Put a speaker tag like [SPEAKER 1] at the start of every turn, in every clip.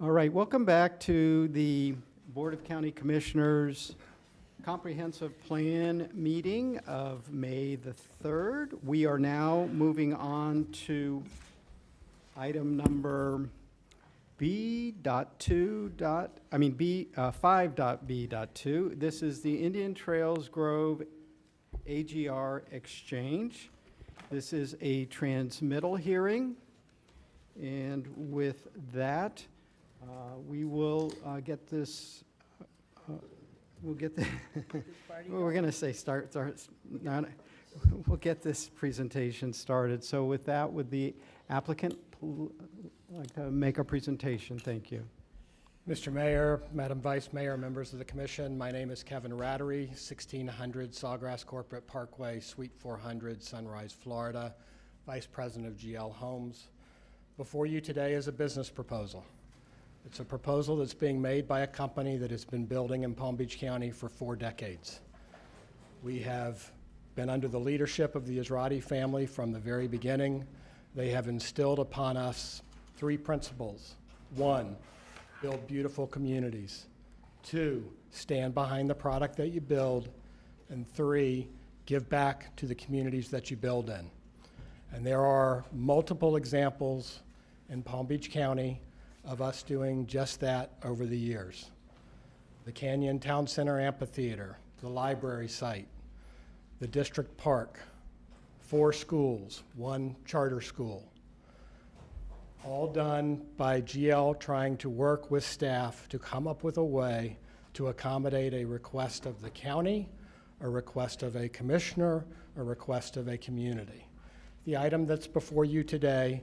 [SPEAKER 1] All right, welcome back to the Board of County Commissioners Comprehensive Plan meeting of May the 3rd. We are now moving on to item number B5.B.2. This is the Indian Trails Grove AGR Exchange. This is a transmittal hearing, and with that, we will get this. We'll get the. We're going to say start. No, we'll get this presentation started. So, with that, would the applicant like to make a presentation? Thank you.
[SPEAKER 2] Mr. Mayor, Madam Vice Mayor, members of the Commission, my name is Kevin Rattery, 1600 Sawgrass Corporate Parkway, Suite 400, Sunrise, Florida, Vice President of GL Homes. Before you today is a business proposal. It's a proposal that's being made by a company that has been building in Palm Beach County for 4 decades. We have been under the leadership of the Israeli family from the very beginning. They have instilled upon us 3 principles. 1, build beautiful communities. 2, stand behind the product that you build. And 3, give back to the communities that you build in. And there are multiple examples in Palm Beach County of us doing just that over the years. The Canyon Town Center Amphitheater, the library site, the district park, 4 schools, 1 charter school, all done by GL trying to work with staff to come up with a way to accommodate a request of the county, a request of a commissioner, a request of a community. The item that's before you today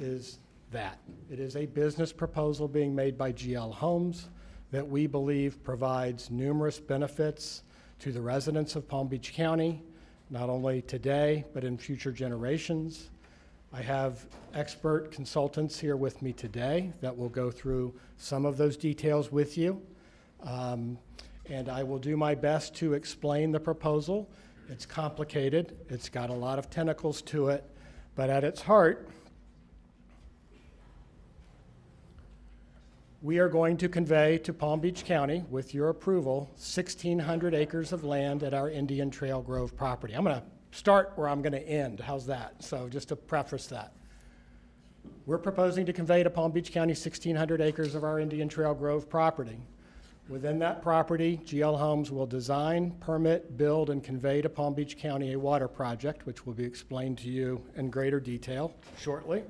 [SPEAKER 2] is that. It is a business proposal being made by GL Homes that we believe provides numerous benefits to the residents of Palm Beach County, not only today, but in future generations. I have expert consultants here with me today that will go through some of those details with you. And I will do my best to explain the proposal. It's complicated. It's got a lot of tentacles to it, but at its heart, we are going to convey to Palm Beach County, with your approval, 1,600 acres of land at our Indian Trail Grove property. I'm going to start where I'm going to end. How's that? So just to preface that. We're proposing to convey to Palm Beach County 1,600 acres of our Indian Trail Grove property. Within that property, GL Homes will design, permit, build, and convey to Palm Beach County a water project, which will be explained to you in greater detail shortly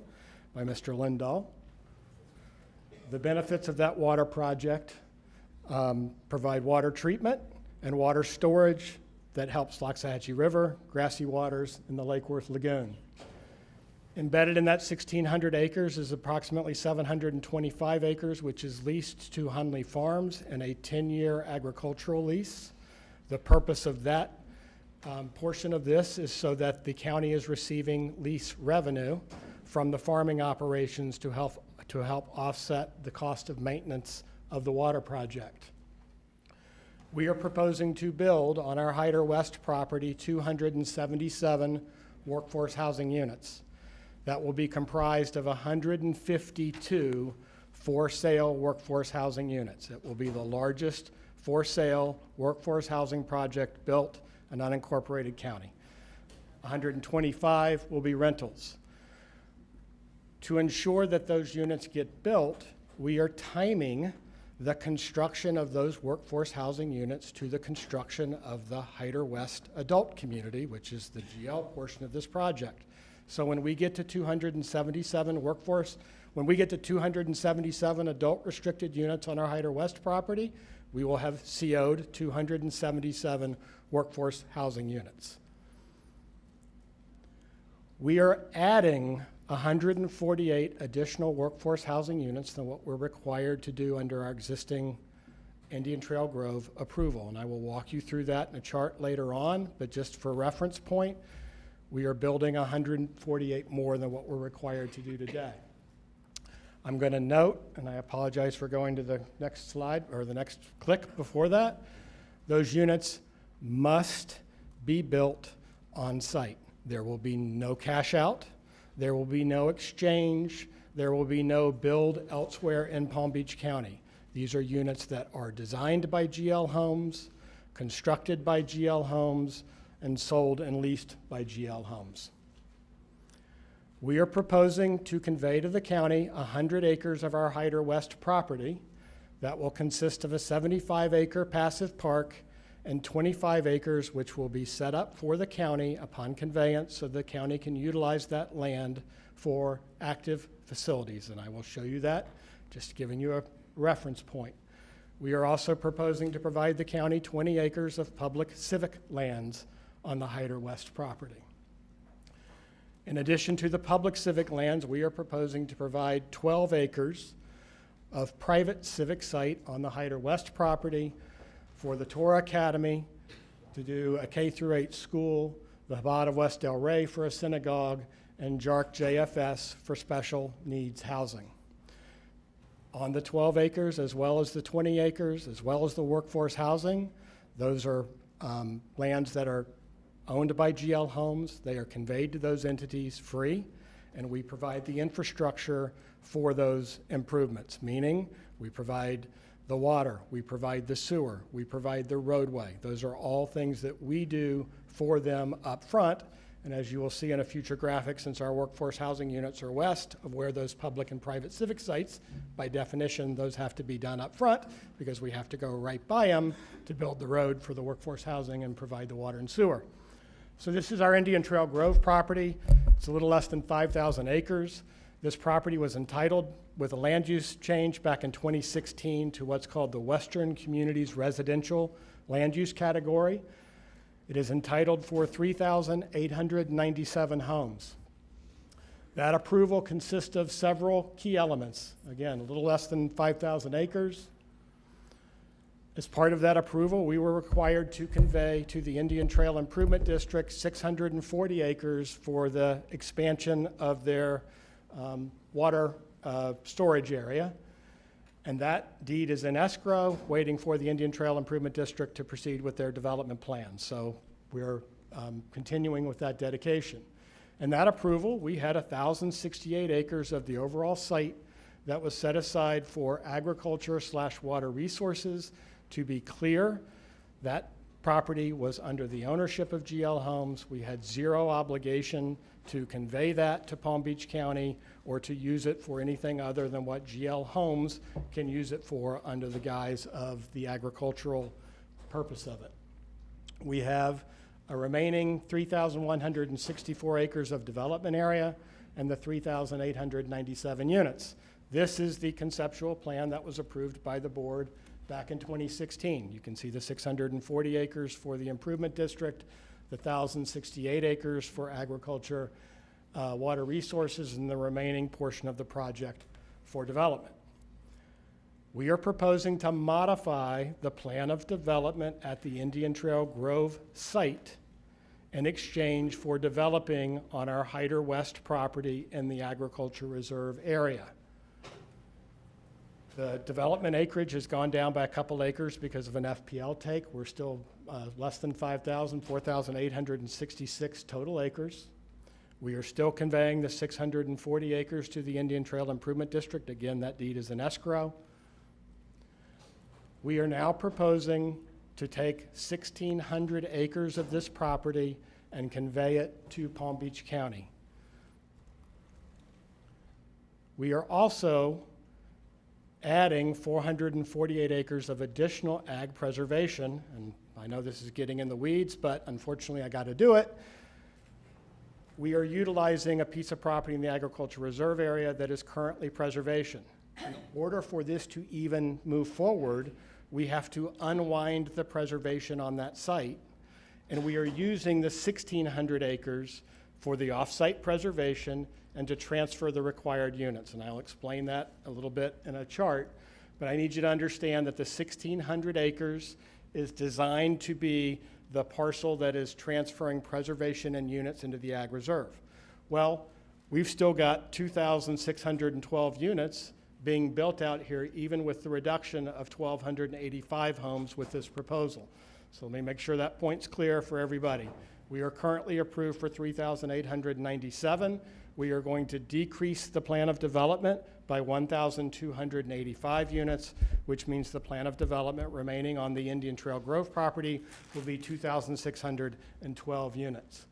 [SPEAKER 2] by Mr. Lindahl. The benefits of that water project provide water treatment and water storage that helps Loxahatchee River, grassy waters, and the Lake Worth Lagoon. Embedded in that 1,600 acres is approximately 725 acres, which is leased to Hunley Farms in a 10-year agricultural lease. The purpose of that portion of this is so that the county is receiving lease revenue from the farming operations to help offset the cost of maintenance of the water project. We are proposing to build on our Hyder West property 277 workforce housing units. That will be comprised of 152 for-sale workforce housing units. It will be the largest for-sale workforce housing project built in an unincorporated county. 125 will be rentals. To ensure that those units get built, we are timing the construction of those workforce housing units to the construction of the Hyder West adult community, which is the GL portion of this project. So when we get to 277 adult restricted units on our Hyder West property, we will have CO'd 277 workforce housing units. We are adding 148 additional workforce housing units than what we're required to do under our existing Indian Trail Grove approval. And I will walk you through that in a chart later on, but just for reference point, we are building 148 more than what we're required to do today. I'm going to note, and I apologize for going to the next slide or the next click before that, those units must be built on site. There will be no cash out. There will be no exchange. There will be no build elsewhere in Palm Beach County. These are units that are designed by GL Homes, constructed by GL Homes, and sold and leased by GL Homes. We are proposing to convey to the county 100 acres of our Hyder West property that will consist of a 75-acre passive park and 25 acres which will be set up for the county upon conveyance so the county can utilize that land for active facilities. And I will show you that, just giving you a reference point. We are also proposing to provide the county 20 acres of public civic lands on the Hyder West property. In addition to the public civic lands, we are proposing to provide 12 acres of private civic site on the Hyder West property for the Torah Academy to do a K-8 school, the Chabad of West Del Rey for a synagogue, and JARC JFS for special needs housing. On the 12 acres, as well as the 20 acres, as well as the workforce housing, those are lands that are owned by GL Homes. They are conveyed to those entities free, and we provide the infrastructure for those improvements, meaning we provide the water, we provide the sewer, we provide the roadway. Those are all things that we do for them up front. And as you will see in a future graphic, since our workforce housing units are west of where those public and private civic sites, by definition, those have to be done up front because we have to go right by them to build the road for the workforce housing and provide the water and sewer. So this is our Indian Trail Grove property. It's a little less than 5,000 acres. This property was entitled with a land use change back in 2016 to what's called the Western Communities Residential Land Use category. It is entitled for 3,897 homes. That approval consists of several key elements. Again, a little less than 5,000 acres. As part of that approval, we were required to convey to the Indian Trail Improvement District 640 acres for the expansion of their water storage area. And that deed is in escrow, waiting for the Indian Trail Improvement District to proceed with their development plan. So we're continuing with that dedication. And that approval, we had 1,068 acres of the overall site that was set aside for agriculture/water resources. To be clear, that property was under the ownership of GL Homes. We had zero obligation to convey that to Palm Beach County or to use it for anything other than what GL Homes can use it for under the guise of the agricultural purpose of it. We have a remaining 3,164 acres of development area and the 3,897 units. This is the conceptual plan that was approved by the board back in 2016. You can see the 640 acres for the improvement district, the 1,068 acres for agriculture, water resources, and the remaining portion of the project for development. We are proposing to modify the plan of development at the Indian Trail Grove site in exchange for developing on our Hyder West property in the agriculture reserve area. The development acreage has gone down by a couple acres because of an FPL take. We're still less than 5,000, 4,866 total acres. We are still conveying the 640 acres to the Indian Trail Improvement District. Again, that deed is in escrow. We are now proposing to take 1,600 acres of this property and convey it to Palm Beach County. We are also adding 448 acres of additional ag preservation, and I know this is getting in the weeds, but unfortunately I got to do it. We are utilizing a piece of property in the agriculture reserve area that is currently preservation. In order for this to even move forward, we have to unwind the preservation on that site, and we are using the 1,600 acres for the off-site preservation and to transfer the required units. And I'll explain that a little bit in a chart, but I need you to understand that the 1,600 acres is designed to be the parcel that is transferring preservation and units into the ag reserve. Well, we've still got 2,612 units being built out here, even with the reduction of 1,285 homes with this proposal. So let me make sure that point's clear for everybody. We are currently approved for 3,897. we are going to decrease the plan of development by 1,285 units, which means the plan of development remaining on the Indian Trail Grove property will be 2,612 units.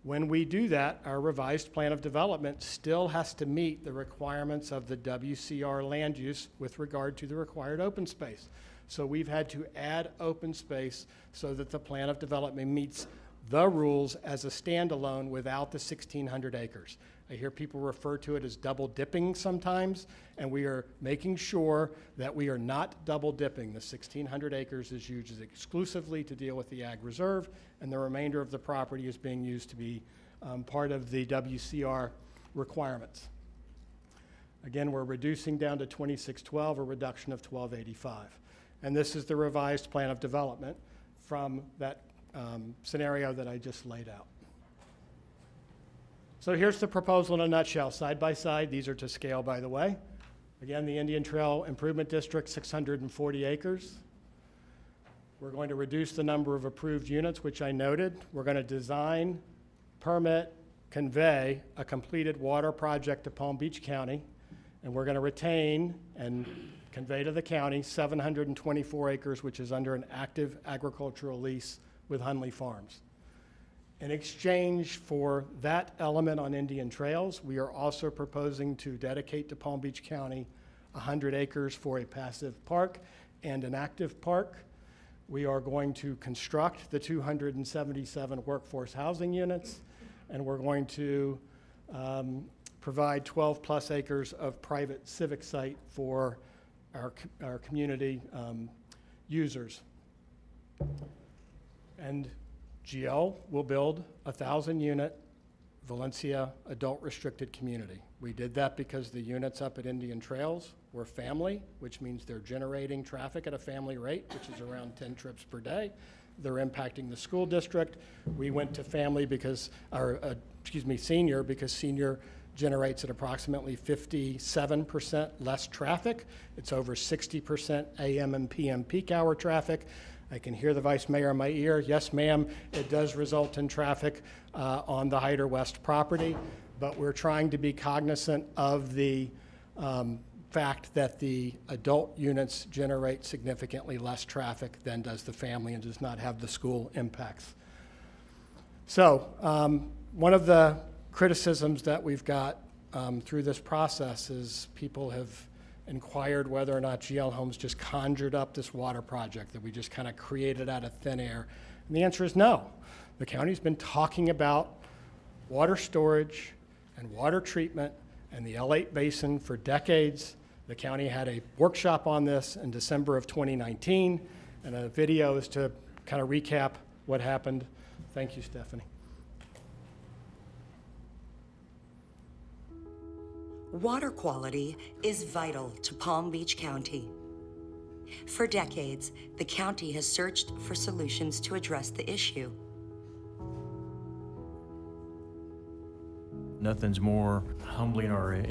[SPEAKER 2] When we do that, our revised plan of development still has to meet the requirements of the WCR land use with regard to the required open space. So we've had to add open space so that the plan of development meets the rules as a standalone without the 1,600 acres. I hear people refer to it as double dipping sometimes, and we are making sure that we are not double dipping. The 1,600 acres is used exclusively to deal with the ag reserve, and the remainder of the property is being used to be part of the WCR requirements. Again, we're reducing down to 2612, a reduction of 1285. And this is the revised plan of development from that scenario that I just laid out. So here's the proposal in a nutshell, side by side. These are to scale, by the way. Again, the Indian Trail Improvement District, 640 acres. We're going to reduce the number of approved units, which I noted. We're going to design, permit, convey a completed water project to Palm Beach County, and we're going to retain and convey to the county 724 acres, which is under an active agricultural lease with Hunley Farms. In exchange for that element on Indian Trails, we are also proposing to dedicate to Palm Beach County 100 acres for a passive park and an active park. We are going to construct the 277 workforce housing units, and we're going to provide 12 plus acres of private civic site for our community users. And GL will build a 1,000-unit Valencia adult restricted community. We did that because the units up at Indian Trails were family, which means they're generating traffic at a family rate, which is around 10 trips per day. They're impacting the school district. We went to family because, senior, because senior generates at approximately 57% less traffic. It's over 60% AM and PM peak hour traffic. I can hear the Vice Mayor in my ear. Yes, ma'am, it does result in traffic on the Hyder West property, but we're trying to be cognizant of the fact that the adult units generate significantly less traffic than does the family and does not have the school impacts. So one of the criticisms that we've got through this process is people have inquired whether or not GL Homes just conjured up this water project that we just kind of created out of thin air. And the answer is no. The county's been talking about water storage and water treatment and the L8 basin for decades. The county had a workshop on this in December of 2019, and a video is to kind of recap what happened. Thank you, Stephanie.
[SPEAKER 3] Water quality is vital to Palm Beach County. For decades, the county has searched for solutions to address the issue.
[SPEAKER 4] Nothing's more humbling or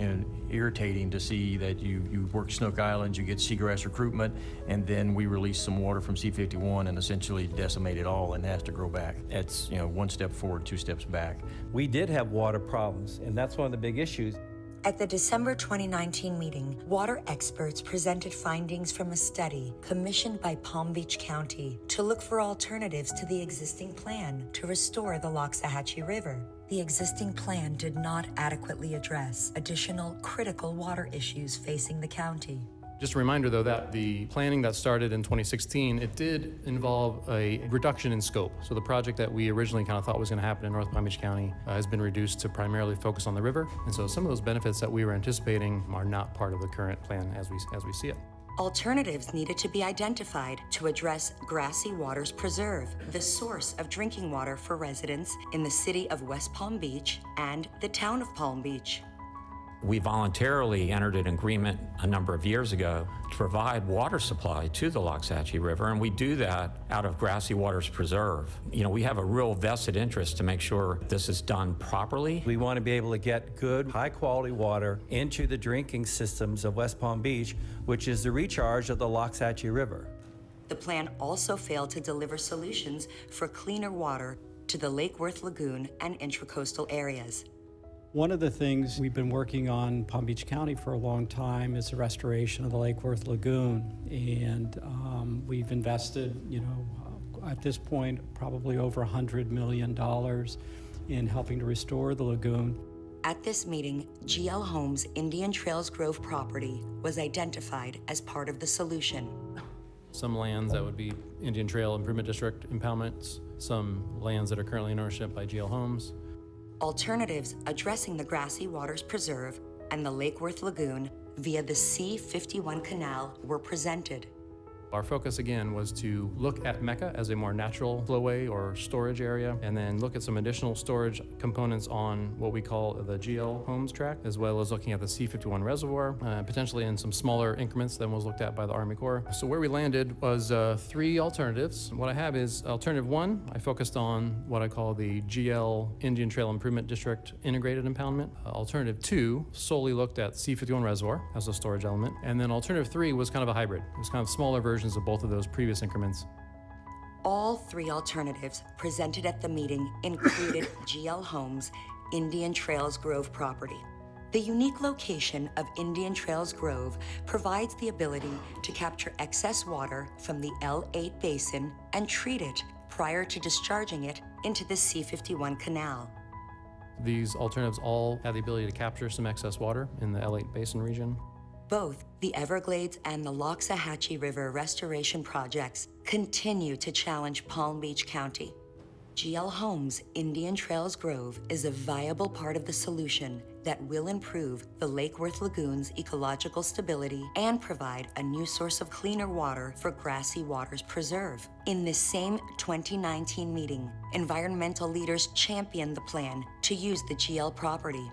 [SPEAKER 4] irritating to see that you work Snook Islands, you get seagrass recruitment, and then we release some water from C-51 and essentially decimate it all and it has to grow back. It's, one step forward, two steps back.
[SPEAKER 5] We did have water problems, and that's one of the big issues.
[SPEAKER 3] At the December 2019 meeting, water experts presented findings from a study commissioned by Palm Beach County to look for alternatives to the existing plan to restore the Loxahatchee River. The existing plan did not adequately address additional critical water issues facing the county.
[SPEAKER 6] Just a reminder, though, that the planning that started in 2016, it did involve a reduction in scope. So the project that we originally kind of thought was going to happen in North Palm Beach County has been reduced to primarily focus on the river. And so some of those benefits that we were anticipating are not part of the current plan as we see it.
[SPEAKER 3] Alternatives needed to be identified to address Grassy Waters Preserve, the source of drinking water for residents in the city of West Palm Beach and the town of Palm Beach.
[SPEAKER 7] We voluntarily entered an agreement a number of years ago to provide water supply to the Loxahatchee River, and we do that out of Grassy Waters Preserve. We have a real vested interest to make sure this is done properly.
[SPEAKER 5] We want to be able to get good, high-quality water into the drinking systems of West Palm Beach, which is the recharge of the Loxahatchee River.
[SPEAKER 3] The plan also failed to deliver solutions for cleaner water to the Lake Worth Lagoon and intracoastal areas.
[SPEAKER 8] One of the things we've been working on in Palm Beach County for a long time is the restoration of the Lake Worth Lagoon. And we've invested, at this point, probably over $100 million in helping to restore the lagoon.
[SPEAKER 3] At this meeting, GL Homes' Indian Trails Grove property was identified as part of the solution.
[SPEAKER 6] Some lands that would be Indian Trail Improvement District impoundments, some lands that are currently in ownership by GL Homes.
[SPEAKER 3] Alternatives addressing the Grassy Waters Preserve and the Lake Worth Lagoon via the C-51 canal were presented.
[SPEAKER 6] Our focus again was to look at Mecca as a more natural flowway or storage area, and then look at some additional storage components on what we call the GL Homes tract, as well as looking at the C-51 reservoir, potentially in some smaller increments than was looked at by the Army Corps. So where we landed was 3 alternatives. What I have is alternative 1, I focused on what I call the GL Indian Trail Improvement District integrated impoundment. Alternative 2 solely looked at C-51 reservoir as a storage element, and then alternative 3 was kind of a hybrid. It was kind of smaller versions of both of those previous increments.
[SPEAKER 3] All 3 alternatives presented at the meeting included GL Homes' Indian Trails Grove property. The unique location of Indian Trails Grove provides the ability to capture excess water from the L8 basin and treat it prior to discharging it into the C-51 canal.
[SPEAKER 6] These alternatives all have the ability to capture some excess water in the L8 basin region.
[SPEAKER 3] Both the Everglades and the Loxahatchee River restoration projects continue to challenge Palm Beach County. GL Homes' Indian Trails Grove is a viable part of the solution that will improve the Lake Worth Lagoon's ecological stability and provide a new source of cleaner water for Grassy Waters Preserve. In this same 2019 meeting, environmental leaders championed the plan to use the GL property.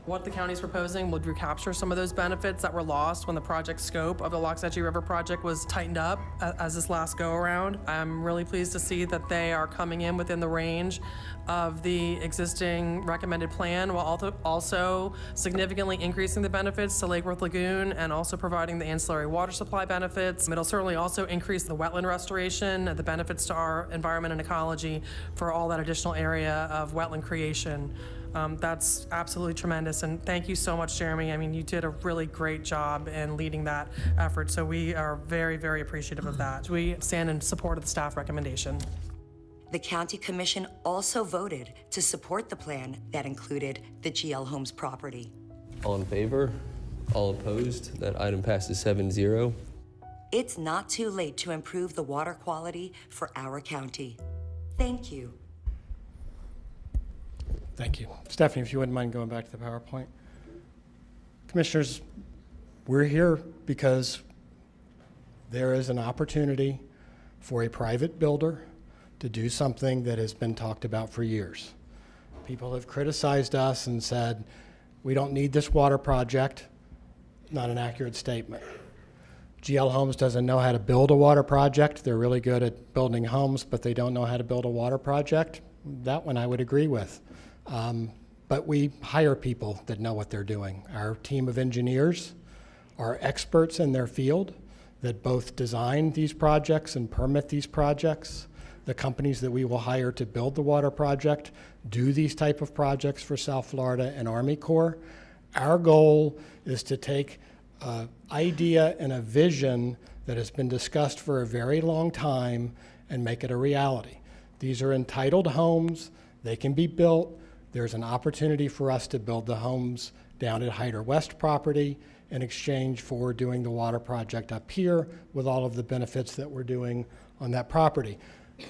[SPEAKER 9] What the county's proposing would recapture some of those benefits that were lost when the project scope of the Loxahatchee River project was tightened up as this last go-around. I'm really pleased to see that they are coming in within the range of the existing recommended plan, while also significantly increasing the benefits to Lake Worth Lagoon and also providing the ancillary water supply benefits. It'll certainly also increase the wetland restoration, the benefits to our environment and ecology for all that additional area of wetland creation. That's absolutely tremendous, and thank you so much, Jeremy. I mean, you did a really great job in leading that effort, so we are very, very appreciative of that. We stand in support of the staff recommendation.
[SPEAKER 3] The County Commission also voted to support the plan that included the GL Homes property.
[SPEAKER 10] All in favor? All opposed? That item passes 7-0.
[SPEAKER 3] It's not too late to improve the water quality for our county. Thank you.
[SPEAKER 2] Thank you. Stephanie, if you wouldn't mind going back to the PowerPoint. Commissioners, we're here because there is an opportunity for a private builder to do something that has been talked about for years. People have criticized us and said, we don't need this water project. Not an accurate statement. GL Homes doesn't know how to build a water project. They're really good at building homes, but they don't know how to build a water project. That one I would agree with. But we hire people that know what they're doing. Our team of engineers are experts in their field that both design these projects and permit these projects. The companies that we will hire to build the water project do these type of projects for South Florida and Army Corps. Our goal is to take an idea and a vision that has been discussed for a very long time and make it a reality. These are entitled homes. They can be built. There's an opportunity for us to build the homes down at Hyder West property in exchange for doing the water project up here with all of the benefits that we're doing on that property.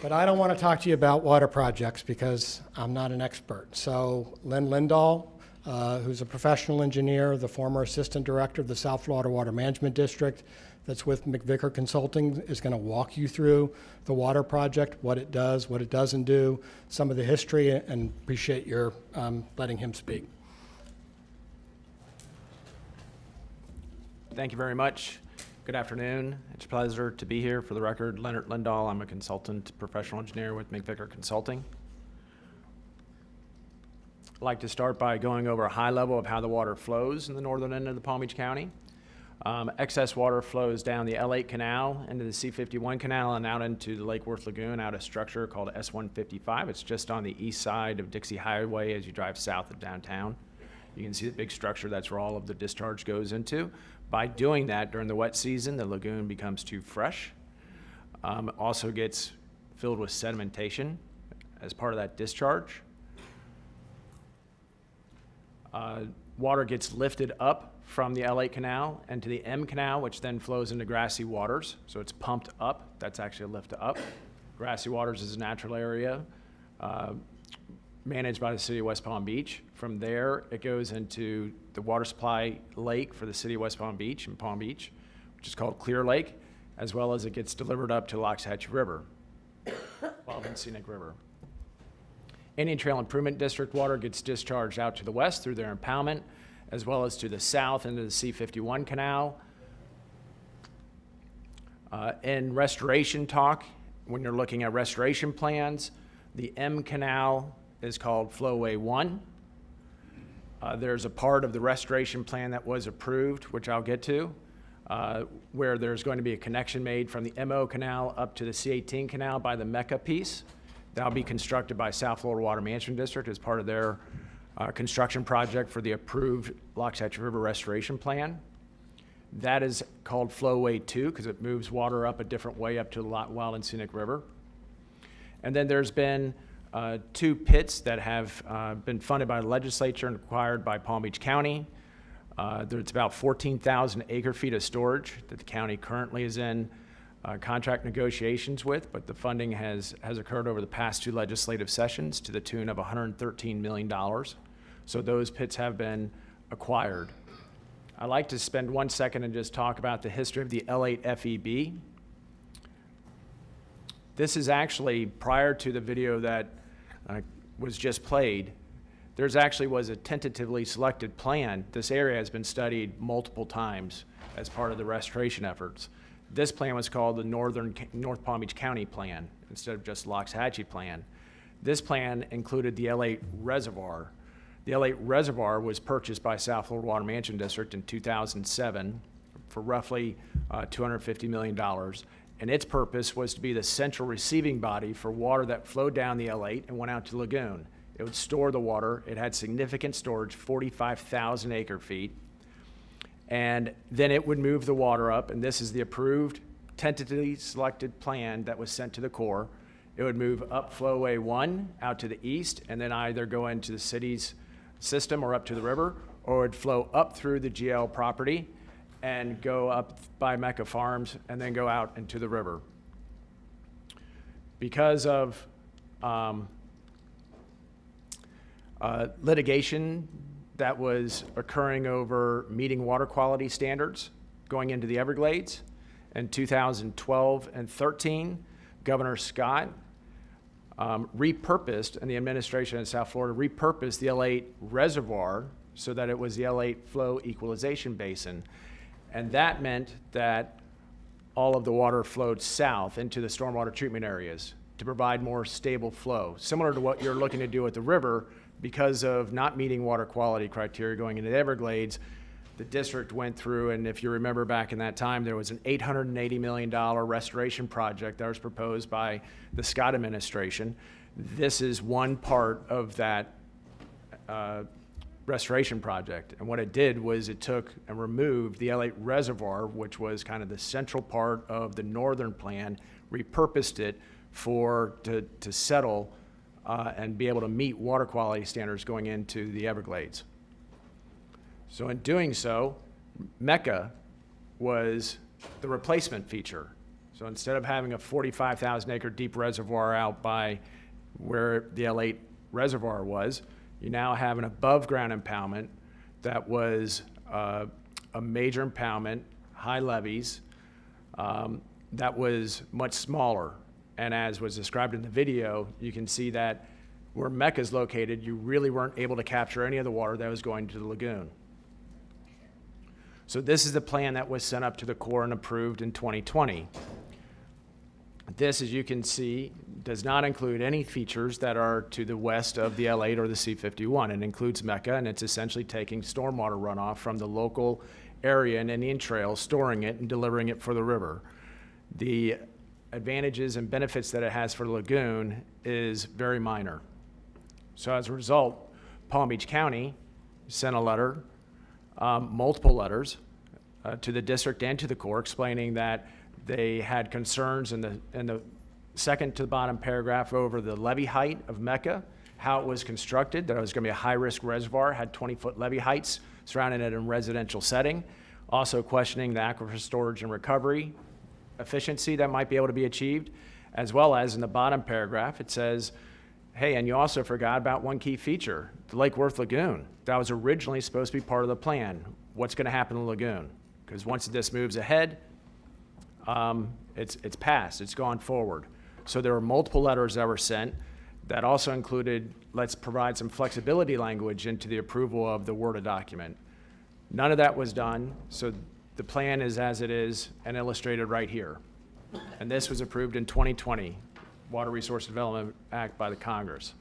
[SPEAKER 2] But I don't want to talk to you about water projects because I'm not an expert. So Lynn Lindahl, who's a professional engineer, the former assistant director of the South Florida Water Management District that's with McVicker Consulting, is going to walk you through the water project, what it does, what it doesn't do, some of the history, and appreciate your letting him speak.
[SPEAKER 11] Thank you very much. Good afternoon. It's a pleasure to be here. For the record, Leonard Lindahl. I'm a consultant professional engineer with McVicker Consulting. I'd like to start by going over a high level of how the water flows in the northern end of the Palm Beach County. Excess water flows down the L8 canal into the C-51 canal and out into the Lake Worth Lagoon out a structure called S-155. It's just on the east side of Dixie Highway as you drive south of downtown. You can see the big structure, that's where all of the discharge goes into. By doing that during the wet season, the lagoon becomes too fresh. Also gets filled with sedimentation as part of that discharge. Water gets lifted up from the L8 canal and to the M canal, which then flows into grassy waters. So it's pumped up. That's actually a lift up. Grassy waters is a natural area managed by the city of West Palm Beach. From there, it goes into the water supply lake for the city of West Palm Beach and Palm Beach, which is called Clear Lake, as well as it gets delivered up to Loxahatchee River, Wild and Scenic River. Indian Trail Improvement District water gets discharged out to the west through their impoundment, as well as to the south into the C51 canal. In restoration talk, when you're looking at restoration plans, the M canal is called Flowway 1. There's a part of the restoration plan that was approved, which I'll get to, where there's going to be a connection made from the MO canal up to the C18 canal by the Mecca piece. That'll be constructed by South Florida Water Management District as part of their construction project for the approved Loxahatchee River Restoration Plan. That is called Flowway 2 because it moves water up a different way up to the Wild and Scenic River. And then there's been 2 pits that have been funded by the legislature and acquired by Palm Beach County. There's about 14,000 acre feet of storage that the county currently is in contract negotiations with, but the funding has occurred over the past 2 legislative sessions to the tune of $113 million. So those pits have been acquired. I'd like to spend 1 second and just talk about the history of the L8 FEB. This is actually prior to the video that was just played. There's actually was a tentatively selected plan. This area has been studied multiple times as part of the restoration efforts. This plan was called the North Palm Beach County Plan instead of just Loxahatchee Plan. This plan included the L8 Reservoir. The L8 Reservoir was purchased by South Florida Water Management District in 2007 for roughly $250 million. And its purpose was to be the central receiving body for water that flowed down the L8 and went out to the lagoon. It would store the water. It had significant storage, 45,000 acre feet. And then it would move the water up, and this is the approved, tentatively selected plan that was sent to the Corps. It would move up Flowway 1 out to the east, and then either go into the city's system or up to the river, or it would flow up through the GL property and go up by Mecca Farms and then go out into the river. Because of litigation that was occurring over meeting water quality standards going into the Everglades. In 2012 and 13, Governor Scott repurposed, and the administration in South Florida repurposed the L8 reservoir so that it was the L8 flow equalization basin. And that meant that all of the water flowed south into the stormwater treatment areas to provide more stable flow, similar to what you're looking to do at the river. Because of not meeting water quality criteria going into the Everglades, the district went through, and if you remember back in that time, there was an $880 million restoration project that was proposed by the Scott administration. This is one part of that restoration project. And what it did was it took and removed the L8 reservoir, which was kind of the central part of the northern plan, repurposed it to settle and be able to meet water quality standards going into the Everglades. So in doing so, Mecca was the replacement feature. So instead of having a 45,000 acre deep reservoir out by where the L8 reservoir was, you now have an above ground impoundment that was a major impoundment, high levees, that was much smaller. And as was described in the video, you can see that where Mecca is located, you really weren't able to capture any of the water that was going to the lagoon. So this is the plan that was sent up to the Corps and approved in 2020. This, as you can see, does not include any features that are to the west of the L8 or the C51. It includes Mecca, and it's essentially taking stormwater runoff from the local area and Indian Trail, storing it and delivering it for the river. The advantages and benefits that it has for the lagoon is very minor. So as a result, Palm Beach County sent a letter, multiple letters, to the district and to the Corps explaining that they had concerns in the second to the bottom paragraph over the levee height of Mecca, how it was constructed, that it was going to be a high-risk reservoir, had 20-foot levee heights surrounding it in a residential setting. Also questioning the aquifer storage and recovery efficiency that might be able to be achieved, as well as in the bottom paragraph, it says, hey, and you also forgot about one key feature, the Lake Worth Lagoon. That was originally supposed to be part of the plan. What's going to happen in the lagoon? Because once this moves ahead, it's passed, it's gone forward. So there were multiple letters that were sent that also included, let's provide some flexibility language into the approval of the WRDA document. None of that was done, so the plan is as it is and illustrated right here. And this was approved in 2020, Water Resource Development Act by the Congress.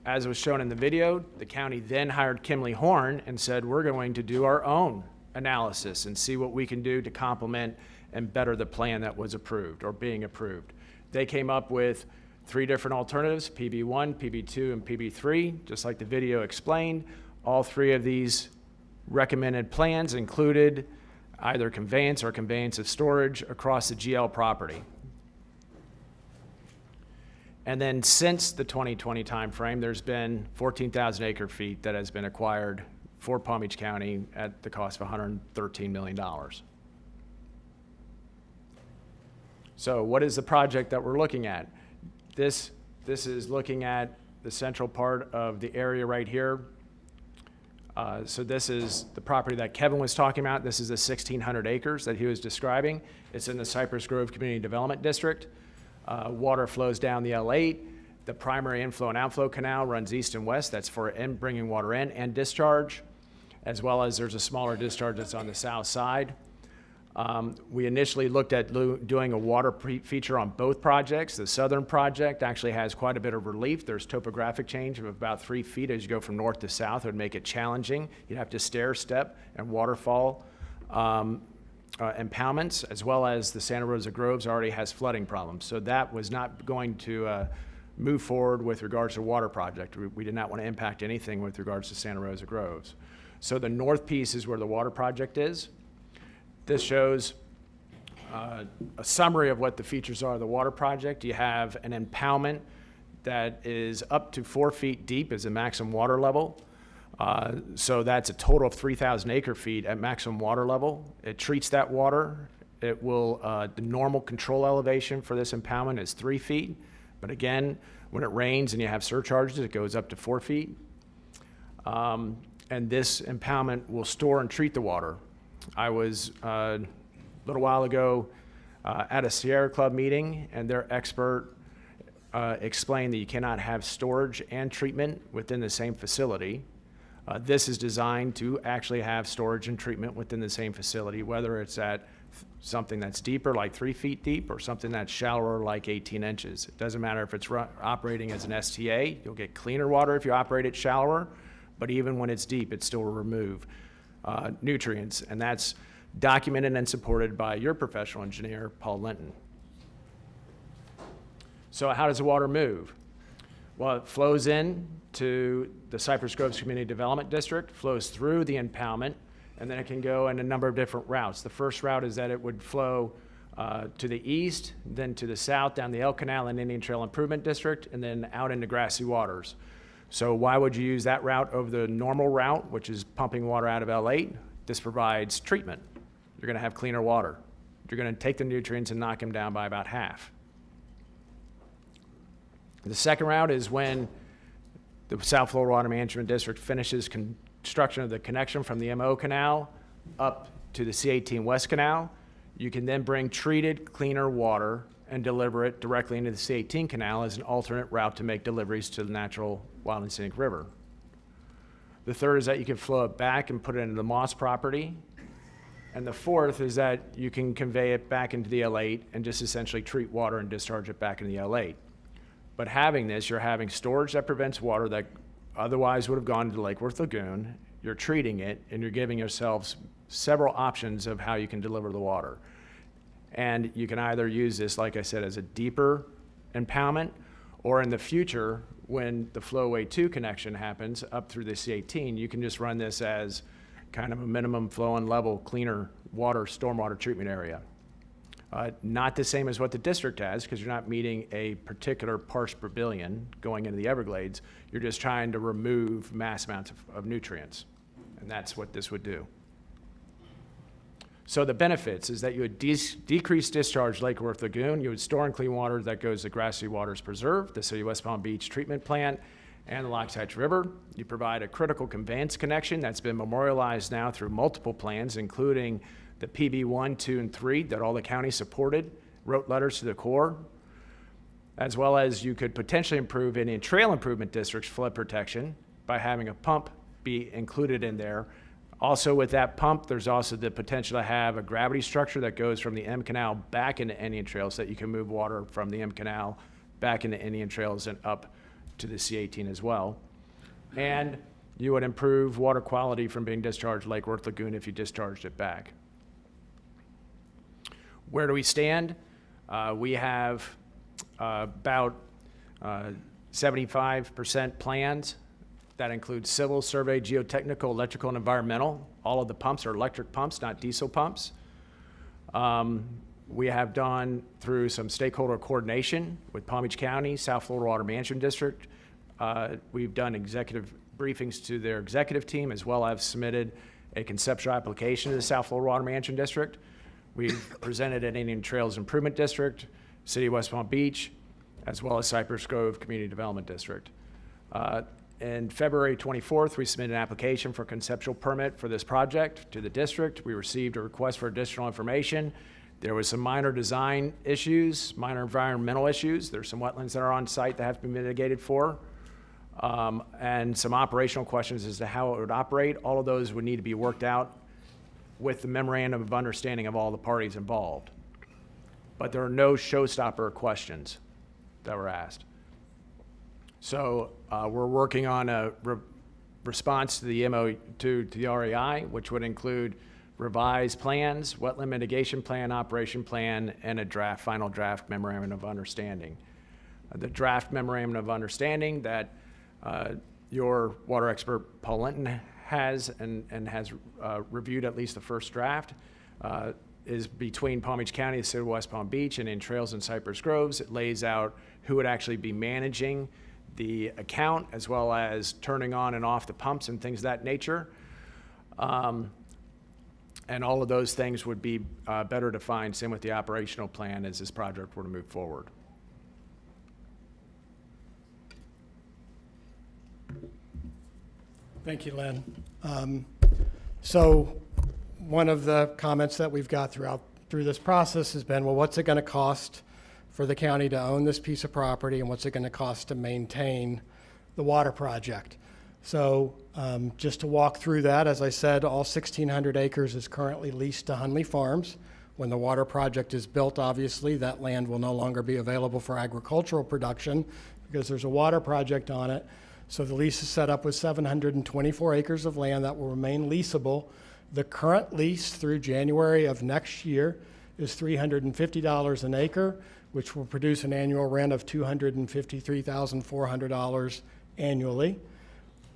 [SPEAKER 11] As was shown in the video, the county then hired Kimley Horn and said, we're going to do our own analysis and see what we can do to complement and better the plan that was approved or being approved. They came up with 3 different alternatives, PB1, PB2, and PB3, just like the video explained. All 3 of these recommended plans included either conveyance or conveyance of storage across the GL property. And then since the 2020 timeframe, there's been 14,000 acre feet that has been acquired for Palm Beach County at the cost of $113 million. So what is the project that we're looking at? This is looking at the central part of the area right here. So this is the property that Kevin was talking about. This is the 1,600 acres that he was describing. It's in the Cypress Grove Community Development District. Water flows down the L8. The primary inflow and outflow canal runs east and west. That's for bringing water in and discharge, as well as there's a smaller discharge that's on the south side. We initially looked at doing a water feature on both projects. The southern project actually has quite a bit of relief. There's topographic change of about 3 feet as you go from north to south. It would make it challenging. You'd have to stair step and waterfall impoundments, as well as the Santa Rosa Groves already has flooding problems. So that was not going to move forward with regards to water project. We did not want to impact anything with regards to Santa Rosa Groves. So the north piece is where the water project is. This shows a summary of what the features are of the water project. You have an impoundment that is up to 4 feet deep as a maximum water level. So that's a total of 3,000 acre feet at maximum water level. It treats that water. It will, the normal control elevation for this impoundment is 3 feet. But again, when it rains and you have surcharges, it goes up to 4 feet. And this impoundment will store and treat the water. I was a little while ago at a Sierra Club meeting, and their expert explained that you cannot have storage and treatment within the same facility. This is designed to actually have storage and treatment within the same facility, whether it's at something that's deeper, like 3 feet deep, or something that's shallower, like 18 inches. It doesn't matter if it's operating as an STA. You'll get cleaner water if you operate it shallower, but even when it's deep, it still will remove nutrients, and that's documented and supported by your professional engineer, Paul Linton. So how does the water move? Well, it flows in to the Cypress Groves Community Development District, flows through the impoundment, and then it can go in a number of different routes. The first route is that it would flow to the east, then to the south down the El Canal and Indian Trail Improvement District, and then out into grassy waters. So why would you use that route over the normal route, which is pumping water out of L8? This provides treatment. You're going to have cleaner water. You're going to take the nutrients and knock them down by about half. The second route is when the South Florida Water Management District finishes construction of the connection from the MO Canal up to the C18 West Canal. You can then bring treated, cleaner water and deliver it directly into the C18 Canal as an alternate route to make deliveries to the natural wild and scenic river. The third is that you can flow it back and put it into the Moss property. And the fourth is that you can convey it back into the L8 and just essentially treat water and discharge it back into the L8. But having this, you're having storage that prevents water that otherwise would have gone to the Lake Worth Lagoon. You're treating it, and you're giving yourselves several options of how you can deliver the water. And you can either use this, like I said, as a deeper impoundment, or in the future, when the flowway 2 connection happens up through the C18, you can just run this as kind of a minimum flow and level cleaner water, stormwater treatment area. Not the same as what the district has, because you're not meeting a particular parts per billion going into the Everglades. You're just trying to remove mass amounts of nutrients, and that's what this would do. So the benefits is that you would decrease discharge Lake Worth Lagoon, you would store in clean water that goes to Grassy Waters Preserve, the City of West Palm Beach treatment plant, and the Loxhatch River. You provide a critical conveyance connection that's been memorialized now through multiple plans, including the PB 1, 2, and 3 that all the counties supported, wrote letters to the Corps, as well as you could potentially improve Indian Trail Improvement District's flood protection by having a pump be included in there. Also with that pump, there's also the potential to have a gravity structure that goes from the M Canal back into Indian Trails, so that you can move water from the M Canal back into Indian Trails and up to the C18 as well. And you would improve water quality from being discharged Lake Worth Lagoon if you discharged it back. Where do we stand? We have about 75% plans. That includes civil, survey, geotechnical, electrical, and environmental. All of the pumps are electric pumps, not diesel pumps. We have done through some stakeholder coordination with Palm Beach County, South Florida Water Management District. We've done executive briefings to their executive team, as well as submitted a conceptual application to the South Florida Water Management District. We've presented at Indian Trails Improvement District, City of West Palm Beach, as well as Cypress Grove Community Development District. In February 24th, we submitted an application for conceptual permit for this project to the district. We received a request for additional information. There was some minor design issues, minor environmental issues. There's some wetlands that are on site that have to be mitigated for, and some operational questions as to how it would operate. All of those would need to be worked out with the memorandum of understanding of all the parties involved. But there are no showstopper questions that were asked. So we're working on a response to the MO2 to the REI, which would include revised plans, wetland mitigation plan, operation plan, and a final draft memorandum of understanding. The draft memorandum of understanding that your water expert Paul Linton has and has reviewed at least the first draft is between Palm Beach County, the City of West Palm Beach, and in Trails and Cypress Groves. It lays out who would actually be managing the account, as well as turning on and off the pumps and things of that nature. And all of those things would be better defined, same with the operational plan as this project were to move forward.
[SPEAKER 2] Thank you, Lynn. So one of the comments that we've got through this process has been, well, what's it going to cost for the county to own this piece of property, and what's it going to cost to maintain the water project? So just to walk through that, as I said, all 1,600 acres is currently leased to Hunley Farms. When the water project is built, obviously, that land will no longer be available for agricultural production because there's a water project on it. So the lease is set up with 724 acres of land that will remain leasable. The current lease through January of next year is $350 an acre, which will produce an annual rent of $253,400 annually.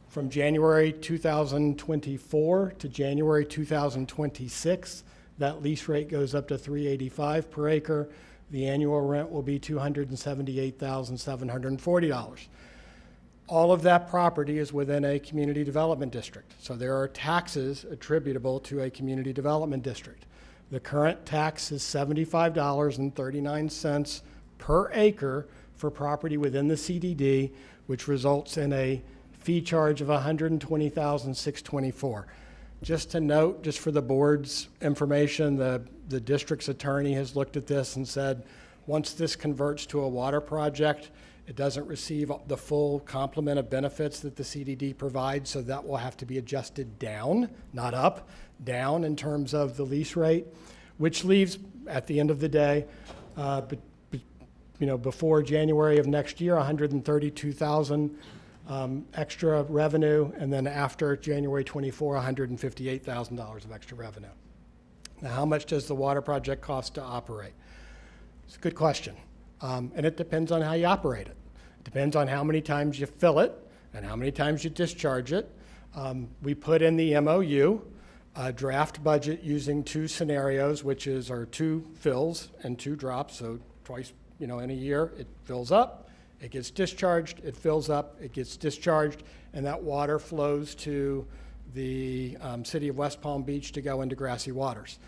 [SPEAKER 2] From January 2024 to January 2026, that lease rate goes up to $385 per acre. The annual rent will be $278,740. All of that property is within a community development district. So there are taxes attributable to a community development district. The current tax is $75.39 per acre for property within the CDD, which results in a fee charge of $120,624. Just to note, just for the board's information, the district's attorney has looked at this and said, once this converts to a water project, it doesn't receive the full complement of benefits that the CDD provides, so that will have to be adjusted down, not up, down in terms of the lease rate, which leaves, at the end of the day, before January of next year, $132,000 extra revenue, and then after January 24, $158,000 of extra revenue. Now, how much does the water project cost to operate? It's a good question. And it depends on how you operate it. Depends on how many times you fill it and how many times you discharge it. We put in the MOU a draft budget using 2 scenarios, which is our 2 fills and 2 drops. So twice, in a year, it fills up, it gets discharged, it fills up, it gets discharged, and that water flows to the city of West Palm Beach to go into Grassy Waters.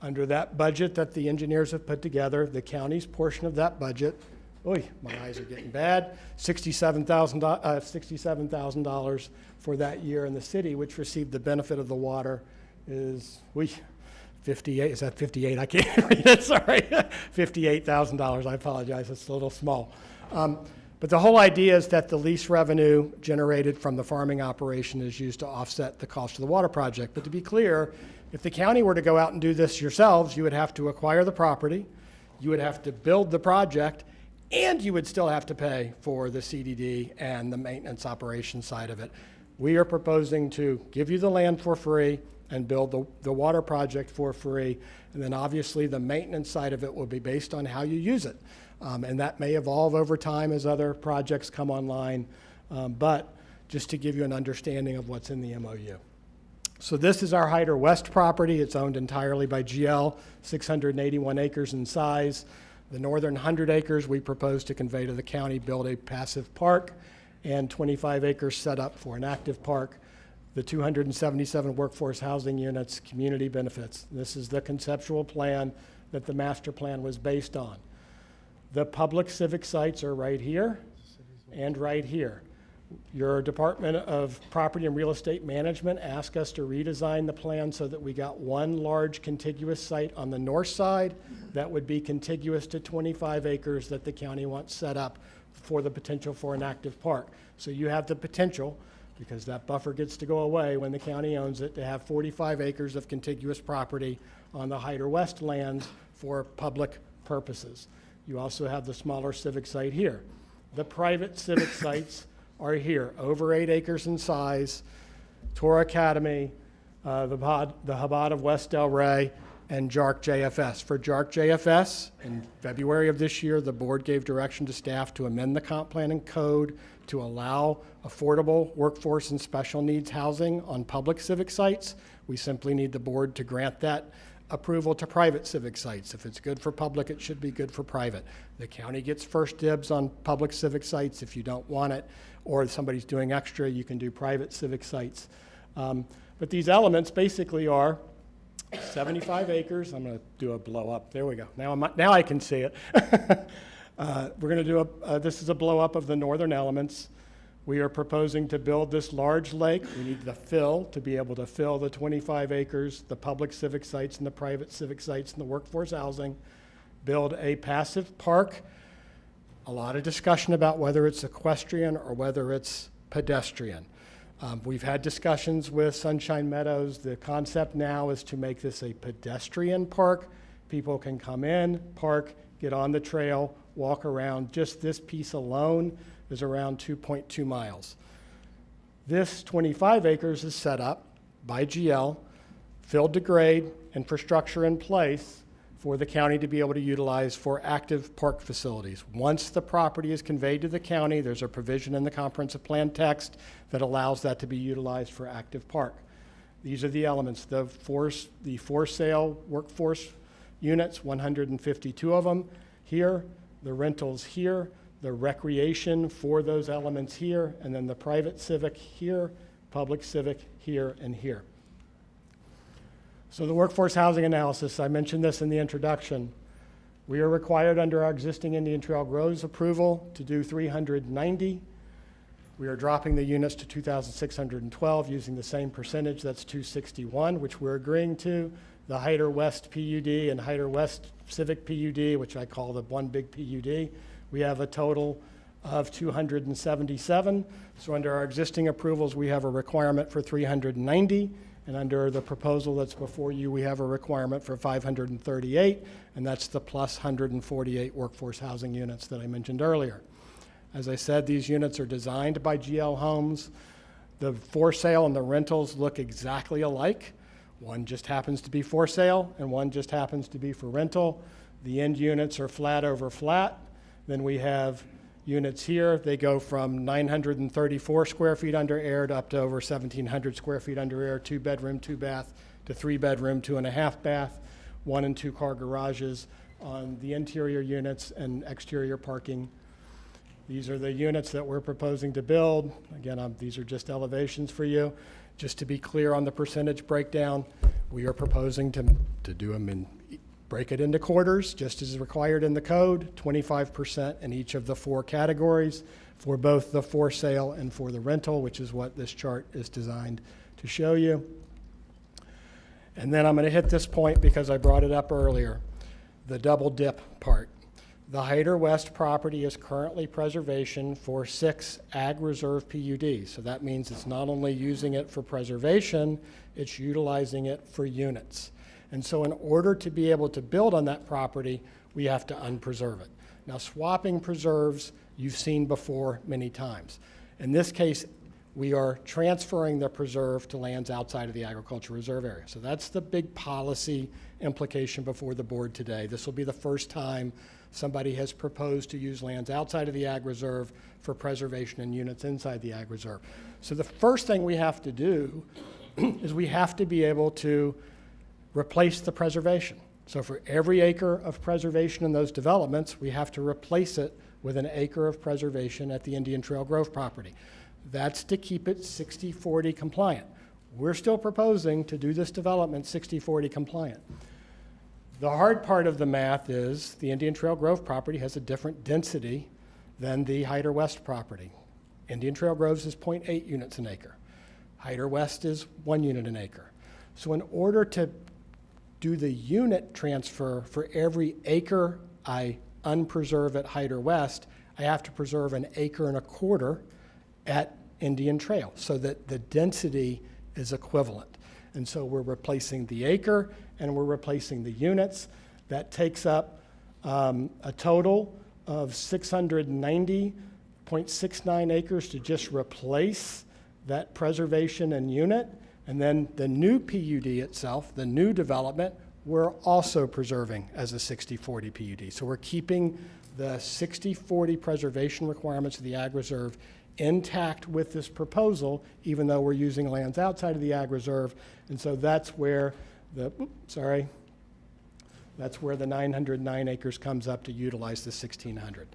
[SPEAKER 2] Under that budget that the engineers have put together, the county's portion of that budget, my eyes are getting bad, $67,000 for that year, in the city, which received the benefit of the water, is 58. Is that 58? I can't read it. Sorry, $58,000. I apologize. It's a little small. But the whole idea is that the lease revenue generated from the farming operation is used to offset the cost of the water project. But to be clear, if the county were to go out and do this yourselves, you would have to acquire the property, you would have to build the project, and you would still have to pay for the CDD and the maintenance operation side of it. We are proposing to give you the land for free and build the water project for free. And then obviously the maintenance side of it will be based on how you use it. And that may evolve over time as other projects come online. But just to give you an understanding of what's in the MOU. So this is our Hyder West property. It's owned entirely by GL, 681 acres in size. The northern 100 acres we propose to convey to the county, build a passive park, and 25 acres set up for an active park. The 277 workforce housing units, community benefits. This is the conceptual plan that the master plan was based on. The public civic sites are right here and right here. Your Department of Property and Real Estate Management asked us to redesign the plan so that we got one large contiguous site on the north side that would be contiguous to 25 acres that the county wants set up for the potential for an active park. So you have the potential, because that buffer gets to go away when the county owns it, to have 45 acres of contiguous property on the Hyder West lands for public purposes. You also have the smaller civic site here. The private civic sites are here, over 8 acres in size, Torah Academy, the Chabad of West Del Rey, and JARC JFS. For JARC JFS, in February of this year, the board gave direction to staff to amend the comp plan and code to allow affordable workforce and special needs housing on public civic sites. We simply need the board to grant that approval to private civic sites. If it's good for public, it should be good for private. The county gets first dibs on public civic sites. If you don't want it, or if somebody's doing extra, you can do private civic sites. But these elements basically are 75 acres. I'm going to do a blow up. There we go. Now I can see it. We're going to do this is a blow up of the northern elements. We are proposing to build this large lake. We need the fill to be able to fill the 25 acres, the public civic sites and the private civic sites and the workforce housing. Build a passive park. A lot of discussion about whether it's equestrian or whether it's pedestrian. We've had discussions with Sunshine Meadows. The concept now is to make this a pedestrian park. People can come in, park, get on the trail, walk around. Just this piece alone is around 2.2 miles. This 25 acres is set up by GL, filled to grade, infrastructure in place for the county to be able to utilize for active park facilities. Once the property is conveyed to the county, there's a provision in the comprehensive plan text that allows that to be utilized for active park. These are the elements, the for sale workforce units, 152 of them here, the rentals here, the recreation for those elements here, and then the private civic here, public civic here, and here. So the workforce housing analysis, I mentioned this in the introduction. We are required under our existing Indian Trail Groves approval to do 390. We are dropping the units to 2,612 using the same percentage, that's 261, which we're agreeing to. The Hyder West PUD and Hyder West Civic PUD, which I call the one big PUD, we have a total of 277. So under our existing approvals, we have a requirement for 390. And under the proposal that's before you, we have a requirement for 538, and that's the plus 148 workforce housing units that I mentioned earlier. As I said, these units are designed by GL Homes. The for sale and the rentals look exactly alike. One just happens to be for sale, and one just happens to be for rental. The end units are flat over flat. Then we have units here. They go from 934 square feet under air to up to over 1,700 square feet under air, 2-bedroom, 2-bath, to 3-bedroom, 2.5-bath, 1 and 2 car garages on the interior units and exterior parking. These are the units that we're proposing to build. Again, these are just elevations for you. Just to be clear on the percentage breakdown, we are proposing to do them in, break it into quarters, just as required in the code, 25% in each of the 4 categories for both the for sale and for the rental, which is what this chart is designed to show you. And then I'm going to hit this point because I brought it up earlier, the double dip part. The Hyder West property is currently preservation for 6 ag reserve PUDs. So that means it's not only using it for preservation, it's utilizing it for units. And so in order to be able to build on that property, we have to unpreserve it. Now, swapping preserves you've seen before many times. In this case, we are transferring the preserve to lands outside of the agricultural reserve area. So that's the big policy implication before the board today. This will be the first time somebody has proposed to use lands outside of the ag reserve for preservation and units inside the ag reserve. So the first thing we have to do is we have to be able to replace the preservation. So for every acre of preservation in those developments, we have to replace it with an acre of preservation at the Indian Trail Grove property. That's to keep it 60/40 compliant. We're still proposing to do this development 60/40 compliant. The hard part of the math is the Indian Trail Grove property has a different density than the Hyder West property. Indian Trail Groves is 0.8 units an acre. Hyder West is 1 unit an acre. So in order to do the unit transfer for every acre I unpreserve at Hyder West, I have to preserve 1.25 acres at Indian Trail so that the density is equivalent. And so we're replacing the acre and we're replacing the units. That takes up a total of 690.69 acres to just replace that preservation and unit. And then the new PUD itself, the new development, we're also preserving as a 60/40 PUD. So we're keeping the 60/40 preservation requirements of the ag reserve intact with this proposal, even though we're using lands outside of the ag reserve. And so that's where that's where the 909 acres comes up to utilize the 1,600.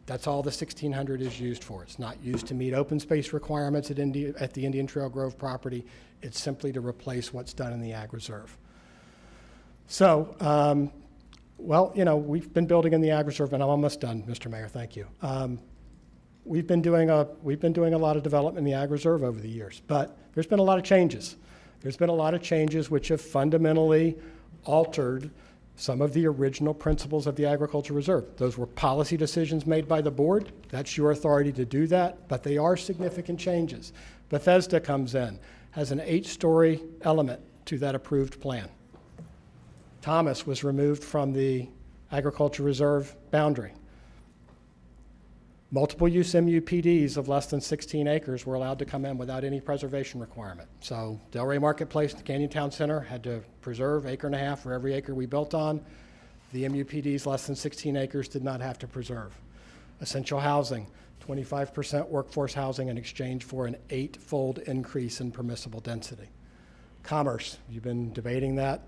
[SPEAKER 2] That's all the 1,600 is used for. It's not used to meet open space requirements at the Indian Trail Grove property. It's simply to replace what's done in the ag reserve. So, well, you know, we've been building in the ag reserve, and I'm almost done, Mr. Mayor, thank you. We've been doing a lot of development in the ag reserve over the years, but there's been a lot of changes. There's been a lot of changes which have fundamentally altered some of the original principles of the agricultural reserve. Those were policy decisions made by the board. That's your authority to do that, but they are significant changes. Bethesda comes in, has an 8-story element to that approved plan. Thomas was removed from the agricultural reserve boundary. Multiple use MUPDs of less than 16 acres were allowed to come in without any preservation requirement. So Delray Marketplace and Canyon Town Center had to preserve 1.5 acres for every acre we built on. The MUPDs less than 16 acres did not have to preserve. Essential housing, 25% workforce housing in exchange for an 8-fold increase in permissible density. Commerce, you've been debating that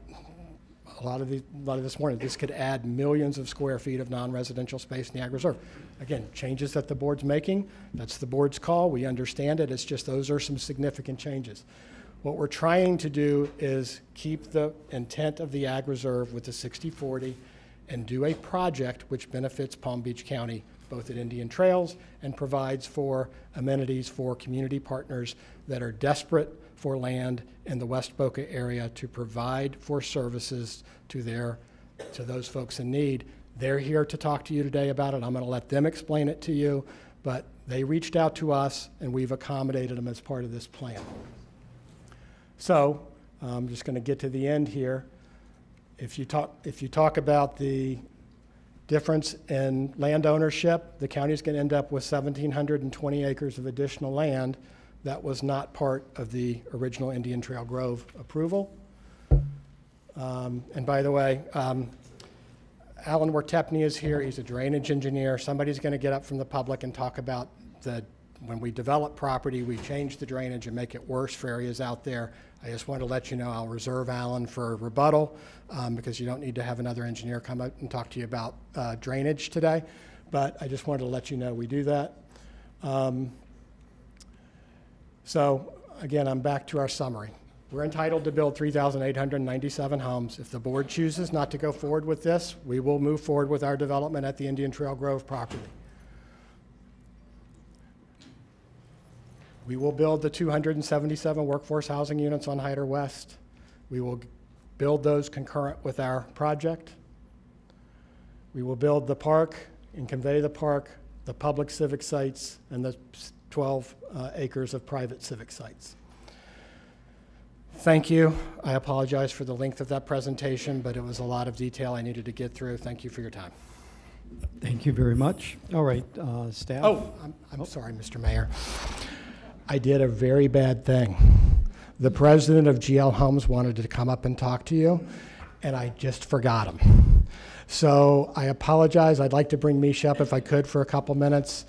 [SPEAKER 2] a lot of this morning. This could add millions of square feet of non-residential space in the ag reserve. Again, changes that the board's making, that's the board's call. We understand it. It's just those are some significant changes. What we're trying to do is keep the intent of the ag reserve with the 60/40 and do a project which benefits Palm Beach County, both at Indian Trails and provides for amenities for community partners that are desperate for land in the West Boca area to provide for services to those folks in need. They're here to talk to you today about it. I'm going to let them explain it to you, but they reached out to us and we've accommodated them as part of this plan. So I'm just going to get to the end here. If you talk about the difference in land ownership, the county is going to end up with 1,720 acres of additional land that was not part of the original Indian Trail Grove approval. And by the way, Alan Wertepny is here. He's a drainage engineer. Somebody's going to get up from the public and talk about when we develop property, we change the drainage and make it worse for areas out there. I just want to let you know I'll reserve Alan for rebuttal because you don't need to have another engineer come out and talk to you about drainage today. But I just wanted to let you know we do that. So again, I'm back to our summary. We're entitled to build 3,897 homes. If the board chooses not to go forward with this, we will move forward with our development at the Indian Trail Grove property. We will build the 277 workforce housing units on Hyder West. We will build those concurrent with our project. We will build the park and convey the park, the public civic sites, and the 12 acres of private civic sites. Thank you. I apologize for the length of that presentation, but it was a lot of detail I needed to get through. Thank you for your time.
[SPEAKER 1] Thank you very much. All right, staff.
[SPEAKER 2] Oh, I'm sorry, Mr. Mayor. I did a very bad thing. The president of GL Homes wanted to come up and talk to you, and I just forgot him. So I apologize. I'd like to bring Misha up if I could for a couple minutes.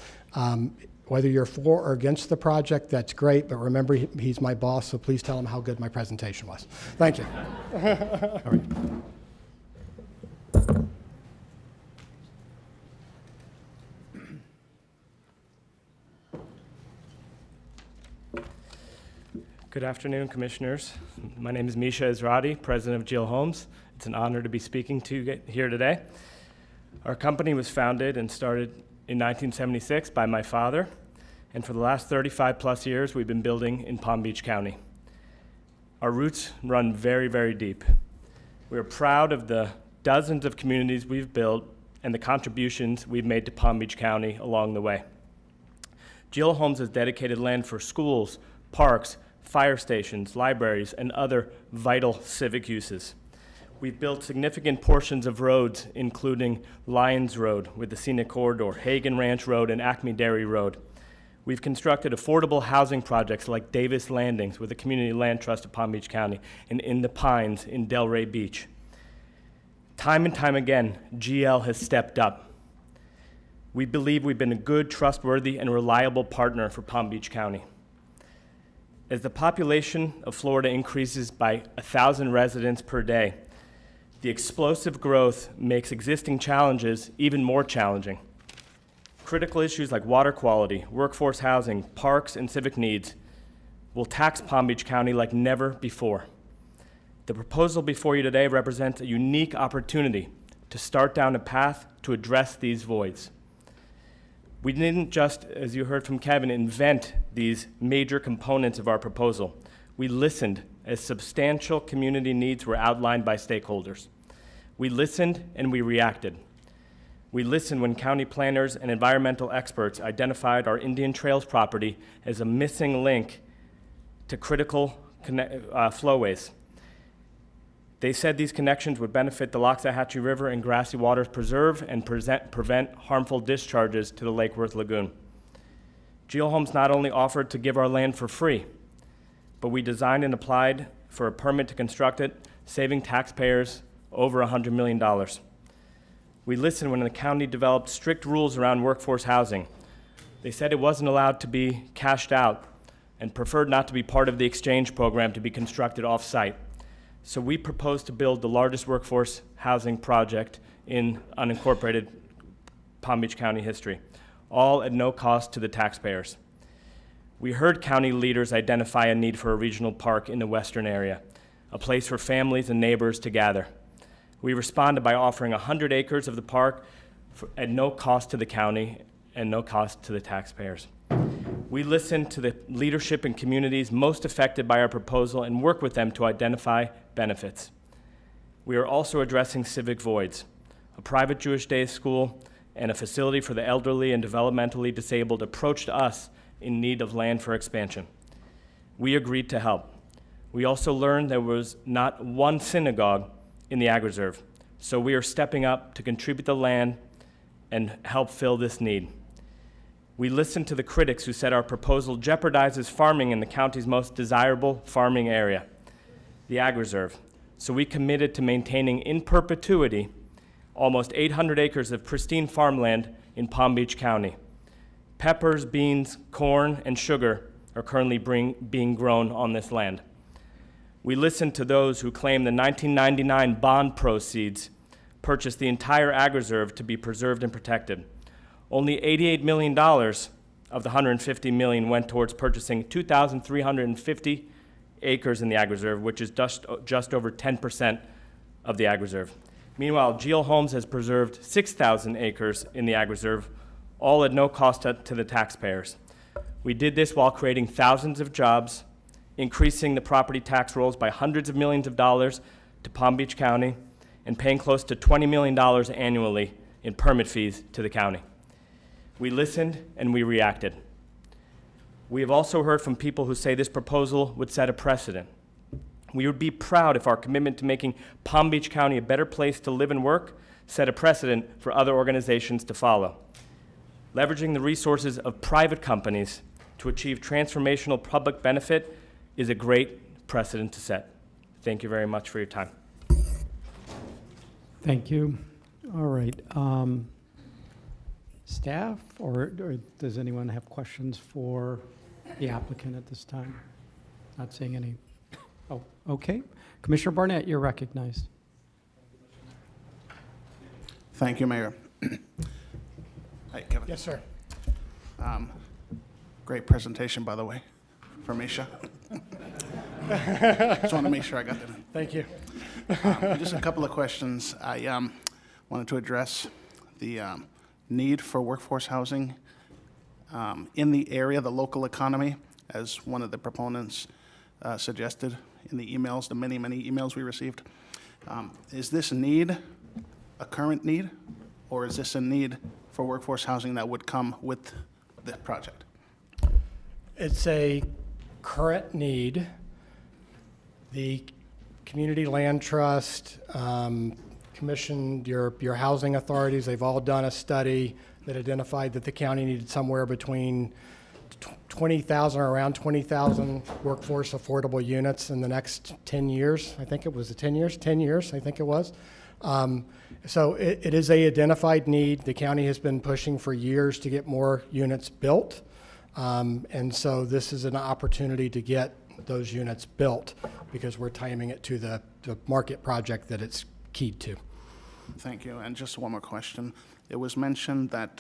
[SPEAKER 2] Whether you're for or against the project, that's great, but remember, he's my boss, so please tell him how good my presentation was. Thank you.
[SPEAKER 1] All right.
[SPEAKER 12] Good afternoon, Commissioners. My name is Misha Ezrati, President of GL Homes. It's an honor to be speaking to you here today. Our company was founded and started in 1976 by my father, and for the last 35 plus years, we've been building in Palm Beach County. Our roots run very, very deep. We're proud of the dozens of communities we've built and the contributions we've made to Palm Beach County along the way. GL Homes has dedicated land for schools, parks, fire stations, libraries, and other vital civic uses. We've built significant portions of roads, including Lyons Road with the Scenic Corridor, Hagen Ranch Road, and Acme Dairy Road. We've constructed affordable housing projects like Davis Landings with the Community Land Trust of Palm Beach County and In the Pines in Delray Beach. Time and time again, GL has stepped up. We believe we've been a good, trustworthy, and reliable partner for Palm Beach County. As the population of Florida increases by 1,000 residents per day, the explosive growth makes existing challenges even more challenging. Critical issues like water quality, workforce housing, parks, and civic needs will tax Palm Beach County like never before. The proposal before you today represents a unique opportunity to start down a path to address these voids. We didn't just, as you heard from Kevin, invent these major components of our proposal. We listened as substantial community needs were outlined by stakeholders. We listened and we reacted. We listened when county planners and environmental experts identified our Indian Trails property as a missing link to critical flowways. They said these connections would benefit the Loxahatchee River and Grassy Waters Preserve and prevent harmful discharges to the Lake Worth Lagoon. GL Homes not only offered to give our land for free, but we designed and applied for a permit to construct it, saving taxpayers over $100 million. We listened when the county developed strict rules around workforce housing. They said it wasn't allowed to be cashed out and preferred not to be part of the exchange program to be constructed off-site. So we proposed to build the largest workforce housing project in unincorporated Palm Beach County history, all at no cost to the taxpayers. We heard county leaders identify a need for a regional park in the western area, a place for families and neighbors to gather. We responded by offering 100 acres of the park at no cost to the county and no cost to the taxpayers. We listened to the leadership and communities most affected by our proposal and worked with them to identify benefits. We are also addressing civic voids. A private Jewish day school and a facility for the elderly and developmentally disabled approached us in need of land for expansion. We agreed to help. We also learned there was not one synagogue in the ag reserve, so we are stepping up to contribute the land and help fill this need. We listened to the critics who said our proposal jeopardizes farming in the county's most desirable farming area, the ag reserve. So we committed to maintaining in perpetuity almost 800 acres of pristine farmland in Palm Beach County. Peppers, beans, corn, and sugar are currently being grown on this land. We listened to those who claim the 1999 bond proceeds purchased the entire ag-reserve to be preserved and protected. Only $88 million of the $150 million went towards purchasing 2,350 acres in the ag-reserve, which is just over 10% of the ag-reserve. Meanwhile, GL Homes has preserved 6,000 acres in the ag-reserve, all at no cost to the taxpayers. We did this while creating thousands of jobs, increasing the property tax rolls by hundreds of millions of dollars to Palm Beach County, and paying close to $20 million annually in permit fees to the county. We listened and we reacted. We have also heard from people who say this proposal would set a precedent. We would be proud if our commitment to making Palm Beach County a better place to live and work set a precedent for other organizations to follow. Leveraging the resources of private companies to achieve transformational public benefit is a great precedent to set. Thank you very much for your time.
[SPEAKER 8] Thank you. All right. Staff, or does anyone have questions for the applicant at this time? Not seeing any. Oh, okay. Commissioner Barnett, you're recognized.
[SPEAKER 13] Thank you, Mayor. Hi, Kevin.
[SPEAKER 2] Yes, sir.
[SPEAKER 13] Great presentation, by the way, for Misha. Just want to make sure I got that in.
[SPEAKER 2] Thank you.
[SPEAKER 13] Just a couple of questions. I wanted to address the need for workforce housing in the area, the local economy, as one of the proponents suggested in the emails, the many, many emails we received. Is this need a current need, or is this a need for workforce housing that would come with the project?
[SPEAKER 2] It's a current need. The Community Land Trust, commissioned your housing authorities. They've all done a study that identified that the county needed somewhere between 20,000 or around 20,000 workforce affordable units in the next 10 years. I think it was 10 years? 10 years, I think it was. So it is a identified need. The county has been pushing for years to get more units built. And so this is an opportunity to get those units built because we're timing it to the market project that it's keyed to.
[SPEAKER 13] Thank you. And just one more question. It was mentioned that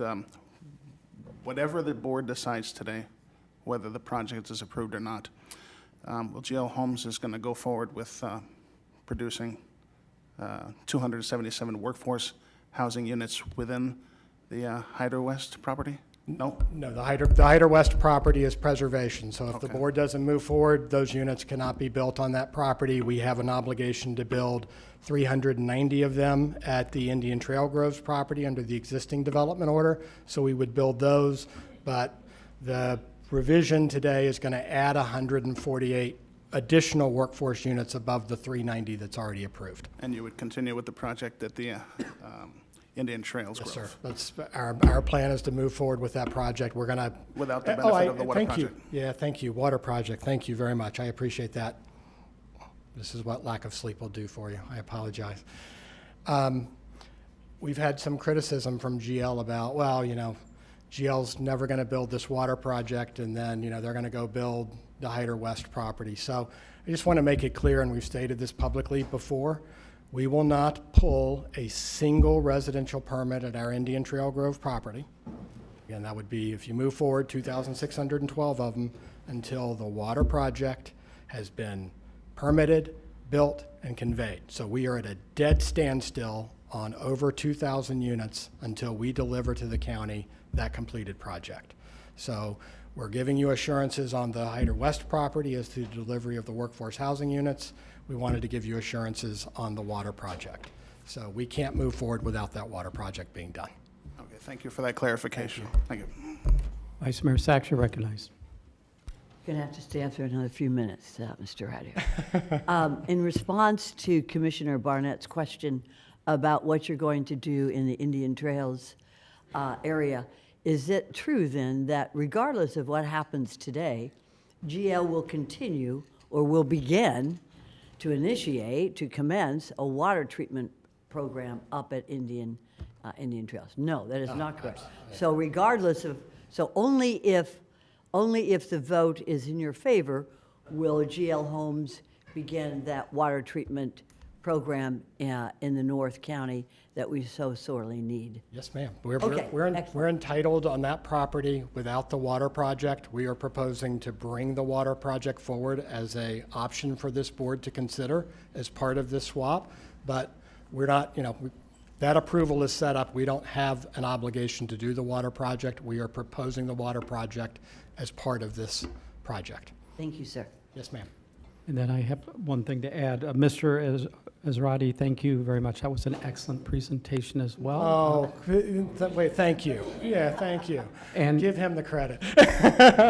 [SPEAKER 13] whatever the board decides today, whether the project is approved or not, GL Homes is going to go forward with producing 277 workforce housing units within the Hyder West property? No?
[SPEAKER 2] No, the Hyder West property is preservation. So if the
[SPEAKER 13] Okay.
[SPEAKER 2] board doesn't move forward, those units cannot be built on that property. We have an obligation to build 390 of them at the Indian Trail Groves property under the existing development order. So we would build those, but the revision today is going to add 148 additional workforce units above the 390 that's already approved.
[SPEAKER 13] And you would continue with the project at the Indian Trails
[SPEAKER 2] Yes,
[SPEAKER 13] Grove?
[SPEAKER 2] sir. That's our plan is to move forward with that project. We're going to.
[SPEAKER 13] Without the benefit of the water project?
[SPEAKER 2] Thank you. Yeah, thank you. Water project. Thank you very much. I appreciate that. This is what lack of sleep will do for you. I apologize. We've had some criticism from GL about, well, GL's never going to build this water project, and then, they're going to go build the Hyder West property. So I just want to make it clear, and we've stated this publicly before, we will not pull a single residential permit at our Indian Trail Grove property. Again, that would be, if you move forward, 2,612 of them until the water project has been permitted, built, and conveyed. So we are at a dead standstill on over 2,000 units until we deliver to the county that completed project. So we're giving you assurances on the Hyder West property as to the delivery of the workforce housing units. We wanted to give you assurances on the water project. So we can't move forward without that water project being done.
[SPEAKER 13] Okay, thank you for that clarification. Thank you.
[SPEAKER 8] Vice Mayor Sachs, you're recognized.
[SPEAKER 14] You're going to have to stay for another few minutes, Mr. Radu. In response to Commissioner Barnett's question about what you're going to do in the Indian Trails area, is it true then that regardless of what happens today, GL will continue or will begin to initiate, to commence a water treatment program up at Indian Trails. No, that is not correct. So regardless of, so only if the vote is in your favor will GL Homes begin that water treatment program in the North County that we so sorely need.
[SPEAKER 2] Yes, ma'am.
[SPEAKER 14] Okay,
[SPEAKER 2] We're
[SPEAKER 14] excellent.
[SPEAKER 2] entitled on that property without the water project. We are proposing to bring the water project forward as a option for this board to consider as part of this swap. But we're not, that approval is set up. We don't have an obligation to do the water project. We are proposing the water project as part of this project.
[SPEAKER 14] Thank you, sir.
[SPEAKER 2] Yes, ma'am.
[SPEAKER 8] And then I have one thing to add. Mr. Ezrati, thank you very much. That was an excellent presentation as well.
[SPEAKER 2] Oh, wait, thank you. Yeah, thank you.
[SPEAKER 8] And
[SPEAKER 2] give him the credit.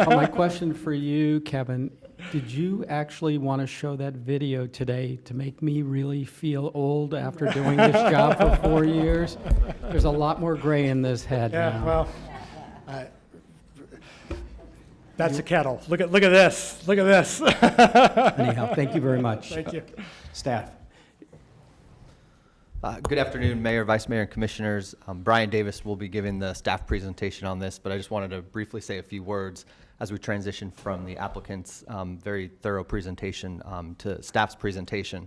[SPEAKER 8] My question for you, Kevin, did you actually want to show that video today to make me really feel old after doing this job for 4 years? There's a lot more gray in this head
[SPEAKER 2] Yeah,
[SPEAKER 8] now.
[SPEAKER 2] well, that's a kettle. Look at this. Look at this.
[SPEAKER 8] Anyhow, thank you very much.
[SPEAKER 2] Thank you.
[SPEAKER 8] Staff.
[SPEAKER 15] Good afternoon, Mayor, Vice Mayor, and Commissioners. Brian Davis will be giving the staff presentation on this, but I just wanted to briefly say a few words as we transition from the applicant's very thorough presentation to staff's presentation.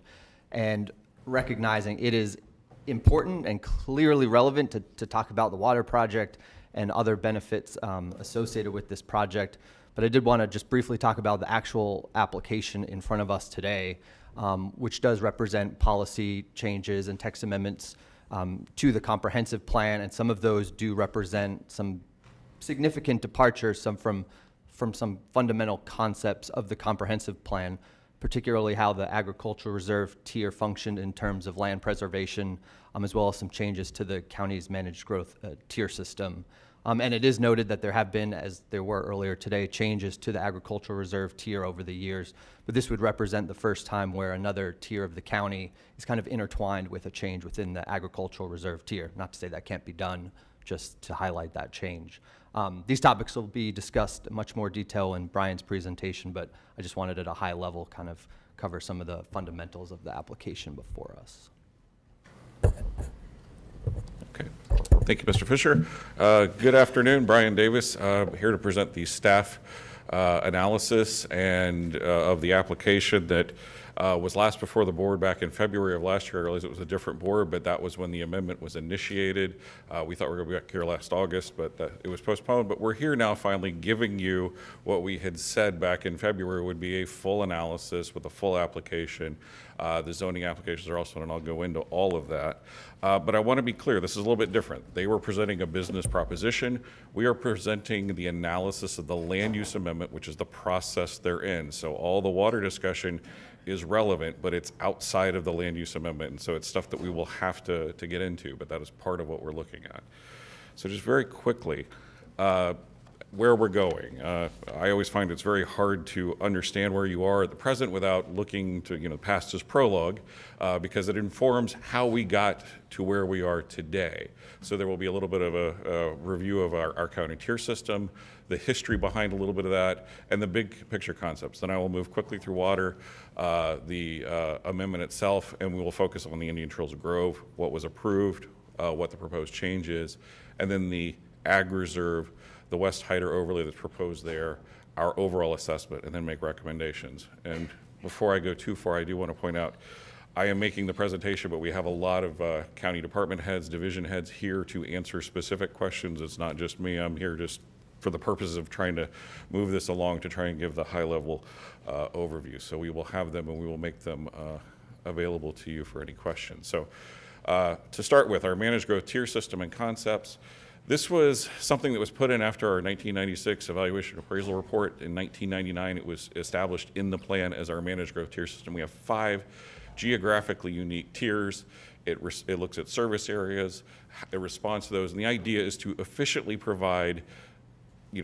[SPEAKER 15] And recognizing it is important and clearly relevant to talk about the water project and other benefits associated with this project. But I did want to just briefly talk about the actual application in front of us today, which does represent policy changes and text amendments to the comprehensive plan, and some of those do represent some significant departures, some from some fundamental concepts of the comprehensive plan, particularly how the agricultural reserve tier functioned in terms of land preservation, as well as some changes to the county's managed growth tier system. And it is noted that there have been, as there were earlier today, changes to the agricultural reserve tier over the years, but this would represent the first time where another tier of the county is kind of intertwined with a change within the agricultural reserve tier. Not to say that can't be done, just to highlight that change. These topics will be discussed in much more detail in Brian's presentation, but I just wanted at a high level kind of cover some of the fundamentals of the application before us.
[SPEAKER 16] Okay. Thank you, Mr. Fisher. Good afternoon, Brian Davis, here to present the staff analysis and of the application that was last before the board back in February of last year. I realize it was a different board, but that was when the amendment was initiated. We thought we were going to be back here last August, but it was postponed. But we're here now finally giving you what we had said back in February would be a full analysis with a full application. The zoning applications are also, and I'll go into all of that. But I want to be clear, this is a little bit different. They were presenting a business proposition. We are presenting the analysis of the land use amendment, which is the process they're in. So all the water discussion is relevant, but it's outside of the land use amendment. And so it's stuff that we will have to get into, but that is part of what we're looking at. So just very quickly, where we're going. I always find it's very hard to understand where you are at the present without looking to past as prologue, because it informs how we got to where we are today. So there will be a little bit of a review of our county tier system, the history behind a little bit of that, and the big picture concepts. Then I will move quickly through water, the amendment itself, and we will focus on the Indian Trails Grove, what was approved, what the proposed change is, and then the ag reserve, the West Hyder overlay that's proposed there, our overall assessment, and then make recommendations. And before I go too far, I do want to point out, I am making the presentation, but we have a lot of county department heads, division heads here to answer specific questions. It's not just me. I'm here just for the purposes of trying to move this along to try and give the high-level overview. So we will have them, and we will make them available to you for any questions. So to start with, our managed growth tier system and concepts. This was something that was put in after our 1996 evaluation appraisal report. In 1999, it was established in the plan as our managed growth tier system. We have 5 geographically unique tiers. It looks at service areas, it responds to those, and the idea is to efficiently provide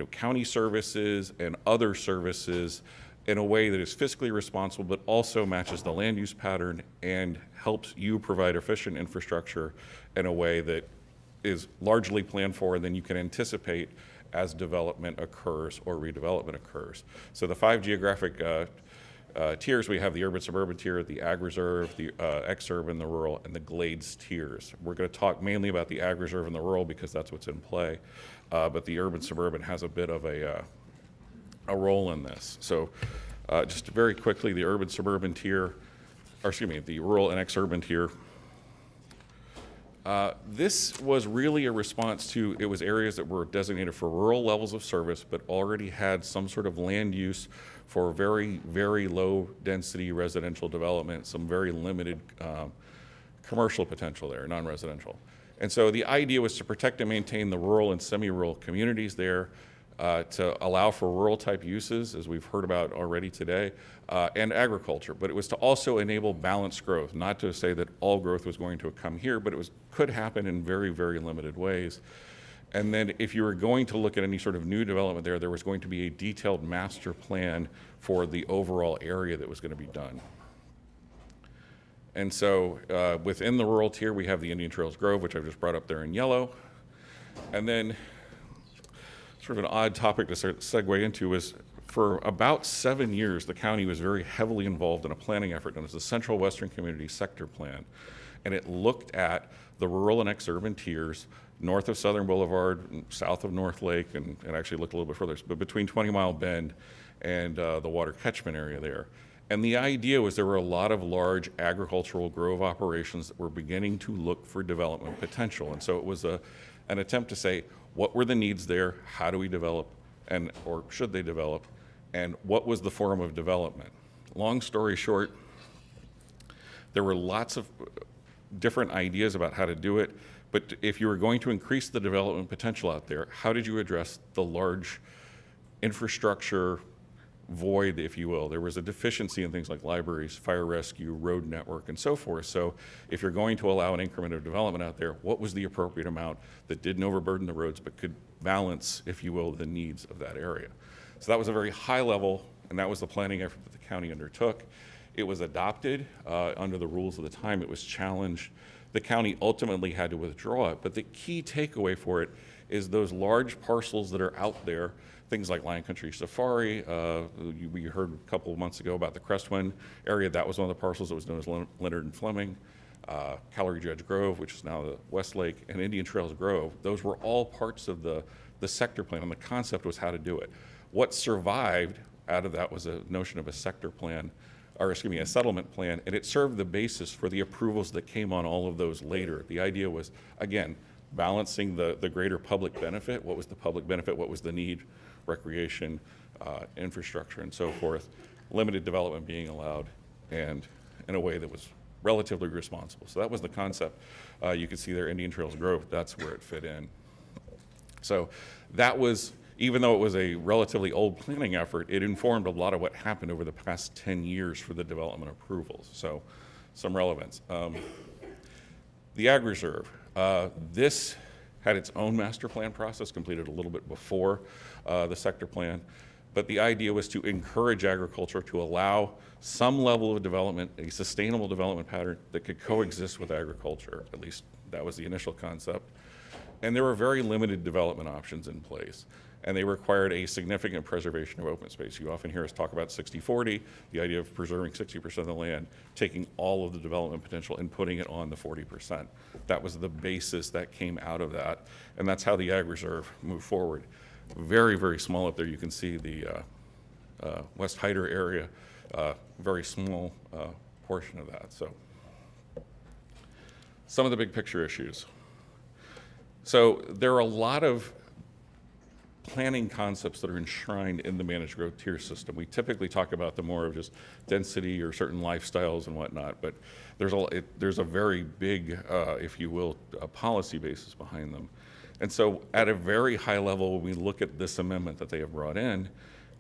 [SPEAKER 16] county services and other services in a way that is fiscally responsible, but also matches the land use pattern and helps you provide efficient infrastructure in a way that is largely planned for, and then you can anticipate as development occurs or redevelopment occurs. So the 5 geographic tiers. We have the urban-suburban tier, the ag-reserve, the ex-urban, the rural, and the Glades tiers. We're going to talk mainly about the ag-reserve and the rural because that's what's in play, but the urban-suburban has a bit of a role in this. So just very quickly, the urban-suburban tier, or excuse me, the rural and ex-urban tier. This was really a response to, it was areas that were designated for rural levels of service, but already had some sort of land use for very, very low density residential development, some very limited commercial potential there, non-residential. And so the idea was to protect and maintain the rural and semi-rural communities there, to allow for rural type uses, as we've heard about already today, and agriculture. But it was to also enable balanced growth, not to say that all growth was going to come here, but it could happen in very, very limited ways. And then if you were going to look at any sort of new development there was going to be a detailed master plan for the overall area that was going to be done. And so within the rural tier, we have the Indian Trails Grove, which I've just brought up there in yellow. And then sort of an odd topic to segue into is, for about 7 years, the county was very heavily involved in a planning effort known as the Central Western Community Sector Plan. And it looked at the rural and ex-urban tiers north of Southern Boulevard, south of North Lake, and actually looked a little bit further, but between 20 Mile Bend and the water catchment area there. And the idea was there were a lot of large agricultural grove operations that were beginning to look for development potential. And so it was an attempt to say, what were the needs there? How do we develop, or should they develop? And what was the form of development? Long story short, there were lots of different ideas about how to do it, but if you were going to increase the development potential out there, how did you address the large infrastructure void, if you will? There was a deficiency in things like libraries, fire rescue, road network, and so forth. So if you're going to allow an increment of development out there, what was the appropriate amount that didn't overburden the roads but could balance, if you will, the needs of that area? So that was a very high level, and that was the planning effort that the county undertook. It was adopted under the rules of the time. It was challenged. The county ultimately had to withdraw it, but the key takeaway for it is those large parcels that are out there, things like Lion Country Safari. We heard a couple of months ago about the Crestwind area. That was one of the parcels that was known as Leonard and Fleming. Calorie Judge Grove, which is now the Westlake, and Indian Trails Grove. Those were all parts of the sector plan, and the concept was how to do it. What survived out of that was a notion of a sector plan, or excuse me, a settlement plan, and it served the basis for the approvals that came on all of those later. The idea was, again, balancing the greater public benefit. What was the public benefit? What was the need? Recreation, infrastructure, and so forth. Limited development being allowed, and in a way that was relatively responsible. So that was the concept. You can see there, Indian Trails Grove, that's where it fit in. So that was, even though it was a relatively old planning effort, it informed a lot of what happened over the past 10 years for the development approvals. So some relevance. The Ag Reserve. This had its own master plan process, completed a little bit before the sector plan. But the idea was to encourage agriculture, to allow some level of development, a sustainable development pattern that could coexist with agriculture. At least that was the initial concept. And there were very limited development options in place. And they required a significant preservation of open space. You often hear us talk about 60-40, the idea of preserving 60% of the land, taking all of the development potential and putting it on the 40%. That was the basis that came out of that. And that's how the Ag Reserve moved forward. Very, very small up there. You can see the West Hyder area, very small portion of that. So some of the big picture issues. So there are a lot of planning concepts that are enshrined in the managed growth tier system. We typically talk about the more of just density or certain lifestyles and whatnot, but there's a very big, if you will, a policy basis behind them. And so at a very high level, when we look at this amendment that they have brought in,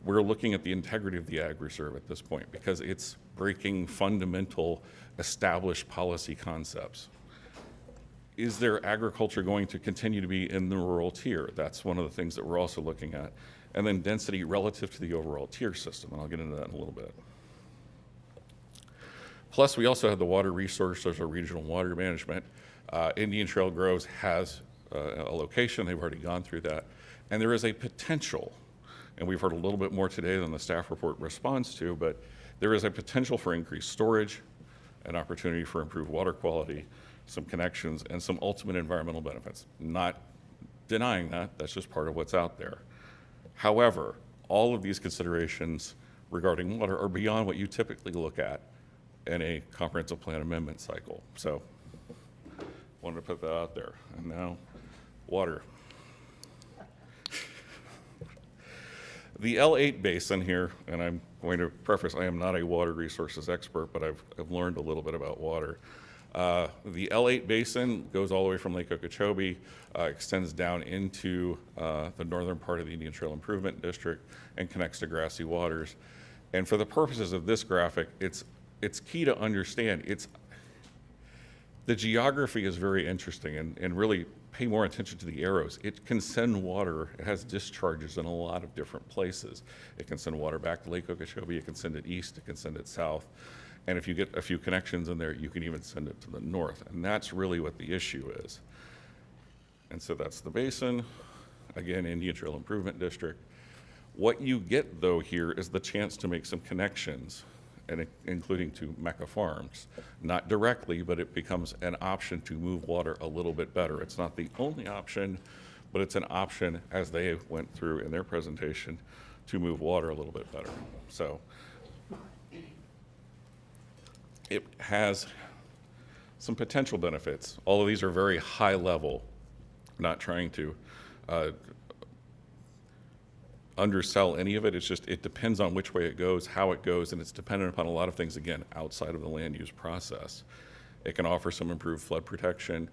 [SPEAKER 16] we're looking at the integrity of the Ag Reserve at this point because it's breaking fundamental established policy concepts. Is there agriculture going to continue to be in the rural tier? That's one of the things that we're also looking at. And then density relative to the overall tier system, and I'll get into that in a little bit. Plus, we also have the water resources or regional water management. Indian Trail Groves has a location, they've already gone through that. And there is a potential, and we've heard a little bit more today than the staff report responds to, but There is a potential for increased storage, an opportunity for improved water quality, some connections, and some ultimate environmental benefits. Not denying that, that's just part of what's out there. However, all of these considerations regarding water are beyond what you typically look at in a comprehensive plan amendment cycle. So, wanted to put that out there. And now, water. The L8 basin here, and I'm going to preface, I am not a water resources expert, but I've learned a little bit about water. The L8 basin goes all the way from Lake Okeechobee, extends down into the northern part of the Indian Trail Improvement District, and connects to Grassy Waters. And for the purposes of this graphic, it's key to understand. The geography is very interesting, and really pay more attention to the arrows. It can send water, it has discharges in a lot of different places. It can send water back to Lake Okeechobee, it can send it east, it can send it south. And if you get a few connections in there, you can even send it to the north. And that's really what the issue is. And so that's the basin, again, Indian Trail Improvement District. What you get, though, here is the chance to make some connections, and including to Mecca Farms. Not directly, but it becomes an option to move water a little bit better. It's not the only option, but it's an option, as they went through in their presentation, to move water a little bit better. So it has some potential benefits. All of these are very high level, not trying to undersell any of it. It's just, it depends on which way it goes, how it goes, and it's dependent upon a lot of things, again, outside of the land use process. It can offer some improved flood protection.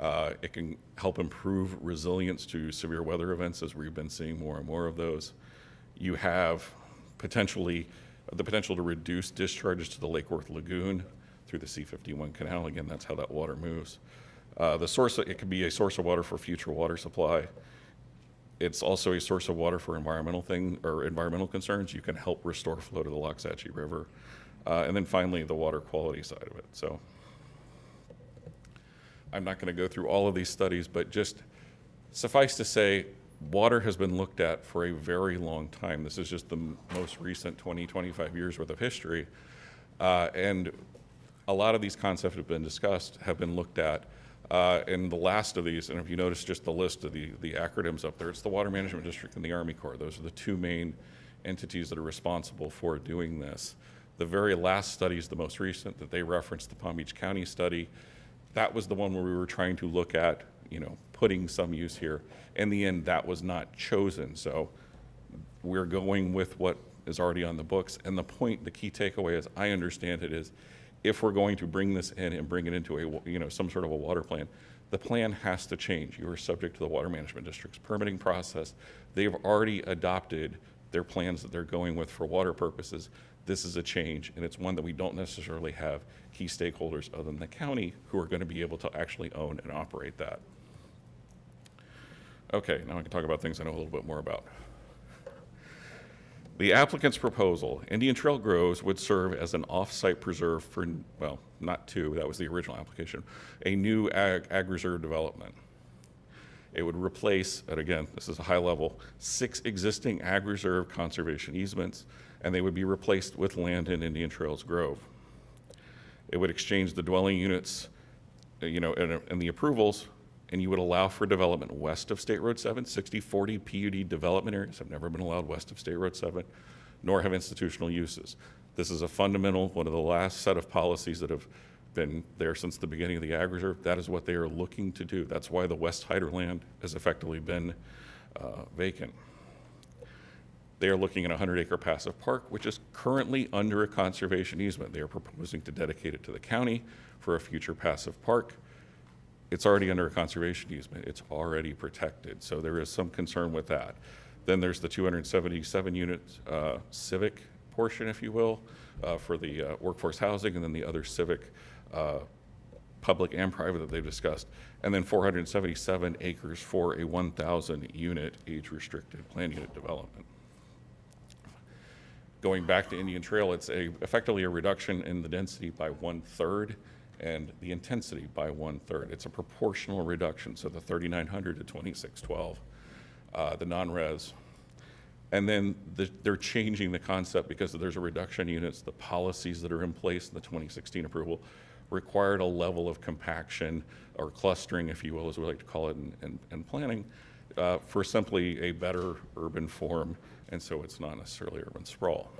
[SPEAKER 16] It can help improve resilience to severe weather events, as we've been seeing more and more of those. You have potentially the potential to reduce discharges to the Lake Worth Lagoon through the C51 canal. Again, that's how that water moves. It could be a source of water for future water supply. It's also a source of water for environmental concerns. You can help restore flow to the Loxahatchee River. And then finally, the water quality side of it. So I'm not going to go through all of these studies, but just suffice to say, water has been looked at for a very long time. This is just the most recent 20, 25 years worth of history. And a lot of these concepts have been discussed, have been looked at. And the last of these, and if you notice just the list of the acronyms up there, it's the Water Management District and the Army Corps. Those are the two main entities that are responsible for doing this. The very last study is the most recent that they referenced, the Palm Beach County study. That was the one where we were trying to look at, putting some use here. In the end, that was not chosen. So we're going with what is already on the books. And the key takeaway, as I understand it, is if we're going to bring this in and bring it into some sort of a water plan, the plan has to change. You are subject to the Water Management District's permitting process. They've already adopted their plans that they're going with for water purposes. This is a change, and it's one that we don't necessarily have key stakeholders other than the county who are going to be able to actually own and operate that. Okay, now I can talk about things I know a little bit more about. The applicant's proposal, Indian Trail Groves would serve as an off-site preserve for, well, not two, that was the original application, a new ag reserve development. It would replace, and again, this is a high level, 6 existing ag reserve conservation easements, and they would be replaced with land in Indian Trails Grove. It would exchange the dwelling units, and the approvals, and you would allow for development west of State Road 7. 60/40 PUD development areas have never been allowed west of State Road 7, nor have institutional uses. This is a fundamental, one of the last set of policies that have been there since the beginning of the Ag Reserve. That is what they are looking to do. That's why the West Hyder land has effectively been vacant. They are looking at a 100-acre passive park, which is currently under a conservation easement. They are proposing to dedicate it to the county for a future passive park. It's already under a conservation easement. It's already protected. So there is some concern with that. Then there's the 277-unit civic portion, if you will, for the workforce housing, and then the other civic, public and private that they've discussed. And then 477 acres for a 1,000-unit age-restricted plan unit development. Going back to Indian Trail, it's effectively a reduction in the density by 1/3 and the intensity by 1/3. It's a proportional reduction, so the 3,900 to 2,612, the non-res. And then they're changing the concept because there's a reduction in units. The policies that are in place in the 2016 approval required a level of compaction or clustering, if you will, as we like to call it in planning, for simply a better urban form, and so it's not necessarily urban sprawl.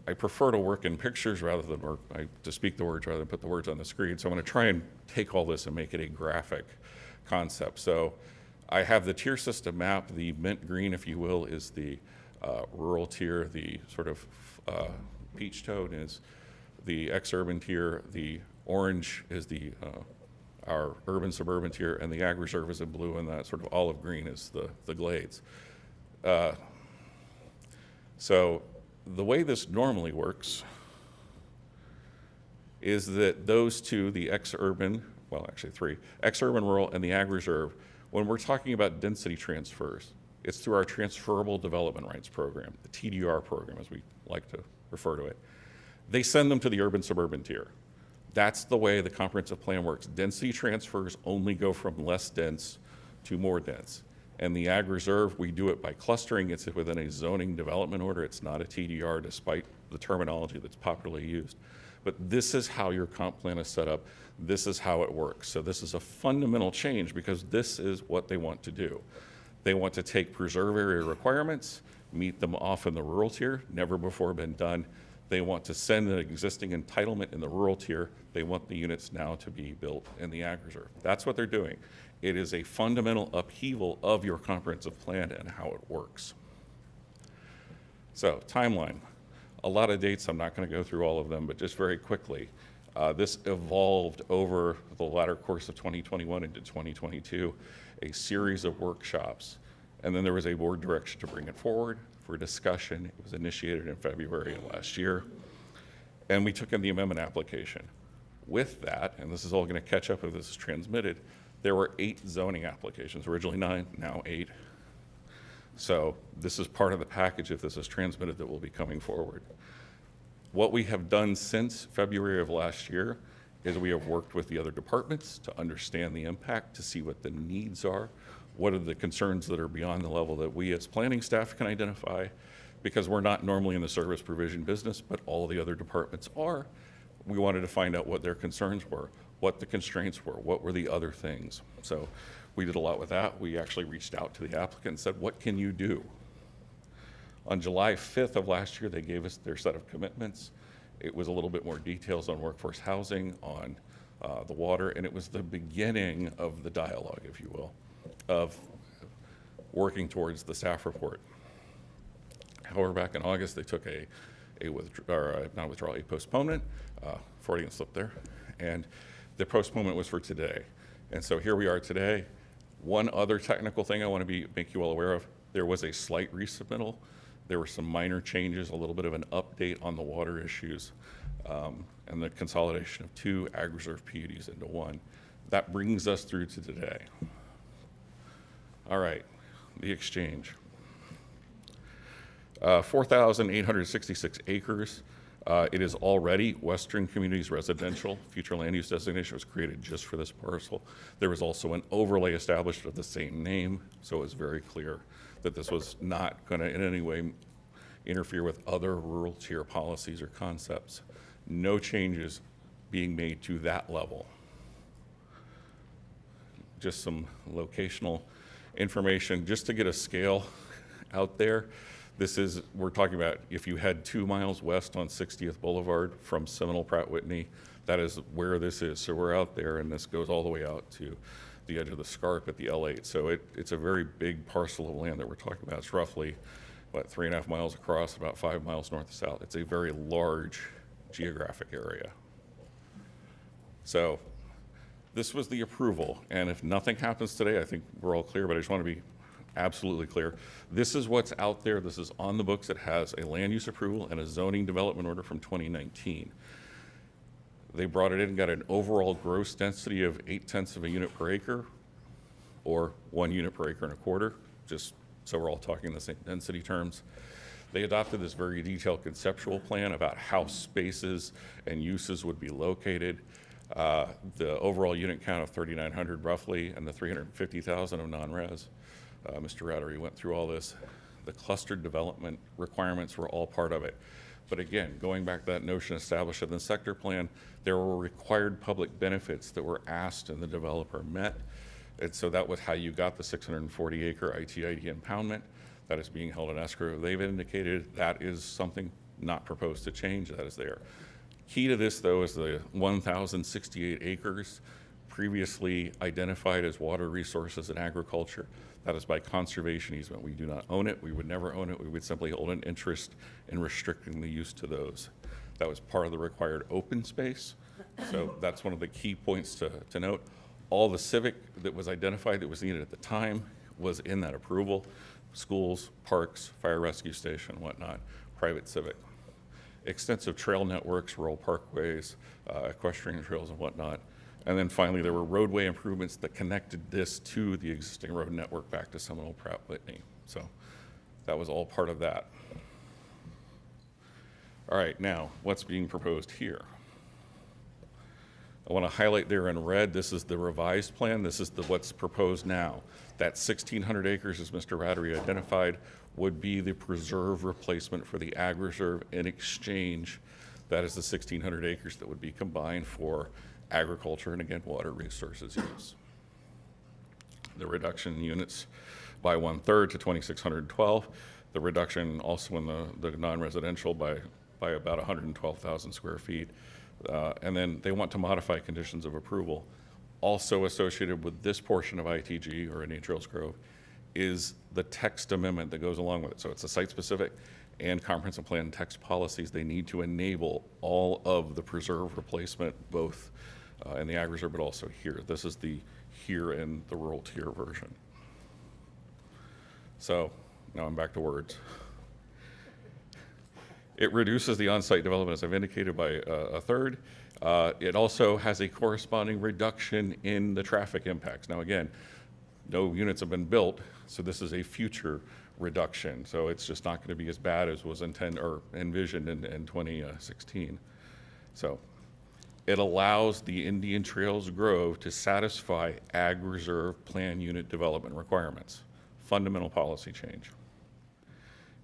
[SPEAKER 16] I prefer to work in pictures rather than to speak the words rather than put the words on the screen. So I'm going to try and take all this and make it a graphic concept. So I have the tier system map. The mint green, if you will, is the rural tier. The sort of peach tone is the ex-urban tier. The orange is our urban suburban tier, and the ag reserve is in blue, and that sort of olive green is the glades. So the way this normally works is that those two, the ex-urban, well, actually three, ex-urban rural and the ag reserve, when we're talking about density transfers, it's through our transferable development rights program, the TDR program, as we like to refer to it. They send them to the urban suburban tier. That's the way the comprehensive plan works. Density transfers only go from less dense to more dense. And the ag reserve, we do it by clustering. It's within a zoning development order. It's not a TDR, despite the terminology that's popularly used. But this is how your comp plan is set up. This is how it works. So this is a fundamental change because this is what they want to do. They want to take preserve area requirements, meet them off in the rural tier, never before been done. They want to send an existing entitlement in the rural tier. They want the units now to be built in the ag reserve. That's what they're doing. It is a fundamental upheaval of your comprehensive plan and how it works. So, timeline. A lot of dates, I'm not going to go through all of them, but just very quickly. This evolved over the latter course of 2021 into 2022, a series of workshops. And then there was a board direction to bring it forward for discussion. It was initiated in February of last year. And we took in the amendment application. With that, and this is all going to catch up if this is transmitted, there were 8 zoning applications, originally 9, now 8. So this is part of the package, if this is transmitted, that will be coming forward. What we have done since February of last year is we have worked with the other departments to understand the impact, to see what the needs are, what are the concerns that are beyond the level that we as planning staff can identify, because we're not normally in the service provision business, but all the other departments are. We wanted to find out what their concerns were, what the constraints were, what were the other things. So we did a lot with that. We actually reached out to the applicant and said, what can you do? On July 5th of last year, they gave us their set of commitments. It was a little bit more details on workforce housing, on the water, and it was the beginning of the dialogue, if you will, of working towards the staff report. However, back in August, they took a postponement, Freudian slip there, and the postponement was for today. And so here we are today. One other technical thing I want to make you all aware of, there was a slight resubmittal. There were some minor changes, a little bit of an update on the water issues, and the consolidation of 2 ag reserve PUDs into 1. That brings us through to today. All right, the exchange. 4,866 acres. It is already Western Communities Residential. Future land use designation was created just for this parcel. There was also an overlay established of the same name, so it was very clear that this was not going to in any way interfere with other rural tier policies or concepts. No changes being made to that level. Just some locational information, just to get a scale out there. We're talking about if you head 2 miles west on 60th Boulevard from Seminole Pratt Whitney, that is where this is. So we're out there, and this goes all the way out to the edge of the scarp at the L8. So it's a very big parcel of land that we're talking about. It's roughly, 3.5 miles across, about 5 miles north to south. It's a very large geographic area. So this was the approval, and if nothing happens today, I think we're all clear, but I just want to be absolutely clear. This is what's out there. This is on the books. It has a land use approval and a zoning development order from 2019. They brought it in and got an overall gross density of 0.8 of a unit per acre, or 1 unit per acre and a quarter, just so we're all talking the same density terms. They adopted this very detailed conceptual plan about how spaces and uses would be located. The overall unit count of 3,900 roughly, and the 350,000 of non-res. Mr. Rattery went through all this. The clustered development requirements were all part of it. But again, going back to that notion established in the sector plan, there were required public benefits that were asked and the developer met. And so that was how you got the 640-acre ITID impoundment that is being held in escrow. They've indicated that is something not proposed to change. That is there. Key to this, though, is the 1,068 acres previously identified as water resources and agriculture. That is by conservation easement. We do not own it. We would never own it. We would simply hold an interest in restricting the use to those. That was part of the required open space. So that's one of the key points to note. All the civic that was identified that was needed at the time was in that approval. Schools, parks, fire rescue station, whatnot, private civic. Extensive trail networks, rural parkways, equestrian trails and whatnot. And then finally, there were roadway improvements that connected this to the existing road network back to Seminole, Pratt, Whitney. So that was all part of that. All right, now, what's being proposed here? I want to highlight there in red, this is the revised plan. This is what's proposed now. That 1,600 acres, as Mr. Rattery identified, would be the preserve replacement for the ag reserve. In exchange, that is the 1,600 acres that would be combined for agriculture and, again, water resources use. The reduction in units by 1/3 to 2,612. The reduction also in the non-residential by about 112,000 square feet. And then they want to modify conditions of approval. Also associated with this portion of ITG, or Indian Trails Grove, is the text amendment that goes along with it. So it's a site-specific and comprehensive plan text policies. They need to enable all of the preserve replacement, both in the ag reserve, but also here. This is the here in the rural tier version. So now I'm back to words. It reduces the on-site development, as I've indicated, by 1/3. It also has a corresponding reduction in the traffic impacts. Now, again, no units have been built, so this is a future reduction. So it's just not going to be as bad as was envisioned in 2016. So it allows the Indian Trails Grove to satisfy ag reserve plan unit development requirements. Fundamental policy change.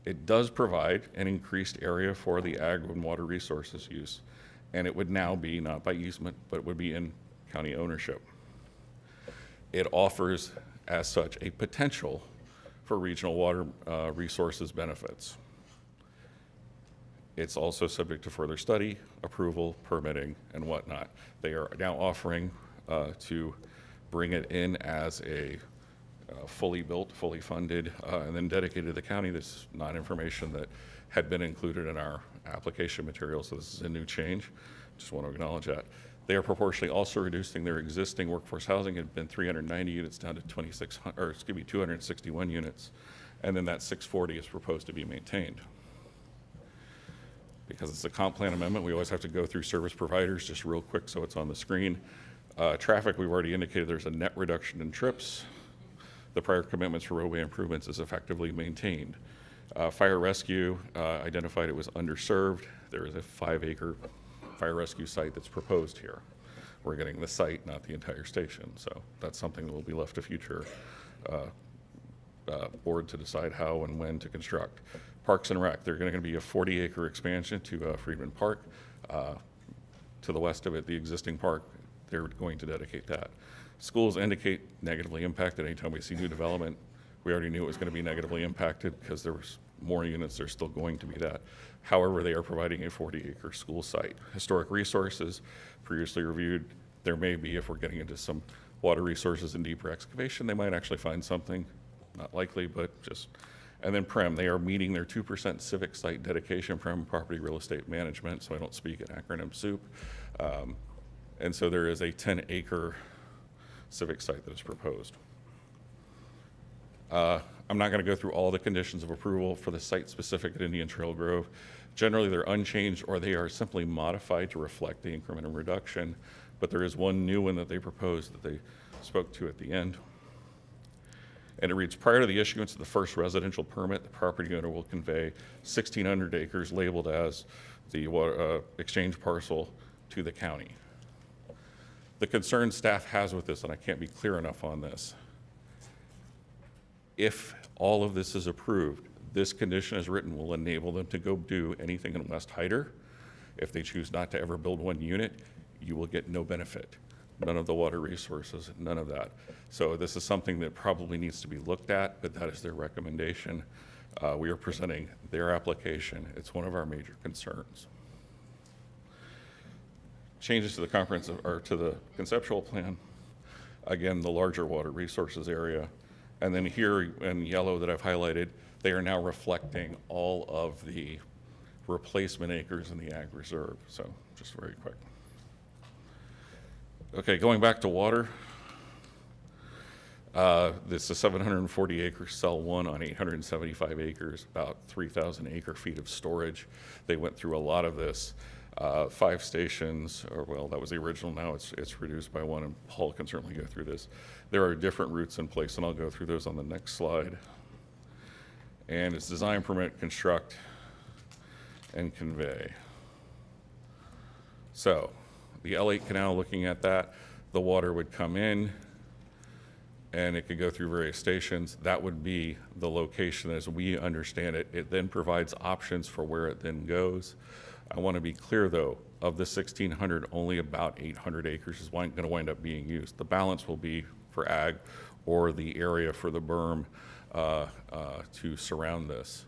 [SPEAKER 16] It does provide an increased area for the ag and water resources use, and it would now be not by easement, but it would be in county ownership. It offers, as such, a potential for regional water resources benefits. It's also subject to further study, approval, permitting, and whatnot. They are now offering to bring it in as a fully built, fully funded, and then dedicated to the county. This is not information that had been included in our application material, so this is a new change. Just want to acknowledge that. They are proportionally also reducing their existing workforce housing. It had been 390 units down to 261 units, and then that 640 is proposed to be maintained. Because it's a comp plan amendment, we always have to go through service providers just real quick so it's on the screen. Traffic, we've already indicated there's a net reduction in trips. The prior commitments for roadway improvements is effectively maintained. Fire rescue identified it was underserved. There is a 5-acre fire rescue site that's proposed here. We're getting the site, not the entire station. So that's something that will be left to future board to decide how and when to construct. Parks and Rec, they're going to be a 40-acre expansion to Freedman Park. To the west of it, the existing park, they're going to dedicate that. Schools indicate negatively impacted anytime we see new development. We already knew it was going to be negatively impacted because there was more units, there's still going to be that. However, they are providing a 40-acre school site. Historic resources, previously reviewed, there may be, if we're getting into some water resources and deeper excavation, they might actually find something, not likely, but just. And then PREM, they are meeting their 2% civic site dedication, PREM, property real estate management, so I don't speak in acronym soup. And so there is a 10-acre civic site that is proposed. I'm not going to go through all the conditions of approval for the site specific at Indian Trail Grove. Generally, they're unchanged or they are simply modified to reflect the increment and reduction, but there is one new one that they proposed that they spoke to at the end. And it reads, prior to the issuance of the first residential permit, the property owner will convey 1,600 acres labeled as the exchange parcel to the county. The concern staff has with this, and I can't be clear enough on this, If all of this is approved, this condition as written will enable them to go do anything in West Hyder. If they choose not to ever build one unit, you will get no benefit. None of the water resources, none of that. So this is something that probably needs to be looked at, but that is their recommendation. We are presenting their application. It's one of our major concerns. Changes to the comprehensive, or to the conceptual plan. Again, the larger water resources area. And then here in yellow that I've highlighted, they are now reflecting all of the replacement acres in the ag reserve. So just very quick. Okay, going back to water. This is 740 acre cell 1 on 875 acres, about 3,000 acre feet of storage. They went through a lot of this. 5 stations, or well, that was the original. Now it's reduced by 1, and Paul can certainly go through this. There are different routes in place, and I'll go through those on the next slide. And it's design, permit, construct, and convey. So the L8 canal, looking at that, the water would come in and it could go through various stations. That would be the location as we understand it. It then provides options for where it then goes. I want to be clear though, of the 1,600, only about 800 acres is going to wind up being used. The balance will be for ag or the area for the berm to surround this.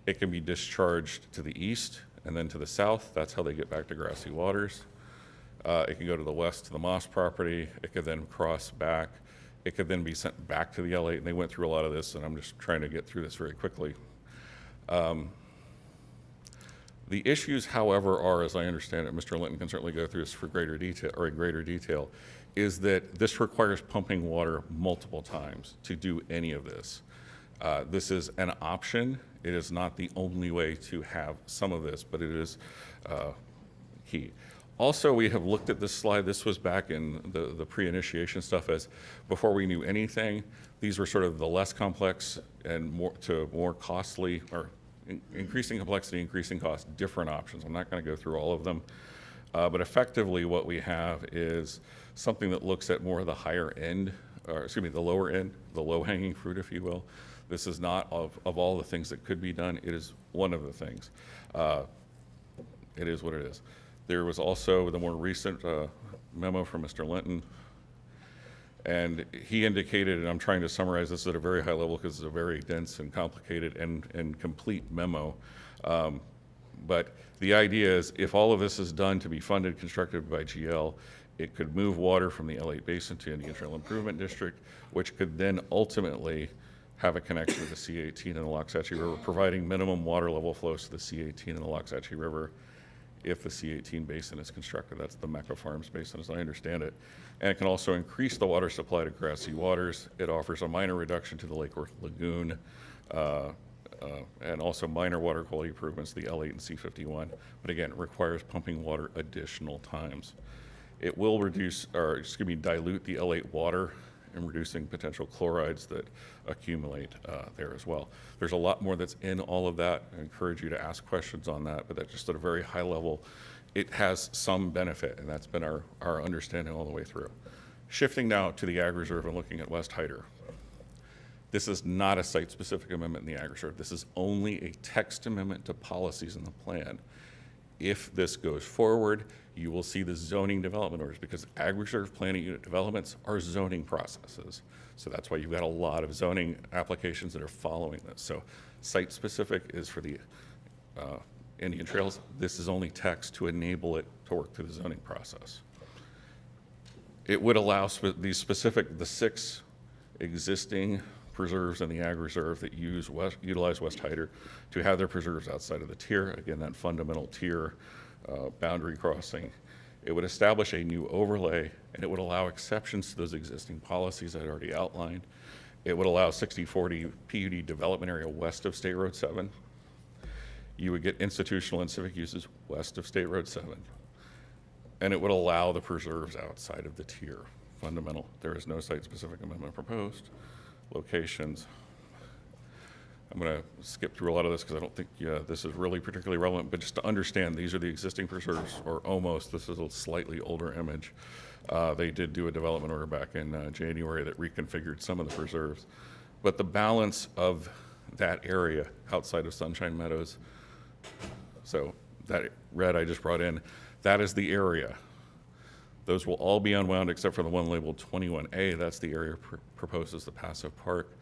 [SPEAKER 16] It can be discharged to the east and then to the south. That's how they get back to grassy waters. It can go to the west to the Moss property. It could then cross back. It could then be sent back to the L8, and they went through a lot of this, and I'm just trying to get through this very quickly. The issues, however, are, as I understand it, Mr. Linton can certainly go through this for greater detail, or in greater detail, is that this requires pumping water multiple times to do any of this. This is an option. It is not the only way to have some of this, but it is key. Also, we have looked at this slide. This was back in the pre-initiation stuff, as before we knew anything. These were sort of the less complex and more costly, or increasing complexity, increasing cost, different options. I'm not going to go through all of them. But effectively what we have is something that looks at more of the higher end, or excuse me, the lower end, the low-hanging fruit, if you will. This is not of all the things that could be done. It is one of the things. It is what it is. There was also the more recent memo from Mr. Linton, and he indicated, and I'm trying to summarize this at a very high level because it's a very dense and complicated and complete memo. But the idea is, if all of this is done to be funded, constructed by GL, it could move water from the L8 Basin to Indian Trail Improvement District, which could then ultimately have a connection to the C18 and the Loxahatchee River, providing minimum water level flows to the C18 and the Loxahatchee River if the C18 basin is constructed. That's the Mecca Farms Basin, as I understand it. And it can also increase the water supply to grassy waters. It offers a minor reduction to the Lake Worth Lagoon, and also minor water quality improvements to the L8 and C51. But again, it requires pumping water additional times. It will reduce, or excuse me, dilute the L8 water and reducing potential chlorides that accumulate there as well. There's a lot more that's in all of that. I encourage you to ask questions on that, but that's just at a very high level. It has some benefit, and that's been our understanding all the way through. Shifting now to the Ag Reserve and looking at West Hyder. This is not a site-specific amendment in the Ag Reserve. This is only a text amendment to policies in the plan. If this goes forward, you will see the zoning development orders, because Ag Reserve planning unit developments are zoning processes. So that's why you've got a lot of zoning applications that are following this. So site-specific is for the Indian Trails. This is only text to enable it to work through the zoning process. It would allow the 6 existing preserves in the Ag Reserve that utilize West Hyder to have their preserves outside of the tier. Again, that fundamental tier boundary crossing. It would establish a new overlay, and it would allow exceptions to those existing policies I'd already outlined. It would allow 60/40 PUD development area west of State Road 7. You would get institutional and civic uses west of State Road 7. And it would allow the preserves outside of the tier. Fundamental. There is no site-specific amendment proposed. Locations. I'm going to skip through a lot of this because I don't think this is really particularly relevant, but just to understand, these are the existing preserves, or almost. This is a slightly older image. They did do a development order back in January that reconfigured some of the preserves. But the balance of that area outside of Sunshine Meadows, so that red I just brought in, that is the area. Those will all be unwound except for the one labeled 21A. That's the area proposed as the passive park.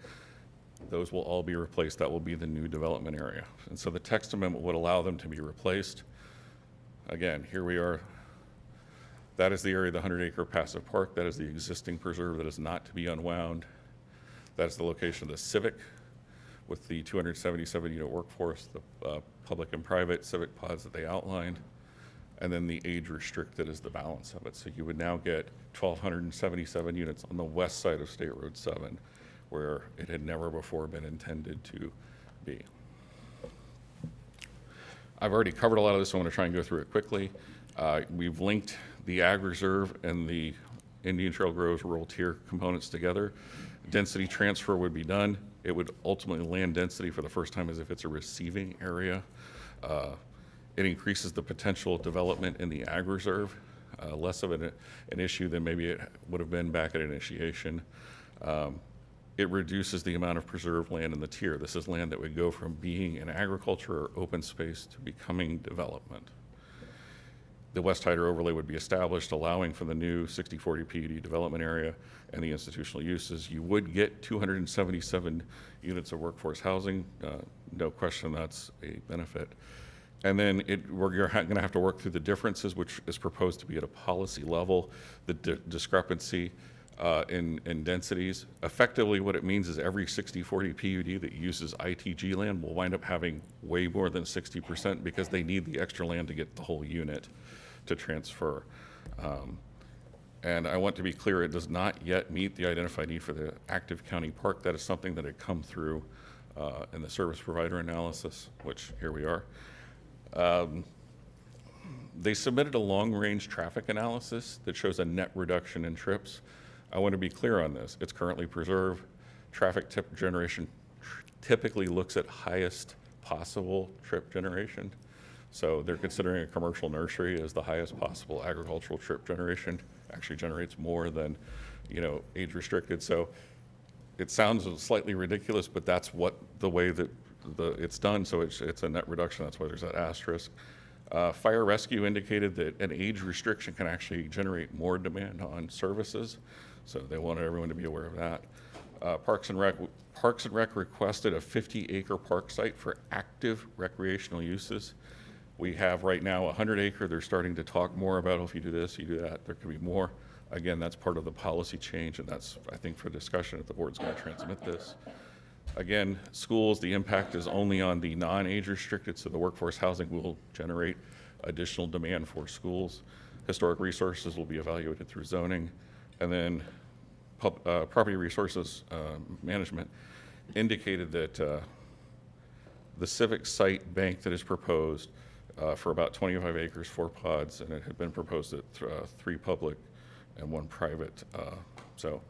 [SPEAKER 16] Those will all be replaced. That will be the new development area. And so the text amendment would allow them to be replaced. Again, here we are. That is the area of the 100-acre passive park. That is the existing preserve that is not to be unwound. That is the location of the Civic with the 277-unit workforce, the public and private civic pods that they outlined, and then the age restricted is the balance of it. So you would now get 1,277 units on the west side of State Road 7, where it had never before been intended to be. I've already covered a lot of this, so I want to try and go through it quickly. We've linked the Ag Reserve and the Indian Trail Groves rural tier components together. Density transfer would be done. It would ultimately land density for the first time as if it's a receiving area. It increases the potential development in the Ag Reserve, less of an issue than maybe it would have been back at initiation. It reduces the amount of preserved land in the tier. This is land that would go from being an agriculture or open space to becoming development. The West Hyder overlay would be established, allowing for the new 60/40 PUD development area and the institutional uses. You would get 277 units of workforce housing. No question that's a benefit. And then we're going to have to work through the differences, which is proposed to be at a policy level, the discrepancy in densities. Effectively, what it means is every 60/40 PUD that uses ITG land will wind up having way more than 60% because they need the extra land to get the whole unit to transfer. And I want to be clear, it does not yet meet the identified need for the active county park. That is something that had come through in the service provider analysis, which here we are. They submitted a long-range traffic analysis that shows a net reduction in trips. I want to be clear on this. It's currently preserved. Traffic tip generation typically looks at highest possible trip generation. So they're considering a commercial nursery as the highest possible agricultural trip generation. Actually generates more than, age restricted. So it sounds slightly ridiculous, but that's what the way that it's done. So it's a net reduction. That's why there's that asterisk. Fire rescue indicated that an age restriction can actually generate more demand on services. So they wanted everyone to be aware of that. Parks and Rec requested a 50-acre park site for active recreational uses. We have right now a 100-acre. They're starting to talk more about, if you do this, you do that, there could be more. Again, that's part of the policy change, and that's, I think, for discussion if the board's going to transmit this. Again, schools, the impact is only on the non-age restricted, so the workforce housing will generate additional demand for schools. Historic resources will be evaluated through zoning. And then property resources management indicated that the civic site bank that is proposed for about 25 acres, 4 pods, and it had been proposed at 3 public and 1 private. So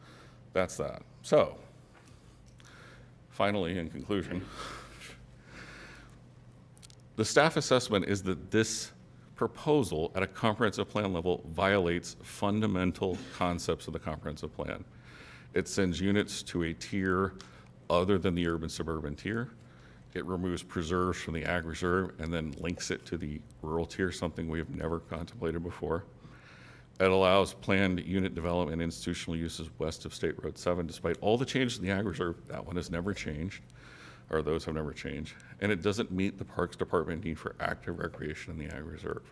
[SPEAKER 16] that's that. So finally, in conclusion, the staff assessment is that this proposal at a comprehensive plan level violates fundamental concepts of the comprehensive plan. It sends units to a tier other than the urban-suburban tier. It removes preserves from the Ag Reserve and then links it to the rural tier, something we have never contemplated before. It allows planned unit development and institutional uses west of State Road 7. Despite all the changes in the Ag Reserve, that one has never changed, or those have never changed. And it doesn't meet the Parks Department need for active recreation in the Ag Reserve.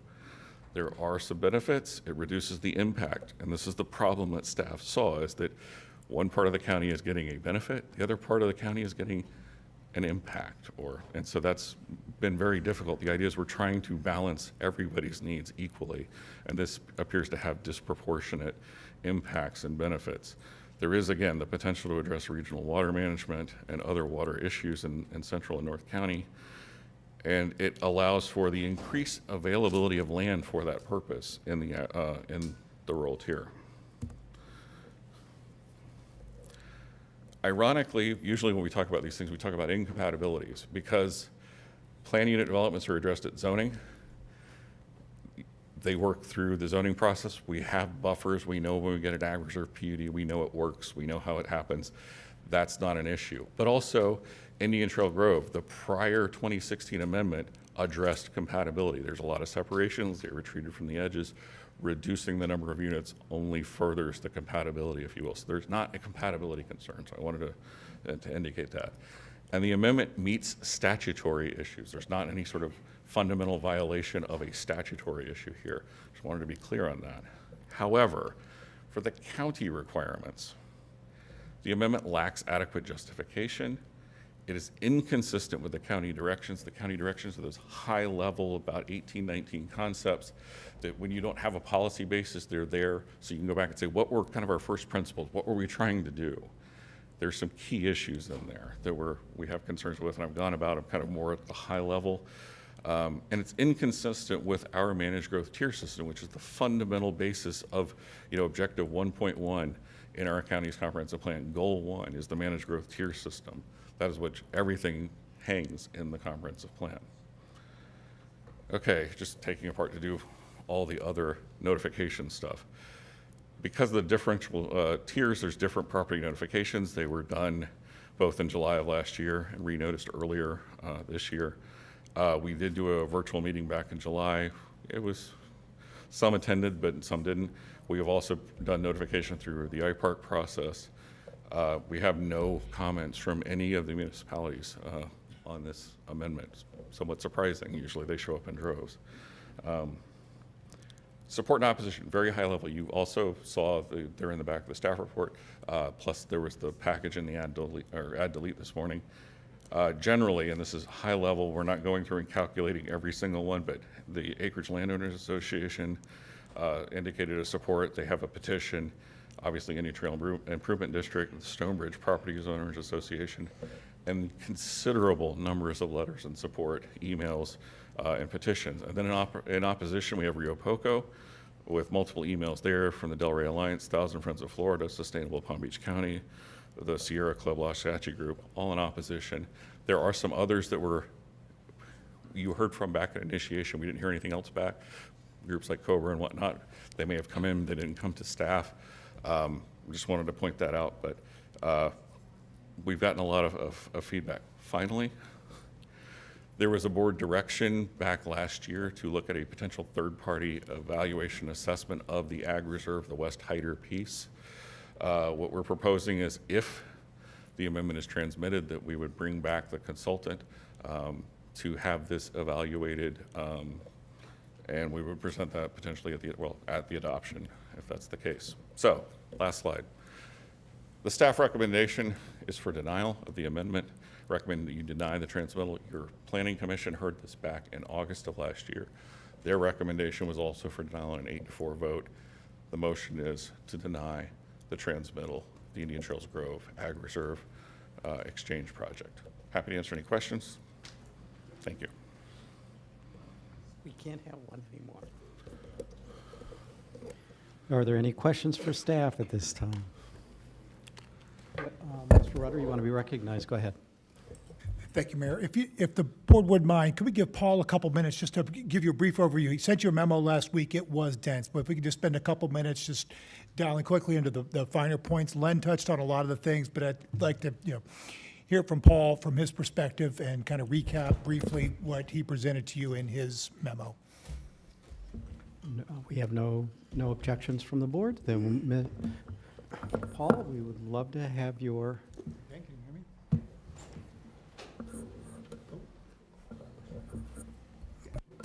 [SPEAKER 16] There are some benefits. It reduces the impact. And this is the problem that staff saw, is that one part of the county is getting a benefit, the other part of the county is getting an impact, and so that's been very difficult. The idea is we're trying to balance everybody's needs equally, and this appears to have disproportionate impacts and benefits. There is, again, the potential to address regional water management and other water issues in Central and North County, and it allows for the increased availability of land for that purpose in the rural tier. Ironically, usually when we talk about these things, we talk about incompatibilities because plan unit developments are addressed at zoning. They work through the zoning process. We have buffers. We know when we get an Ag Reserve PUD, we know it works. We know how it happens. that's not an issue. But also, Indian Trail Grove, the prior 2016 amendment addressed compatibility. There's a lot of separations, they retreated from the edges. Reducing the number of units only furthers the compatibility, if you will. So there's not a compatibility concern, so I wanted to indicate that. And the amendment meets statutory issues. There's not any sort of fundamental violation of a statutory issue here. Just wanted to be clear on that. However, for the county requirements, the amendment lacks adequate justification. It is inconsistent with the county directions. The county directions are those high level, about 18, 19 concepts that when you don't have a policy basis, they're there. So you can go back and say, what were kind of our first principles? What were we trying to do? There's some key issues in there that we have concerns with, and I've gone about them kind of more at the high level. And it's inconsistent with our managed growth tier system, which is the fundamental basis of, objective 1.1 in our county's comprehensive plan. Goal 1 is the managed growth tier system. That is what everything hangs in the comprehensive plan. Okay, just taking apart to do all the other notification stuff. Because of the differential tiers, there's different property notifications. They were done both in July of last year and re-noticed earlier this year. We did do a virtual meeting back in July. It was, some attended, but some didn't. We have also done notification through the IPARC process. We have no comments from any of the municipalities on this amendment. Somewhat surprising. Usually they show up in droves. Support and opposition, very high level. You also saw they're in the back of the staff report. Plus there was the package in the add delete this morning. Generally, and this is high level, we're not going through and calculating every single one, but the Acreage Landowners Association indicated a support. They have a petition. Obviously, Indian Trail Improvement District, the Stonebridge Property Owners Association, and considerable numbers of letters in support, emails, and petitions. And then in opposition, we have Rio Poco with multiple emails there from the Delray Alliance, Thousand Friends of Florida, Sustainable Palm Beach County, the Sierra Club Wasatch Group, all in opposition. There are some others that you heard from back at initiation. We didn't hear anything else back. Groups like Cobra and whatnot, they may have come in, they didn't come to staff. Just wanted to point that out, but we've gotten a lot of feedback. Finally, there was a board direction back last year to look at a potential third-party evaluation assessment of the Ag Reserve, the West Hyder piece. What we're proposing is if the amendment is transmitted, that we would bring back the consultant to have this evaluated, and we would present that potentially at the adoption, if that's the case. So, last slide. The staff recommendation is for denial of the amendment. Recommend that you deny the transmittal. Your Planning Commission heard this back in August of last year. Their recommendation was also for denial in an 8-4 vote. The motion is to deny the transmittal, the Indian Trails Grove Ag Reserve Exchange Project. Happy to answer any questions. Thank you.
[SPEAKER 1] We can't have one anymore. Are there any questions for staff at this time? Mr. Rudder, you want to be recognized? Go ahead.
[SPEAKER 17] Thank you, Mayor. If the board would mind, could we give Paul a couple minutes just to give you a brief overview? He sent you a memo last week. It was dense, but if we could just spend a couple minutes just dialing quickly into the finer points. Len touched on a lot of the things, but I'd like to hear from Paul from his perspective and kind of recap briefly what he presented to you in his memo.
[SPEAKER 1] No, we have no objections from the board. Then, Paul, we would love to have your.
[SPEAKER 17] Can you hear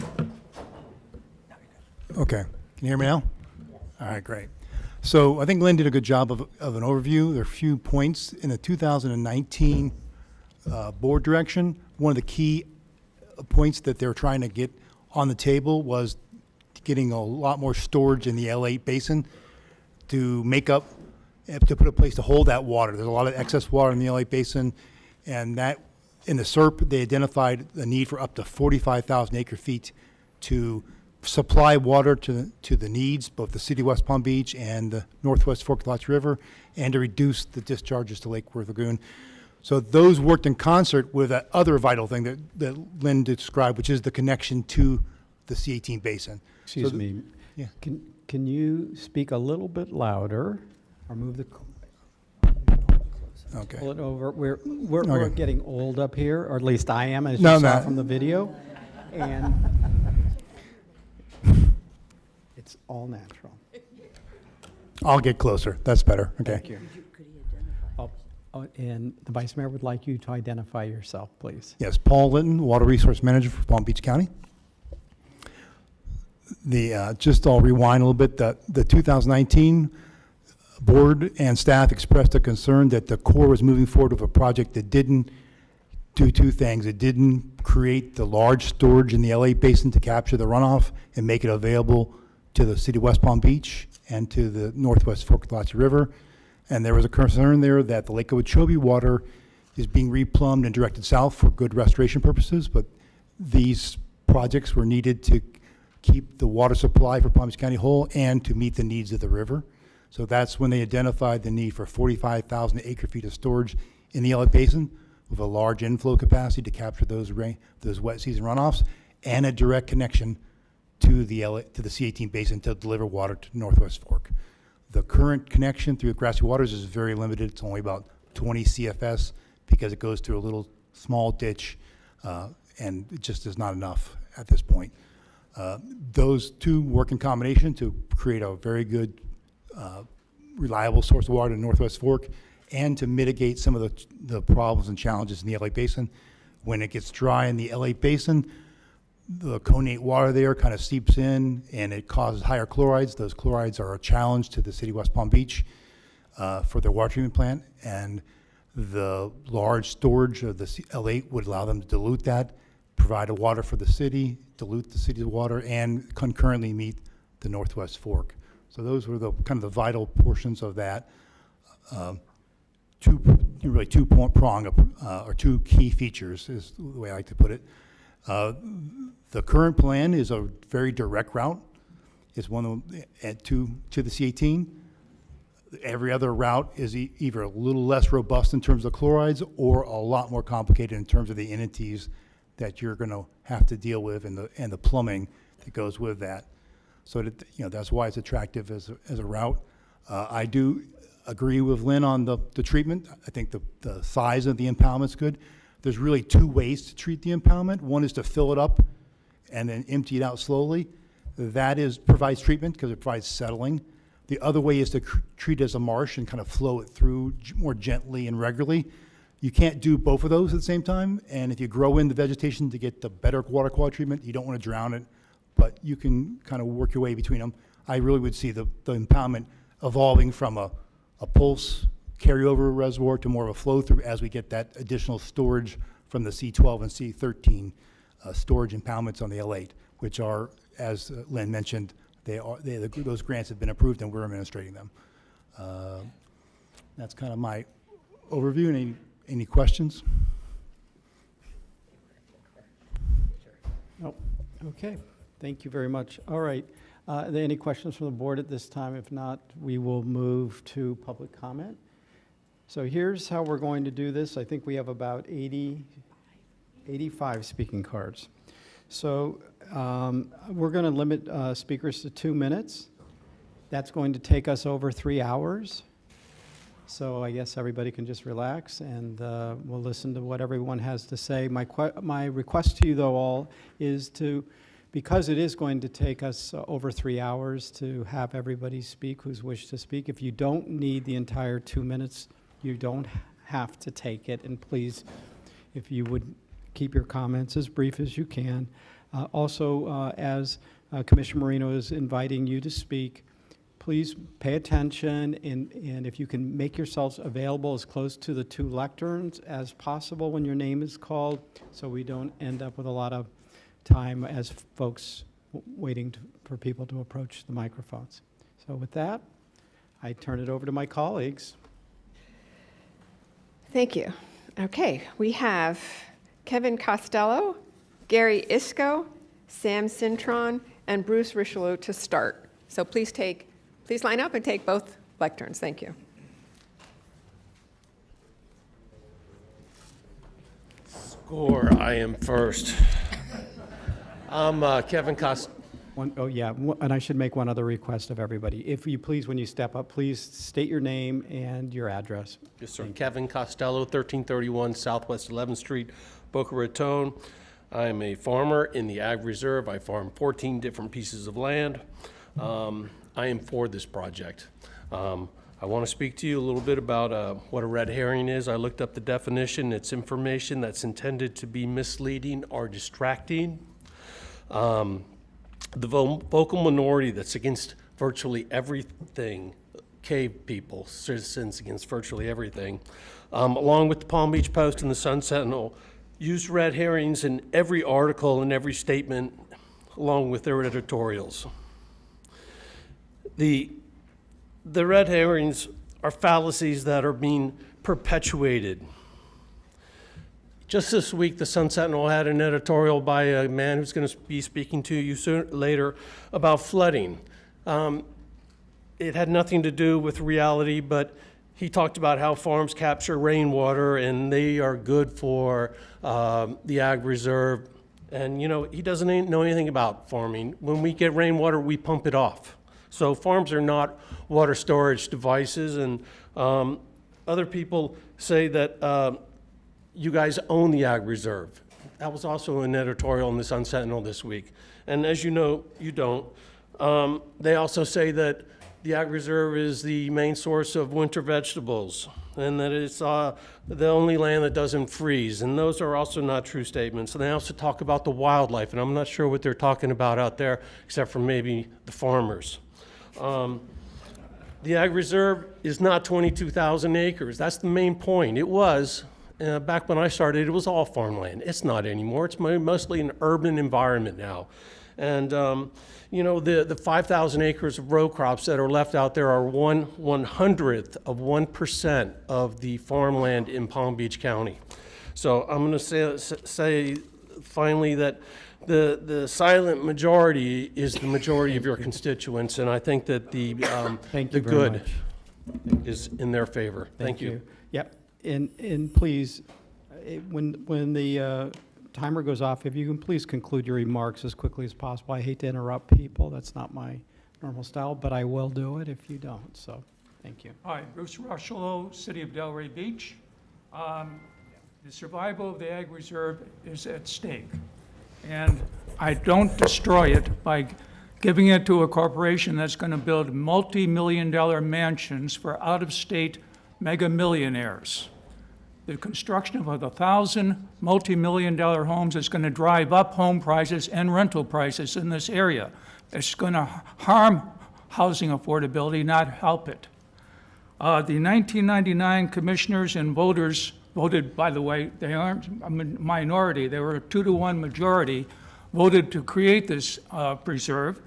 [SPEAKER 17] me? Okay. Can you hear me now? All right, great. So I think Lynn did a good job of an overview. There are a few points in the 2019 board direction. One of the key points that they're trying to get on the table was getting a lot more storage in the L8 basin to make up, to put a place to hold that water. There's a lot of excess water in the L8 basin, and that in the SERP, they identified the need for up to 45,000 acre feet to supply water to the needs, both the city of West Palm Beach and the Northwest Fork Lots River, and to reduce the discharges to Lake Worth Lagoon. So those worked in concert with that other vital thing that Lynn described, which is the connection to the C18 basin.
[SPEAKER 1] Excuse me.
[SPEAKER 17] Yeah.
[SPEAKER 1] Can you speak a little bit louder or move the?
[SPEAKER 17] Okay.
[SPEAKER 1] Pull it over. We're
[SPEAKER 17] Okay.
[SPEAKER 1] getting old up here, or at least I am, as you
[SPEAKER 17] No,
[SPEAKER 1] saw
[SPEAKER 17] no.
[SPEAKER 1] from the video. And it's all natural.
[SPEAKER 17] I'll get closer. That's better. Okay.
[SPEAKER 1] Thank you. And the Vice Mayor would like you to identify yourself, please.
[SPEAKER 17] Yes, Paul Linton, Water Resource Manager for Palm Beach County. Just I'll rewind a little bit. The 2019 board and staff expressed a concern that the Corps was moving forward with a project that didn't do two things. It didn't create the large storage in the LA basin to capture the runoff and make it available to the city of West Palm Beach and to the northwest fork of the Latchy River. And there was a concern there that the Lake Okeechobee water is being replumbed and directed south for good restoration purposes, but these projects were needed to keep the water supply for Palm Beach County whole and to meet the needs of the river. So that's when they identified the need for 45,000 acre-feet of storage in the LA Basin with a large inflow capacity to capture those wet season runoffs and a direct connection to the C18 basin to deliver water to Northwest Fork. The current connection through Grassy Waters is very limited. It's only about 20 CFS because it goes through a little small ditch, and it just is not enough at this point. Those two work in combination to create a very good, reliable source of water in Northwest Fork and to mitigate some of the problems and challenges in the LA Basin. When it gets dry in the LA Basin, the conate water there kind of seeps in and it causes higher chlorides. Those chlorides are a challenge to the city of West Palm Beach for their water treatment plant. And the large storage of the L8 would allow them to dilute that, provide a water for the city, dilute the city's water, and concurrently meet the Northwest Fork. So those were the kind of the vital portions of that. Two key features is the way I like to put it. The current plan is a very direct route. It's one of them to the C18. Every other route is either a little less robust in terms of chlorides or a lot more complicated in terms of the entities that you're going to have to deal with and the plumbing that goes with that. So that, that's why it's attractive as a route. I do agree with Lynn on the treatment. I think the size of the impoundment's good. There's really two ways to treat the impoundment. One is to fill it up and then empty it out slowly. That provides treatment because it provides settling. The other way is to treat it as a marsh and kind of flow it through more gently and regularly. You can't do both of those at the same time, and if you grow in the vegetation to get the better water quality treatment, you don't want to drown it, but you can kind of work your way between them. I really would see the impoundment evolving from a pulse carryover reservoir to more of a flow through as we get that additional storage from the C12 and C13 storage impoundments on the L8, which are, as Lynn mentioned, those grants have been approved and we're administrating them. That's kind of my overview. Any questions?
[SPEAKER 1] Nope. Okay. Thank you very much. All right. Are there any questions from the board at this time? If not, we will move to public comment. So here's how we're going to do this. I think we have about 85 speaking cards. So we're going to limit speakers to 2 minutes. That's going to take us over 3 hours. So I guess everybody can just relax and we'll listen to what everyone has to say. My request to you, though, all is because it is going to take us over 3 hours to have everybody speak who's wished to speak. If you don't need the entire 2 minutes, you don't have to take it. And please, if you would keep your comments as brief as you can. Also, as Commissioner Marino is inviting you to speak, please pay attention, and if you can make yourselves available as close to the 2 lecterns as possible when your name is called, so we don't end up with a lot of time as folks waiting for people to approach the microphones. So with that, I turn it over to my colleagues.
[SPEAKER 18] Thank you. Okay, we have Kevin Costello, Gary Isco, Sam Cintron, and Bruce Richelieu to start. So please line up and take both lecterns. Thank you.
[SPEAKER 19] Score, I am first. I'm Kevin Costello.
[SPEAKER 1] And I should make one other request of everybody. If you please, when you step up, please state your name and your address.
[SPEAKER 19] Yes, sir. Kevin Costello, 1331 Southwest 11th Street, Boca Raton. I'm a farmer in the Ag Reserve. I farm 14 different pieces of land. I am for this project. I want to speak to you a little bit about what a red herring is. I looked up the definition. It's information that's intended to be misleading or distracting. The vocal minority that's against virtually everything, cave people, citizens against virtually everything, along with the Palm Beach Post and the Sun Sentinel, use red herrings in every article and every statement, along with their editorials. The red herrings are fallacies that are being perpetuated. Just this week, the Sun Sentinel had an editorial by a man who's going to be speaking to you later about flooding. It had nothing to do with reality, but he talked about how farms capture rainwater and they are good for the Ag Reserve. And you know, he doesn't know anything about farming. When we get rainwater, we pump it off. So farms are not water storage devices. And other people say that you guys own the Ag Reserve. That was also an editorial in the Sun Sentinel this week. And as you know, you don't. They also say that the Ag Reserve is the main source of winter vegetables and that it's the only land that doesn't freeze. And those are also not true statements. And they also talk about the wildlife, and I'm not sure what they're talking about out there, except for maybe the farmers. The Ag Reserve is not 22,000 acres. That's the main point. It was. Back when I started, it was all farmland. It's not anymore. It's mostly an urban environment now. And, you know, the 5,000 acres of row crops that are left out there are 1/100th of 1% of the farmland in Palm Beach County. So I'm going to say finally that the silent majority is the majority of your constituents, and I think that the good is in their favor. Thank you.
[SPEAKER 1] Yep. And please, when the timer goes off, if you can please conclude your remarks as quickly as possible. I hate to interrupt people. That's not my normal style, but I will do it if you don't. So, thank you.
[SPEAKER 20] Hi, Bruce Rushlow, City of Delray Beach. The survival of the Ag Reserve is at stake. And I don't destroy it by giving it to a corporation that's going to build multi-million-dollar mansions for out-of-state mega millionaires. The construction of 1,000 multi-million-dollar homes is going to drive up home prices and rental prices in this area. It's going to harm housing affordability, not help it. The 1999 commissioners and voters voted, by the way, they aren't a minority, they were a 2-to-1 majority, voted to create this preserve.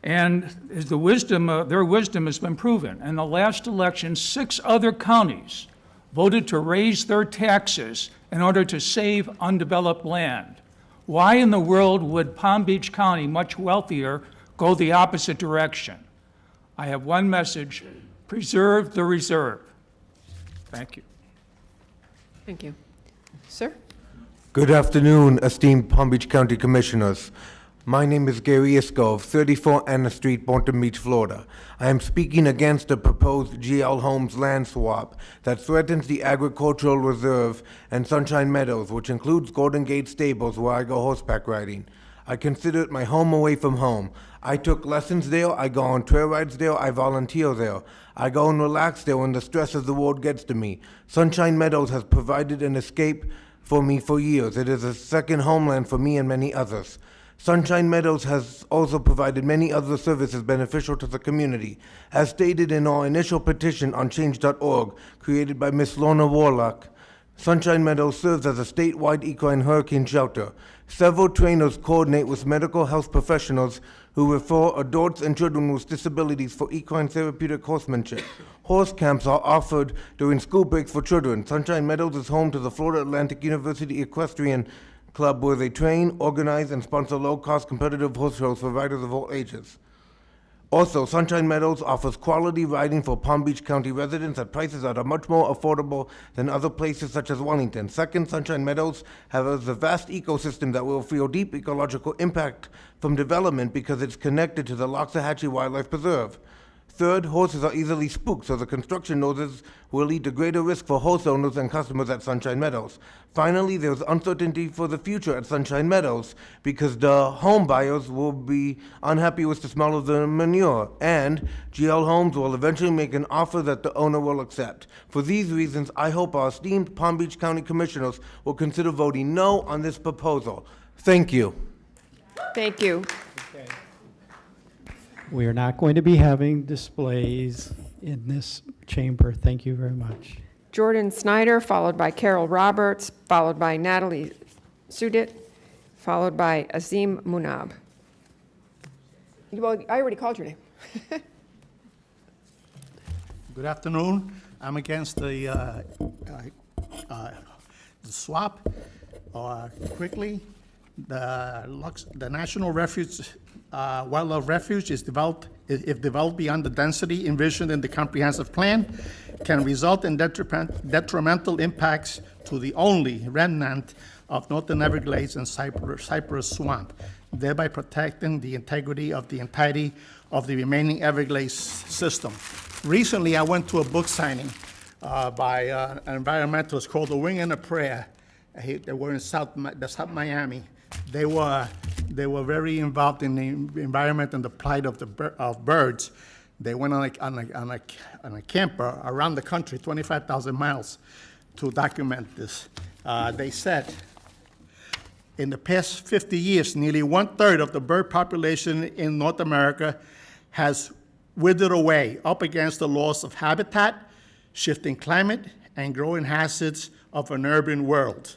[SPEAKER 20] And their wisdom has been proven. In the last election, 6 other counties voted to raise their taxes in order to save undeveloped land. Why in the world would Palm Beach County, much wealthier, go the opposite direction? I have one message: preserve the reserve. Thank you.
[SPEAKER 18] Thank you. Sir?
[SPEAKER 21] Good afternoon, esteemed Palm Beach County Commissioners. My name is Gary Isco of 34 Anna Street, Boynton Beach, Florida. I am speaking against the proposed GL Homes land swap that threatens the agricultural reserve and Sunshine Meadows, which includes Golden Gate Stables where I go horseback riding. I consider it my home away from home. I took lessons there, I go on trail rides there, I volunteer there. I go and relax there when the stress of the world gets to me. Sunshine Meadows has provided an escape for me for years. It is a second homeland for me and many others. Sunshine Meadows has also provided many other services beneficial to the community. As stated in our initial petition on change.org, created by Ms. Lorna Warlock, Sunshine Meadows serves as a statewide equine hurricane shelter. Several trainers coordinate with medical health professionals who refer adults and children with disabilities for equine therapeutic horsemanship. Horse camps are offered during school breaks for children. Sunshine Meadows is home to the Florida Atlantic University Equestrian Club, where they train, organize, and sponsor low-cost competitive horse shows for riders of all ages. Also, Sunshine Meadows offers quality riding for Palm Beach County residents at prices that are much more affordable than other places such as Wellington. Second, Sunshine Meadows has a vast ecosystem that will feel deep ecological impact from development because it's connected to the Loxahatchee Wildlife Preserve. Third, horses are easily spooked, so the construction notice will lead to greater risk for horse owners and customers at Sunshine Meadows. Finally, there's uncertainty for the future at Sunshine Meadows because the home buyers will be unhappy with the smell of the manure, and GL Homes will eventually make an offer that the owner will accept. For these reasons, I hope our esteemed Palm Beach County Commissioners will consider voting no on this proposal. Thank you.
[SPEAKER 18] Thank you.
[SPEAKER 1] We are not going to be having displays in this chamber. Thank you very much.
[SPEAKER 18] Jordan Snyder, followed by Carol Roberts, followed by Natalie Sudit, followed by Azim Munab. Well, I already called your name.
[SPEAKER 4] Good afternoon. I'm against the swap. Quickly, the National Wildlife Refuge is developed, if developed beyond the density envisioned in the comprehensive plan, can result in detrimental impacts to the only remnant of northern Everglades and cypress swamp, thereby protecting the integrity of the entirety of the remaining Everglades system. Recently, I went to a book signing by an environmentalist called The Wing and a Prayer. They were in South Miami. They were very involved in the environment and the plight of birds. They went on a camper around the country, 25,000 miles, to document this. They said, in the past 50 years, nearly 1/3 of the bird population in North America has withered away up against the loss of habitat, shifting climate, and growing hazards of an urban world.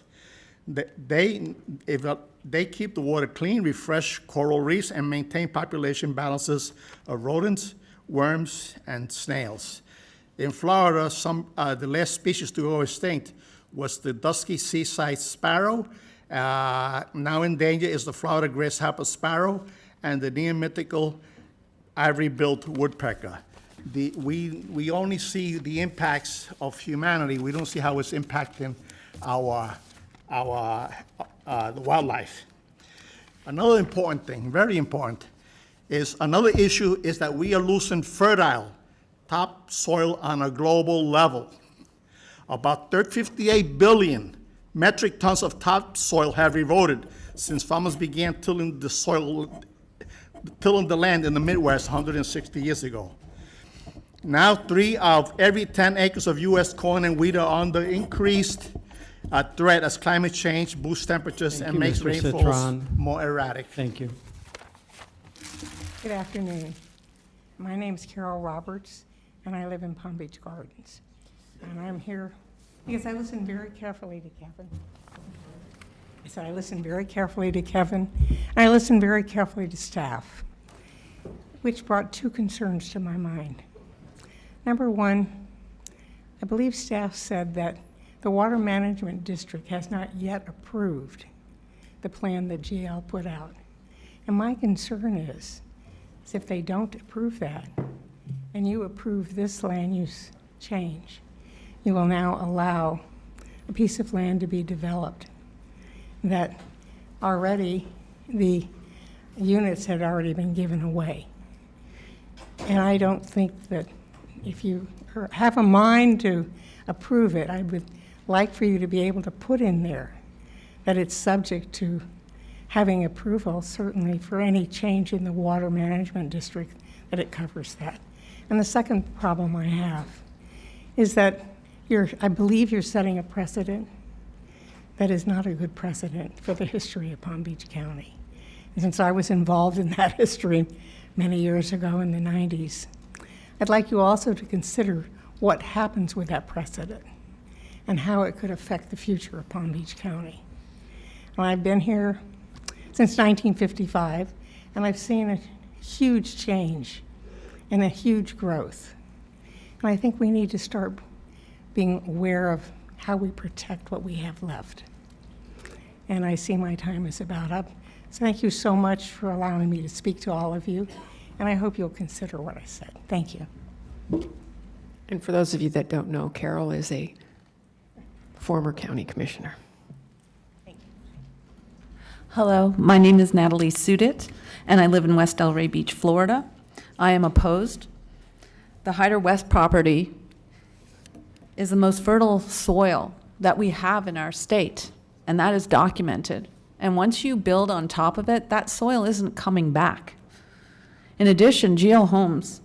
[SPEAKER 4] They keep the water clean, refresh coral reefs, and maintain population balances of rodents, worms, and snails. In Florida, the last species to go extinct was the dusky seaside sparrow. Now in danger is the Florida grasshopper sparrow and the near-mythical ivory-billed woodpecker. We only see the impacts of humanity. We don't see how it's impacting the wildlife. Another important thing, very important, is another issue is that we are losing fertile topsoil on a global level. About 58 billion metric tons of topsoil have eroded since farmers began tilling the land in the Midwest 160 years ago. Now, 3 of every 10 acres of U.S. corn and wheat are under increased threat as climate change boosts temperatures and makes rainfalls more erratic.
[SPEAKER 1] Thank you.
[SPEAKER 22] Good afternoon. My name is Carol Roberts, and I live in Palm Beach Gardens. And I'm here because I listened very carefully to Kevin. I said I listened very carefully to Kevin, and I listened very carefully to staff, which brought 2 concerns to my mind. Number one, I believe staff said that the Water Management District has not yet approved the plan that GL put out. And my concern is if they don't approve that, and you approve this land use change, you will now allow a piece of land to be developed that already the units had already been given away. And I don't think that if you have a mind to approve it, I would like for you to be able to put in there that it's subject to having approval, certainly for any change in the Water Management District, that it covers that. And the second problem I have is that I believe you're setting a precedent that is not a good precedent for the history of Palm Beach County. And since I was involved in that history many years ago in the 90s, I'd like you also to consider what happens with that precedent and how it could affect the future of Palm Beach County. And I've been here since 1955, and I've seen a huge change and a huge growth. And I think we need to start being aware of how we protect what we have left. And I see my time is about up. So thank you so much for allowing me to speak to all of you. and I hope you'll consider what I said. Thank you.
[SPEAKER 18] And for those of you that don't know, Carol is a former county commissioner.
[SPEAKER 5] Hello, my name is Natalie Sudit, and I live in West Delray Beach, Florida. I am opposed. The Hyder West property is the most fertile soil that we have in our state, and that is documented. And once you build on top of it, that soil isn't coming back. In addition, GL Homes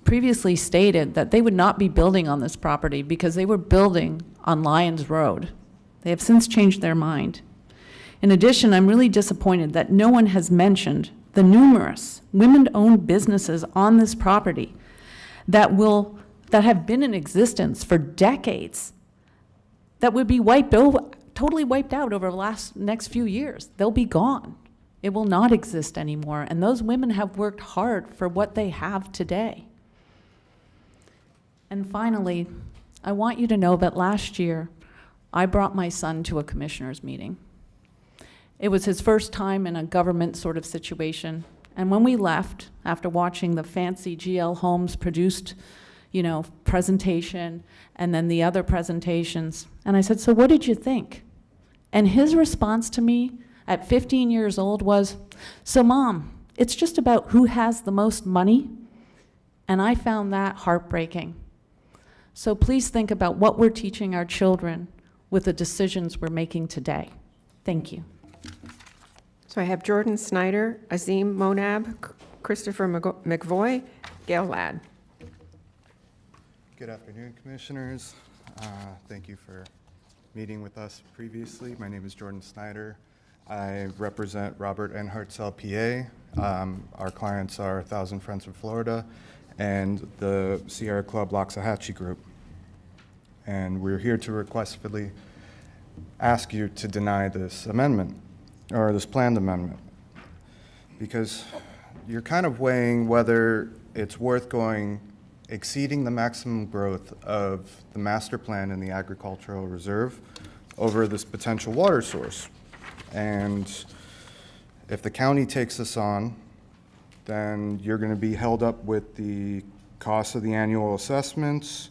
[SPEAKER 5] previously stated that they would not be building on this property because they were building on Lyons Road. They have since changed their mind. In addition, I'm really disappointed that no one has mentioned the numerous women-owned businesses on this property that have been in existence for decades that would be totally wiped out over the next few years. They'll be gone. It will not exist anymore. And those women have worked hard for what they have today. And finally, I want you to know that last year, I brought my son to a commissioners meeting. It was his first time in a government sort of situation. And when we left, after watching the fancy GL Homes produced, presentation, and then the other presentations, and I said, so what did you think? And his response to me at 15 years old was, so Mom, it's just about who has the most money. And I found that heartbreaking. So please think about what we're teaching our children with the decisions we're making today. Thank you.
[SPEAKER 18] So I have Jordan Snyder, Azim Monab, Christopher McVoy, Gail Ladd.
[SPEAKER 7] Good afternoon, Commissioners. Thank you for meeting with us previously. My name is Jordan Snyder. I represent Robert N. Hartzell, PA. Our clients are 1,000 Friends of Florida and the Sierra Club Loxahatchee Group. And we're here to requestfully ask you to deny this amendment, or this planned amendment, because you're kind of weighing whether it's worth exceeding the maximum growth of the master plan in the agricultural reserve over this potential water source. And if the county takes this on, then you're going to be held up with the cost of the annual assessments,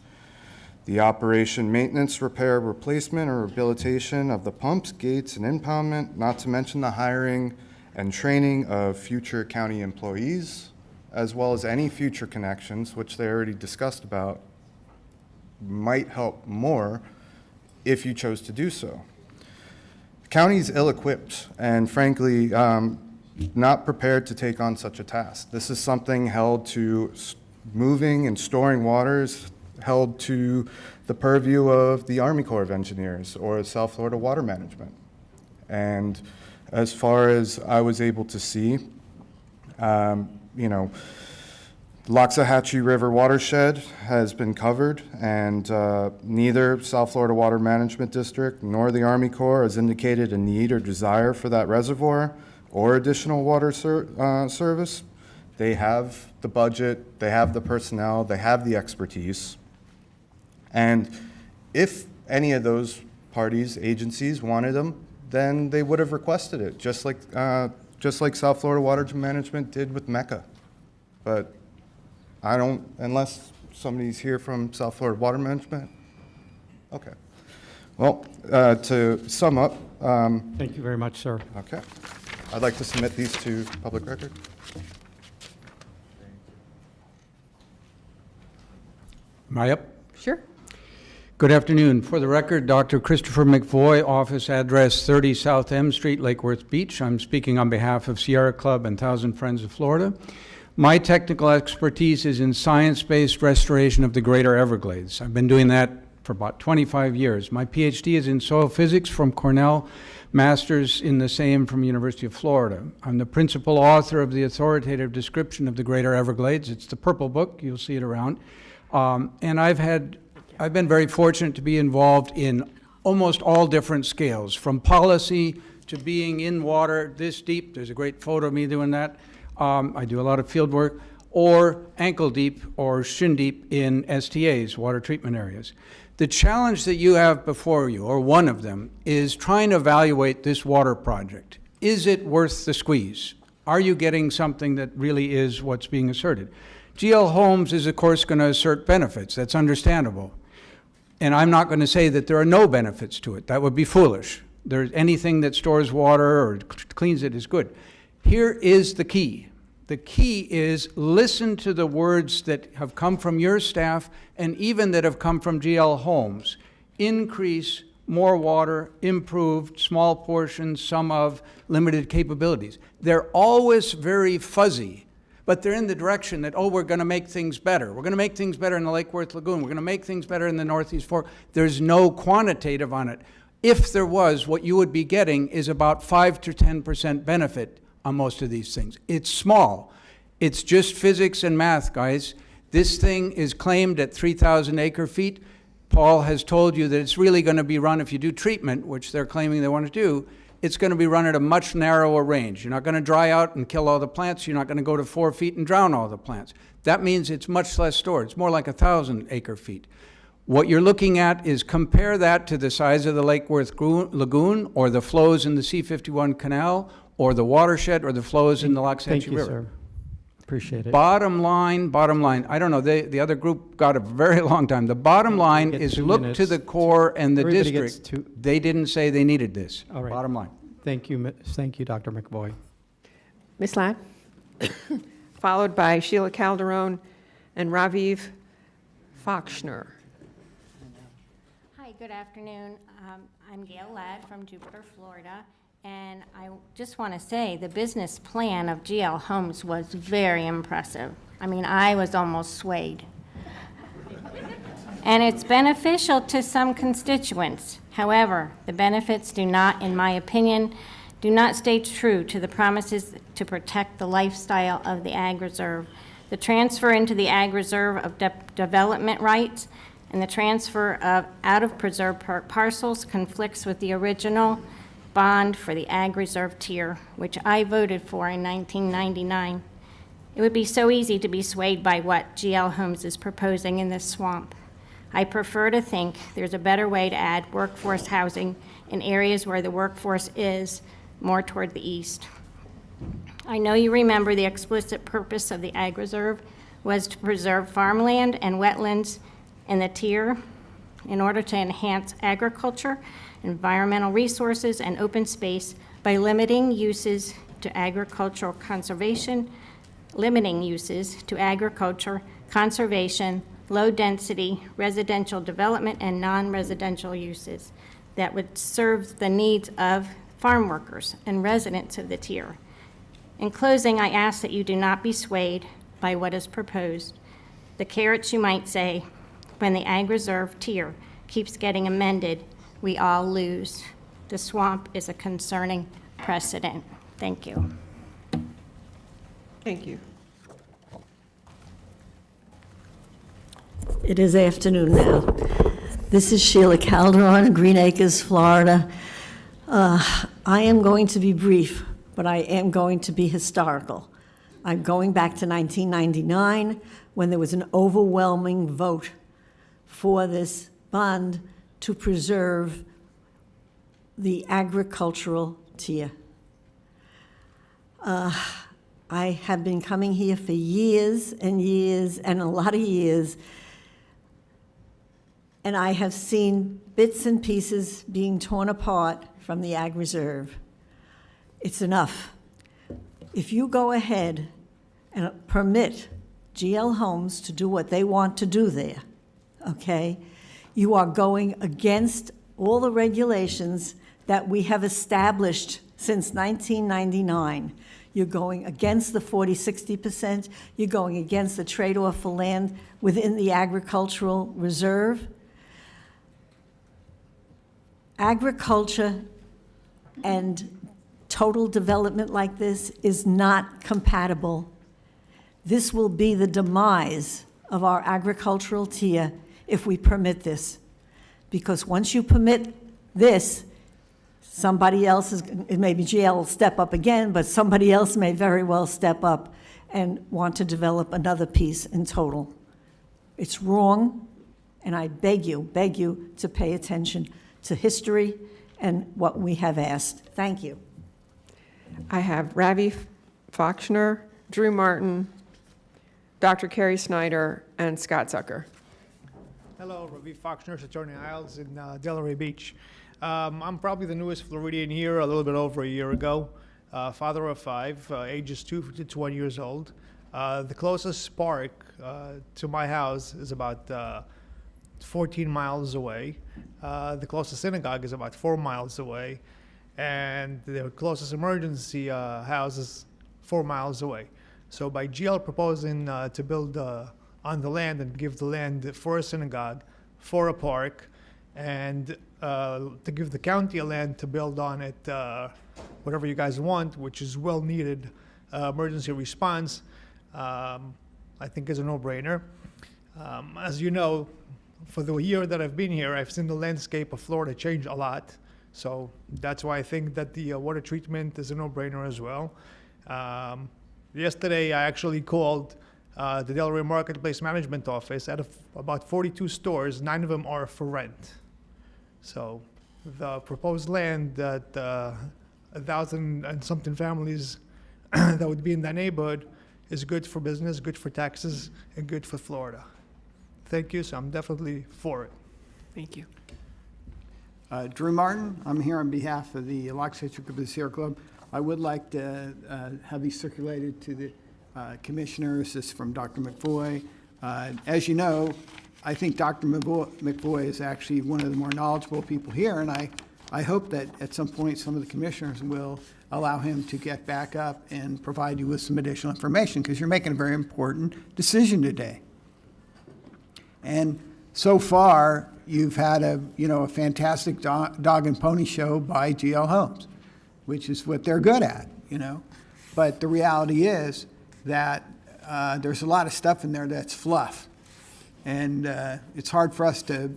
[SPEAKER 7] the operation, maintenance, repair, replacement, or rehabilitation of the pumps, gates, and impoundment, not to mention the hiring and training of future county employees, as well as any future connections, which they already discussed about, might help more if you chose to do so. The county is ill-equipped and frankly not prepared to take on such a task. This is something held to moving and storing waters, held to the purview of the Army Corps of Engineers or South Florida Water Management. And as far as I was able to see, Loxahatchee River watershed has been covered, and neither South Florida Water Management District nor the Army Corps has indicated a need or desire for that reservoir or additional water service. They have the budget, they have the personnel, they have the expertise. And if any of those parties, agencies wanted them, then they would have requested it, just like South Florida Water Management did with Mecca. But I don't, unless somebody's here from South Florida Water Management. Okay. Well, to sum up.
[SPEAKER 8] Thank you very much, sir.
[SPEAKER 7] Okay. I'd like to submit these to public record.
[SPEAKER 23] Am I up?
[SPEAKER 18] Sure.
[SPEAKER 23] Good afternoon. For the record, Dr. Christopher McVoy, office address 30 South M Street, Lake Worth Beach. I'm speaking on behalf of Sierra Club and 1,000 Friends of Florida. My technical expertise is in science-based restoration of the Greater Everglades. I've been doing that for about 25 years. My PhD is in soil physics from Cornell, master's in the same from University of Florida. I'm the principal author of the authoritative description of the Greater Everglades. It's the purple book. You'll see it around. And I've been very fortunate to be involved in almost all different scales, from policy to being in water this deep. There's a great photo of me doing that. I do a lot of field work, or ankle deep or shin deep in STAs, water treatment areas. The challenge that you have before you, or one of them, is trying to evaluate this water project. Is it worth the squeeze? Are you getting something that really is what's being asserted? GL Homes is, of course, going to assert benefits. That's understandable. And I'm not going to say that there are no benefits to it. That would be foolish. There's anything that stores water or cleans it is good. Here is the key. The key is listen to the words that have come from your staff and even that have come from GL Homes. Increase, more water, improved, small portions, some of, limited capabilities. They're always very fuzzy, but they're in the direction that, oh, we're going to make things better. We're going to make things better in the Lake Worth Lagoon. We're going to make things better in the Northeast Fork. There's no quantitative on it. If there was, what you would be getting is about 5 to 10% benefit on most of these things. It's small. It's just physics and math, guys. This thing is claimed at 3,000 acre-feet. Paul has told you that it's really going to be run, if you do treatment, which they're claiming they want to do, it's going to be run at a much narrower range. You're not going to dry out and kill all the plants. You're not going to go to 4 feet and drown all the plants. That means it's much less storage. It's more like 1,000 acre-feet. What you're looking at is compare that to the size of the Lake Worth Lagoon or the flows in the C-51 canal or the watershed or the flows in the Lac
[SPEAKER 1] Thank
[SPEAKER 23] Sainte
[SPEAKER 1] you,
[SPEAKER 23] River.
[SPEAKER 1] sir. Appreciate it.
[SPEAKER 23] Bottom line, I don't know, the other group got a very long time. The bottom line
[SPEAKER 1] get
[SPEAKER 23] is
[SPEAKER 1] 2
[SPEAKER 23] look
[SPEAKER 1] minutes.
[SPEAKER 23] to the core and the
[SPEAKER 1] Everybody gets
[SPEAKER 23] district. They didn't say they needed this.
[SPEAKER 1] All right.
[SPEAKER 23] Bottom line.
[SPEAKER 1] Thank you, Dr. McVoy.
[SPEAKER 18] Ms. Ladd, followed by Sheila Calderon and Raviv Foxner.
[SPEAKER 6] Hi, good afternoon. I'm Gail Ladd from Jupiter, Florida, and I just want to say the business plan of GL Homes was very impressive. I mean, I was almost swayed. And it's beneficial to some constituents. However, the benefits do not, in my opinion, do not stay true to the promises to protect the lifestyle of the Ag Reserve. The transfer into the Ag Reserve of development rights and the transfer of out-of-preserved parcels conflicts with the original bond for the Ag Reserve tier, which I voted for in 1999. It would be so easy to be swayed by what GL Homes is proposing in this swamp. I prefer to think there's a better way to add workforce housing in areas where the workforce is more toward the east. I know you remember the explicit purpose of the Ag Reserve was to preserve farmland and wetlands in the tier in order to enhance agriculture, environmental resources, and open space by limiting uses to agricultural conservation, limiting uses to agriculture, conservation, low-density residential development, and non-residential uses that would serve the needs of farm workers and residents of the tier. In closing, I ask that you do not be swayed by what is proposed. The carrots, you might say, when the Ag Reserve tier keeps getting amended, we all lose. The swamp is a concerning precedent. Thank you.
[SPEAKER 18] Thank you.
[SPEAKER 14] It is afternoon now. This is Sheila Calderon, Green Acres, Florida. I am going to be brief, but I am going to be historical. I'm going back to 1999 when there was an overwhelming vote for this bond to preserve the agricultural tier. I have been coming here for years and years and a lot of years, and I have seen bits and pieces being torn apart from the Ag Reserve. It's enough. If you go ahead and permit GL Homes to do what they want to do there, okay, you are going against all the regulations that we have established since 1999. You're going against the 40-60%. You're going against the trade-off for land within the agricultural reserve. Agriculture and total development like this is not compatible. This will be the demise of our agricultural tier if we permit this. Because once you permit this, somebody else is, maybe GL will step up again, but somebody else may very well step up and want to develop another piece in total. It's wrong, and I beg you to pay attention to history and what we have asked. Thank you.
[SPEAKER 18] I have Ravi Foxner, Drew Martin, Dr. Carrie Snyder, and Scott Zucker.
[SPEAKER 3] Hello, Ravi Foxner, Attorney Isles in Delray Beach. I'm probably the newest Floridian here, a little bit over a year ago. Father of 5, ages 2 to 20 years old. The closest park to my house is about 14 miles away. The closest synagogue is about 4 miles away. And the closest emergency house is 4 miles away. So by GL proposing to build on the land and give the land for a synagogue, for a park, and to give the county a land to build on it, whatever you guys want, which is well-needed emergency response, I think is a no-brainer. As you know, for the year that I've been here, I've seen the landscape of Florida change a lot. So that's why I think that the water treatment is a no-brainer as well. Yesterday, I actually called the Delray Marketplace Management Office. Out of about 42 stores, 9 of them are for rent. So the proposed land that 1,000 and something families that would be in that neighborhood is good for business, good for taxes, and good for Florida. Thank you, so I'm definitely for it.
[SPEAKER 18] Thank you.
[SPEAKER 9] Drew Martin, I'm here on behalf of the Loxahatchee of the Sierra Club. I would like to have these circulated to the commissioners. This is from Dr. McVoy. As you know, I think Dr. McVoy is actually one of the more knowledgeable people here, and I hope that at some point some of the commissioners will allow him to get back up and provide you with some additional information, because you're making a very important decision today. And so far, you've had a fantastic dog and pony show by GL Homes, which is what they're good at, But the reality is that there's a lot of stuff in there that's fluff. And it's hard for us to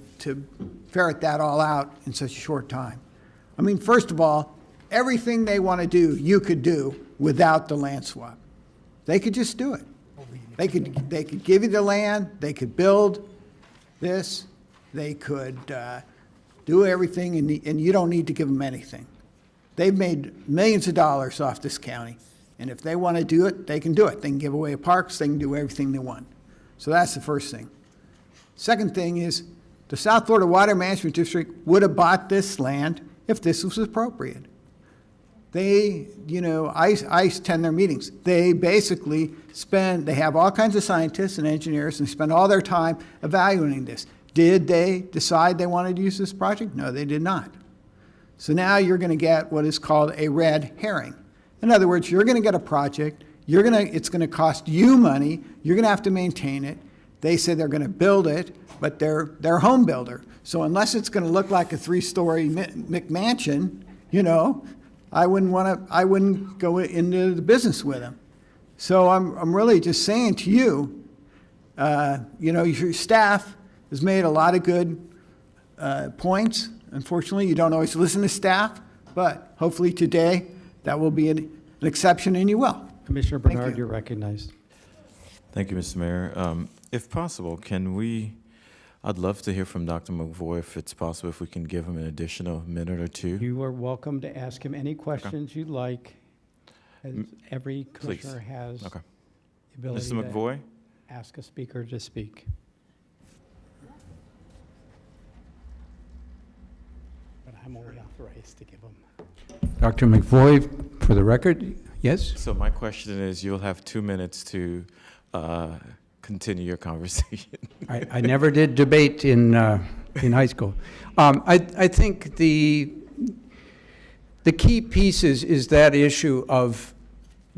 [SPEAKER 9] ferret that all out in such a short time. I mean, first of all, everything they want to do, you could do without the land swap. They could just do it. They could give you the land, they could build this, they could do everything, and you don't need to give them anything. They've made millions of dollars off this county, and if they want to do it, they can do it. They can give away parks, they can do everything they want. So that's the first thing. Second thing is, the South Florida Water Management District would have bought this land if this was appropriate. They, I attend their meetings. They basically they have all kinds of scientists and engineers, and spend all their time evaluating this. Did they decide they wanted to use this project? No, they did not. So now you're going to get what is called a red herring. In other words, you're going to get a project, it's going to cost you money, you're going to have to maintain it. They say they're going to build it, but they're a home builder. So unless it's going to look like a 3-story McMansion, I wouldn't go into the business with them. So I'm really just saying to you, your staff has made a lot of good points. Unfortunately, you don't always listen to staff, but hopefully today that will be an exception, and you will.
[SPEAKER 8] Commissioner Bernard, you're recognized.
[SPEAKER 10] Thank you, Mr. Mayor. If possible, I'd love to hear from Dr. McVoy, if it's possible, if we can give him an additional minute or two.
[SPEAKER 8] You are welcome to ask him any questions you'd like. As every commissioner has the ability
[SPEAKER 10] Mr. McVoy?
[SPEAKER 8] to ask a speaker to speak. But I'm only authorized to give them.
[SPEAKER 23] Dr. McVoy, for the record, yes?
[SPEAKER 10] So my question is, you'll have 2 minutes to continue your conversation.
[SPEAKER 23] I never did debate in high school. I think the key piece is that issue of,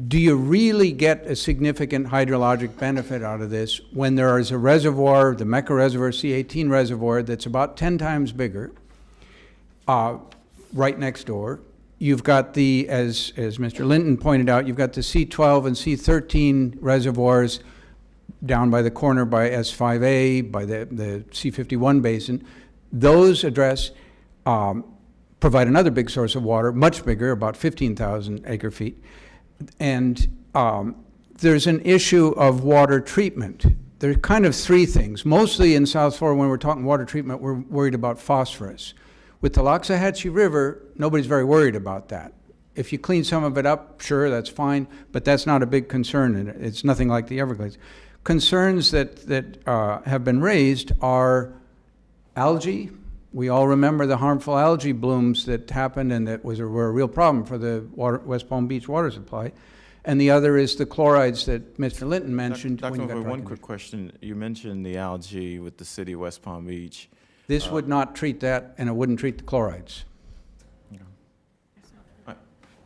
[SPEAKER 23] do you really get a significant hydrologic benefit out of this when there is a reservoir, the Mecca Reservoir, C18 reservoir, that's about 10 times bigger, right next door. You've got the, as Mr. Linton pointed out, you've got the C12 and C13 reservoirs down by the corner by S5A, by the C51 basin. Those provide another big source of water, much bigger, about 15,000 acre feet. And there's an issue of water treatment. There are kind of 3 things. Mostly in South Florida, when we're talking water treatment, we're worried about phosphorus. With the Loxahatchee River, nobody's very worried about that. If you clean some of it up, sure, that's fine, but that's not a big concern. It's nothing like the Everglades. Concerns that have been raised are algae. We all remember the harmful algae blooms that happened and that were a real problem for the West Palm Beach water supply. And the other is the chlorides that Mr. Linton mentioned.
[SPEAKER 10] Dr.
[SPEAKER 23] when you got
[SPEAKER 10] McVoy, one
[SPEAKER 23] talking.
[SPEAKER 10] quick question. You mentioned the algae with the city of West Palm Beach.
[SPEAKER 23] This would not treat that, and it wouldn't treat the chlorides.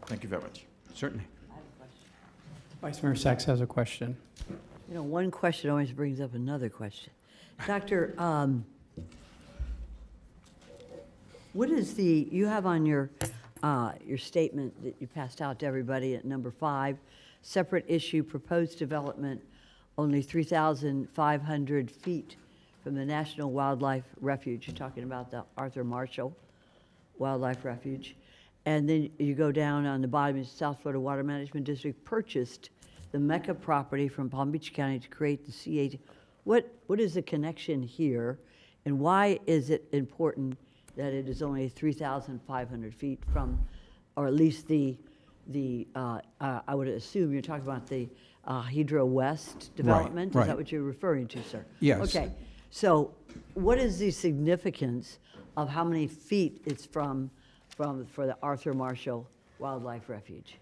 [SPEAKER 10] Thank you very much.
[SPEAKER 23] Certainly.
[SPEAKER 1] Vice Mayor Sachs has a question.
[SPEAKER 14] You know, one question always brings up another question. Doctor, what is you have on your statement that you passed out to everybody at number 5, separate issue, proposed development, only 3,500 feet from the National Wildlife Refuge. You're talking about the Arthur Marshall Wildlife Refuge. And then you go down on the bottom, South Florida Water Management District purchased the Mecca property from Palm Beach County to create the C8. What is the connection here, and why is it important that it is only 3,500 feet from, or at least I would assume you're talking about the Hydro West development?
[SPEAKER 23] right.
[SPEAKER 14] Is that what you're referring to, sir?
[SPEAKER 23] Yes.
[SPEAKER 14] Okay, so what is the significance of how many feet it's for the Arthur Marshall Wildlife Refuge?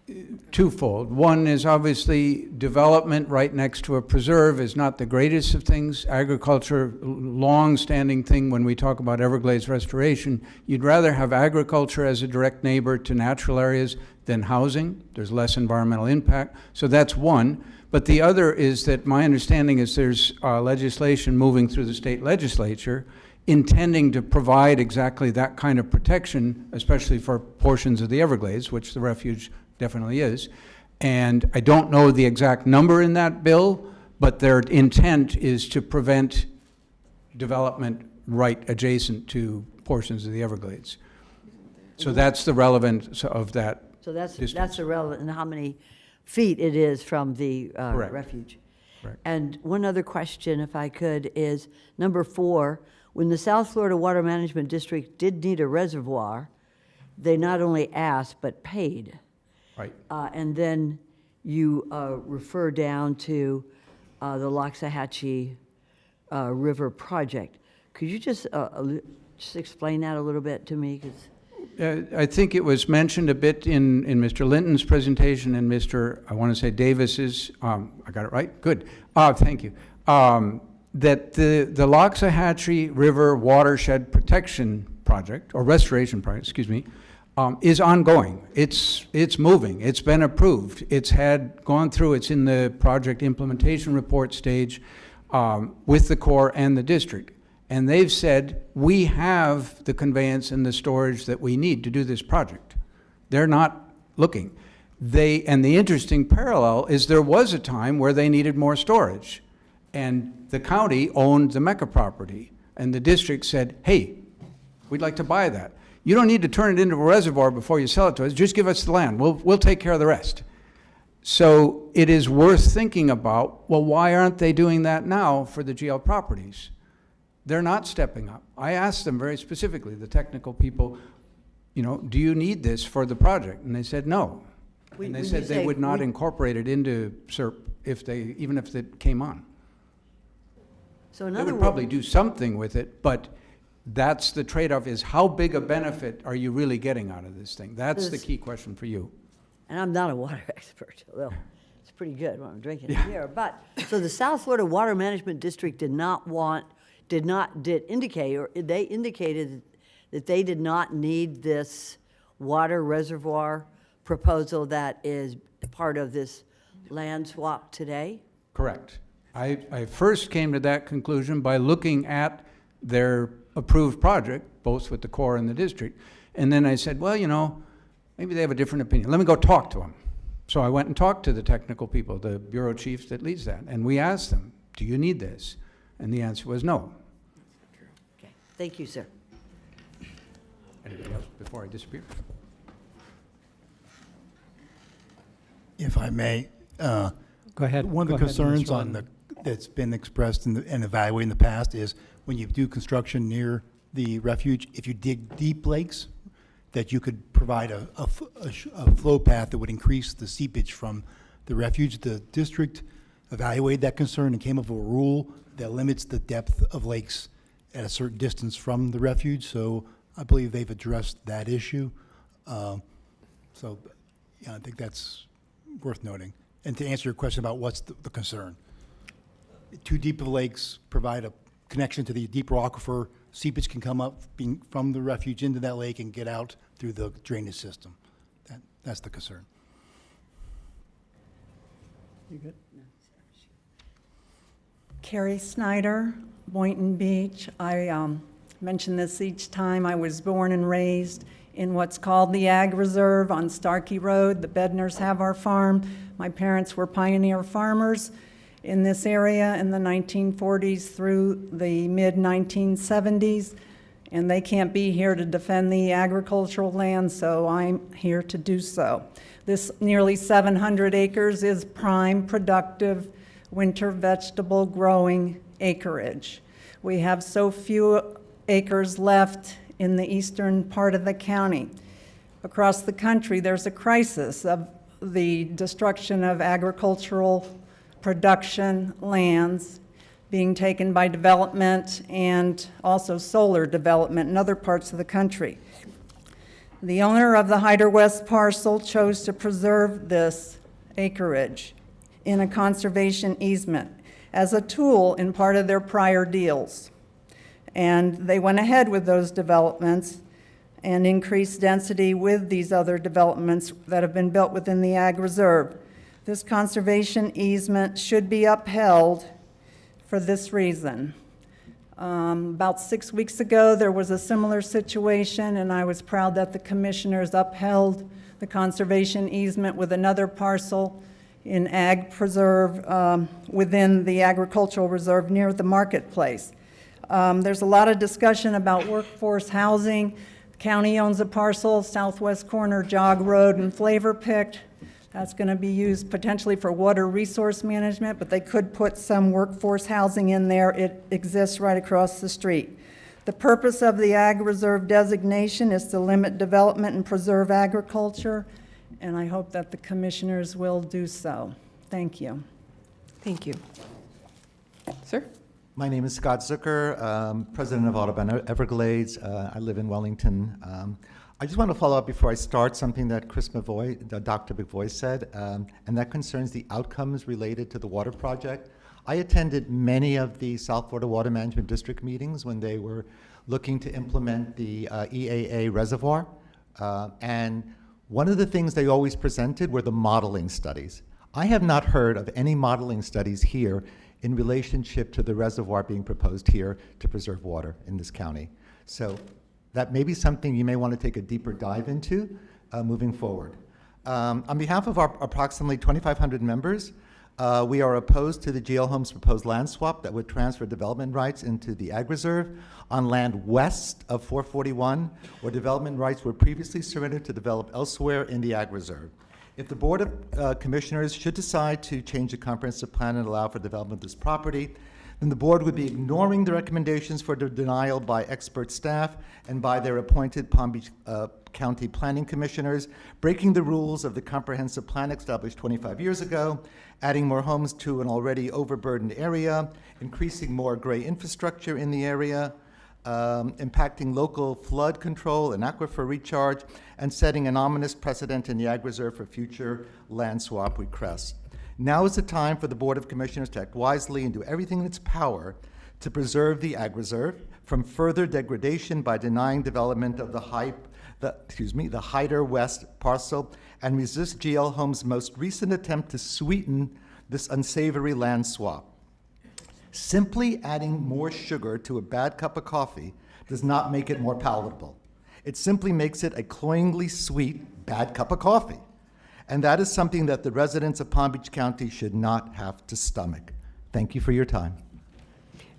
[SPEAKER 23] Twofold. One is obviously development right next to a preserve is not the greatest of things. Agriculture, long-standing thing when we talk about Everglades restoration. You'd rather have agriculture as a direct neighbor to natural areas than housing. There's less environmental impact. So that's one. But the other is that my understanding is there's legislation moving through the state legislature intending to provide exactly that kind of protection, especially for portions of the Everglades, which the refuge definitely is. And I don't know the exact number in that bill, but their intent is to prevent development right adjacent to portions of the Everglades. So that's the relevance of that.
[SPEAKER 14] So that's irrelevant, and how many feet it is from the refuge.
[SPEAKER 23] Correct.
[SPEAKER 14] And one other question, if I could, is number 4, when the South Florida Water Management District did need a reservoir, they not only asked, but paid.
[SPEAKER 23] Right.
[SPEAKER 14] And then you refer down to the Loxahatchee River project. Could you just explain that a little bit to me? 'Cause
[SPEAKER 23] I think it was mentioned a bit in Mr. Linton's presentation and Mr., I want to say Davis's, I got it right? Good. Thank you. That the Loxahatchee River Watershed Protection Project, or Restoration Project, excuse me, is ongoing. It's moving. It's been approved. It's gone through, it's in the project implementation report stage with the Corps and the district. And they've said, we have the conveyance and the storage that we need to do this project. They're not looking. And the interesting parallel is there was a time where they needed more storage. And the county owned the Mecca property. And the district said, hey, we'd like to buy that. You don't need to turn it into a reservoir before you sell it to us. Just give us the land. We'll take care of the rest. So it is worth thinking about, well, why aren't they doing that now for the GL properties? They're not stepping up. I asked them very specifically, the technical people, do you need this for the project? And they said no. And they said they would not incorporate it into SERP even if it came on.
[SPEAKER 14] So in
[SPEAKER 23] They
[SPEAKER 14] other
[SPEAKER 23] would
[SPEAKER 14] words,
[SPEAKER 23] probably do something with it, but that's the trade-off, is how big a benefit are you really getting out of this thing? That's the key question for you.
[SPEAKER 14] and I'm not a water expert, although it's pretty good when I'm drinking it here. But so the South Florida Water Management District did indicated that they did not need this water reservoir proposal that is part of this land swap today?
[SPEAKER 23] Correct. I first came to that conclusion by looking at their approved project, both with the Corps and the district. And then I said, well, maybe they have a different opinion. Let me go talk to them. So I went and talked to the technical people, the bureau chief that leads that. And we asked them, do you need this? And the answer was no.
[SPEAKER 14] Okay, thank you, sir.
[SPEAKER 23] Anything else before I disappear?
[SPEAKER 17] If I may.
[SPEAKER 1] Go ahead.
[SPEAKER 17] One of
[SPEAKER 1] Go
[SPEAKER 17] the
[SPEAKER 1] ahead,
[SPEAKER 17] concerns
[SPEAKER 1] Mr.
[SPEAKER 17] that's been expressed and evaluated in the past is when you do construction near the refuge, if you dig deep lakes, that you could provide a flow path that would increase the seepage from the refuge. The district evaluated that concern and came up with a rule that limits the depth of lakes at a certain distance from the refuge, so I believe they've addressed that issue. So, yeah, I think that's worth noting. And to answer your question about what's the concern, too deep of lakes provide a connection to the deeper aquifer. Seepage can come up from the refuge into that lake and get out through the drainage system. That's the concern.
[SPEAKER 1] You good?
[SPEAKER 11] Carrie Snyder, Boynton Beach. I mention this each time. I was born and raised in what's called the Ag Reserve on Starkey Road. The Bedners have our farm. My parents were pioneer farmers in this area in the 1940s through the mid-1970s, and they can't be here to defend the agricultural land, so I'm here to do so. This nearly 700 acres is prime, productive, winter vegetable growing acreage. We have so few acres left in the eastern part of the county. Across the country, there's a crisis of the destruction of agricultural production lands being taken by development and also solar development in other parts of the country. The owner of the Hyder West parcel chose to preserve this acreage in a conservation easement as a tool in part of their prior deals. And they went ahead with those developments and increased density with these other developments that have been built within the Ag Reserve. This conservation easement should be upheld for this reason. About 6 weeks ago, there was a similar situation, and I was proud that the commissioners upheld the conservation easement with another parcel in Ag Preserve within the Agricultural Reserve near the marketplace. There's a lot of discussion about workforce housing. The county owns a parcel, southwest corner Jog Road and Flavor Picked. That's going to be used potentially for water resource management, but they could put some workforce housing in there. It exists right across the street. The purpose of the Ag Reserve designation is to limit development and preserve agriculture, and I hope that the commissioners will do so. Thank you.
[SPEAKER 18] Thank you. Sir?
[SPEAKER 12] My name is Scott Zucker, president of Audubon Everglades. I live in Wellington. I just want to follow up before I start something that Dr. McVoy said, and that concerns the outcomes related to the water project. I attended many of the South Florida Water Management District meetings when they were looking to implement the EAA reservoir, and one of the things they always presented were the modeling studies. I have not heard of any modeling studies here in relationship to the reservoir being proposed here to preserve water in this county. So that may be something you may want to take a deeper dive into moving forward. On behalf of our approximately 2,500 members, we are opposed to the GL Homes proposed land swap that would transfer development rights into the Ag Reserve on land west of 441, where development rights were previously surrendered to develop elsewhere in the Ag Reserve. If the Board of Commissioners should decide to change the comprehensive plan and allow for development of this property, then the board would be ignoring the recommendations for the denial by expert staff and by their appointed Palm Beach County Planning Commissioners, breaking the rules of the comprehensive plan established 25 years ago, adding more homes to an already overburdened area, increasing more gray infrastructure in the area, impacting local flood control and aquifer recharge, and setting an ominous precedent in the Ag Reserve for future land swap requests. Now is the time for the Board of Commissioners to act wisely and do everything in its power to preserve the Ag Reserve from further degradation by denying development of the Hyder West parcel and resist GL Homes' most recent attempt to sweeten this unsavory land swap. Simply adding more sugar to a bad cup of coffee does not make it more palatable. It simply makes it a cloyingly sweet, bad cup of coffee. And that is something that the residents of Palm Beach County should not have to stomach. Thank you for your time.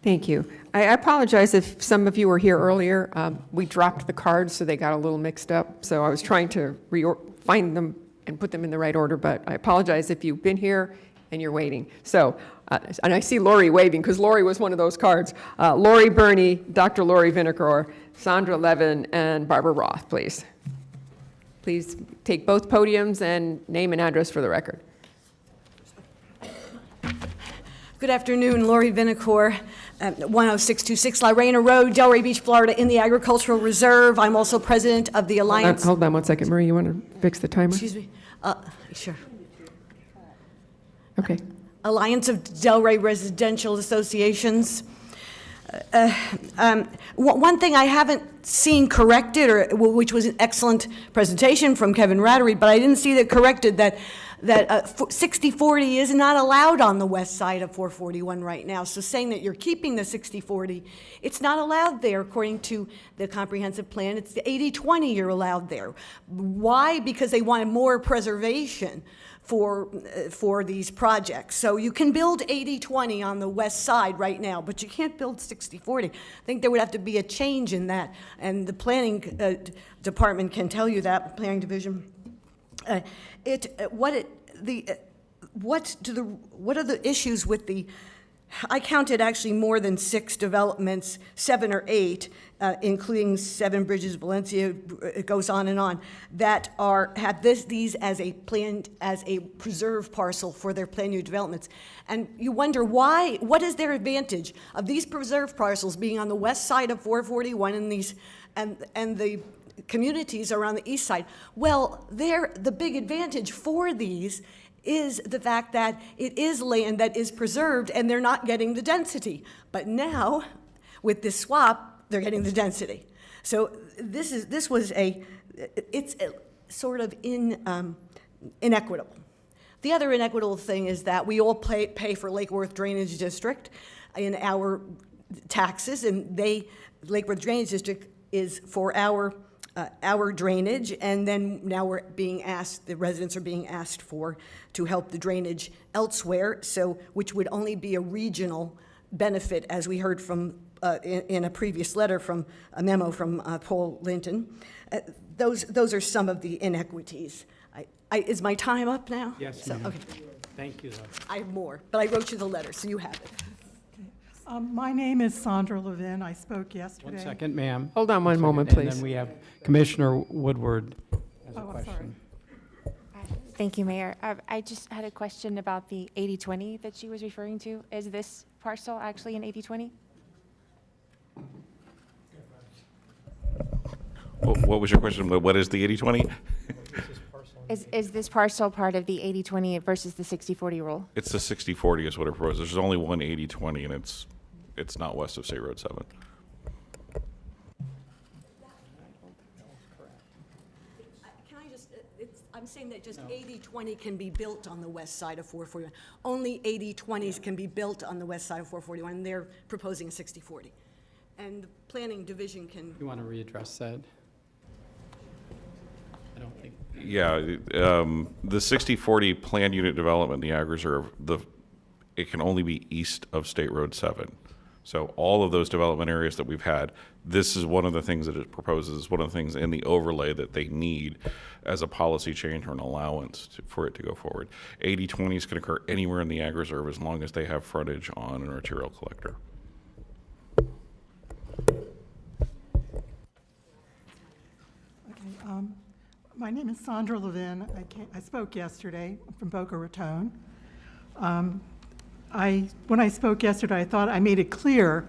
[SPEAKER 18] Thank you. I apologize if some of you were here earlier. We dropped the cards, so they got a little mixed up. So I was trying to find them and put them in the right order, but I apologize if you've been here and you're waiting. So, and I see Lori waving, because Lori was one of those cards. Lori Burney, Dr. Lori Vinegar, Sandra Levin, and Barbara Roth, please. Please take both podiums and name and address for the record.
[SPEAKER 2] Good afternoon, Lori Vinacore, 10626 Lorena Road, Delray Beach, Florida, in the Agricultural Reserve. I'm also president of the Alliance.
[SPEAKER 18] Hold on 1 second, Marie, you want to fix the timer?
[SPEAKER 2] Excuse me. Sure.
[SPEAKER 18] Okay.
[SPEAKER 2] Alliance of Delray Residential Associations. One thing I haven't seen corrected, or which was an excellent presentation from Kevin Rattery, but I didn't see that corrected that 60/40 is not allowed on the west side of 441 right now. So saying that you're keeping the 60/40, it's not allowed there according to the comprehensive plan. It's the 80/20 you're allowed there. Why? Because they wanted more preservation for these projects. So you can build 80/20 on the west side right now, but you can't build 60/40. I think there would have to be a change in that, and the planning department can tell you that, planning division. What are the issues with the, I counted actually more than 6 developments, 7 or 8, including 7 Bridges, Valencia, it goes on, that have these as a planned, as a preserved parcel for their planned new developments. And you wonder why, what is their advantage of these preserved parcels being on the west side of 441 and the communities around the east side? Well, the big advantage for these is the fact that it is land that is preserved and they're not getting the density. But now, with this swap, they're getting the density. So it's sort of inequitable. The other inequitable thing is that we all pay for Lake Worth Drainage District in our taxes, and Lake Worth Drainage District is for our drainage, and then now the residents are being asked to help the drainage elsewhere, which would only be a regional benefit, as we heard from in a previous letter from a memo from Paul Linton. Those are some of the inequities. Is my time up now?
[SPEAKER 8] Yes, ma'am.
[SPEAKER 2] Okay.
[SPEAKER 8] Thank you, though.
[SPEAKER 2] I have more, but I wrote you the letter, so you have it.
[SPEAKER 13] My name is Sandra Levin. I spoke yesterday.
[SPEAKER 8] 1 second, ma'am.
[SPEAKER 18] Hold on 1
[SPEAKER 8] second,
[SPEAKER 18] moment,
[SPEAKER 8] And
[SPEAKER 18] please.
[SPEAKER 8] then we have Commissioner Woodward has a
[SPEAKER 13] I'm
[SPEAKER 8] question.
[SPEAKER 15] Thank you, Mayor. I just had a question about the 80/20 that she was referring to. Is this parcel actually an 80/20?
[SPEAKER 16] What was your question? What is the 80/20?
[SPEAKER 15] Is this parcel part of the 80/20 versus the 60/40 rule?
[SPEAKER 16] It's the 60/40 is what it proposes. There's only one 80/20, and it's not west of State Road 7.
[SPEAKER 2] I'm saying that just 80/20 can be built on the west side of 441. Only 80/20s can be built on the west side of 441, and they're proposing 60/40. And the planning division can...
[SPEAKER 8] You want to readdress that? I don't think.
[SPEAKER 16] Yeah, the 60/40 planned unit development in the Ag Reserve, it can only be east of State Road 7. So all of those development areas that we've had, this is one of the things that it proposes, one of the things in the overlay that they need as a policy change or an allowance for it to go forward. 80/20s can occur anywhere in the Ag Reserve as long as they have frontage on an arterial collector.
[SPEAKER 13] Okay, my name is Sandra Levin. I spoke yesterday from Boca Raton. When I spoke yesterday, I thought I made it clear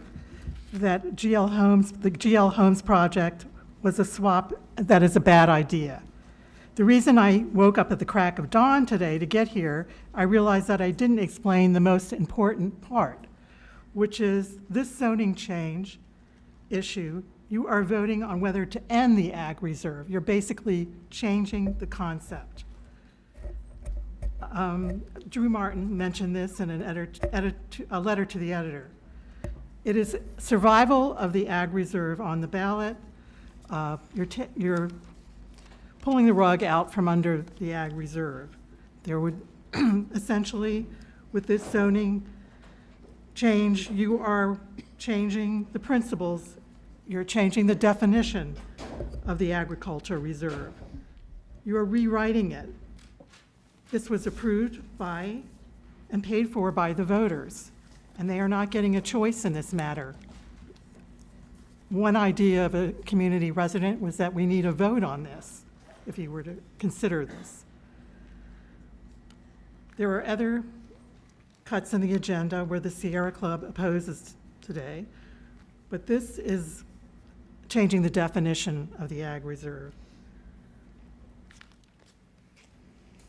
[SPEAKER 13] that the GL Homes project was a swap that is a bad idea. The reason I woke up at the crack of dawn today to get here, I realized that I didn't explain the most important part, which is this zoning change issue. You are voting on whether to end the Ag Reserve. You're basically changing the concept. Drew Martin mentioned this in a letter to the editor. It is survival of the Ag Reserve on the ballot. You're pulling the rug out from under the Ag Reserve. There would essentially, with this zoning change, you are changing the principles. You're changing the definition of the agriculture reserve. You are rewriting it. This was approved by and paid for by the voters, and they are not getting a choice in this matter. One idea of a community resident was that we need a vote on this. if you were to consider this. There are other cuts in the agenda where the Sierra Club opposes today, but this is changing the definition of the ag reserve.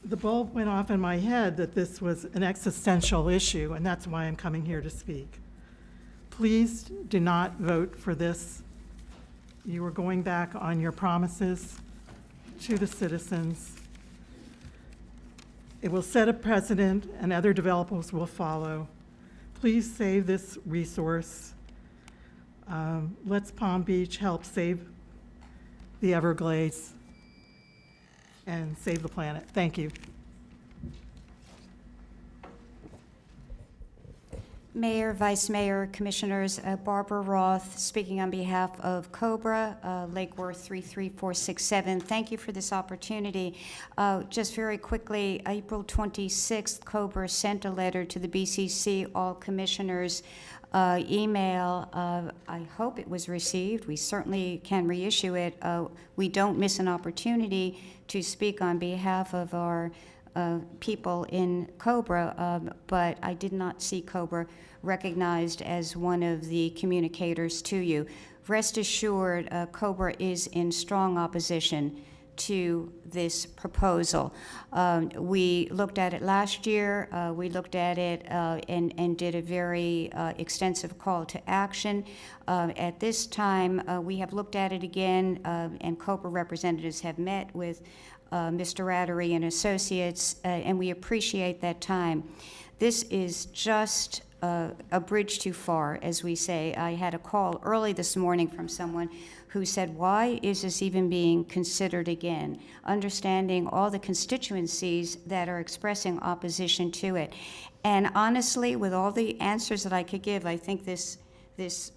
[SPEAKER 13] The bulb went off in my head that this was an existential issue, and that's why I'm coming here to speak. Please do not vote for this. You are going back on your promises to the citizens. It will set a precedent, and other developers will follow. Please save this resource. Let's Palm Beach help save the Everglades and save the planet. Thank you.
[SPEAKER 19] Mayor, Vice Mayor, Commissioners, Barbara Roth, speaking on behalf of COBRA, Lake Worth 33467. Thank you for this opportunity. Just very quickly, April 26th, COBRA sent a letter to the BCC, all commissioners, email. I hope it was received. We certainly can reissue it. We don't miss an opportunity to speak on behalf of our people in COBRA, but I did not see COBRA recognized as one of the communicators to you. Rest assured, COBRA is in strong opposition to this proposal. We looked at it last year. We looked at it and did a very extensive call to action. At this time, we have looked at it again, and COBRA representatives have met with Mr. Rattery and Associates, and we appreciate that time. This is just a bridge too far, as we say. I had a call early this morning from someone who said, why is this even being considered again? Understanding all the constituencies that are expressing opposition to it. And honestly, with all the answers that I could give, I think this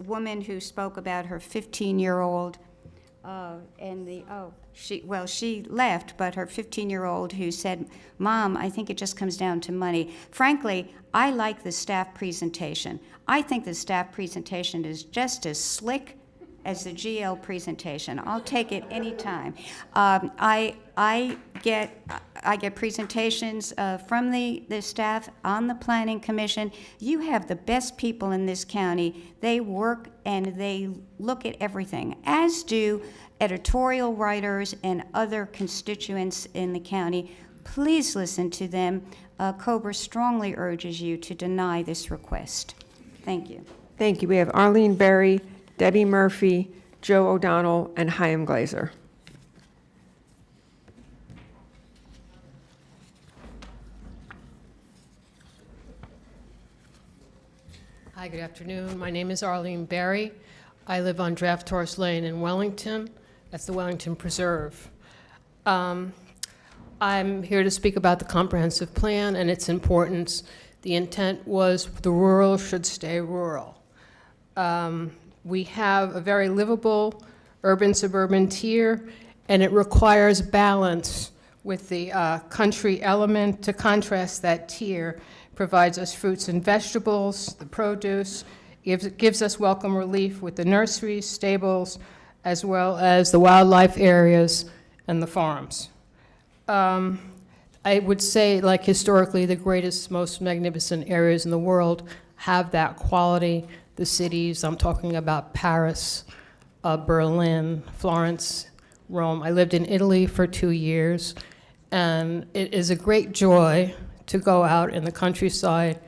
[SPEAKER 19] woman who spoke about her 15-year-old she left, but her 15-year-old who said, Mom, I think it just comes down to money. Frankly, I like the staff presentation. I think the staff presentation is just as slick as the GL presentation. I'll take it anytime. I get presentations from the staff on the Planning Commission. You have the best people in this county. They work and they look at everything, as do editorial writers and other constituents in the county. Please listen to them. COBRA strongly urges you to deny this request. Thank you.
[SPEAKER 18] Thank you. We have Arlene Berry, Debbie Murphy, Joe O'Donnell, and Chaim Glazer.
[SPEAKER 20] Hi, good afternoon. My name is Arlene Berry. I live on Draft Horse Lane in Wellington. That's the Wellington Preserve. I'm here to speak about the comprehensive plan and its importance. The intent was the rural should stay rural. We have a very livable urban-suburban tier, and it requires balance with the country element to contrast that tier. Provides us fruits and vegetables, the produce, gives us welcome relief with the nurseries, stables, as well as the wildlife areas and the farms. I would say, like historically, the greatest, most magnificent areas in the world have that quality. The cities, I'm talking about Paris, Berlin, Florence, Rome. I lived in Italy for 2 years, and it is a great joy to go out in the countryside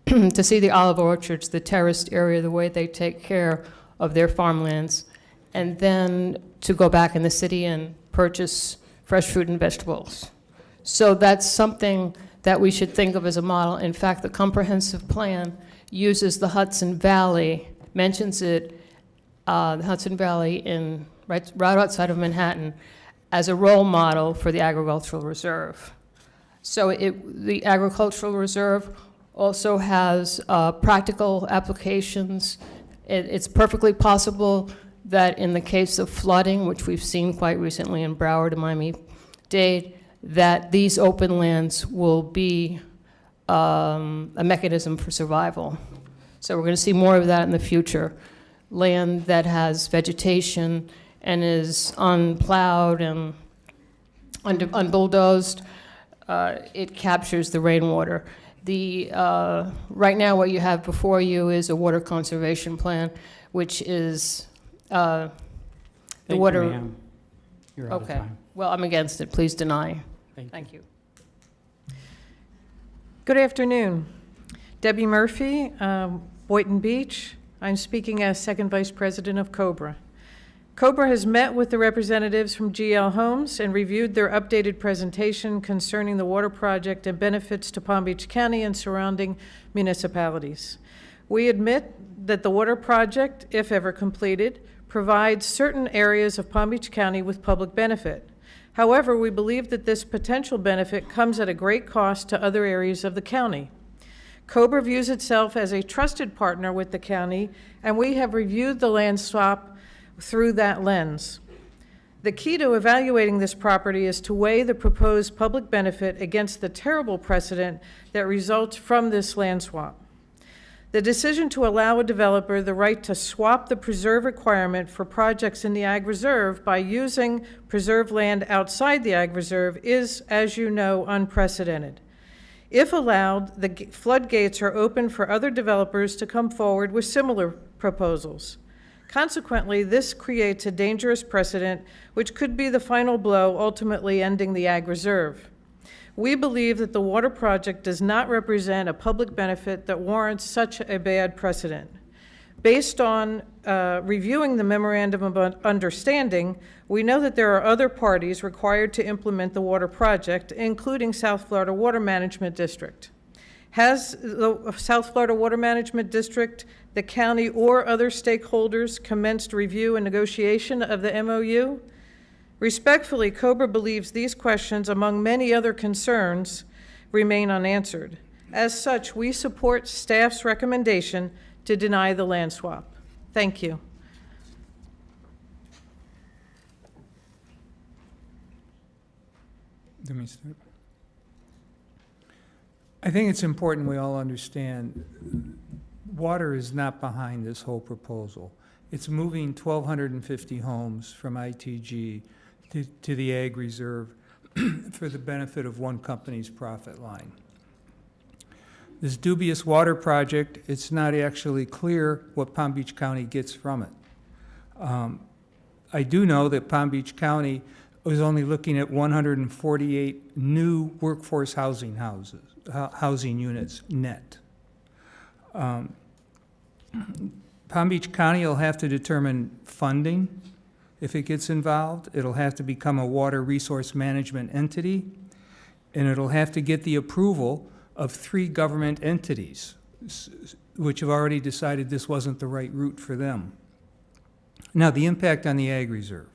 [SPEAKER 20] to see the olive orchards, the terraced area, the way they take care of their farmlands, and then to go back in the city and purchase fresh fruit and vegetables. So that's something that we should think of as a model. In fact, the comprehensive plan uses the Hudson Valley, mentions it, the Hudson Valley right outside of Manhattan, as a role model for the agricultural reserve. So the agricultural reserve also has practical applications. It's perfectly possible that in the case of flooding, which we've seen quite recently in Broward and Miami-Dade, that these open lands will be a mechanism for survival. So we're going to see more of that in the future. Land that has vegetation and is unplowed and unbulldozed, it captures the rainwater. Right now, what you have before you is a water conservation plan, which is the
[SPEAKER 8] Thank
[SPEAKER 20] water.
[SPEAKER 8] you, ma'am. You're out of
[SPEAKER 20] Okay.
[SPEAKER 8] time.
[SPEAKER 20] Well, I'm against it. Please deny.
[SPEAKER 8] Thank you.
[SPEAKER 4] Good afternoon. Debbie Murphy, Boynton Beach. I'm speaking as Second Vice President of COBRA. COBRA has met with the representatives from GL Homes and reviewed their updated presentation concerning the water project and benefits to Palm Beach County and surrounding municipalities. We admit that the water project, if ever completed, provides certain areas of Palm Beach County with public benefit. However, we believe that this potential benefit comes at a great cost to other areas of the county. COBRA views itself as a trusted partner with the county, and we have reviewed the land swap through that lens. The key to evaluating this property is to weigh the proposed public benefit against the terrible precedent that results from this land swap. The decision to allow a developer the right to swap the preserve requirement for projects in the Ag Reserve by using preserved land outside the Ag Reserve is, as you know, unprecedented. If allowed, the floodgates are open for other developers to come forward with similar proposals. Consequently, this creates a dangerous precedent, which could be the final blow, ultimately ending the Ag Reserve. We believe that the water project does not represent a public benefit that warrants such a bad precedent. Based on reviewing the Memorandum of Understanding, we know that there are other parties required to implement the water project, including South Florida Water Management District. Has the South Florida Water Management District, the county, or other stakeholders commenced review and negotiation of the MOU? Respectfully, COBRA believes these questions, among many other concerns, remain unanswered. As such, we support staff's recommendation to deny the land swap. Thank you.
[SPEAKER 23] Let me start. I think it's important we all understand water is not behind this whole proposal. It's moving 1,250 homes from ITG to the Ag Reserve for the benefit of one company's profit line. This dubious water project, it's not actually clear what Palm Beach County gets from it. I do know that Palm Beach County was only looking at 148 new workforce housing units net. Palm Beach County will have to determine funding if it gets involved. It'll have to become a water resource management entity, and it'll have to get the approval of 3 government entities, which have already decided this wasn't the right route for them. Now, the impact on the Ag Reserve.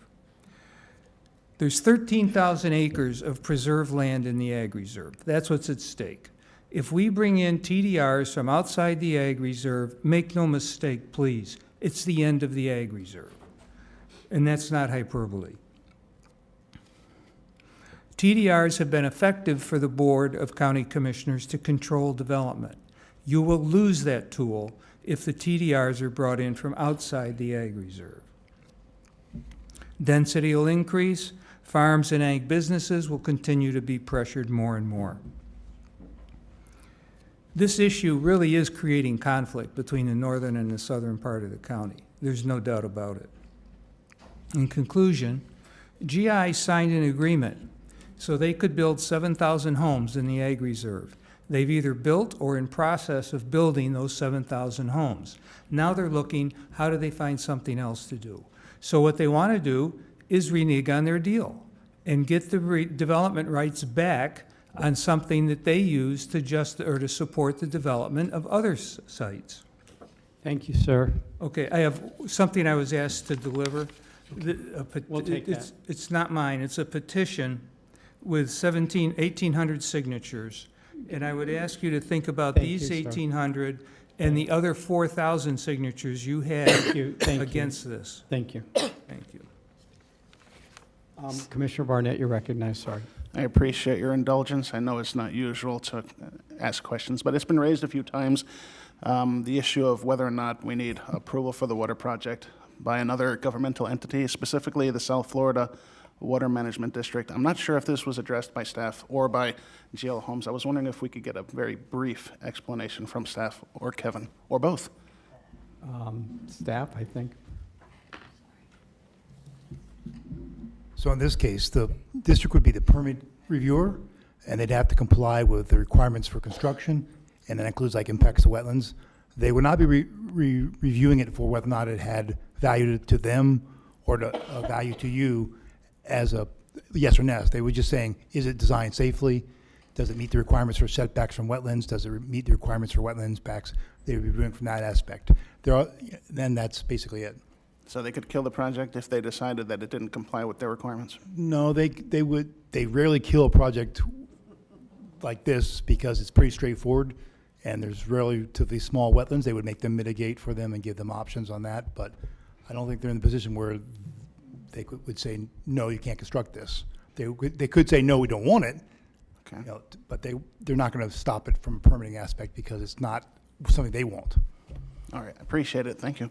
[SPEAKER 23] There's 13,000 acres of preserved land in the Ag Reserve. That's what's at stake. If we bring in TDRs from outside the Ag Reserve, make no mistake, please, it's the end of the Ag Reserve. And that's not hyperbole. TDRs have been effective for the Board of County Commissioners to control development. You will lose that tool if the TDRs are brought in from outside the Ag Reserve. Density will increase. Farms and ag businesses will continue to be pressured more and more. This issue really is creating conflict between the northern and the southern part of the county. There's no doubt about it. In conclusion, GI signed an agreement so they could build 7,000 homes in the Ag Reserve. They've either built or in process of building those 7,000 homes. Now they're looking, how do they find something else to do? So what they want to do is renege on their deal and get the development rights back on something that they use to to support the development of other sites.
[SPEAKER 8] Thank you, sir.
[SPEAKER 23] Okay, I have something I was asked to deliver.
[SPEAKER 8] We'll take that.
[SPEAKER 23] It's not mine. It's a petition with 1,800 signatures. And I would ask you to think about
[SPEAKER 8] Thank
[SPEAKER 23] these
[SPEAKER 8] you, sir.
[SPEAKER 23] 1,800 and the other 4,000 signatures you had against this.
[SPEAKER 8] Thank you.
[SPEAKER 23] Thank you.
[SPEAKER 8] Commissioner Barnett, you're recognized, sorry.
[SPEAKER 21] I appreciate your indulgence. I know it's not usual to ask questions, but it's been raised a few times, the issue of whether or not we need approval for the water project by another governmental entity, specifically the South Florida water management district. I'm not sure if this was addressed by staff or by GL Homes. I was wondering if we could get a very brief explanation from staff or Kevin, or both.
[SPEAKER 8] Staff, I think.
[SPEAKER 17] So in this case, the district would be the permit reviewer, and they'd have to comply with the requirements for construction, and that includes like impacts to wetlands. They would not be reviewing it for whether or not it had value to them or value to you as a yes or no. They were just saying, is it designed safely? Does it meet the requirements for setbacks from wetlands? Does it meet the requirements for wetlands backs? They would be reviewing from that aspect. Then that's basically it.
[SPEAKER 21] So they could kill the project if they decided that it didn't comply with their requirements?
[SPEAKER 17] No, they rarely kill a project like this because it's pretty straightforward and there's relatively small wetlands. They would make them mitigate for them and give them options on that, but I don't think they're in the position where they would say, no, you can't construct this. They could say, no, we don't want it,
[SPEAKER 21] Okay.
[SPEAKER 17] but they're not going to stop it from a permitting aspect because it's not something they want.
[SPEAKER 21] All right, appreciate it, thank you.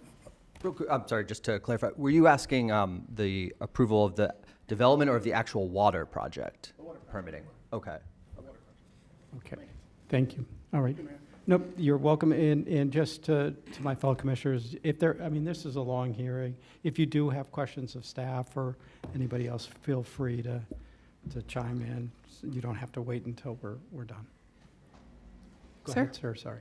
[SPEAKER 5] Real quick, I'm sorry, just to clarify, were you asking the approval of the development or of the actual water project? Permitting. Okay.
[SPEAKER 8] Okay, thank you. All right. Nope, you're welcome. And just to my fellow commissioners, this is a long hearing. If you do have questions of staff or anybody else, feel free to chime in. You don't have to wait until we're done. Go
[SPEAKER 7] Sir?
[SPEAKER 8] ahead, sir, sorry.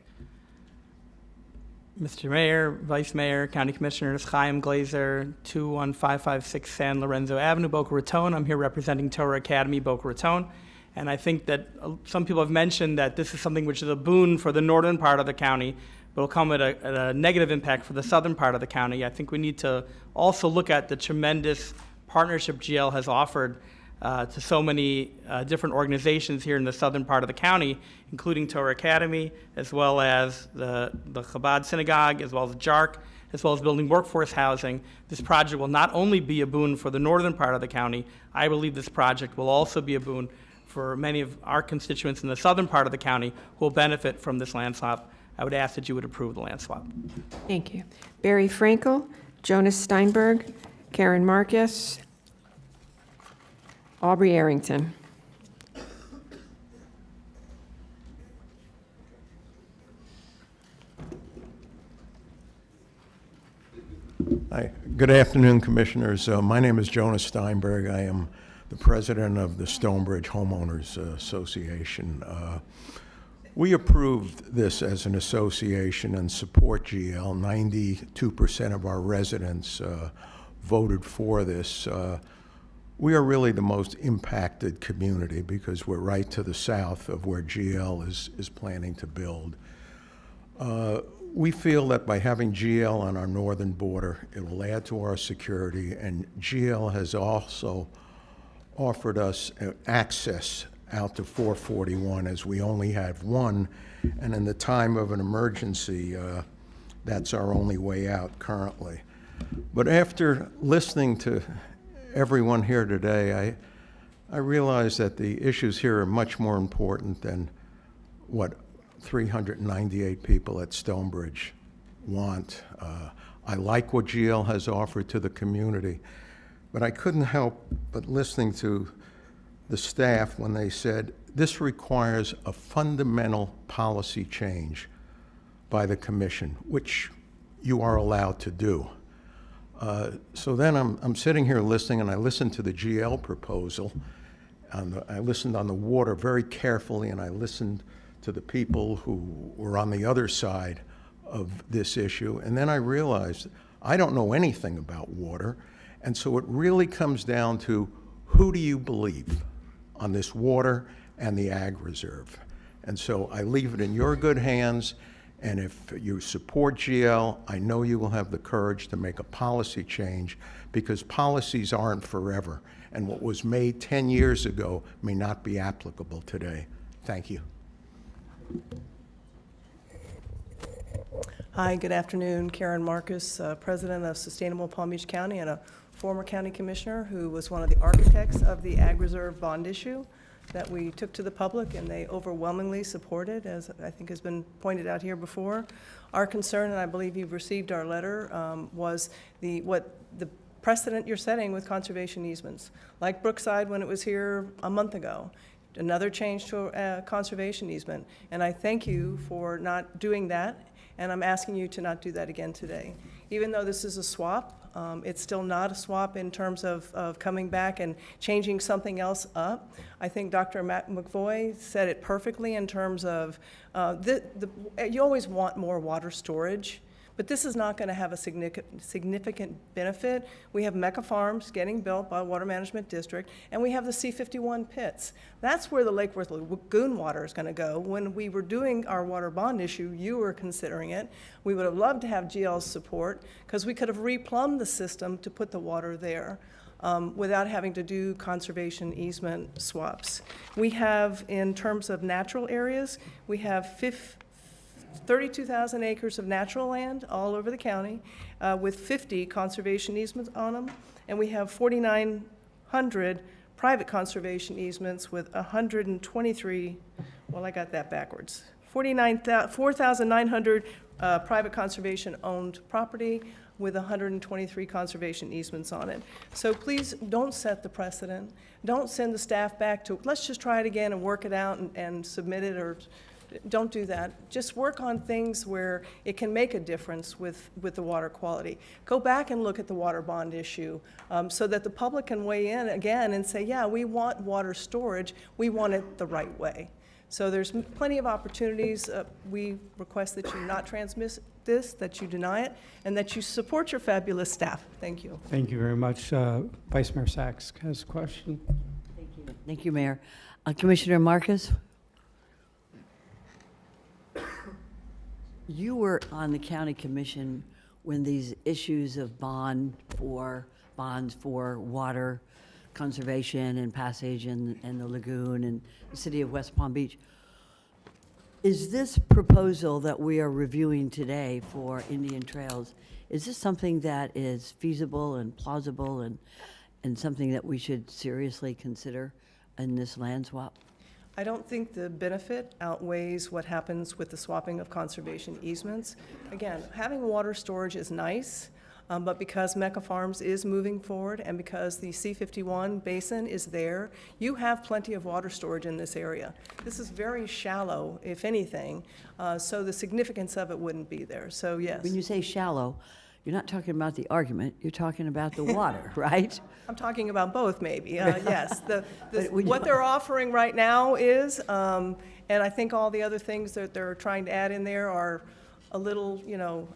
[SPEAKER 7] Mr. Mayor, Vice Mayor, County Commissioners, Chaim Glazer, 21556 San Lorenzo Avenue, Boca Raton. I'm here representing Torah Academy, Boca Raton. And I think that some people have mentioned that this is something which is a boon for the northern part of the county, but will come at a negative impact for the southern part of the county. I think we need to also look at the tremendous partnership GL has offered to so many different organizations here in the southern part of the county, including Torah Academy, as well as the Chabad Synagogue, as well as JARC, as well as building workforce housing. This project will not only be a boon for the northern part of the county, I believe this project will also be a boon for many of our constituents in the southern part of the county who will benefit from this land swap. I would ask that you would approve the land swap.
[SPEAKER 18] Thank you. Barry Frankel, Jonas Steinberg, Karen Marcus, Aubrey Arrington.
[SPEAKER 22] Hi. Good afternoon, Commissioners. My name is Jonas Steinberg. I am the president of the Stonebridge Homeowners Association. We approved this as an association and support GL. 92% of our residents voted for this. We are really the most impacted community because we're right to the south of where GL is planning to build. We feel that by having GL on our northern border, it will add to our security, and GL has also offered us access out to 441 as we only have one, and in the time of an emergency, that's our only way out currently. But after listening to everyone here today, I realize that the issues here are much more important than what 398 people at Stonebridge want. I like what GL has offered to the community, but I couldn't help but listening to the staff when they said this requires a fundamental policy change by the commission, which you are allowed to do. So then I'm sitting here listening, and I listened to the GL proposal. I listened on the water very carefully, and I listened to the people who were on the other side of this issue. And then I realized I don't know anything about water. And so it really comes down to who do you believe on this water and the ag reserve. And so I leave it in your good hands. And if you support GL, I know you will have the courage to make a policy change, because policies aren't forever. And what was made 10 years ago may not be applicable today. Thank you.
[SPEAKER 24] Hi, good afternoon. Karen Marcus, President of Sustainable Palm Beach County and a former county commissioner who was one of the architects of the Ag Reserve bond issue that we took to the public, and they overwhelmingly supported, as I think has been pointed out here before. Our concern, and I believe you've received our letter, was what the precedent you're setting with conservation easements, like Brookside when it was here a month ago. Another change to a conservation easement. And I thank you for not doing that, and I'm asking you to not do that again today. Even though this is a swap, it's still not a swap in terms of coming back and changing something else up. I think Dr. McVoy said it perfectly in terms of you always want more water storage, but this is not going to have a significant benefit. We have Mecca Farms getting built by Water Management District, and we have the C51 pits. That's where the Lake Worth Lagoon water is going to go. When we were doing our water bond issue, you were considering it. We would have loved to have GL's support, because we could have replumbed the system to put the water there. Without having to do conservation easement swaps. We have, in terms of natural areas, we have 32,000 acres of natural land all over the county with 50 conservation easements on them, and we have 4,900 private conservation easements with 123, well, I got that backwards, 4,900 private conservation owned property with 123 conservation easements on it. So please don't set the precedent. Don't send the staff back to, let's just try it again and work it out and submit it, or don't do that. Just work on things where it can make a difference with the water quality. Go back and look at the water bond issue so that the public can weigh in again and say, yeah, we want water storage, we want it the right way. So there's plenty of opportunities. We request that you not transmit this, that you deny it, and that you support your fabulous staff. Thank you.
[SPEAKER 8] Thank you very much. Vice Mayor Sachs has a question.
[SPEAKER 14] Thank you. Thank you, Mayor. Commissioner Marcus? You were on the county commission when these issues of bonds for water conservation and passage and the lagoon and the city of West Palm Beach. Is this proposal that we are reviewing today for Indian Trails, is this something that is feasible and plausible and something that we should seriously consider in this land swap?
[SPEAKER 24] I don't think the benefit outweighs what happens with the swapping of conservation easements. Again, having water storage is nice, but because Mecca Farms is moving forward and because the C51 basin is there, you have plenty of water storage in this area. This is very shallow, if anything, so the significance of it wouldn't be there. So yes.
[SPEAKER 14] When you say shallow, you're not talking about the argument, you're talking about the water, right?
[SPEAKER 24] I'm talking about both, maybe. Yes, what they're offering right now is, and I think all the other things that they're trying to add in there are a little,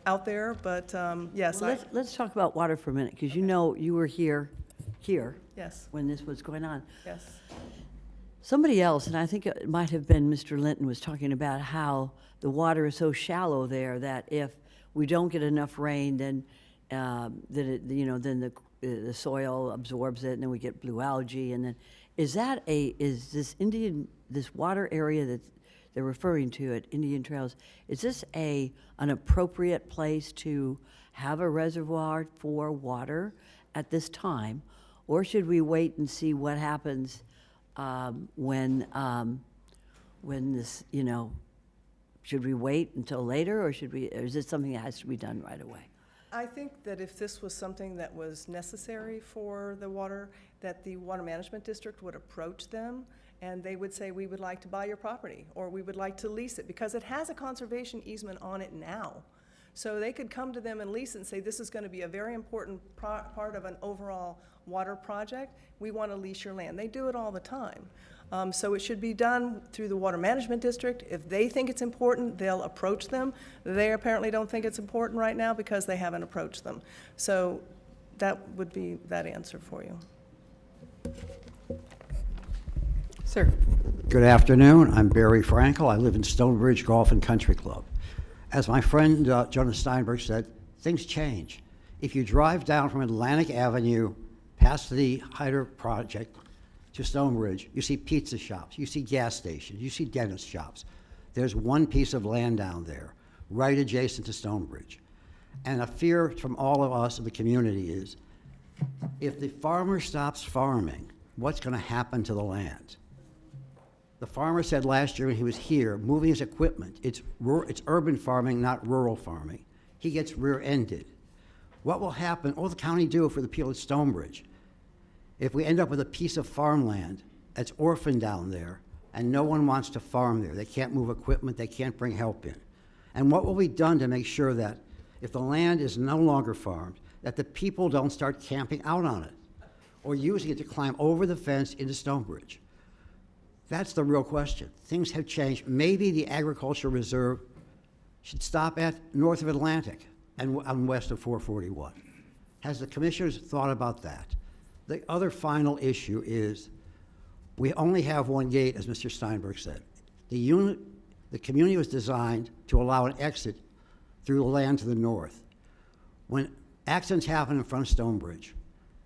[SPEAKER 24] out there. But yes,
[SPEAKER 14] well, let's talk about water for a minute, because you were here,
[SPEAKER 24] yes,
[SPEAKER 14] when this was going on.
[SPEAKER 24] Yes.
[SPEAKER 14] Somebody else, and I think it might have been Mr. Linton, was talking about how the water is so shallow there that if we don't get enough rain, then then the soil absorbs it, and then we get blue algae. And then, is this water area that they're referring to at Indian Trails, is this an appropriate place to have a reservoir for water at this time, or should we wait and see what happens when this, should we wait until later, or is this something that has to be done right away?
[SPEAKER 24] I think that if this was something that was necessary for the water, that the Water Management District would approach them and they would say, we would like to buy your property, or we would like to lease it, because it has a conservation easement on it now. So they could come to them and lease it and say, this is going to be a very important part of an overall water project. We want to lease your land. They do it all the time. So it should be done through the Water Management District. If they think it's important, they'll approach them. They apparently don't think it's important right now because they haven't approached them. So that would be that answer for you.
[SPEAKER 14] Sir.
[SPEAKER 3] Good afternoon. I'm Barry Frankel. I live in Stonebridge Golf and Country Club. As my friend Jonas Steinberg said, things change. If you drive down from Atlantic Avenue past the Hyder project to Stonebridge, you see pizza shops, you see gas stations, you see dentist shops. There's one piece of land down there, right adjacent to Stonebridge. And a fear from all of us in the community is, if the farmer stops farming, what's going to happen to the land? The farmer said last year when he was here, moving his equipment, it's urban farming, not rural farming. He gets rear-ended. What will happen, what will the county do for the people at Stonebridge if we end up with a piece of farmland that's orphaned down there and no one wants to farm there? They can't move equipment, they can't bring help in. And what will be done to make sure that if the land is no longer farmed, that the people don't start camping out on it or using it to climb over the fence into Stonebridge? That's the real question. Things have changed. Maybe the agricultural reserve should stop at north of Atlantic and west of 441. Has the commissioners thought about that? The other final issue is we only have one gate, as Mr. Steinberg said. The community was designed to allow an exit through the land to the north. When accidents happen in front of Stonebridge,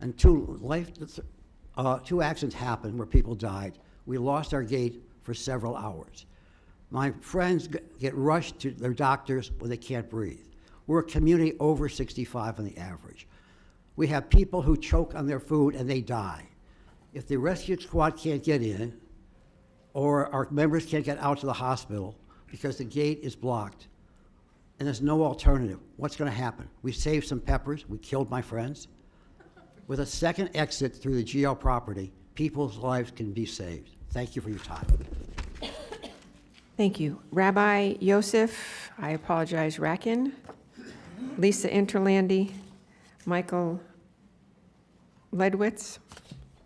[SPEAKER 3] and two accidents happened where people died, we lost our gate for several hours. My friends get rushed to their doctors when they can't breathe. We're a community over 65 on the average. We have people who choke on their food and they die. If the rescue squad can't get in, or our members can't get out to the hospital because the gate is blocked, and there's no alternative, what's going to happen? We saved some peppers, we killed my friends. With a second exit through the GL property, people's lives can be saved. Thank you for your time.
[SPEAKER 18] Thank you. Rabbi Yosef, I apologize, Rakin, Lisa Interlandi, Michael Ledwitz,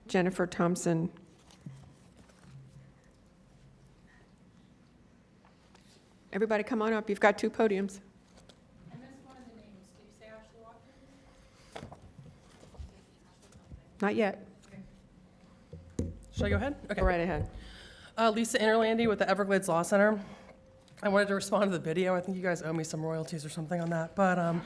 [SPEAKER 18] Jennifer Thompson. Everybody come on up. You've got 2 podiums.
[SPEAKER 20] I missed one of the names. Did you say Ashley Walker?
[SPEAKER 18] Not yet.
[SPEAKER 1] Should I go ahead? Okay.
[SPEAKER 18] Go right ahead.
[SPEAKER 1] Lisa Interlandi with the Everglades Law Center. I wanted to respond to the video. I think you guys owe me some royalties or something on that. But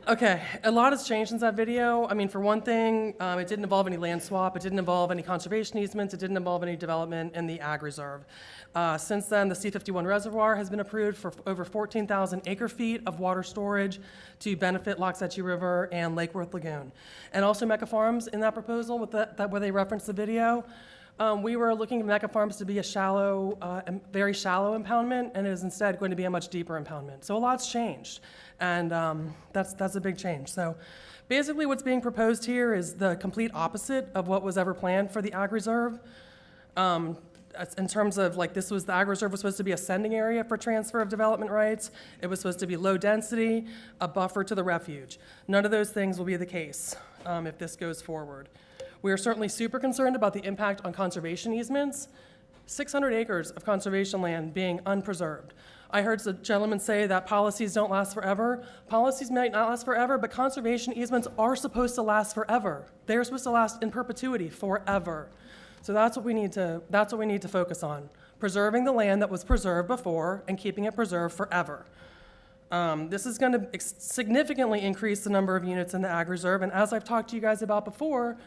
[SPEAKER 1] okay, a lot has changed since that video. I mean, for one thing, it didn't involve any land swap. It didn't involve any conservation easements. It didn't involve any development in the ag reserve. Since then, the C51 reservoir has been approved for over 14,000 acre feet of water storage to benefit Loch Setchee River and Lake Worth Lagoon. And also Mecca Farms in that proposal, with that where they referenced the video. We were looking at Mecca Farms to be a shallow, very shallow impoundment, and it is instead going to be a much deeper impoundment. So a lot's changed, and that's a big change. So basically what's being proposed here is the complete opposite of what was ever planned for the ag reserve. In terms of, like, the ag reserve was supposed to be a sending area for transfer of development rights. It was supposed to be low density, a buffer to the refuge. None of those things will be the case if this goes forward. We are certainly super concerned about the impact on conservation easements. 600 acres of conservation land being unpreserved. I heard the gentleman say that policies don't last forever. Policies might not last forever, but conservation easements are supposed to last forever. They're supposed to last in perpetuity forever. So that's what we need to focus on. Preserving the land that was preserved before and keeping it preserved forever. This is going to significantly increase the number of units in the ag reserve, and as I've talked to you guys about before,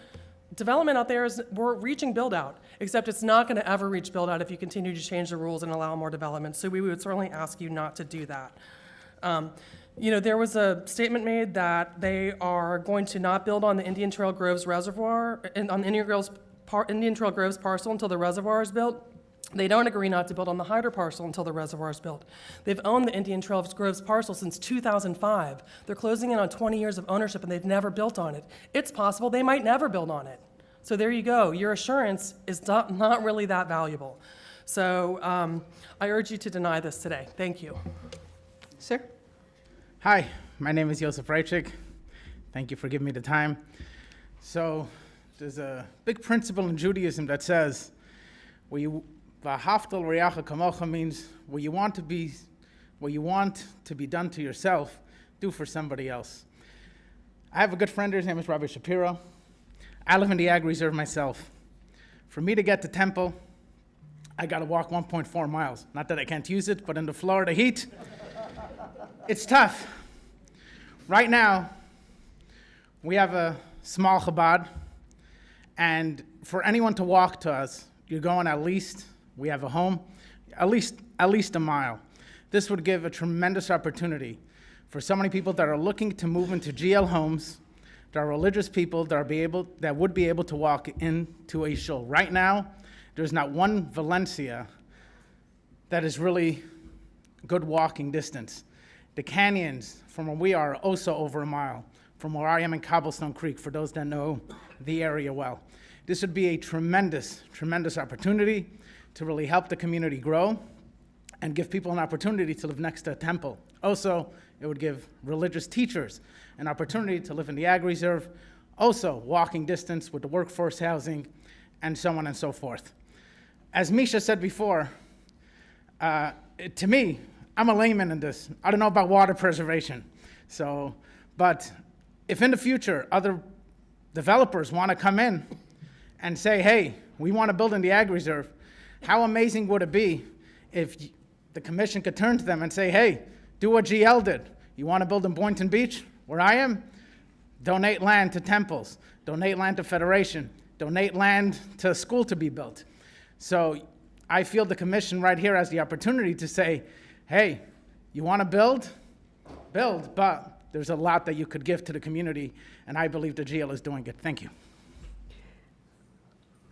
[SPEAKER 1] development out there we're reaching build out, except it's not going to ever reach build out if you continue to change the rules and allow more development. So we would certainly ask you not to do that. There was a statement made that they are going to not build on the Indian Trail Groves reservoir, and on Indian Trail Groves parcel until the reservoir is built. They don't agree not to build on the Hyder parcel until the reservoir is built. They've owned the Indian Trail Groves parcel since 2005. They're closing in on 20 years of ownership and they've never built on it. It's possible they might never build on it. So there you go. Your assurance is not really that valuable. So I urge you to deny this today. Thank you.
[SPEAKER 18] Sir?
[SPEAKER 6] Hi, my name is Yosef Reichik. Thank you for giving me the time. So there's a big principle in Judaism that says, V'ahavta l'reacha kamocha means what you want to be done to yourself, do for somebody else. I have a good friend, his name is Rabbi Shapiro. I live in the ag reserve myself. For me to get to Temple, I got to walk 1.4 miles. Not that I can't use it, but in the Florida heat, it's tough. Right now, we have a small Chabad, and for anyone to walk to us, you're going we have a home, at least a mile. This would give a tremendous opportunity for so many people that are looking to move into GL homes, that are religious people that would be able to walk into a shul. Right now, there's not one Valencia that is really good walking distance. The canyons from where we are also over a mile from where I am in Cobblestone Creek, for those that know the area well. This would be a tremendous, tremendous opportunity to really help the community grow and give people an opportunity to live next to a temple. Also, it would give religious teachers an opportunity to live in the Ag Reserve, also walking distance with the workforce housing, and so on and so forth. As Misha said before, to me, I'm a layman in this. I don't know about water preservation. But if in the future other developers want to come in and say, hey, we want to build in the Ag Reserve, how amazing would it be if the commission could turn to them and say, hey, do what GL did. You want to build in Boynton Beach, where I am? Donate land to temples, donate land to Federation, donate land to a school to be built. So I feel the commission right here has the opportunity to say, hey, you want to build, but there's a lot that you could give to the community, and I believe the GL is doing it. Thank you.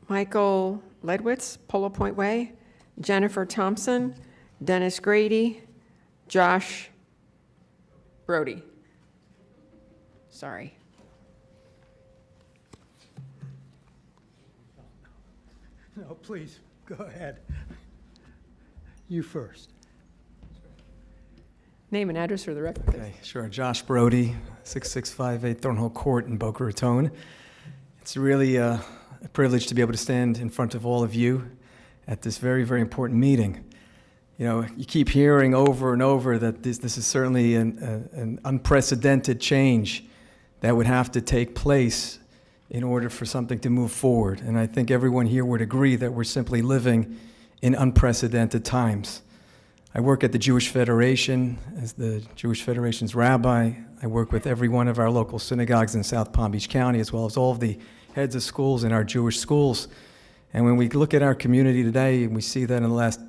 [SPEAKER 18] Michael Ledwitz, Polo Point Way, Jennifer Thompson, Dennis Grady, Josh Brody. Sorry.
[SPEAKER 9] No, please, go ahead. You first.
[SPEAKER 18] Name and address for the record.
[SPEAKER 10] Okay, sure. Josh Brody, 6658 Thornhill Court in Boca Raton. It's really a privilege to be able to stand in front of all of you at this very, very important meeting. You know, you keep hearing over and over that this is certainly an unprecedented change that would have to take place in order for something to move forward. And I think everyone here would agree that we're simply living in unprecedented times. I work at the Jewish Federation as the Jewish Federation's rabbi. I work with every one of our local synagogues in South Palm Beach County, as well as all of the heads of schools in our Jewish schools. And when we look at our community today, and we see that in the last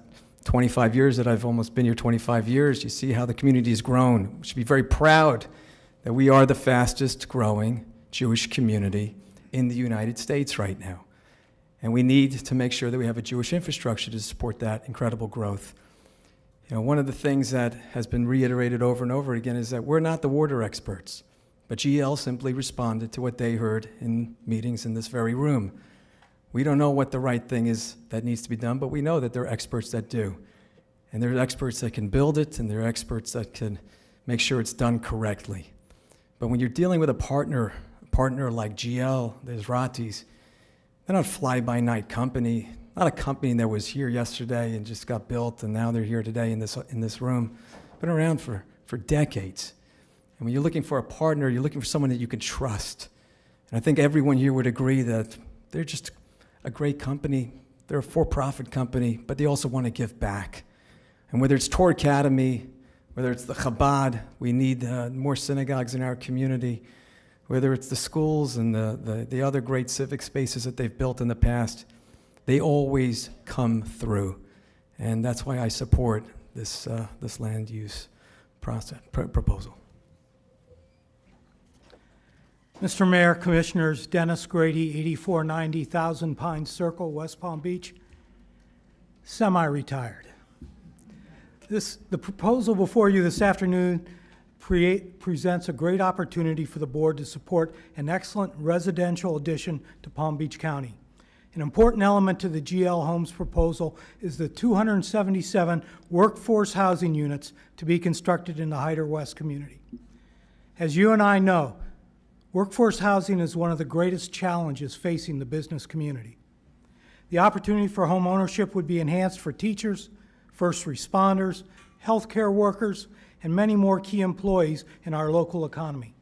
[SPEAKER 10] 25 years that I've almost been here 25 years, you see how the community has grown. We should be very proud that we are the fastest growing Jewish community in the United States right now. And we need to make sure that we have a Jewish infrastructure to support that incredible growth. You know, one of the things that has been reiterated over and over again is that we're not the water experts, but GL simply responded to what they heard in meetings in this very room. We don't know what the right thing is that needs to be done, but we know that there are experts that do. And there are experts that can build it, and there are experts that can make sure it's done correctly. But when you're dealing with a partner like GL, the Israelis, they're not a fly-by-night company, not a company that was here yesterday and just got built and now they're here today in this room. Been around for decades. And when you're looking for a partner, you're looking for someone that you can trust. And I think everyone here would agree that they're just a great company. They're a for-profit company, but they also want to give back. And whether it's Torah Academy, whether it's the Chabad, we need more synagogues in our community, whether it's the schools and the other great civic spaces that they've built in the past, they always come through. And that's why I support this land use proposal.
[SPEAKER 9] Mr. Mayor, Commissioners, Dennis Grady, 8490 Thousand Pines Circle, West Palm Beach, semi-retired. The proposal before you this afternoon presents a great opportunity for the board to support an excellent residential addition to Palm Beach County. An important element to the GL Homes proposal is the 277 workforce housing units to be constructed in the Hyder West community. As you and I know, workforce housing is one of the greatest challenges facing the business community. The opportunity for home ownership would be enhanced for teachers, first responders, healthcare workers, and many more key employees in our local economy.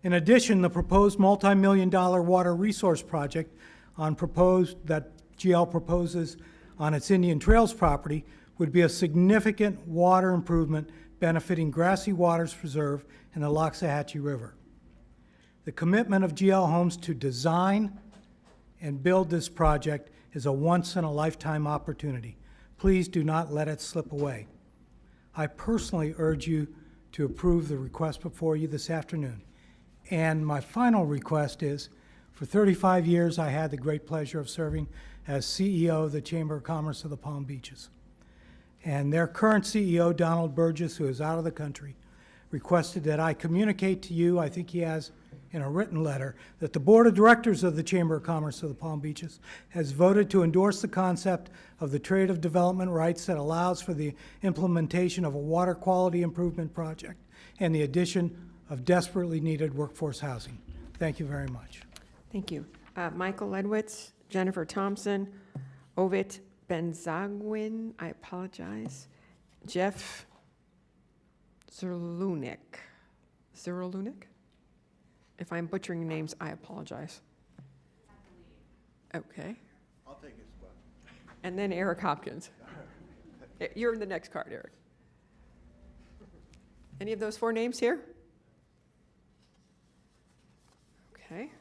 [SPEAKER 9] In addition, the proposed multi-million-dollar water resource project that GL proposes on its Indian Trails property would be a significant water improvement benefiting Grassy Waters Preserve and the Loxahatchee River. The commitment of GL Homes to design and build this project is a once-in-a-lifetime opportunity. Please do not let it slip away. I personally urge you to approve the request before you this afternoon. And my final request is, for 35 years, I had the great pleasure of serving as CEO of the Chamber of Commerce of the Palm Beaches. And their current CEO, Donald Burgess, who is out of the country, requested that I communicate to you, I think he has in a written letter, that the Board of Directors of the Chamber of Commerce of the Palm Beaches has voted to endorse the concept of the trade of development rights that allows for the implementation of a water quality improvement project and the addition of desperately needed workforce housing. Thank you very much.
[SPEAKER 18] Thank you. Michael Ledwitz, Jennifer Thompson, Ovit Benzagwin, I apologize, Jeff Zerlunik. Zerlunik? If I'm butchering names, I apologize. Okay.
[SPEAKER 22] I'll take his spot.
[SPEAKER 18] And then Eric Hopkins. You're in the next card, Eric. Any of those 4 names here? Okay.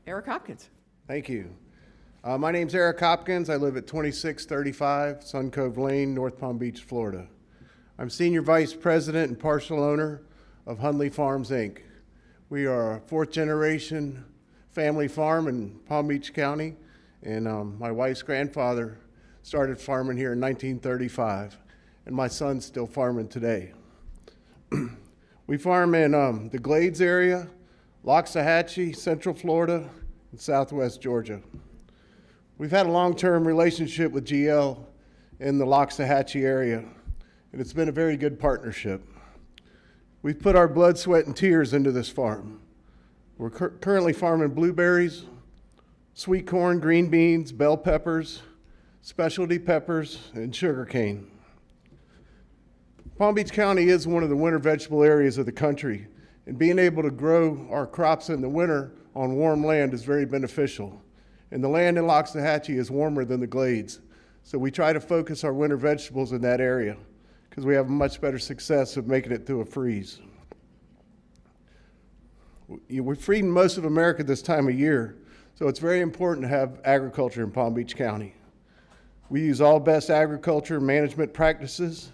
[SPEAKER 18] Eric Hopkins.
[SPEAKER 2] Thank you. My name's Eric Hopkins. I live at 2635 Sun Cove Lane, North Palm Beach, Florida. I'm Senior Vice President and partial owner of Hundley Farms, Inc. We are a 4th generation family farm in Palm Beach County, and my wife's grandfather started farming here in 1935, and my son's still farming today. We farm in the Glades area, Loxahatchee, Central Florida, and Southwest Georgia. We've had a long-term relationship with GL in the Loxahatchee area, and it's been a very good partnership. We've put our blood, sweat, and tears into this farm. We're currently farming blueberries, sweet corn, green beans, bell peppers, specialty peppers, and sugarcane. Palm Beach County is one of the winter vegetable areas of the country, and being able to grow our crops in the winter on warm land is very beneficial. And the land in Loxahatchee is warmer than the Glades, so we try to focus our winter vegetables in that area because we have a much better success of making it through a freeze. We're feeding most of America this time of year, so it's very important to have agriculture in Palm Beach County. We use all best agriculture management practices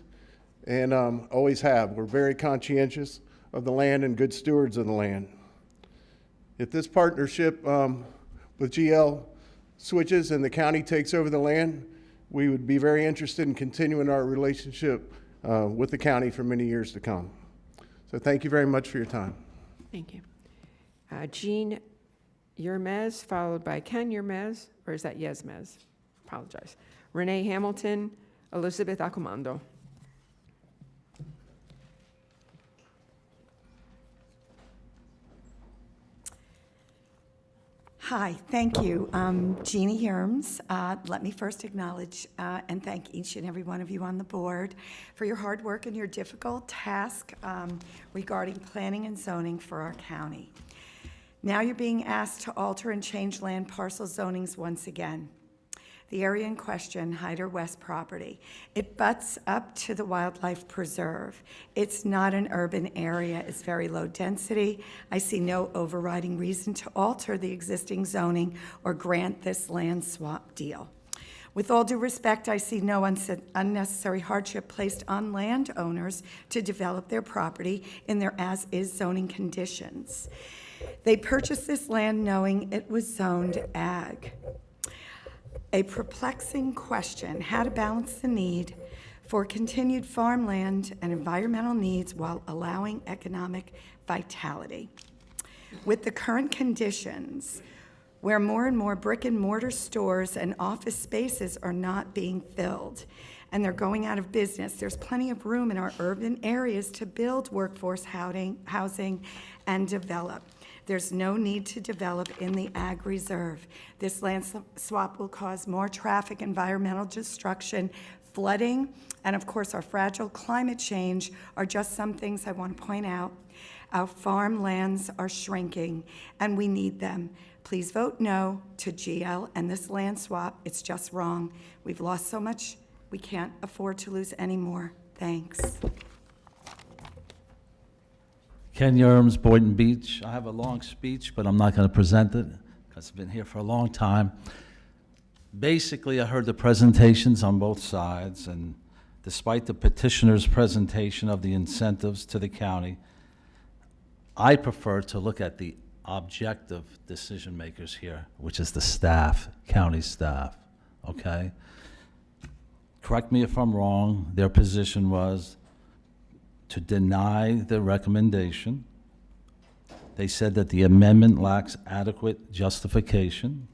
[SPEAKER 2] and always have. We're very conscientious of the land and good stewards of the land. If this partnership with GL switches and the county takes over the land, we would be very interested in continuing our relationship with the county for many years to come. So thank you very much for your time.
[SPEAKER 18] Thank you. Jean Yermez, followed by Ken Yermez, or is that Yezmez? Apologize. Renee Hamilton, Elizabeth Acomando.
[SPEAKER 11] Hi, thank you. Jeannie Yerms. Let me first acknowledge and thank each and every one of you on the board for your hard work and your difficult task regarding planning and zoning for our county. Now you're being asked to alter and change land parcel zonings once again. The area in question, Hyder West property, it butts up to the wildlife preserve. It's not an urban area. It's very low density. I see no overriding reason to alter the existing zoning or grant this land swap deal. With all due respect, I see no unnecessary hardship placed on landowners to develop their property in their as-is zoning conditions. They purchased this land knowing it was zoned ag. A perplexing question, how to balance the need for continued farmland and environmental needs while allowing economic vitality. With the current conditions, where more and more brick and mortar stores and office spaces are not being filled, and they're going out of business, there's plenty of room in our urban areas to build workforce housing and develop. There's no need to develop in the ag reserve. This land swap will cause more traffic, environmental destruction, flooding, and of course our fragile climate change are just some things I want to point out. Our farmlands are shrinking and we need them. Please vote no to GL and this land swap. It's just wrong. We've lost so much, we can't afford to lose any more. Thanks.
[SPEAKER 12] Ken Yerms, Boynton Beach. I have a long speech, but I'm not going to present it because I've been here for a long time. Basically, I heard the presentations on both sides, and despite the petitioner's presentation of the incentives to the county, I prefer to look at the objective decision makers here, which is the staff, county staff, okay? correct me if I'm wrong, their position was to deny the recommendation. They said that the amendment lacks adequate justification.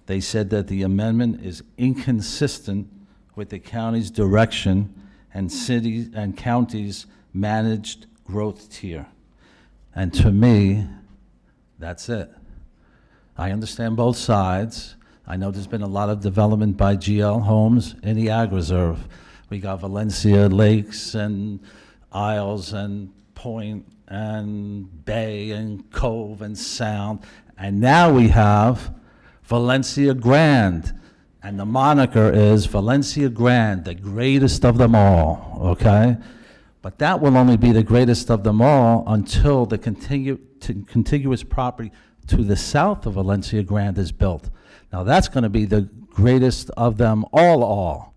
[SPEAKER 12] They said that the amendment is inconsistent with the county's direction and cities and counties' managed growth tier. And to me, that's it. I understand both sides. I know there's been a lot of development by GL Homes in the Ag Reserve. We got Valencia Lakes and Isles and Point and Bay and Cove and Sound. And now we have Valencia Grand. And the moniker is Valencia Grand, the greatest of them all, okay? But that will only be the greatest of them all until the contiguous property to the south of Valencia Grand is built. Now that's going to be the greatest of them all.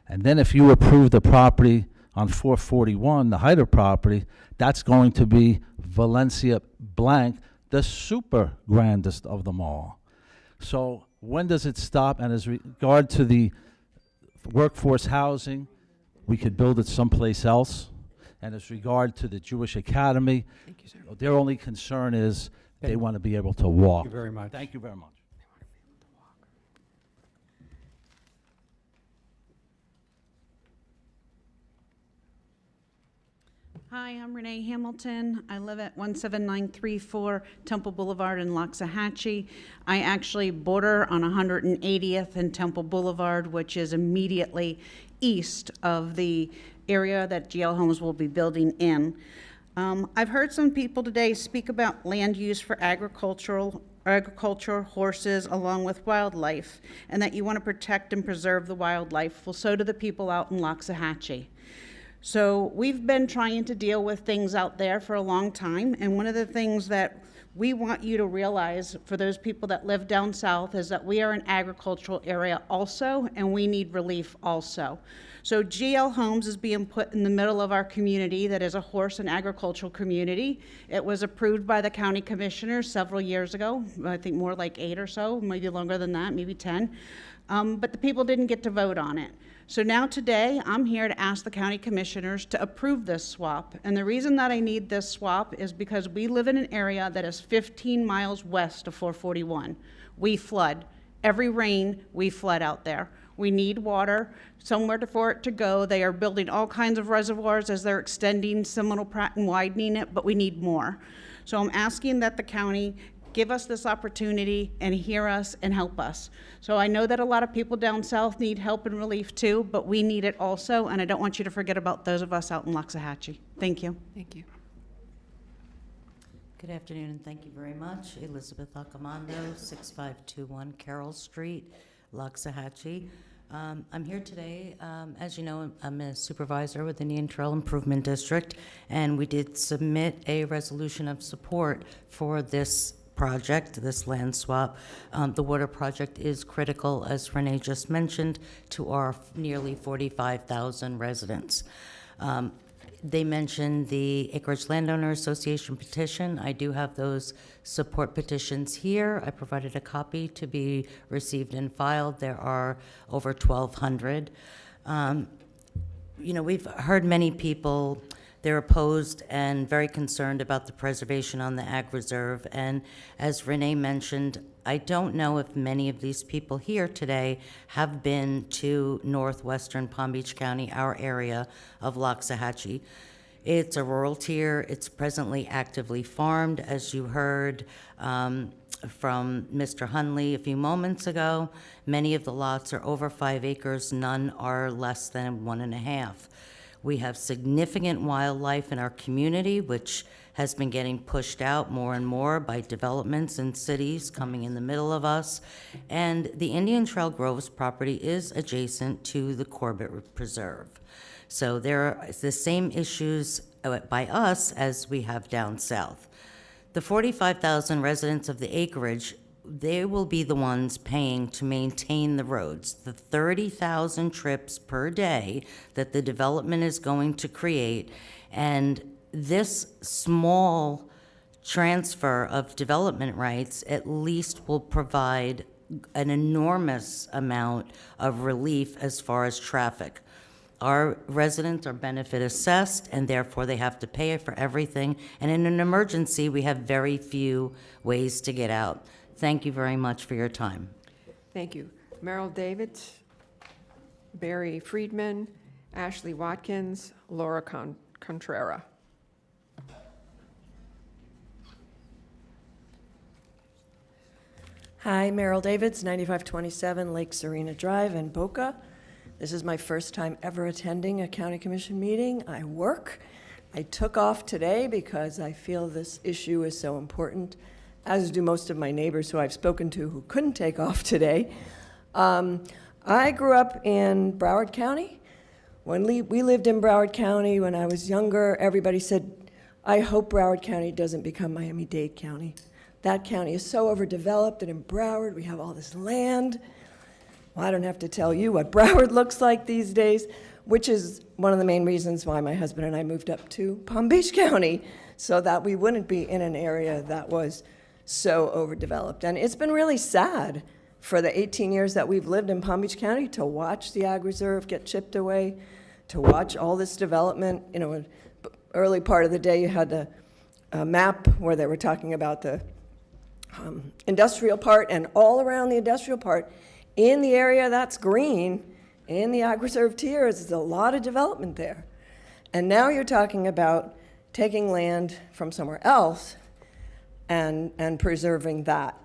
[SPEAKER 12] And then if you approve the property on 441, the Hyder property, that's going to be Valencia blank, the super grandest of them all. So when does it stop? And as regard to the workforce housing, we could build it someplace else. And as regard to the Jewish Academy, their only concern is they want to be able to walk.
[SPEAKER 23] Thank you very much.
[SPEAKER 12] Thank you very much.
[SPEAKER 13] Hi, I'm Renee Hamilton. I live at 17934 Temple Boulevard in Loxahatchee. I actually border on 180th and Temple Boulevard, which is immediately east of the area that GL Homes will be building in. I've heard some people today speak about land use for agriculture, horses, along with wildlife, and that you want to protect and preserve the wildlife. Well, so do the people out in Loxahatchee. So we've been trying to deal with things out there for a long time, and one of the things that we want you to realize for those people that live down south is that we are an agricultural area also, and we need relief also. So GL Homes is being put in the middle of our community that is a horse and agricultural community. It was approved by the county commissioners several years ago, I think more like 8 or so, maybe longer than that, maybe 10. But the people didn't get to vote on it. So now today, I'm here to ask the county commissioners to approve this swap. And the reason that I need this swap is because we live in an area that is 15 miles west of 441. We flood. Every rain, we flood out there. We need water, somewhere for it to go. They are building all kinds of reservoirs as they're extending Seminole Pratt and widening it, but we need more. So I'm asking that the county give us this opportunity and hear us and help us. So I know that a lot of people down south need help and relief too, but we need it also, and I don't want you to forget about those of us out in Loxahatchee. Thank you.
[SPEAKER 18] Thank you.
[SPEAKER 15] Good afternoon, and thank you very much. Elizabeth Accomando, 6521 Carroll Street, Loxahatchee. I'm here today, as you know, I'm a supervisor with the Indian Trail Improvement District, and we did submit a resolution of support for this project, this land swap. The water project is critical, as Renee just mentioned, to our nearly 45,000 residents. They mentioned the Acreage Landowner Association petition. I do have those support petitions here. I provided a copy to be received and filed. There are over 1,200. You know, we've heard many people, they're opposed and very concerned about the preservation on the Ag Reserve. And as Renee mentioned, I don't know if many of these people here today have been to northwestern Palm Beach County, our area of Loxahatchee. It's a rural tier. It's presently actively farmed, as you heard from Mr. Hunley a few moments ago. Many of the lots are over 5 acres. None are less than 1.5. We have significant wildlife in our community, which has been getting pushed out more and more by developments in cities coming in the middle of us. And the Indian Trail Groves property is adjacent to the Corbett Preserve. So there are the same issues by us as we have down south. The 45,000 residents of the acreage, they will be the ones paying to maintain the roads. The 30,000 trips per day that the development is going to create, and this small transfer of development rights at least will provide an enormous amount of relief as far as traffic. Our residents are benefit assessed, and therefore they have to pay for everything. And in an emergency, we have very few ways to get out. Thank you very much for your time.
[SPEAKER 18] Thank you. Merrill Davids, Barry Friedman, Ashley Watkins, Laura Contrera.
[SPEAKER 4] Hi, Merrill Davids, 9527 Lake Serena Drive in Boca. This is my first time ever attending a county commission meeting. I work. I took off today because I feel this issue is so important, as do most of my neighbors who I've spoken to who couldn't take off today. I grew up in Broward County. When we lived in Broward County when I was younger, everybody said, I hope Broward County doesn't become Miami-Dade County. That county is so overdeveloped, and in Broward we have all this land. Well, I don't have to tell you what Broward looks like these days, which is one of the main reasons why my husband and I moved up to Palm Beach County, so that we wouldn't be in an area that was so overdeveloped. And it's been really sad for the 18 years that we've lived in Palm Beach County to watch the Ag Reserve get chipped away, to watch all this development. You know, in the early part of the day, you had the map where they were talking about the industrial part, and all around the industrial part, in the area that's green, in the Ag Reserve tiers, there's a lot of development there. And now you're talking about taking land from somewhere else and preserving that.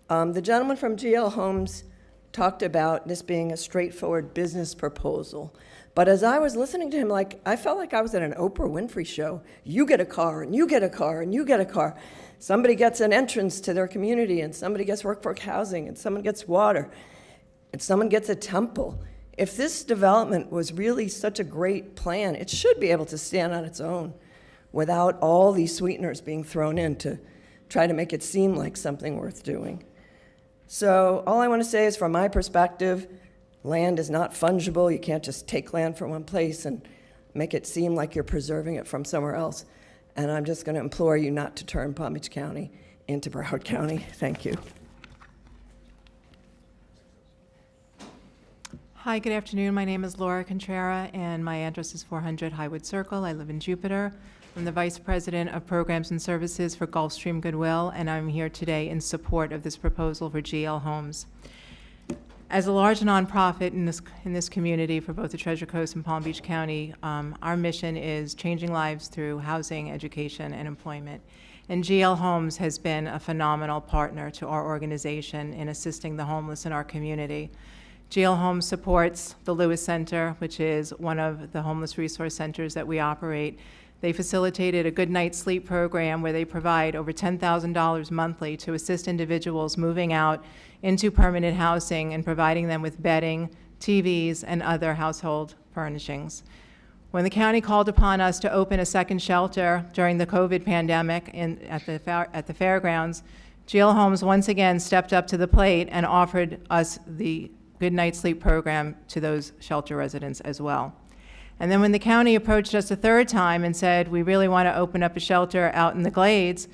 [SPEAKER 4] The gentleman from GL Homes talked about this being a straightforward business proposal. But as I was listening to him, I felt like I was at an Oprah Winfrey show. You get a car, and you get a car, and you get a car. Somebody gets an entrance to their community, and somebody gets workforce housing, and someone gets water, and someone gets a temple. If this development was really such a great plan, it should be able to stand on its own without all these sweeteners being thrown in to try to make it seem like something worth doing. So all I want to say is, from my perspective, land is not fungible. You can't just take land from one place and make it seem like you're preserving it from somewhere else. And I'm just going to implore you not to turn Palm Beach County into Broward County. Thank you.
[SPEAKER 16] Hi, good afternoon. My name is Laura Contrera, and my address is 400 Highwood Circle. I live in Jupiter. I'm the Vice President of Programs and Services for Gulfstream Goodwill, and I'm here today in support of this proposal for GL Homes. As a large nonprofit in this community for both the Treasure Coast and Palm Beach County, our mission is changing lives through housing, education, and employment. And GL Homes has been a phenomenal partner to our organization in assisting the homeless in our community. GL Homes supports the Lewis Center, which is one of the homeless resource centers that we operate. They facilitated a good night's sleep program where they provide over $10,000 monthly to assist individuals moving out into permanent housing and providing them with bedding, TVs, and other household furnishings. When the county called upon us to open a second shelter during the COVID pandemic at the fairgrounds, GL Homes once again stepped up to the plate and offered us the good night's sleep program to those shelter residents as well. And then when the county approached us a third time and said, we really want to open up a shelter out in the Glades,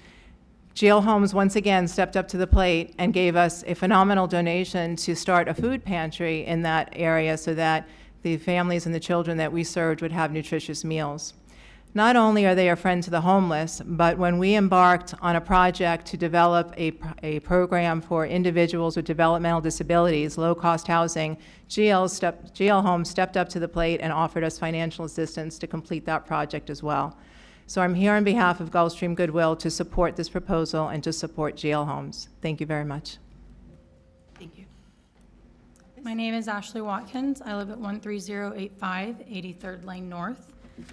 [SPEAKER 16] GL Homes once again stepped up to the plate and gave us a phenomenal donation to start a food pantry in that area so that the families and the children that we served would have nutritious meals. Not only are they a friend to the homeless, but when we embarked on a project to develop a program for individuals with developmental disabilities, low-cost housing, GL Homes stepped up to the plate and offered us financial assistance to complete that project as well. So I'm here on behalf of Gulfstream Goodwill to support this proposal and to support GL Homes. Thank you very much.
[SPEAKER 17] Thank you. My name is Ashley Watkins. I live at 13085 83rd Lane North.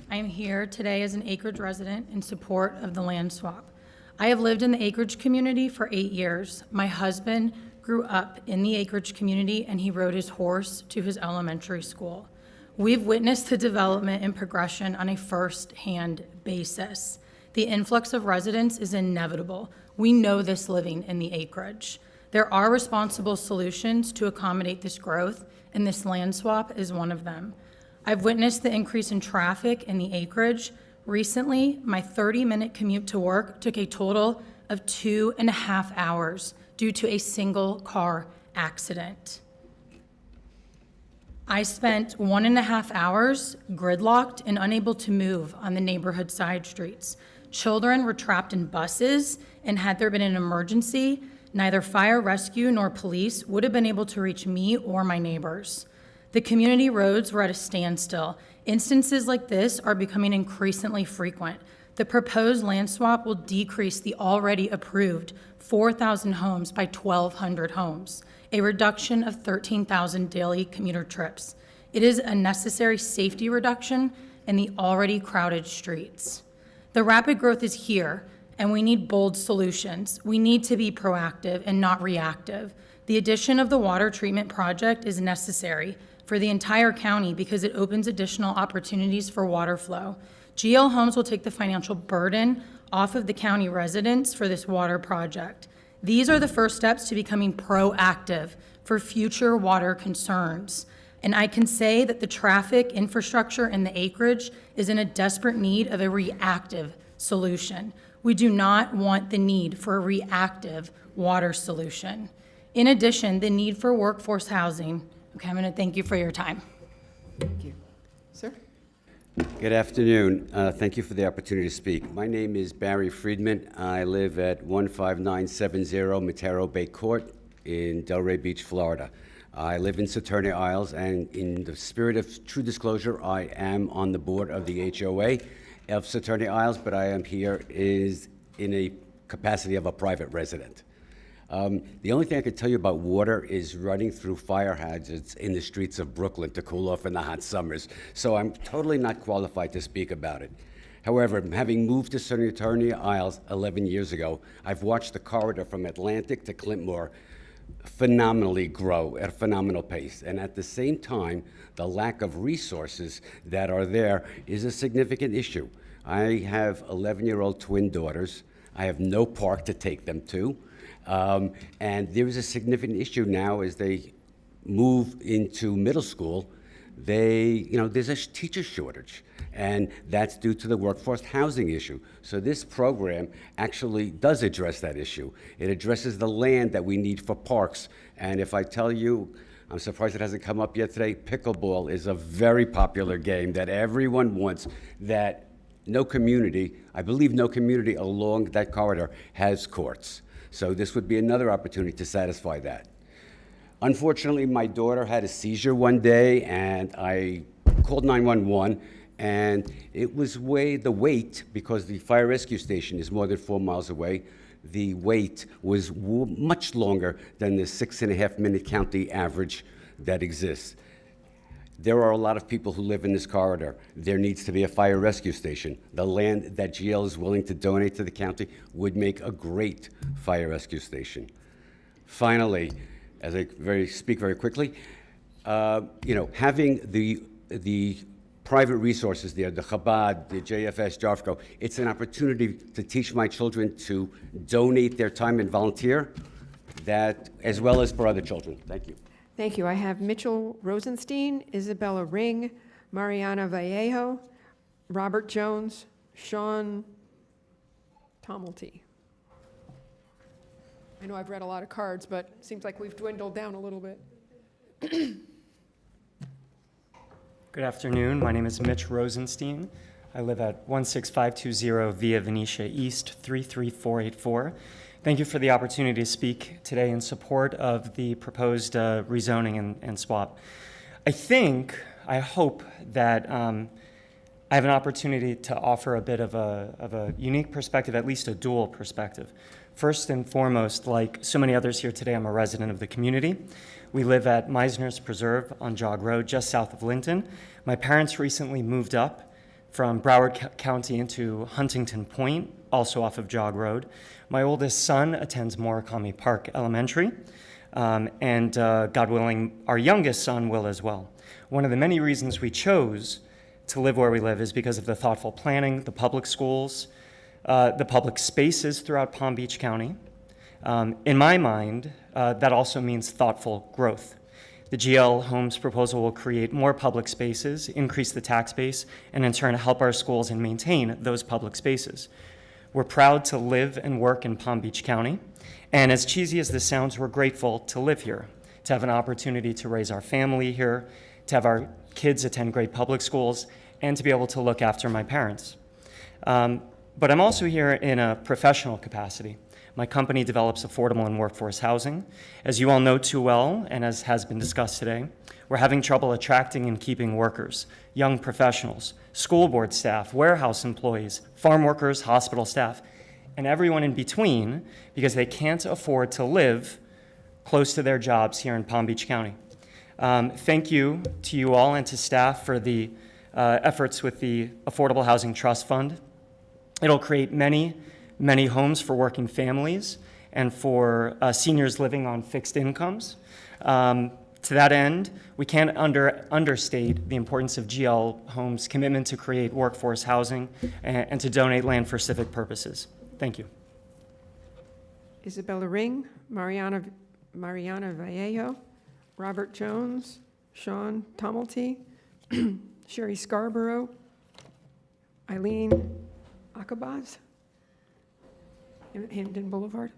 [SPEAKER 17] I am here today as an acreage resident in support of the land swap. I have lived in the acreage community for 8 years. My husband grew up in the acreage community, and he rode his horse to his elementary school. We've witnessed the development and progression on a first-hand basis. The influx of residents is inevitable. We know this living in the acreage. There are responsible solutions to accommodate this growth, and this land swap is one of them. I've witnessed the increase in traffic in the acreage. Recently, my 30-minute commute to work took a total of 2.5 hours due to a single car accident. I spent 1.5 hours gridlocked and unable to move on the neighborhood side streets. Children were trapped in buses, and had there been an emergency, neither fire rescue nor police would have been able to reach me or my neighbors. The community roads were at a standstill. Instances like this are becoming increasingly frequent. The proposed land swap will decrease the already approved 4,000 homes by 1,200 homes, a reduction of 13,000 daily commuter trips. It is a necessary safety reduction in the already crowded streets. The rapid growth is here, and we need bold solutions. We need to be proactive and not reactive. The addition of the water treatment project is necessary for the entire county because it opens additional opportunities for water flow. GL Homes will take the financial burden off of the county residents for this water project. These are the first steps to becoming proactive for future water concerns. And I can say that the traffic, infrastructure, and the acreage is in a desperate need of a reactive solution. We do not want the need for a reactive water solution. In addition, the need for workforce housing. Okay, I'm going to thank you for your time.
[SPEAKER 18] Thank you. Sir?
[SPEAKER 5] Good afternoon. Thank you for the opportunity to speak. My name is Barry Friedman. I live at 15970 Matero Bay Court in Delray Beach, Florida. I live in Saturnia Isles, and in the spirit of true disclosure, I am on the board of the HOA of Saturnia Isles, but I am here is in a capacity of a private resident. The only thing I could tell you about water is running through fire hazards in the streets of Brooklyn to cool off in the hot summers. So I'm totally not qualified to speak about it. However, having moved to Saturnia Isles 11 years ago, I've watched the corridor from Atlantic to Clintmore phenomenally grow at a phenomenal pace. And at the same time, the lack of resources that are there is a significant issue. I have 11-year-old twin daughters. I have no park to take them to. And there is a significant issue now as they move into middle school. There's a teacher shortage, and that's due to the workforce housing issue. So this program actually does address that issue. It addresses the land that we need for parks. And if I tell you, I'm surprised it hasn't come up yet today, pickleball is a very popular game that everyone wants, that no community, I believe no community along that corridor has courts. So this would be another opportunity to satisfy that. Unfortunately, my daughter had a seizure one day, and I called 911, and it was the wait, because the fire rescue station is more than 4 miles away, the wait was much longer than the 6.5-minute county average that exists. There are a lot of people who live in this corridor. There needs to be a fire rescue station. The land that GL is willing to donate to the county would make a great fire rescue station. Finally, as I speak very quickly, having the private resources there, the Chabad, the JFS, JARFCO, it's an opportunity to teach my children to donate their time and volunteer, that as well as for other children. Thank you.
[SPEAKER 18] Thank you. I have Mitchell Rosenstein, Isabella Ring, Mariana Vallejo, Robert Jones, Sean Tomelty. I know I've read a lot of cards, but it seems like we've dwindled down a little bit.
[SPEAKER 7] Good afternoon. My name is Mitch Rosenstein. I live at 16520 Via Venetia East, 33484. Thank you for the opportunity to speak today in support of the proposed rezoning and swap. I hope that I have an opportunity to offer a bit of a unique perspective, at least a dual perspective. First and foremost, like so many others here today, I'm a resident of the community. We live at Meisner's Preserve on Jog Road, just south of Linton. My parents recently moved up from Broward County into Huntington Point, also off of Jog Road. My oldest son attends Murakami Park Elementary, and God willing, our youngest son will as well. One of the many reasons we chose to live where we live is because of the thoughtful planning, the public schools, the public spaces throughout Palm Beach County. In my mind, that also means thoughtful growth. The GL Homes proposal will create more public spaces, increase the tax base, and in turn help our schools and maintain those public spaces. We're proud to live and work in Palm Beach County, and as cheesy as this sounds, we're grateful to live here. to have an opportunity to raise our family here, to have our kids attend great public schools, and to be able to look after my parents. But I'm also here in a professional capacity. My company develops affordable and workforce housing. As you all know too well, and as has been discussed today, we're having trouble attracting and keeping workers, young professionals, school board staff, warehouse employees, farm workers, hospital staff, and everyone in between, because they can't afford to live close to their jobs here in Palm Beach County. Thank you to you all and to staff for the efforts with the Affordable Housing Trust Fund. It'll create many, many homes for working families and for seniors living on fixed incomes. To that end, we can't understate the importance of GL Homes' commitment to create workforce housing and to donate land for civic purposes. Thank you.
[SPEAKER 18] Isabella Ring, Mariana Vallejo, Robert Jones, Sean Tomelty, Sherry Scarborough, Eileen Akabaz, Hampton Boulevard.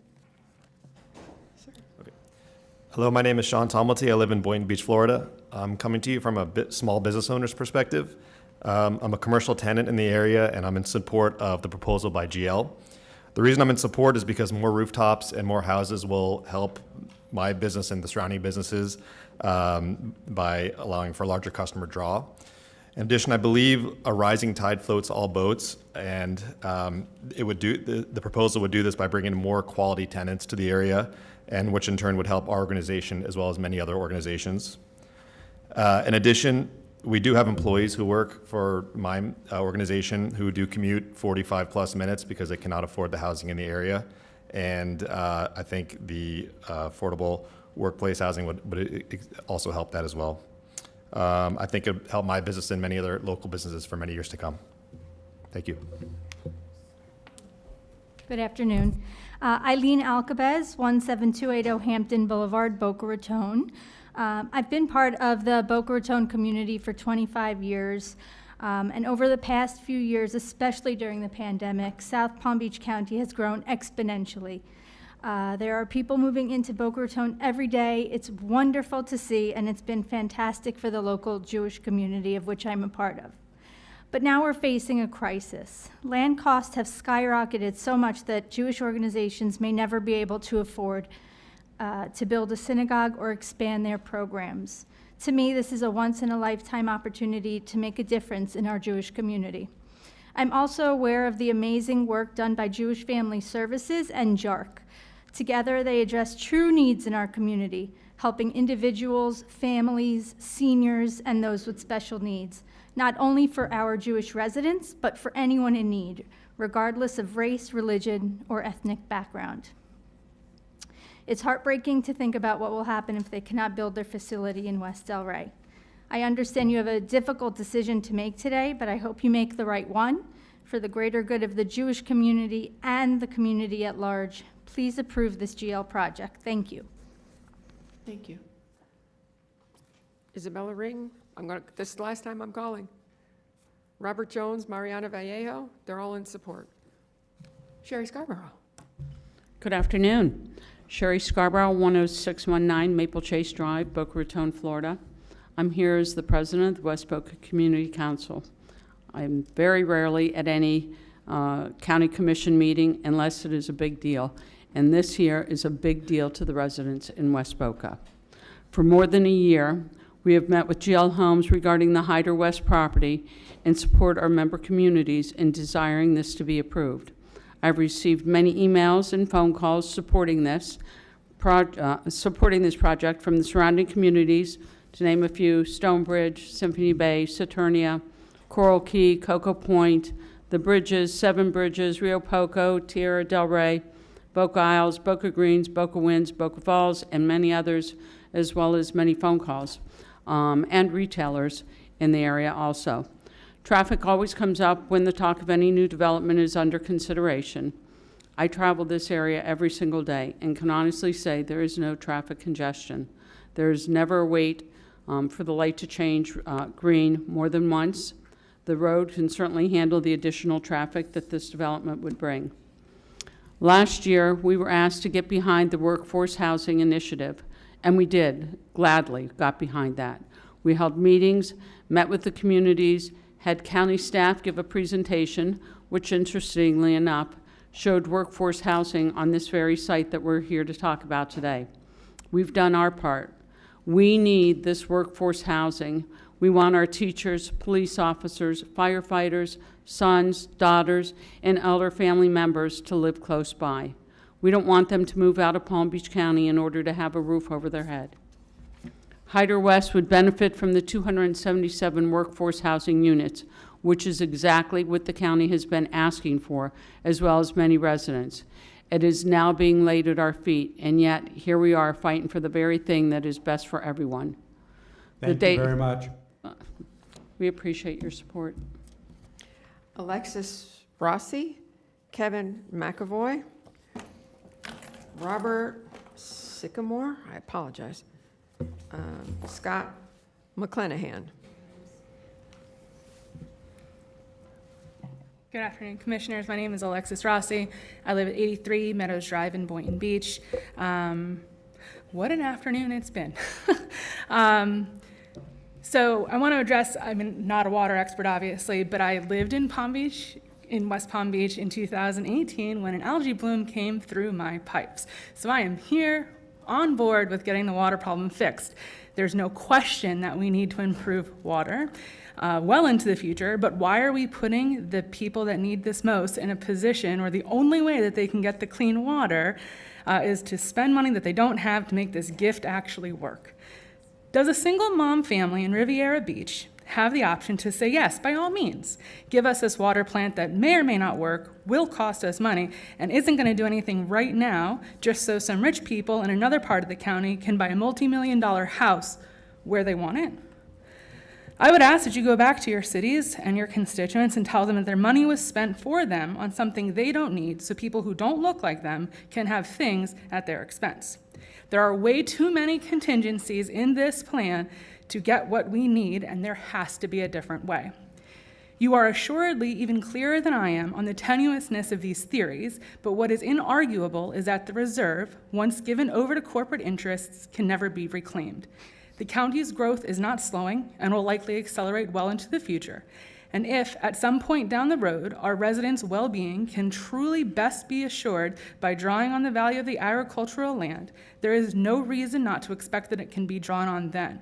[SPEAKER 8] Hello, my name is Sean Tomelty. I live in Boynton Beach, Florida. I'm coming to you from a small business owner's perspective. I'm a commercial tenant in the area, and I'm in support of the proposal by GL. The reason I'm in support is because more rooftops and more houses will help my business and the surrounding businesses by allowing for a larger customer draw. In addition, I believe a rising tide floats all boats, and the proposal would do this by bringing more quality tenants to the area, and which in turn would help our organization as well as many other organizations. In addition, we do have employees who work for my organization who do commute 45 plus minutes because they cannot afford the housing in the area. And I think the affordable workplace housing would also help that as well. I think it would help my business and many other local businesses for many years to come. Thank you.
[SPEAKER 19] Good afternoon. Eileen Alcabez, 17280 Hampton Boulevard, Boca Raton. I've been part of the Boca Raton community for 25 years, and over the past few years, especially during the pandemic, South Palm Beach County has grown exponentially. There are people moving into Boca Raton every day. It's wonderful to see, and it's been fantastic for the local Jewish community of which I'm a part of. But now we're facing a crisis. Land costs have skyrocketed so much that Jewish organizations may never be able to afford to build a synagogue or expand their programs. To me, this is a once-in-a-lifetime opportunity to make a difference in our Jewish community. I'm also aware of the amazing work done by Jewish Family Services and JARC. Together, they address true needs in our community, helping individuals, families, seniors, and those with special needs, not only for our Jewish residents, but for anyone in need, regardless of race, religion, or ethnic background. It's heartbreaking to think about what will happen if they cannot build their facility in West Delray. I understand you have a difficult decision to make today, but I hope you make the right one for the greater good of the Jewish community and the community at large. Please approve this GL project. Thank you.
[SPEAKER 18] Thank you. Isabella Ring, this is the last time I'm calling. Robert Jones, Mariana Vallejo, they're all in support. Sherry Scarborough.
[SPEAKER 21] Good afternoon. Sherry Scarborough, 10619 Maple Chase Drive, Boca Raton, Florida. I'm here as the president of the West Boca Community Council. I'm very rarely at any county commission meeting unless it is a big deal. And this here is a big deal to the residents in West Boca. For more than a year, we have met with GL Homes regarding the Hyder West property and support our member communities in desiring this to be approved. I've received many emails and phone calls supporting this project from the surrounding communities, to name a few: Stonebridge, Symphony Bay, Saturnia, Coral Key, Cocoa Point, the Bridges, Seven Bridges, Rio Poco, Tierra del Rey, Boca Isles, Boca Greens, Boca Winds, Boca Falls, and many others, as well as many phone calls, and retailers in the area also. Traffic always comes up when the talk of any new development is under consideration. I travel this area every single day and can honestly say there is no traffic congestion. There is never a wait for the light to change green more than once. The road can certainly handle the additional traffic that this development would bring. Last year, we were asked to get behind the Workforce Housing Initiative And we did, gladly got behind that. We held meetings, met with the communities, had county staff give a presentation, which interestingly enough, showed workforce housing on this very site that we're here to talk about today. We've done our part. We need this workforce housing. We want our teachers, police officers, firefighters, sons, daughters, and elder family members to live close by. We don't want them to move out of Palm Beach County in order to have a roof over their head. Hyder West would benefit from the 277 workforce housing units, which is exactly what the county has been asking for, as well as many residents. It is now being laid at our feet, and yet here we are fighting for the very thing that is best for everyone.
[SPEAKER 23] Thank you very much.
[SPEAKER 21] We appreciate your support.
[SPEAKER 18] Alexis Rossi, Kevin McAvoy, Robert Sycamore, I apologize, Scott McClenahan.
[SPEAKER 3] Good afternoon, Commissioners. My name is Alexis Rossi. I live at 83 Meadows Drive in Boynton Beach. What an afternoon it's been. So I want to address, I'm not a water expert, obviously, but I lived in Palm Beach, in West Palm Beach in 2018 when an algae bloom came through my pipes. So I am here on board with getting the water problem fixed. There's no question that we need to improve water well into the future, but why are we putting the people that need this most in a position where the only way that they can get the clean water is to spend money that they don't have to make this gift actually work? Does a single mom family in Riviera Beach have the option to say, yes, by all means, give us this water plant that may or may not work, will cost us money, and isn't going to do anything right now, just so some rich people in another part of the county can buy a multi-million-dollar house where they want it? I would ask that you go back to your cities and your constituents and tell them that their money was spent for them on something they don't need, so people who don't look like them can have things at their expense. There are way too many contingencies in this plan to get what we need, and there has to be a different way. You are assuredly even clearer than I am on the tenuousness of these theories, but what is inarguable is that the reserve, once given over to corporate interests, can never be reclaimed. The county's growth is not slowing and will likely accelerate well into the future. And if, at some point down the road, our residents' well-being can truly best be assured by drawing on the value of the agricultural land, there is no reason not to expect that it can be drawn on then.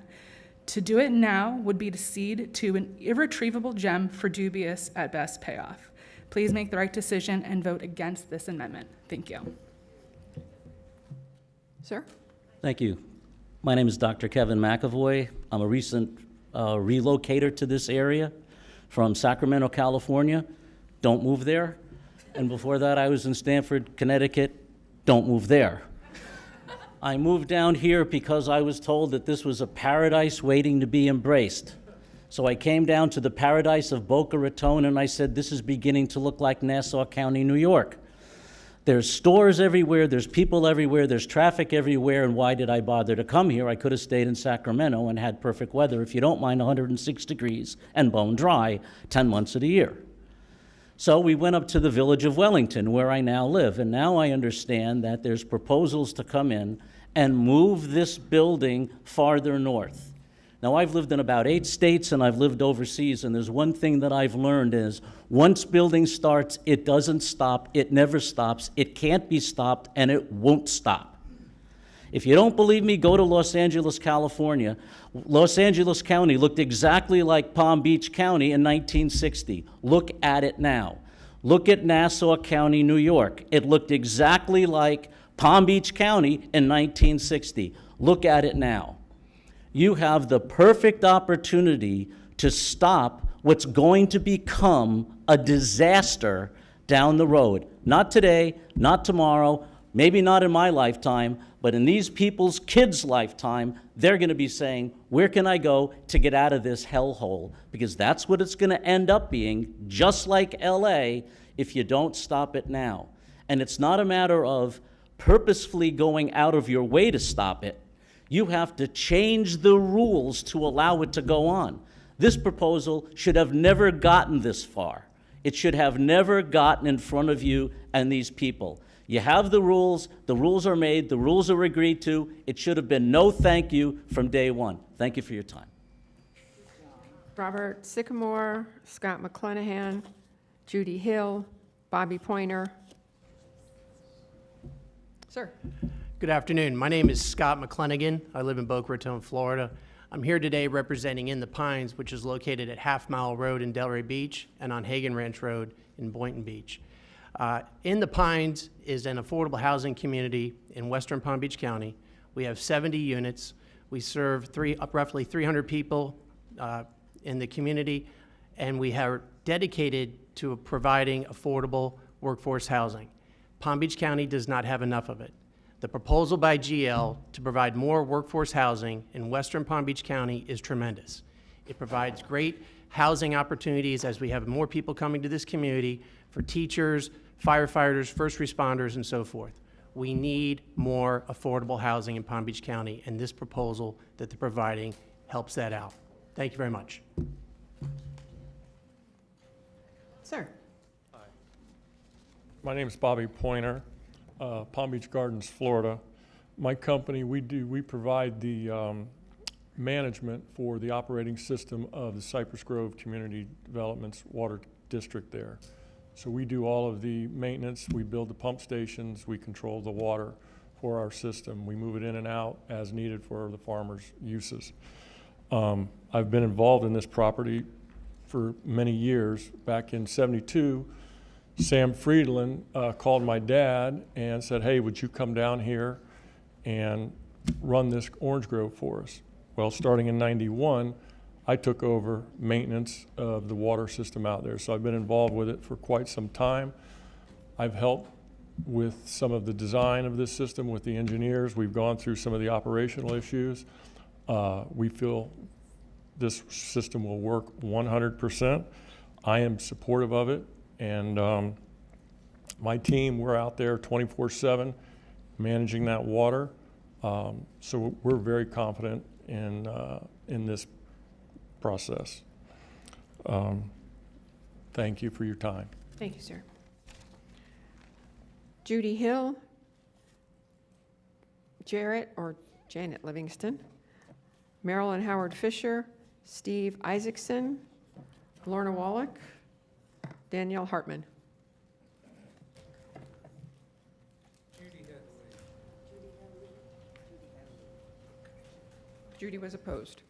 [SPEAKER 3] To do it now would be to cede to an irretrievable gem for dubious, at best, payoff. Please make the right decision and vote against this amendment. Thank you.
[SPEAKER 18] Sir?
[SPEAKER 14] Thank you. My name is Dr. Kevin McAvoy. I'm a recent relocator to this area from Sacramento, California. Don't move there. And before that, I was in Stamford, Connecticut. Don't move there. I moved down here because I was told that this was a paradise waiting to be embraced. So I came down to the paradise of Boca Raton and I said, this is beginning to look like Nassau County, New York. There's stores everywhere, there's people everywhere, there's traffic everywhere, and why did I bother to come here? I could have stayed in Sacramento and had perfect weather, if you don't mind 106 degrees and bone dry 10 months of the year. So we went up to the village of Wellington, where I now live, and now I understand that there's proposals to come in and move this building farther north. Now, I've lived in about 8 states and I've lived overseas, and there's one thing that I've learned is once building starts, it doesn't stop, it never stops, it can't be stopped, and it won't stop. If you don't believe me, go to Los Angeles, California. Los Angeles County looked exactly like Palm Beach County in 1960. Look at it now. Look at Nassau County, New York. It looked exactly like Palm Beach County in 1960. Look at it now. You have the perfect opportunity to stop what's going to become a disaster down the road. Not today, not tomorrow, maybe not in my lifetime, but in these people's kids' lifetime, they're going to be saying, where can I go to get out of this hellhole? Because that's what it's going to end up being, just like LA, if you don't stop it now. And it's not a matter of purposefully going out of your way to stop it. You have to change the rules to allow it to go on. This proposal should have never gotten this far. It should have never gotten in front of you and these people. You have the rules are made, the rules are agreed to. It should have been no thank you from day one. Thank you for your time.
[SPEAKER 18] Robert Sycamore, Scott McClenahan, Judy Hill, Bobby Pointer. Sir.
[SPEAKER 1] Good afternoon. My name is Scott McClanagan. I live in Boca Raton, Florida. I'm here today representing In the Pines, which is located at Half Mile Road in Delray Beach and on Hagen Ranch Road in Boynton Beach. In the Pines is an affordable housing community in western Palm Beach County. We have 70 units. We serve roughly 300 people in the community, and we are dedicated to providing affordable workforce housing. Palm Beach County does not have enough of it. The proposal by GL to provide more workforce housing in western Palm Beach County is tremendous. It provides great housing opportunities as we have more people coming to this community for teachers, firefighters, first responders, and so forth. We need more affordable housing in Palm Beach County, and this proposal that they're providing helps that out. Thank you very much.
[SPEAKER 18] Sir.
[SPEAKER 6] My name is Bobby Pointer, Palm Beach Gardens, Florida. My company, we provide the management for the operating system of the Cypress Grove Community Development's water district there. So we do all of the maintenance, we build the pump stations, we control the water for our system. We move it in and out as needed for the farmers' uses. I've been involved in this property for many years. Back in '72, Sam Friedland called my dad and said, hey, would you come down here and run this orange grove for us? Well, starting in '91, I took over maintenance of the water system out there. So I've been involved with it for quite some time. I've helped with some of the design of this system with the engineers. We've gone through some of the operational issues. We feel this system will work 100%. I am supportive of it, and my team, we're out there 24/7 managing that water. So we're very confident in this process. Thank you for your time.
[SPEAKER 18] Thank you, sir. Judy Hill, Jarrett or Janet Livingston, Marilyn Howard Fisher, Steve Isaacson, Lorna Wallach, Danielle Hartman. Judy was opposed.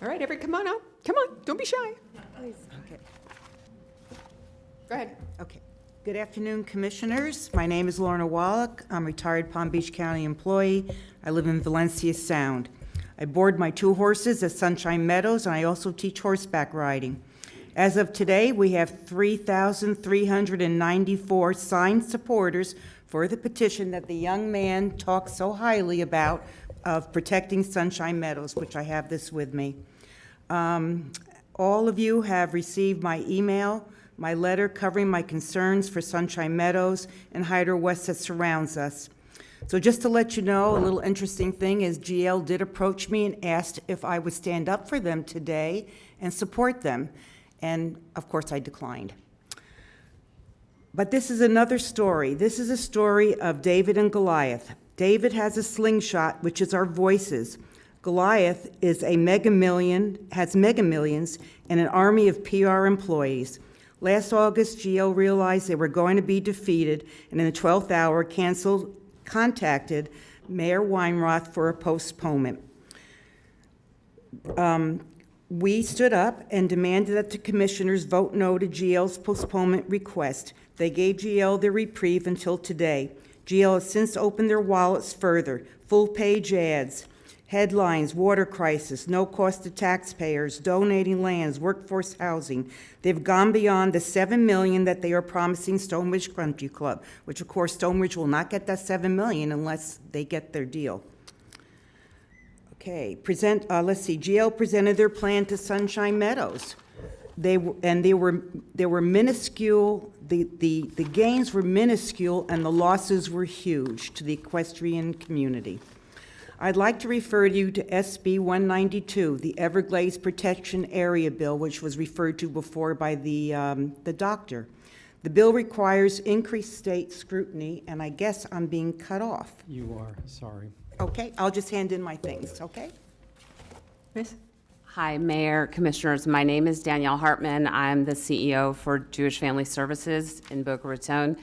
[SPEAKER 18] All right, everybody, come on up. Come on, don't be shy.
[SPEAKER 20] Please. Okay.
[SPEAKER 18] Go ahead.
[SPEAKER 20] Okay. Good afternoon, Commissioners. My name is Lorna Wallach. I'm a retired Palm Beach County employee. I live in Valencia Sound. I board my 2 horses at Sunshine Meadows, and I also teach horseback riding. As of today, we have 3,394 signed supporters for the petition that the young man talked so highly about of protecting Sunshine Meadows, which I have this with me. All of you have received my email, my letter covering my concerns for Sunshine Meadows and Hyder West that surrounds us. So just to let you know, a little interesting thing is GL did approach me and asked if I would stand up for them today and support them. And of course I declined. But this is another story. This is a story of David and Goliath. David has a slingshot, which is our voices. Goliath is has mega millions and an army of PR employees. Last August, GL realized they were going to be defeated, and in the 12th hour contacted Mayor Weinroth for a postponement. We stood up and demanded that the commissioners vote no to GL's postponement request. They gave GL their reprieve until today. GL has since opened their wallets further. Full-page ads, headlines, water crisis, no cost to taxpayers, donating lands, workforce housing. They've gone beyond the $7 million that they are promising Stonebridge Country Club, which of course Stonebridge will not get that $7 million unless they get their deal. Okay, let's see, GL presented their plan to Sunshine Meadows. They were minuscule, the gains were minuscule and the losses were huge to the equestrian community. I'd like to refer you to SB 192, the Everglades Protection Area Bill, which was referred to before by the doctor. The bill requires increased state scrutiny, and I guess I'm being cut off.
[SPEAKER 7] You are, sorry.
[SPEAKER 20] Okay, I'll just hand in my things, okay?
[SPEAKER 18] Miss?
[SPEAKER 9] Hi, Mayor, Commissioners. My name is Danielle Hartman. I'm the CEO for Jewish Family Services in Boca Raton.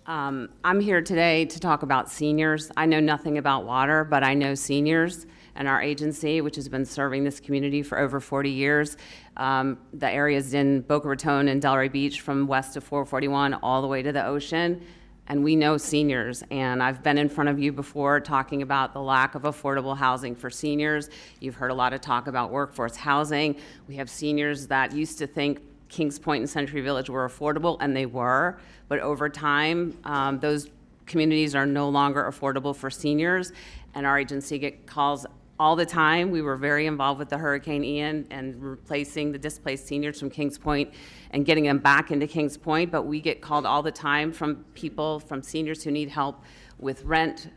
[SPEAKER 9] I'm here today to talk about seniors. I know nothing about water, but I know seniors and our agency, which has been serving this community for over 40 years. The areas in Boca Raton and Delray Beach from west of 441 all the way to the ocean. And we know seniors, and I've been in front of you before talking about the lack of affordable housing for seniors. You've heard a lot of talk about workforce housing. We have seniors that used to think Kings Point and Century Village were affordable, and they were, but over time, those communities are no longer affordable for seniors, and our agency get calls all the time. We were very involved with the Hurricane Ian and replacing the displaced seniors from Kings Point and getting them back into Kings Point, but we get called all the time from people, from seniors who need help with rent,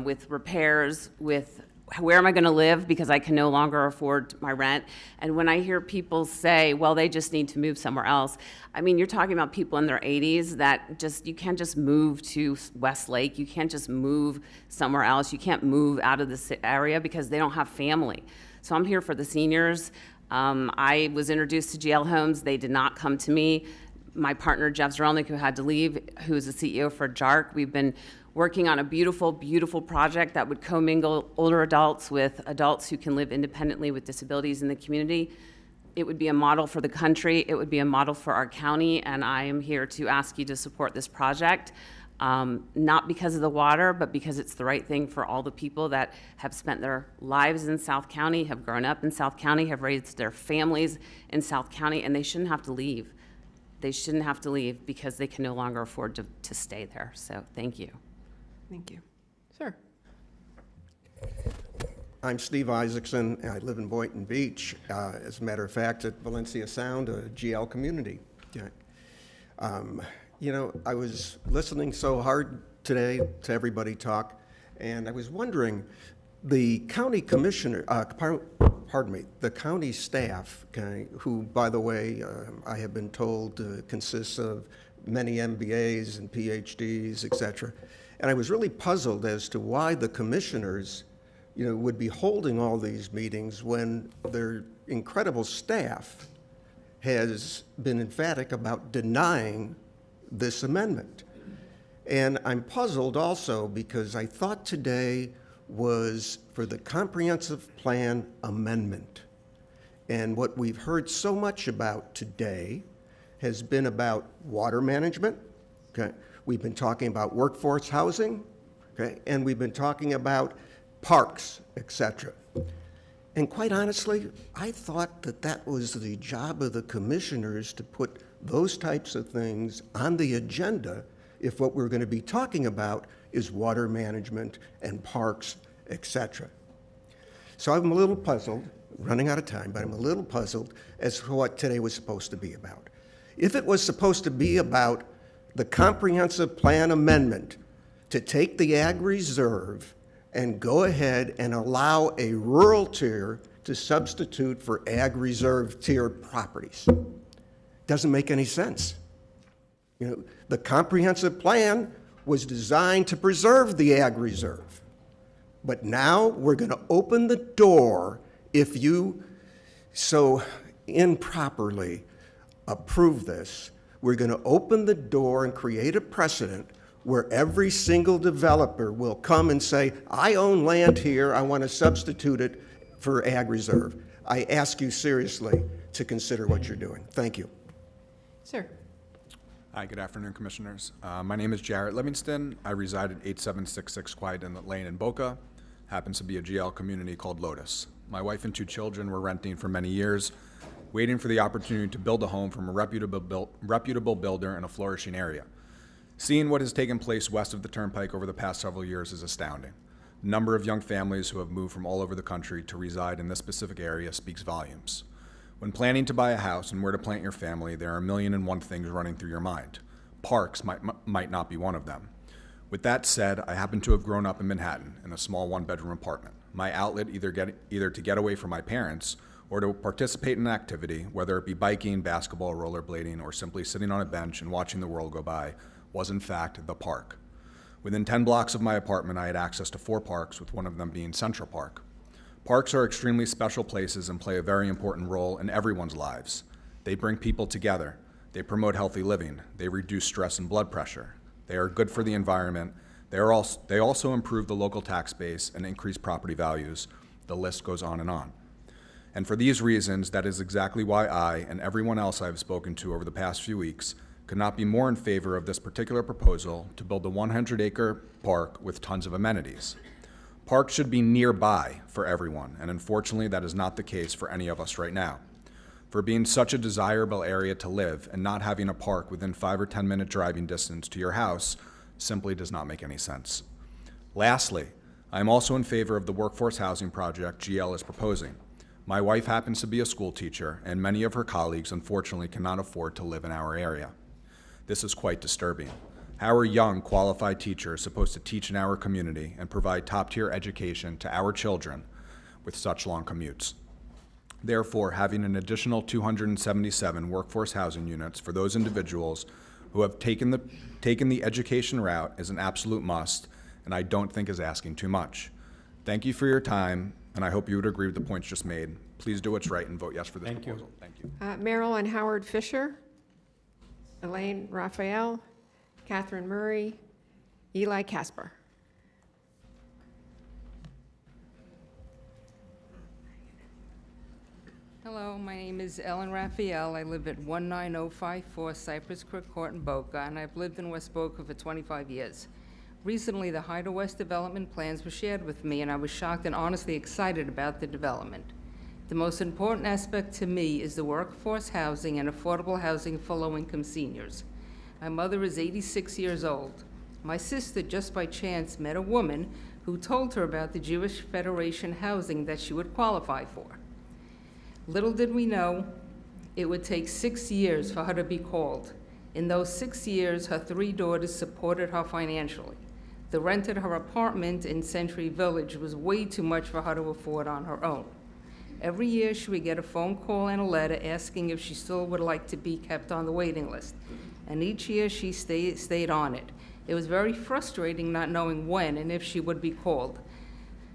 [SPEAKER 9] with repairs, with where am I gonna live because I can no longer afford my rent. And when I hear people say, well, they just need to move somewhere else, I mean, you're talking about people in their 80s that just, you can't just move to Westlake, you can't just move somewhere else, you can't move out of this area because they don't have family. So I'm here for the seniors. I was introduced to GL Homes, they did not come to me. My partner, Jeff Zerelnik, who had to leave, who's the CEO for JARC, we've been working on a beautiful, beautiful project that would commingle older adults with adults who can live independently with disabilities in the community. It would be a model for the country, it would be a model for our county, and I am here to ask you to support this project, not because of the water, but because it's the right thing for all the people that have spent their lives in South County, have grown up in South County, have raised their families in South County, and they shouldn't have to leave. They shouldn't have to leave because they can no longer afford to stay there, so thank you.
[SPEAKER 18] Thank you. Sir?
[SPEAKER 10] I'm Steve Isaacson, and I live in Boynton Beach. As a matter of fact, at Valencia Sound, a GL community. You know, I was listening so hard today to everybody talk, and I was wondering, the county commissioner, pardon me, the county staff, who, by the way, I have been told consists of many MBAs and PhDs, et cetera. And I was really puzzled as to why the commissioners, you know, would be holding all these meetings when their incredible staff has been emphatic about denying this amendment. And I'm puzzled also because I thought today was for the comprehensive plan amendment. And what we've heard so much about today has been about water management, okay? We've been talking about workforce housing, okay? And we've been talking about parks, et cetera. And quite honestly, I thought that that was the job of the commissioners to put those types of things on the agenda if what we're going to be talking about is water management and parks, et cetera. So I'm a little puzzled, running out of time, but I'm a little puzzled as to what today was supposed to be about. If it was supposed to be about the comprehensive plan amendment to take the ag reserve and go ahead and allow a rural tier to substitute for ag reserve tier properties. Doesn't make any sense. You know, the comprehensive plan was designed to preserve the ag reserve. But now we're going to open the door if you so improperly approve this. We're going to open the door and create a precedent where every single developer will come and say, I own land here, I want to substitute it for ag reserve. I ask you seriously to consider what you're doing. Thank you.
[SPEAKER 18] Sir?
[SPEAKER 22] Hi, good afternoon, Commissioners. My name is Jarrett Livingston. I reside at 8766 Quiet Inlet Lane in Boca. Happens to be a GL community called Lotus. My wife and 2 children were renting for many years, waiting for the opportunity to build a home from a reputable builder in a flourishing area. Seeing what has taken place west of the Turnpike over the past several years is astounding. The number of young families who have moved from all over the country to reside in this specific area speaks volumes. When planning to buy a house and where to plant your family, there are 1,000,001 things running through your mind. Parks might not be one of them. With that said, I happen to have grown up in Manhattan in a small one-bedroom apartment. My outlet either to get away from my parents or to participate in an activity, whether it be biking, basketball, rollerblading, or simply sitting on a bench and watching the world go by, was in fact the park. Within 10 blocks of my apartment, I had access to 4 parks, with one of them being Central Park. Parks are extremely special places and play a very important role in everyone's lives. They bring people together. They promote healthy living. They reduce stress and blood pressure. They are good for the environment. They also improve the local tax base and increase property values. The list goes on. And for these reasons, that is exactly why I and everyone else I have spoken to over the past few weeks could not be more in favor of this particular proposal to build a 100-acre park with tons of amenities. Parks should be nearby for everyone, and unfortunately that is not the case for any of us right now. For being such a desirable area to live and not having a park within 5 or 10 minute driving distance to your house simply does not make any sense. Lastly, I am also in favor of the workforce housing project GL is proposing. My wife happens to be a school teacher, and many of her colleagues unfortunately cannot afford to live in our area. This is quite disturbing. How are young, qualified teachers supposed to teach in our community and provide top-tier education to our children with such long commutes? Therefore, having an additional 277 workforce housing units for those individuals who have taken the education route is an absolute must, and I don't think is asking too much. Thank you for your time, and I hope you would agree with the points just made. Please do what's right and vote yes for this proposal. Thank you.
[SPEAKER 18] Merrill and Howard Fisher, Elaine Raphael, Catherine Murray, Eli Casper.
[SPEAKER 2] Hello, my name is Ellen Raphael. I live at 19054 Cypress Creek Court in Boca, and I've lived in West Boca for 25 years. Recently, the Hyder West development plans were shared with me, and I was shocked and honestly excited about the development. The most important aspect to me is the workforce housing and affordable housing for low-income seniors. My mother is 86 years old. My sister, just by chance, met a woman who told her about the Jewish Federation housing that she would qualify for. Little did we know, it would take 6 years for her to be called. In those 6 years, her 3 daughters supported her financially. The rent at her apartment in Century Village was way too much for her to afford on her own. Every year, she would get a phone call and a letter asking if she still would like to be kept on the waiting list. And each year, she stayed on it. It was very frustrating not knowing when and if she would be called.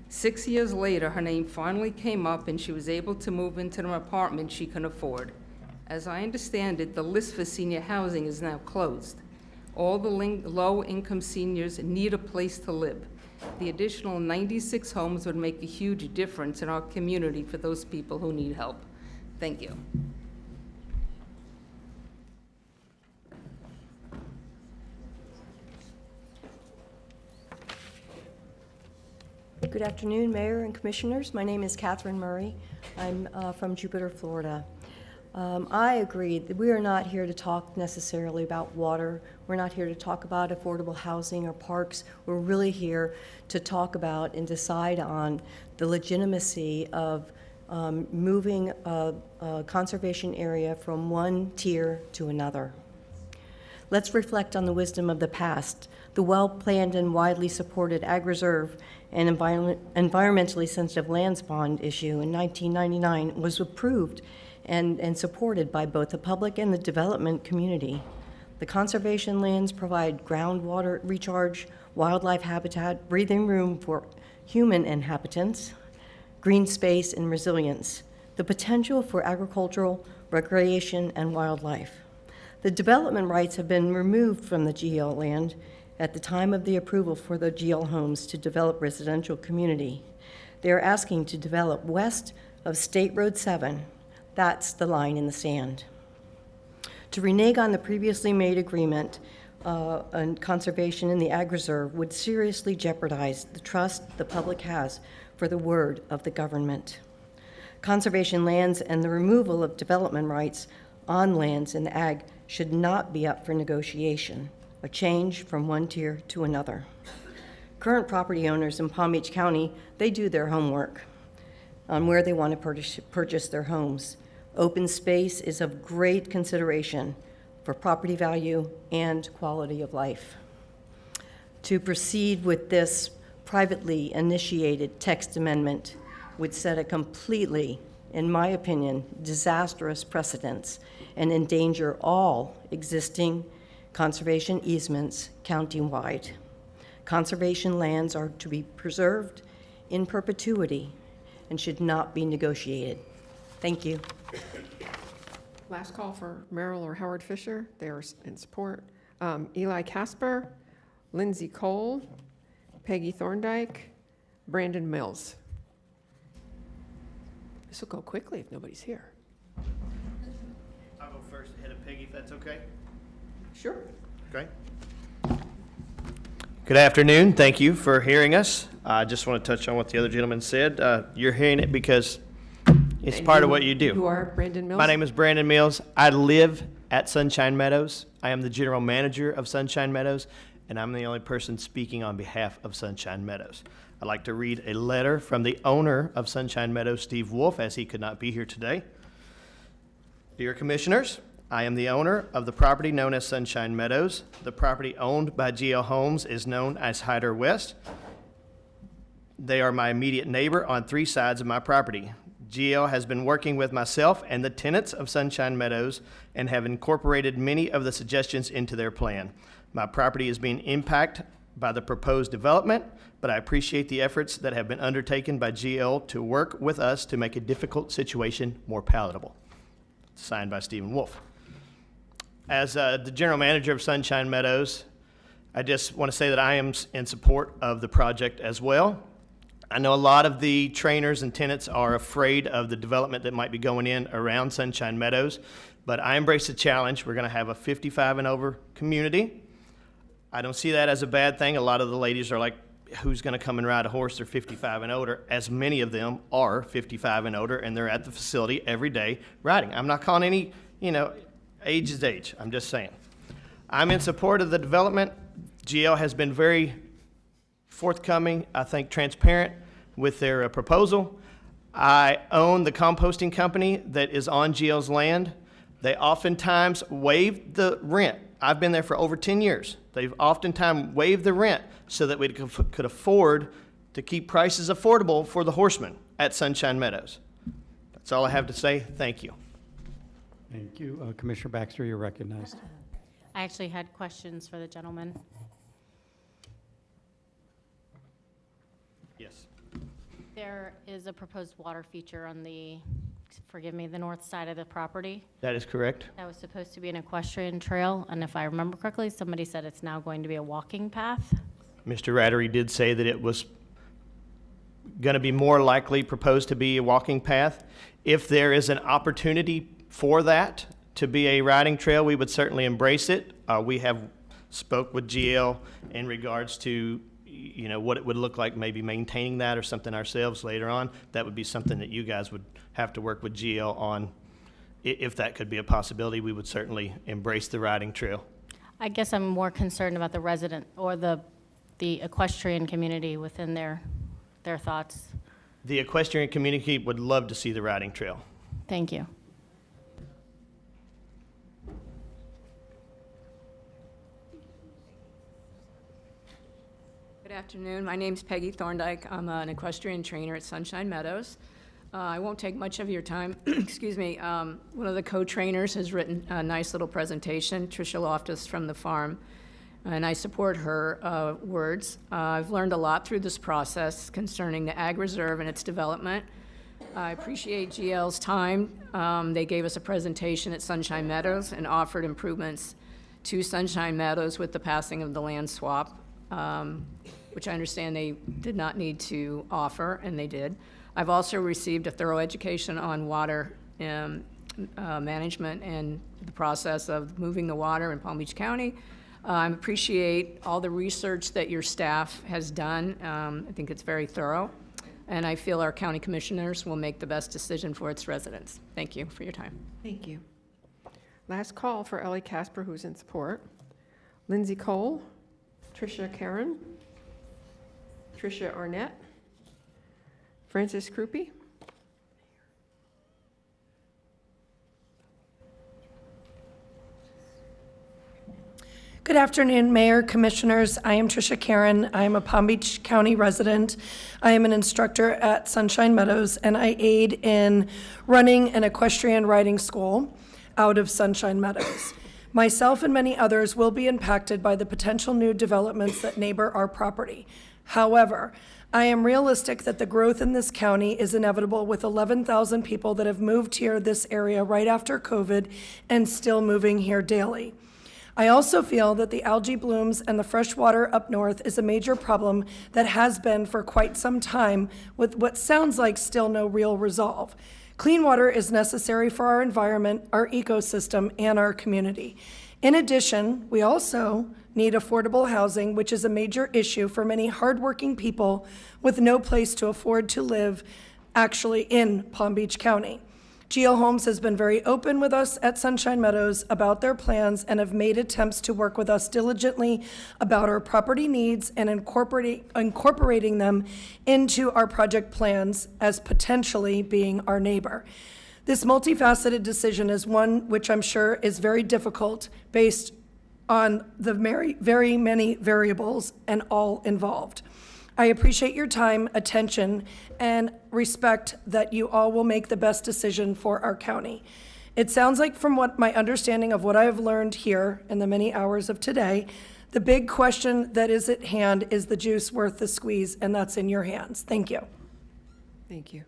[SPEAKER 2] 6 years later, her name finally came up and she was able to move into an apartment she can afford. As I understand it, the list for senior housing is now closed. All the low-income seniors need a place to live. The additional 96 homes would make a huge difference in our community for those people who need help. Thank you.
[SPEAKER 4] Good afternoon, Mayor and Commissioners. My name is Catherine Murray. I'm from Jupiter, Florida. I agree that we are not here to talk necessarily about water. We're not here to talk about affordable housing or parks. We're really here to talk about and decide on the legitimacy of moving a conservation area from one tier to another. Let's reflect on the wisdom of the past. The well-planned and widely supported Ag Reserve and environmentally sensitive lands bond issue in 1999 was approved and supported by both the public and the development community. The conservation lands provide groundwater recharge, wildlife habitat, breathing room for human inhabitants, green space, and resilience, the potential for agricultural, recreation, and wildlife. The development rights have been removed from the GL land at the time of the approval for the GL homes to develop residential community. They are asking to develop west of State Road 7. That's the line in the sand. To renege on the previously made agreement on conservation in the Ag Reserve would seriously jeopardize the trust the public has for the word of the government. Conservation lands and the removal of development rights on lands in the Ag should not be up for negotiation, a change from one tier to another. Current property owners in Palm Beach County, they do their homework on where they want to purchase their homes. Open space is of great consideration for property value and quality of life. To proceed with this privately initiated text amendment would set a completely, in my opinion, disastrous precedence and endanger all existing conservation easements county-wide. Conservation lands are to be preserved in perpetuity and should not be negotiated. Thank you.
[SPEAKER 18] Last call for Merrill or Howard Fisher. They are in support. Eli Casper, Lindsay Cole, Peggy Thorndike, Brandon Mills. This will go quickly if nobody's here.
[SPEAKER 11] I'll go first ahead of Peggy, if that's okay.
[SPEAKER 18] Sure.
[SPEAKER 11] Okay. Good afternoon. Thank you for hearing us. I just want to touch on what the other gentleman said. You're hearing it because it's
[SPEAKER 18] And
[SPEAKER 11] part of what you do.
[SPEAKER 18] You are Brandon Mills?
[SPEAKER 11] My name is Brandon Mills. I live at Sunshine Meadows. I am the general manager of Sunshine Meadows, and I'm the only person speaking on behalf of Sunshine Meadows. I'd like to read a letter from the owner of Sunshine Meadows, Steve Wolf, as he could not be here today. Dear Commissioners, I am the owner of the property known as Sunshine Meadows. The property owned by GL Homes is known as Hyder West. They are my immediate neighbor on 3 sides of my property. GL has been working with myself and the tenants of Sunshine Meadows and have incorporated many of the suggestions into their plan. My property is being impacted by the proposed development, but I appreciate the efforts that have been undertaken by GL to work with us to make a difficult situation more palatable. Signed by Stephen Wolf. As the general manager of Sunshine Meadows, I just want to say that I am in support of the project as well. I know a lot of the trainers and tenants are afraid of the development that might be going in around Sunshine Meadows, but I embrace the challenge. We're going to have a 55 and over community. I don't see that as a bad thing. A lot of the ladies are like, who's going to come and ride a horse? They're 55 and older, as many of them are 55 and older, and they're at the facility every day riding. I'm not calling any, age is age. I'm just saying. I'm in support of the development. GL has been very forthcoming, I think transparent with their proposal. I own the composting company that is on GL's land. They oftentimes waive the rent. I've been there for over 10 years. They've oftentimes waived the rent so that we could afford to keep prices affordable for the horsemen at Sunshine Meadows. That's all I have to say. Thank you.
[SPEAKER 12] Thank you. Commissioner Baxter, you're recognized.
[SPEAKER 13] I actually had questions for the gentleman.
[SPEAKER 11] Yes.
[SPEAKER 13] There is a proposed water feature on the, forgive me, the north side of the property.
[SPEAKER 11] That is correct.
[SPEAKER 13] That was supposed to be an equestrian trail, and if I remember correctly, somebody said it's now going to be a walking path.
[SPEAKER 11] Mr. Rattery did say that it was going to be more likely proposed to be a walking path. If there is an opportunity for that to be a riding trail, we would certainly embrace it. We have spoke with GL in regards to what it would look like maybe maintaining that or something ourselves later on. That would be something that you guys would have to work with GL on. If that could be a possibility, we would certainly embrace the riding trail.
[SPEAKER 13] I guess I'm more concerned about the resident or the equestrian community within their thoughts.
[SPEAKER 11] The equestrian community would love to see the riding trail.
[SPEAKER 13] Thank you.
[SPEAKER 24] Good afternoon. My name's Peggy Thorndike. I'm an equestrian trainer at Sunshine Meadows. I won't take much of your time. Excuse me. One of the co-trainers has written a nice little presentation, Tricia Loftus from the farm, and I support her words. I've learned a lot through this process concerning the Ag Reserve and its development. I appreciate GL's time. They gave us a presentation at Sunshine Meadows and offered improvements to Sunshine Meadows with the passing of the land swap, which I understand they did not need to offer, and they did. I've also received a thorough education on water management and the process of moving the water in Palm Beach County. I appreciate all the research that your staff has done. I think it's very thorough, and I feel our county commissioners will make the best decision for its residents. Thank you for your time.
[SPEAKER 18] Thank you. Last call for Ellie Casper, who's in support. Lindsay Cole, Tricia Karen, Tricia Arnett, Francis Krupe,
[SPEAKER 5] Good afternoon, Mayor, Commissioners. I am Tricia Karen. I am a Palm Beach County resident. I am an instructor at Sunshine Meadows, and I aid in running an equestrian riding school out of Sunshine Meadows. Myself and many others will be impacted by the potential new developments that neighbor our property. However, I am realistic that the growth in this county is inevitable with 11,000 people that have moved here, this area, right after COVID and still moving here daily. I also feel that the algae blooms and the fresh water up north is a major problem that has been for quite some time with what sounds like still no real resolve. Clean water is necessary for our environment, our ecosystem, and our community. In addition, we also need affordable housing, which is a major issue for many hardworking people with no place to afford to live actually in Palm Beach County. GL Homes has been very open with us at Sunshine Meadows about their plans and have made attempts to work with us diligently about our property needs and incorporating them into our project plans as potentially being our neighbor. This multifaceted decision is one which I'm sure is very difficult based on the very many variables and all involved. I appreciate your time, attention, and respect that you all will make the best decision for our county. It sounds like from what my understanding of what I have learned here in the many hours of today, the big question that is at hand is the juice worth the squeeze, and that's in your hands. Thank you.
[SPEAKER 18] Thank you.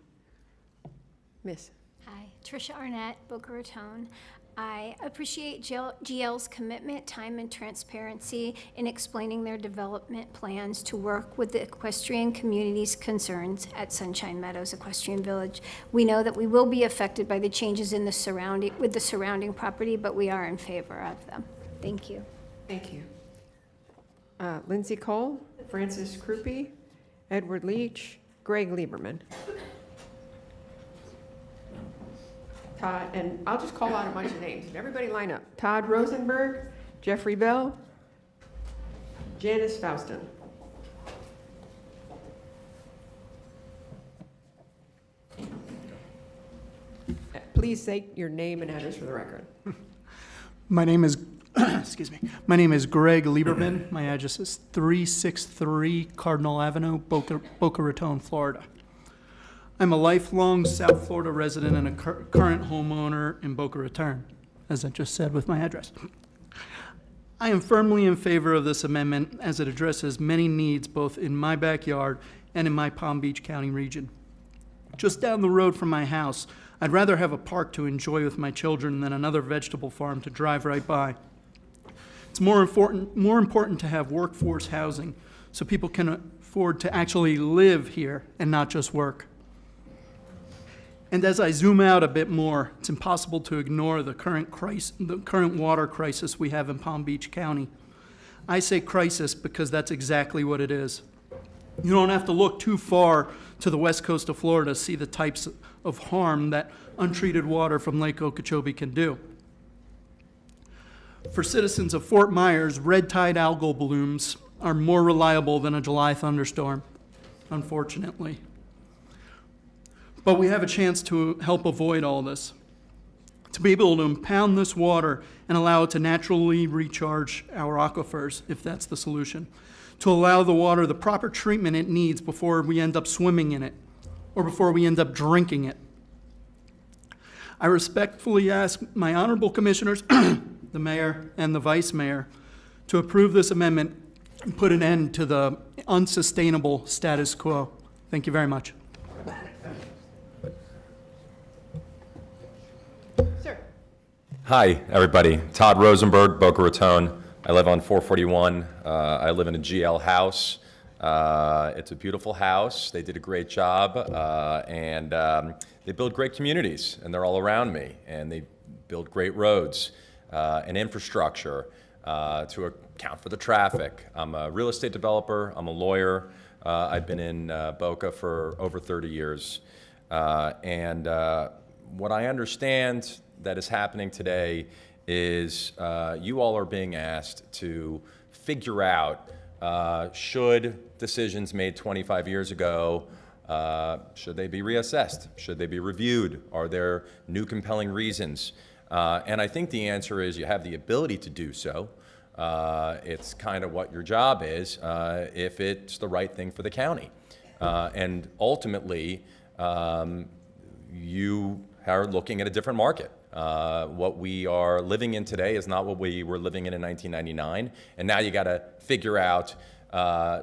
[SPEAKER 18] Miss.
[SPEAKER 15] Hi, Tricia Arnett, Boca Raton. I appreciate GL's commitment, time, and transparency in explaining their development plans to work with the equestrian community's concerns at Sunshine Meadows Equestrian Village. We know that we will be affected by the changes in the surrounding property, but we are in favor of them. Thank you.
[SPEAKER 18] Thank you. Lindsay Cole, Francis Krupe, Edward Leach, Greg Lieberman. Todd, and I'll just call out a bunch of names. Everybody line up. Todd Rosenberg, Jeffrey Bell, Janice Faustin. Please say your name and address for the record.
[SPEAKER 16] My name is, excuse me. My name is Greg Lieberman. My address is 363 Cardinal Avenue, Boca Raton, Florida. I'm a lifelong South Florida resident and a current homeowner in Boca Raton, as I just said with my address. I am firmly in favor of this amendment as it addresses many needs both in my backyard and in my Palm Beach County region. Just down the road from my house, I'd rather have a park to enjoy with my children than another vegetable farm to drive right by. It's more important to have workforce housing so people can afford to actually live here and not just work. And as I zoom out a bit more, it's impossible to ignore the current water crisis we have in Palm Beach County. I say crisis because that's exactly what it is. You don't have to look too far to the west coast of Florida to see the types of harm that untreated water from Lake Okeechobee can do. For citizens of Fort Myers, red tide algal blooms are more reliable than a July thunderstorm, unfortunately. But we have a chance to help avoid all this, to be able to impound this water and allow it to naturally recharge our aquifers, if that's the solution, to allow the water the proper treatment it needs before we end up swimming in it or before we end up drinking it. I respectfully ask my honorable commissioners, the mayor and the vice mayor, to approve this amendment and put an end to the unsustainable status quo. Thank you very much.
[SPEAKER 18] Sir.
[SPEAKER 17] Hi, everybody. Todd Rosenberg, Boca Raton. I live on 441. I live in a GL house. It's a beautiful house. They did a great job, and they build great communities, and they're all around me. And they build great roads and infrastructure to account for the traffic. I'm a real estate developer. I'm a lawyer. I've been in Boca for over 30 years. And what I understand that is happening today is you all are being asked to figure out should decisions made 25 years ago, should they be reassessed? Should they be reviewed? Are there new compelling reasons? And I think the answer is you have the ability to do so. It's kind of what your job is if it's the right thing for the county. And ultimately, you are looking at a different market. What we are living in today is not what we were living in 1999. And now you got to figure out,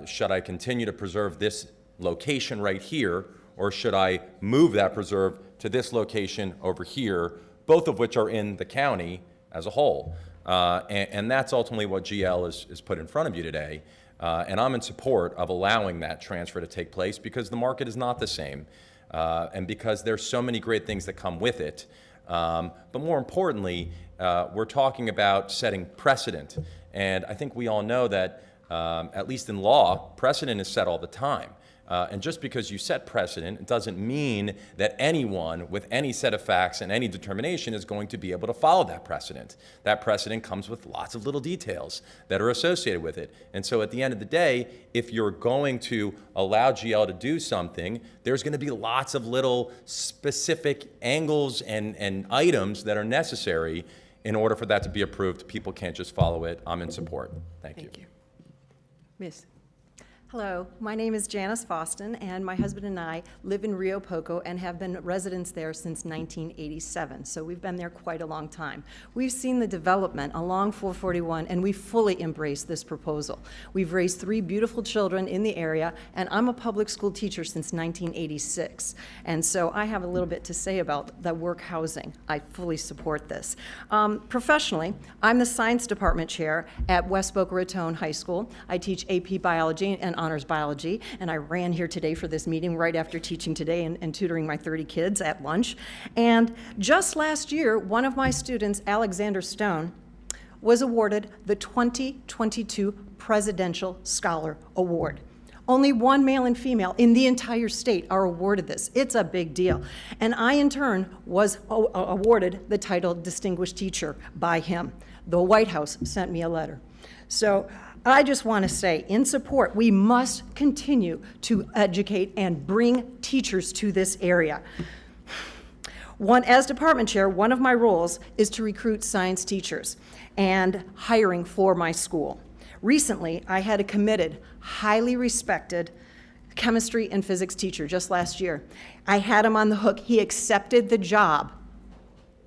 [SPEAKER 17] should I continue to preserve this location right here, or should I move that preserve to this location over here, both of which are in the county as a whole? And that's ultimately what GL is put in front of you today. And I'm in support of allowing that transfer to take place because the market is not the same. And because there's so many great things that come with it. But more importantly, we're talking about setting precedent. And I think we all know that, at least in law, precedent is set all the time. And just because you set precedent, it doesn't mean that anyone with any set of facts and any determination is going to be able to follow that precedent. That precedent comes with lots of little details that are associated with it. And so at the end of the day, if you're going to allow GL to do something, there's going to be lots of little specific angles and items that are necessary in order for that to be approved. People can't just follow it. I'm in support. Thank you.
[SPEAKER 18] Miss.
[SPEAKER 8] Hello, my name is Janice Foston, and my husband and I live in Rio Poco and have been residents there since 1987, so we've been there quite a long time. We've seen the development along 441, and we fully embrace this proposal. We've raised 3 beautiful children in the area, and I'm a public school teacher since 1986, and so I have a little bit to say about the work housing. I fully support this. Professionally, I'm the science department chair at West Boca Raton High School. I teach AP Biology and honors biology, and I ran here today for this meeting right after teaching today and tutoring my 30 kids at lunch. And just last year, one of my students, Alexander Stone, was awarded the 2022 Presidential Scholar Award. Only one male and female in the entire state are awarded this. It's a big deal. And I, in turn, was awarded the title Distinguished Teacher by him. The White House sent me a letter. So I just want to say, in support, we must continue to educate and bring teachers to this area. As department chair, one of my roles is to recruit science teachers and hiring for my school. Recently, I had a committed, highly respected chemistry and physics teacher just last year. I had him on the hook. He accepted the job.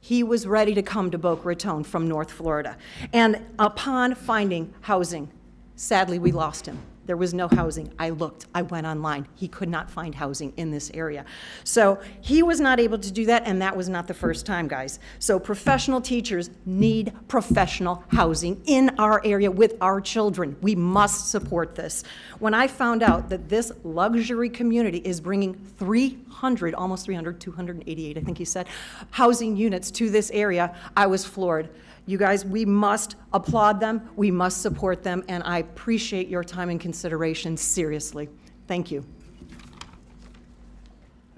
[SPEAKER 8] He was ready to come to Boca Raton from North Florida. And upon finding housing, sadly, we lost him. There was no housing. I looked. I went online. He could not find housing in this area. So he was not able to do that, and that was not the first time, guys. So professional teachers need professional housing in our area with our children. We must support this. When I found out that this luxury community is bringing 300, almost 300, 288, I think he said, housing units to this area, I was floored. You guys, we must applaud them, we must support them, and I appreciate your time and consideration, seriously. Thank you.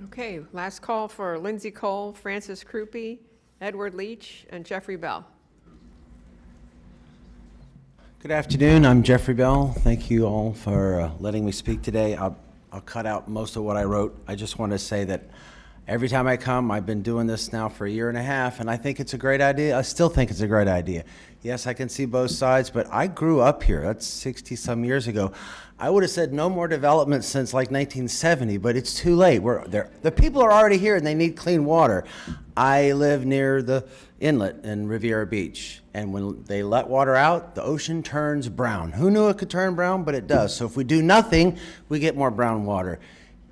[SPEAKER 18] Okay, last call for Lindsay Cole, Francis Krupe, Edward Leach, and Jeffrey Bell.
[SPEAKER 19] Good afternoon, I'm Jeffrey Bell. Thank you all for letting me speak today. I'll cut out most of what I wrote. I just want to say that every time I come, I've been doing this now for 1.5 years, and I think it's a great idea. I still think it's a great idea. Yes, I can see both sides, but I grew up here. That's 60-some years ago. I would have said no more development since like 1970, but it's too late. The people are already here, and they need clean water. I live near the inlet in Riviera Beach, and when they let water out, the ocean turns brown. Who knew it could turn brown? But it does. So if we do nothing, we get more brown water.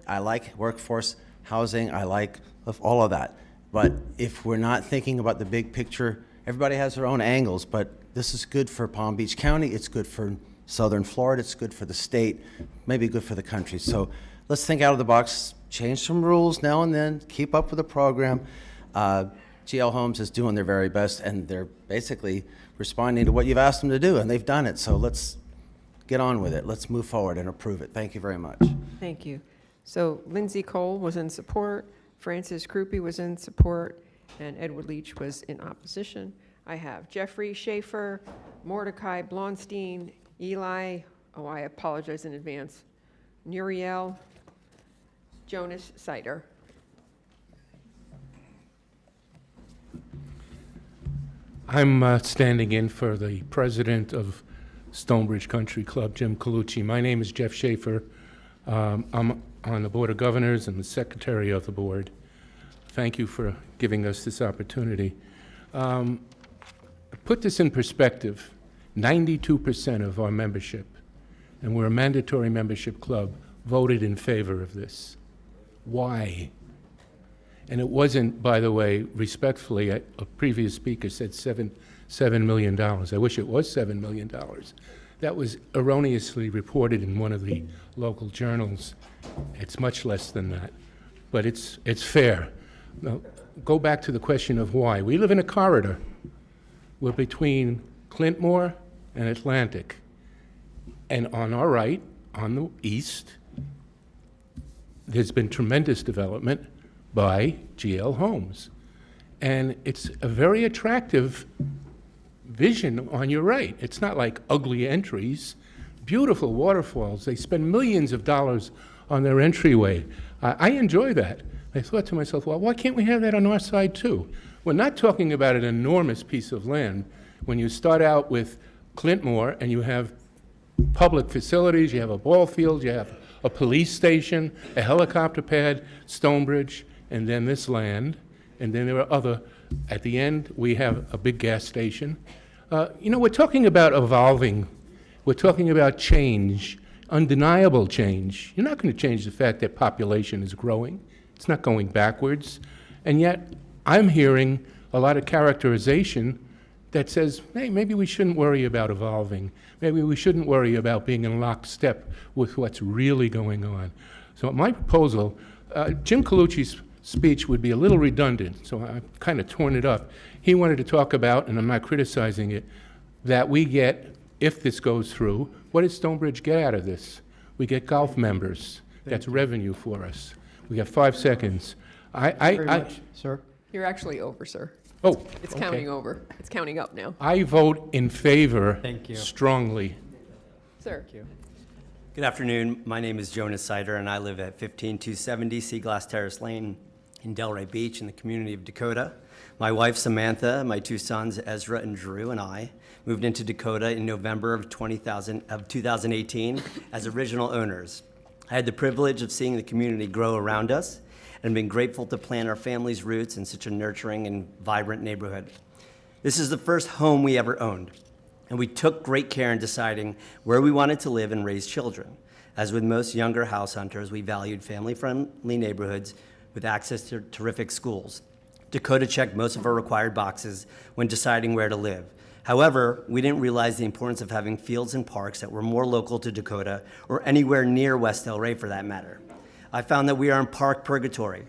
[SPEAKER 19] I like workforce housing, I like all of that. But if we're not thinking about the big picture, everybody has their own angles, but this is good for Palm Beach County, it's good for Southern Florida, it's good for the state, maybe good for the country. So let's think out of the box, change some rules now and then, keep up with the program. GL Homes is doing their very best, and they're basically responding to what you've asked them to do, and they've done it. So let's get on with it. Let's move forward and approve it. Thank you very much.
[SPEAKER 18] Thank you. So Lindsay Cole was in support, Francis Krupe was in support, and Edward Leach was in opposition. I have Jeffrey Schaefer, Mordecai Blonstein, Eli, oh, I apologize in advance, Nuriel, Jonas Sider.
[SPEAKER 3] I'm standing in for the president of Stonebridge Country Club, Jim Colucci. My name is Jeff Schaefer. I'm on the Board of Governors and the secretary of the board. Thank you for giving us this opportunity. Put this in perspective, 92% of our membership, and we're a mandatory membership club, voted in favor of this. Why? And it wasn't, by the way, respectfully, a previous speaker said $7 million. I wish it was $7 million. That was erroneously reported in one of the local journals. It's much less than that, but it's fair. Now, go back to the question of why. We live in a corridor. We're between Clintmore and Atlantic. And on our right, on the east, there's been tremendous development by GL Homes. And it's a very attractive vision on your right. It's not like ugly entries, beautiful waterfalls. They spend millions of dollars on their entryway. I enjoy that. I thought to myself, well, why can't we have that on our side too? We're not talking about an enormous piece of land. When you start out with Clintmore and you have public facilities, you have a ball field, you have a police station, a helicopter pad, Stonebridge, and then this land, and then there are other, at the end, we have a big gas station. We're talking about evolving. We're talking about change, undeniable change. You're not going to change the fact that population is growing. It's not going backwards. And yet, I'm hearing a lot of characterization that says, hey, maybe we shouldn't worry about evolving. Maybe we shouldn't worry about being in lockstep with what's really going on. So my proposal, Jim Colucci's speech would be a little redundant, so I've kind of torn it up. He wanted to talk about, and I'm not criticizing it, that we get, if this goes through, what does Stonebridge get out of this? We get golf members. That's revenue for us. We got 5 seconds.
[SPEAKER 12] Very much, sir.
[SPEAKER 18] You're actually over, sir.
[SPEAKER 3] Oh,
[SPEAKER 18] It's
[SPEAKER 3] okay.
[SPEAKER 18] counting over. It's counting up now.
[SPEAKER 3] I vote in favor
[SPEAKER 12] Thank you.
[SPEAKER 3] strongly.
[SPEAKER 18] Sir.
[SPEAKER 12] Thank you.
[SPEAKER 14] Good afternoon. My name is Jonas Sider, and I live at 15270 Seaglass Terrace Lane in Delray Beach in the community of Dakota. My wife, Samantha, my 2 sons, Ezra and Drew, and I moved into Dakota in November of 2018 as original owners. I had the privilege of seeing the community grow around us and been grateful to plant our family's roots in such a nurturing and vibrant neighborhood. This is the first home we ever owned, and we took great care in deciding where we wanted to live and raise children. As with most younger house hunters, we valued family-friendly neighborhoods with access to terrific schools. Dakota checked most of our required boxes when deciding where to live. However, we didn't realize the importance of having fields and parks that were more local to Dakota or anywhere near West Delray for that matter. I found that we are in park purgatory.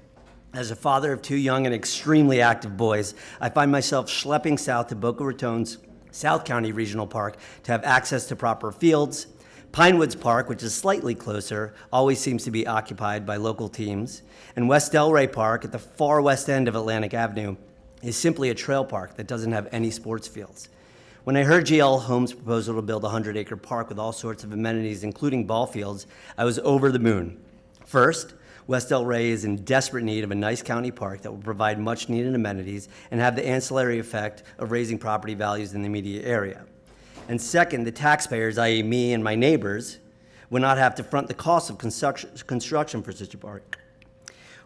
[SPEAKER 14] As a father of 2 young and extremely active boys, I find myself schlepping south to Boca Raton's South County Regional Park to have access to proper fields. Pinewoods Park, which is slightly closer, always seems to be occupied by local teams. And West Delray Park, at the far west end of Atlantic Avenue, is simply a trail park that doesn't have any sports fields. When I heard GL Homes' proposal to build a 100-acre park with all sorts of amenities, including ball fields, I was over the moon. First, West Delray is in desperate need of a nice county park that will provide much-needed amenities and have the ancillary effect of raising property values in the immediate area. And second, the taxpayers, i.e. me and my neighbors, would not have to front the cost of construction for such a park.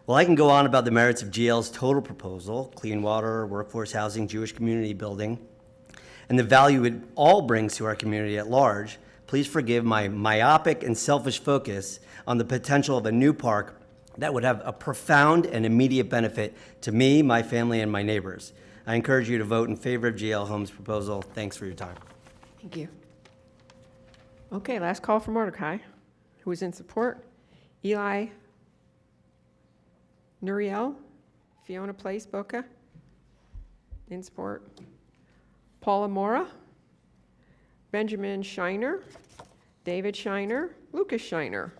[SPEAKER 14] Well, I can go on about the merits of GL's total proposal, clean water, workforce housing, Jewish community building, and the value it all brings to our community at large. Please forgive my myopic and selfish focus on the potential of a new park that would have a profound and immediate benefit to me, my family, and my neighbors. I encourage you to vote in favor of GL Homes' proposal. Thanks for your time.
[SPEAKER 18] Thank you. Okay, last call for Mordecai, who is in support. Eli Nuriel, Fiona Place, Boca, in support. Paula Mora, Benjamin Shiner, David Shiner, Lucas Shiner.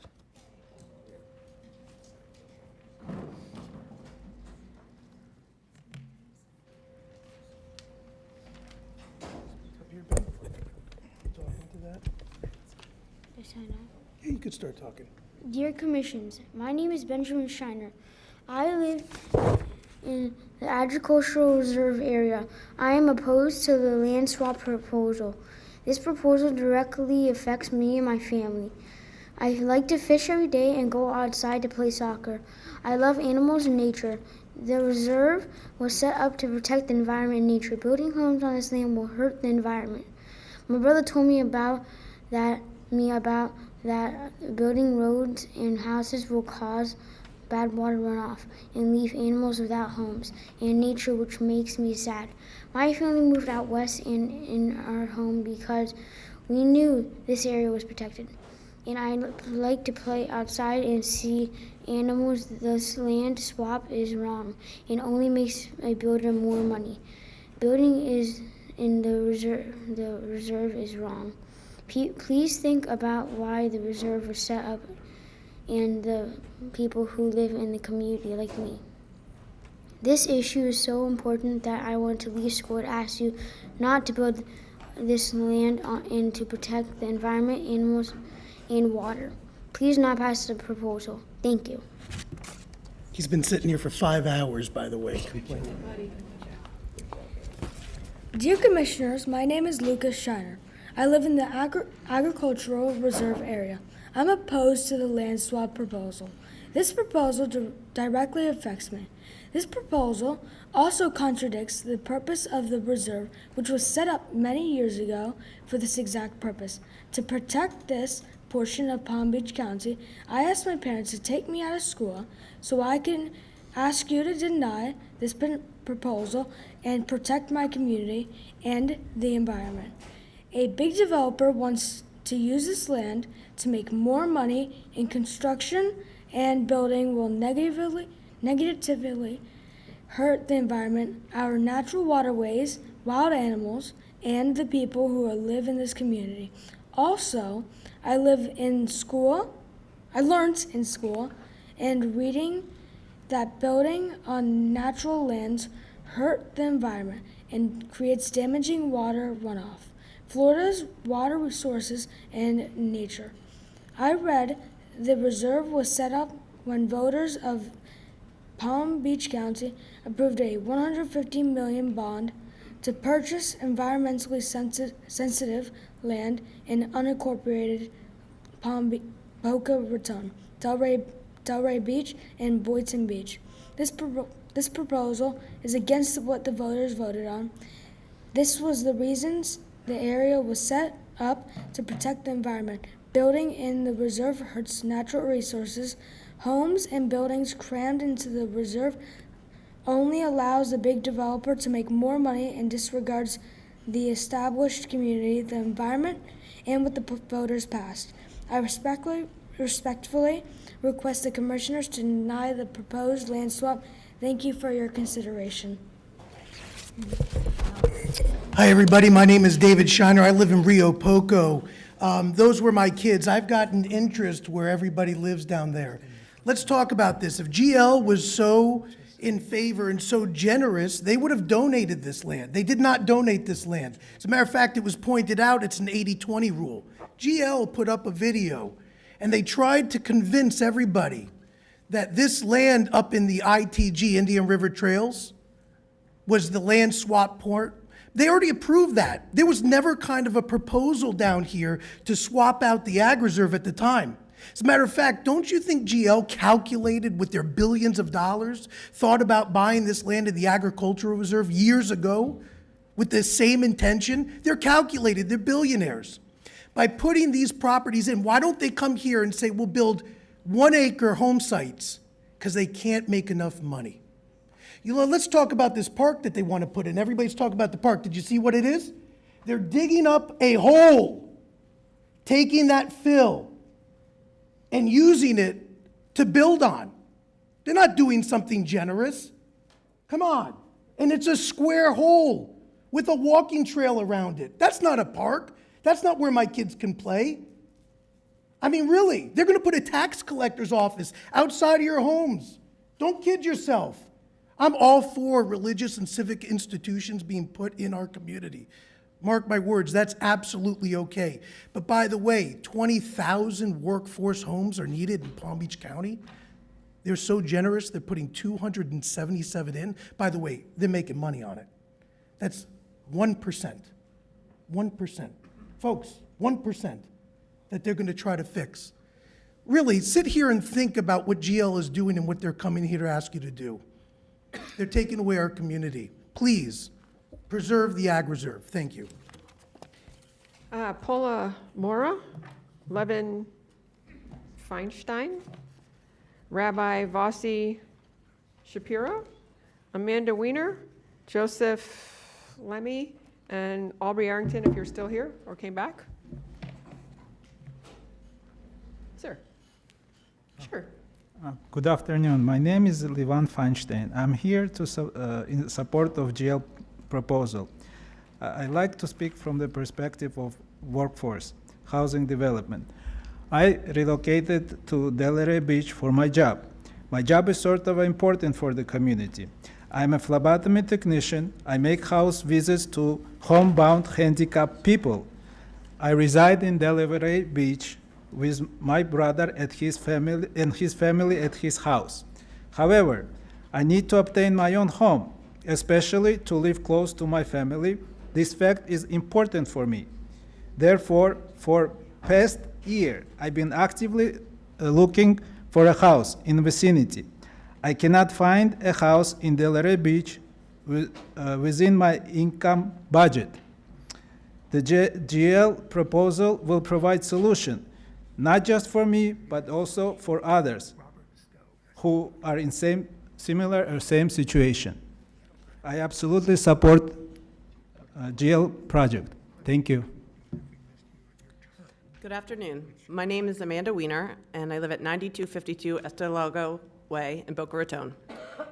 [SPEAKER 21] Yeah, you could start talking. Dear Commissions, my name is Benjamin Shiner. I live
[SPEAKER 1] in the agricultural reserve area. I am opposed to the land swap proposal. This proposal directly affects me and my family. I like to fish every day and go outside to play soccer. I love animals and nature. The reserve was set up to protect the environment and nature. Building homes on this land will hurt the environment. My brother told me about that building roads and houses will cause bad water runoff and leave animals without homes and nature, which makes me sad. My family moved out west in our home because we knew this area was protected. And I like to play outside and see animals. This land swap is wrong and only makes a builder more money. Building is in the reserve is wrong. Please think about why the reserve was set up and the people who live in the community like me. This issue is so important that I want to leave school and ask you not to build this land and to protect the environment, animals, and water. Please not pass the proposal. Thank you.
[SPEAKER 6] He's been sitting here for 5 hours, by the way.
[SPEAKER 21] Dear Commissioners, my name is Lucas Shiner. I live in the agricultural reserve area. I'm opposed to the land swap proposal. This proposal directly affects me. This proposal also contradicts the purpose of the reserve, which was set up many years ago for this exact purpose, to protect this portion of Palm Beach County. I asked my parents to take me out of school so I can ask you to deny this proposal and protect my community and the environment. A big developer wants to use this land to make more money in construction, and building will negatively hurt the environment, our natural waterways, wild animals, and the people who live in this community. Also, I learned in school and reading that building on natural lands hurt the environment and creates damaging water runoff, Florida's water resources and nature. I read the reserve was set up when voters of Palm Beach County approved a $150 million bond to purchase environmentally sensitive land in unincorporated Boca Raton, Delray Beach, and Boynton Beach. This proposal is against what the voters voted on. This was the reasons the area was set up to protect the environment. Building in the reserve hurts natural resources. Homes and buildings crammed into the reserve only allows the big developer to make more money and disregards the established community, the environment, and what the voters passed. I respectfully request the commissioners to deny the proposed land swap. Thank you for your consideration.
[SPEAKER 6] Hi, everybody. My name is David Shiner. I live in Rio Poco. Those were my kids. I've got an interest where everybody lives down there. Let's talk about this. If GL was so in favor and so generous, they would have donated this land. They did not donate this land. As a matter of fact, it was pointed out it's an 80-20 rule. GL put up a video, and they tried to convince everybody that this land up in the ITG, Indian River Trails, was the land swap port. They already approved that. There was never kind of a proposal down here to swap out the ag reserve at the time. As a matter of fact, don't you think GL calculated with their billions of dollars, thought about buying this land in the agricultural reserve years ago with the same intention? They're calculated, they're billionaires. By putting these properties in, why don't they come here and say, we'll build 1 acre home sites? Because they can't make enough money. You know, let's talk about this park that they want to put in. Everybody's talking about the park. Did you see what it is? They're digging up a hole, taking that fill, and using it to build on. They're not doing something generous. Come on. And it's a square hole with a walking trail around it. That's not a park. That's not where my kids can play. I mean, really, they're going to put a tax collector's office outside of your homes. Don't kid yourself. I'm all for religious and civic institutions being put in our community. Mark my words, that's absolutely okay. But by the way, 20,000 workforce homes are needed in Palm Beach County. They're so generous, they're putting 277 in. By the way, they're making money on it. That's 1%. 1%. Folks, 1% that they're going to try to fix. Really, sit here and think about what GL is doing and what they're coming here to ask you to do. They're taking away our community. Please, preserve the ag reserve. Thank you.
[SPEAKER 18] Paula Mora, Levin Feinstein, Rabbi Vossi Shapiro, Amanda Weiner, Joseph Lemmy, and Aubrey Arrington, if you're still here or came back. Sir. Sure.
[SPEAKER 7] Good afternoon. My name is Levan Feinstein. I'm here to in support of GL proposal. I like to speak from the perspective of workforce, housing development. I relocated to Delray Beach for my job. My job is sort of important for the community. I'm a phlebotomy technician. I make house visits to homebound handicapped people. I reside in Delray Beach with my brother and his family at his house. However, I need to obtain my own home, especially to live close to my family. This fact is important for me. Therefore, for past year, I've been actively looking for a house in the vicinity. I cannot find a house in Delray Beach within my income budget. The GL proposal will provide solution, not just for me, but also for others who are in similar or same situation. I absolutely support GL project. Thank you.
[SPEAKER 9] Good afternoon. My name is Amanda Weiner, and I live at 9252 Estelago Way in Boca Raton.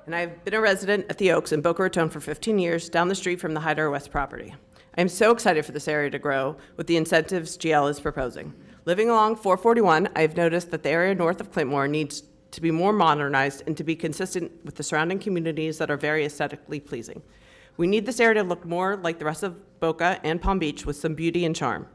[SPEAKER 9] And I've been a resident at the Oaks in Boca Raton for 15 years, down the street from the Hyder West property. I am so excited for this area to grow with the incentives GL is proposing. Living along 441, I've noticed that the area north of Clintmore needs to be more modernized and to be consistent with the surrounding communities that are very aesthetically pleasing. We need this area to look more like the rest of Boca and Palm Beach with some beauty and charm.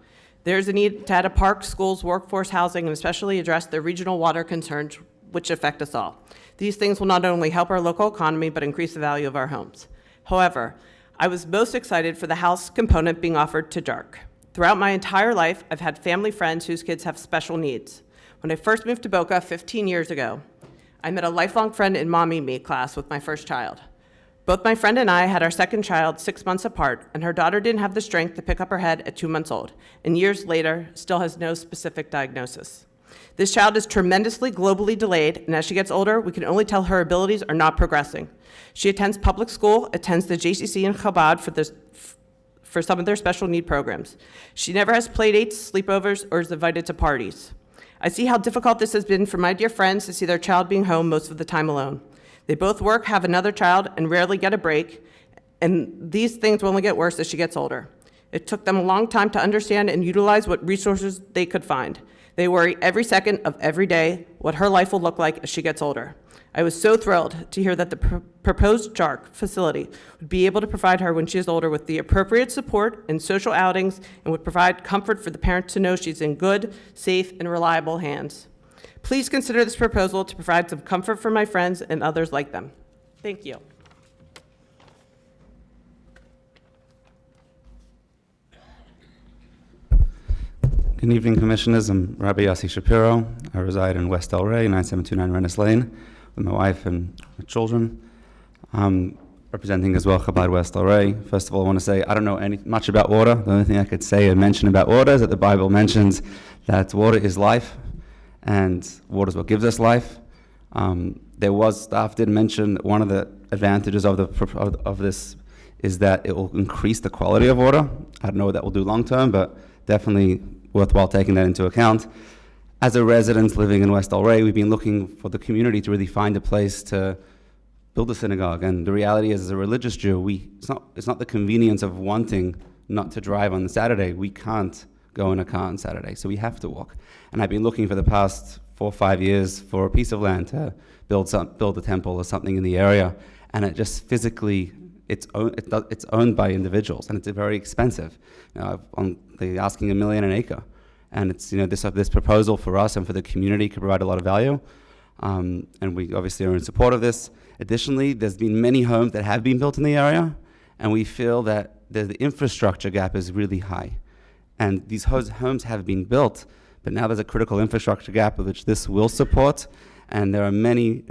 [SPEAKER 9] There's a need to add a park, schools, workforce housing, and especially address the regional water concerns which affect us all. These things will not only help our local economy, but increase the value of our homes. However, I was most excited for the house component being offered to dark. Throughout my entire life, I've had family friends whose kids have special needs. When I first moved to Boca 15 years ago, I met a lifelong friend in Mommy Me class with my first child. Both my friend and I had our second child 6 months apart, and her daughter didn't have the strength to pick up her head at 2 months old, and years later, still has no specific diagnosis. This child is tremendously globally delayed, and as she gets older, we can only tell her abilities are not progressing. She attends public school, attends the JCC and Chabad for some of their special need programs. She never has play dates, sleepovers, or is invited to parties. I see how difficult this has been for my dear friends to see their child being home most of the time alone. They both work, have another child, and rarely get a break, and these things will only get worse as she gets older. It took them a long time to understand and utilize what resources they could find. They worry every second of every day what her life will look like as she gets older. I was so thrilled to hear that the proposed JARC facility would be able to provide her when she is older with the appropriate support and social outings and would provide comfort for the parent to know she's in good, safe, and reliable hands. Please consider this proposal to provide some comfort for my friends and others like them. Thank you.
[SPEAKER 20] Good evening, Commissioners. I'm Rabbi Yossi Shapiro. I reside in West Delray, 9729 Rennes Lane, with my wife and my children. I'm representing as well Chabad West Delray. First of all, I want to say I don't know much about water. The only thing I could say and mention about water is that the Bible mentions that water is life, and water is what gives us life. Staff did mention that one of the advantages of this is that it will increase the quality of water. I don't know what that will do long term, but definitely worthwhile taking that into account. As a resident living in West Delray, we've been looking for the community to really find a place to build a synagogue. And the reality is, as a religious Jew, it's not the convenience of wanting not to drive on Saturday. We can't go in a car on Saturday, so we have to walk. And I've been looking for the past 4 or 5 years for a piece of land to build a temple or something in the area, and it just physically, it's owned by individuals, and it's very expensive. They're asking $1 million an acre, and it's this proposal for us and for the community could provide a lot of value. And we obviously are in support of this. Additionally, there's been many homes that have been built in the area, and we feel that the infrastructure gap is really high. And these homes have been built, but now there's a critical infrastructure gap which this will support. And there are many,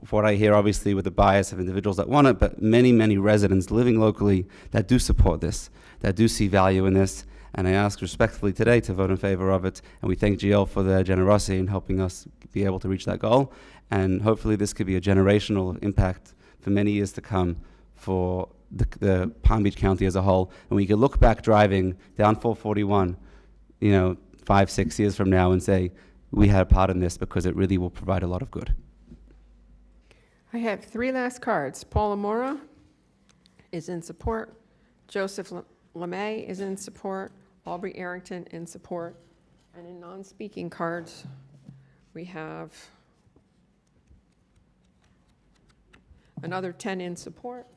[SPEAKER 20] for what I hear, obviously with the bias of individuals that want it, but many, many residents living locally that do support this, that do see value in this. And I ask respectfully today to vote in favor of it. And we thank GL for their generosity in helping us be able to reach that goal. And hopefully this could be a generational impact for many years to come for the Palm Beach County as a whole. And we can look back driving down 441, 5, 6 years from now and say, we had a part in this because it really will provide a lot of good.
[SPEAKER 18] I have 3 last cards. Paula Mora is in support. Joseph LeMay is in support. Aubrey Arrington in support. And in non-speaking cards, we have another 10 in support.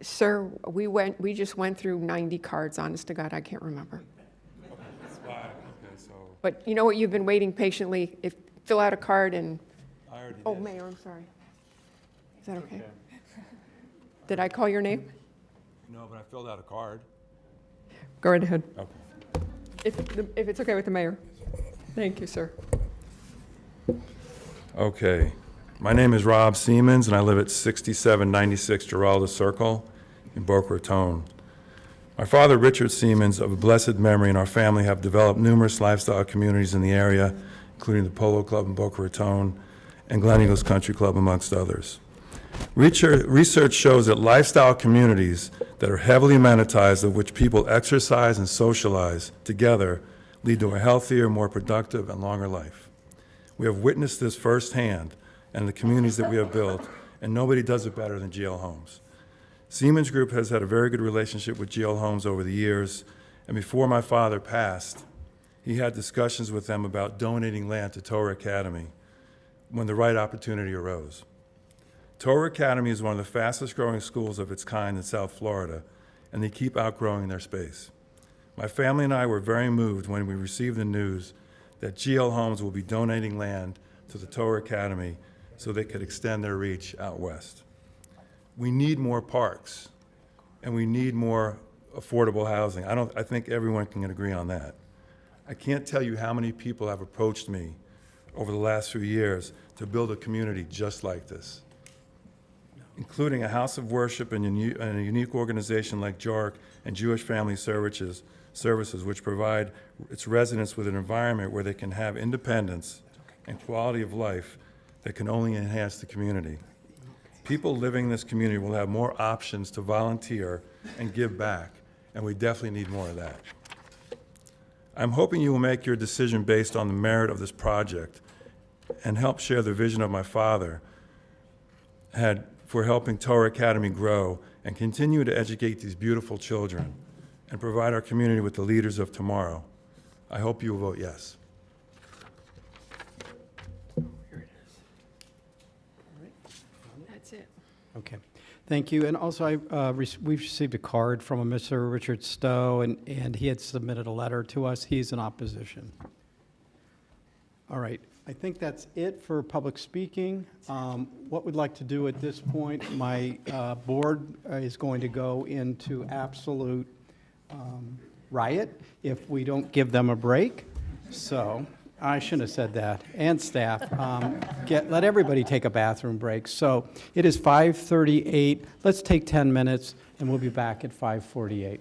[SPEAKER 18] Sir, we just went through 90 cards. Honest to God, I can't remember. But you know what? You've been waiting patiently. Fill out a card and.
[SPEAKER 2] I already
[SPEAKER 18] Oh,
[SPEAKER 2] did.
[SPEAKER 18] Mayor, I'm sorry. Is that okay? Did I call your name?
[SPEAKER 2] No, but I filled out a card.
[SPEAKER 18] Go right ahead.
[SPEAKER 2] Okay.
[SPEAKER 18] If it's okay with the mayor. Thank you, sir.
[SPEAKER 2] Okay. My name is Rob Siemens, and I live at 6796 Giralda Circle in Boca Raton. My father, Richard Siemens, of blessed memory, and our family have developed numerous lifestyle communities in the area, including the Polo Club in Boca Raton and Glen Eagles Country Club, amongst others. Research shows that lifestyle communities that are heavily amenitized, of which people exercise and socialize together, lead to a healthier, more productive, and longer life. We have witnessed this firsthand in the communities that we have built, and nobody does it better than GL Homes. Siemens Group has had a very good relationship with GL Homes over the years, and before my father passed, he had discussions with them about donating land to Torah Academy when the right opportunity arose. Torah Academy is one of the fastest growing schools of its kind in South Florida, and they keep outgrowing their space. My family and I were very moved when we received the news that GL Homes will be donating land to the Torah Academy so they could extend their reach out west. We need more parks, and we need more affordable housing. I think everyone can agree on that. I can't tell you how many people have approached me over the last few years to build a community just like this, including a house of worship and a unique organization like JARC and Jewish Family Services, which provide its residents with an environment where they can have independence and quality of life that can only enhance the community. People living in this community will have more options to volunteer and give back, and we definitely need more of that. I'm hoping you will make your decision based on the merit of this project and help share the vision of my father had for helping Torah Academy grow and continue to educate these beautiful children and provide our community with the leaders of tomorrow. I hope you will vote yes.
[SPEAKER 18] That's it.
[SPEAKER 12] Okay, thank you. And also, we've received a card from a Mr. Richard Stowe, and he had submitted a letter to us. He's in opposition. All right, I think that's it for public speaking. What we'd like to do at this point, my board is going to go into absolute riot if we don't give them a break. So I shouldn't have said that. And staff, let everybody take a bathroom break. So it is 5:38. Let's take 10 minutes, and we'll be back at 5:48.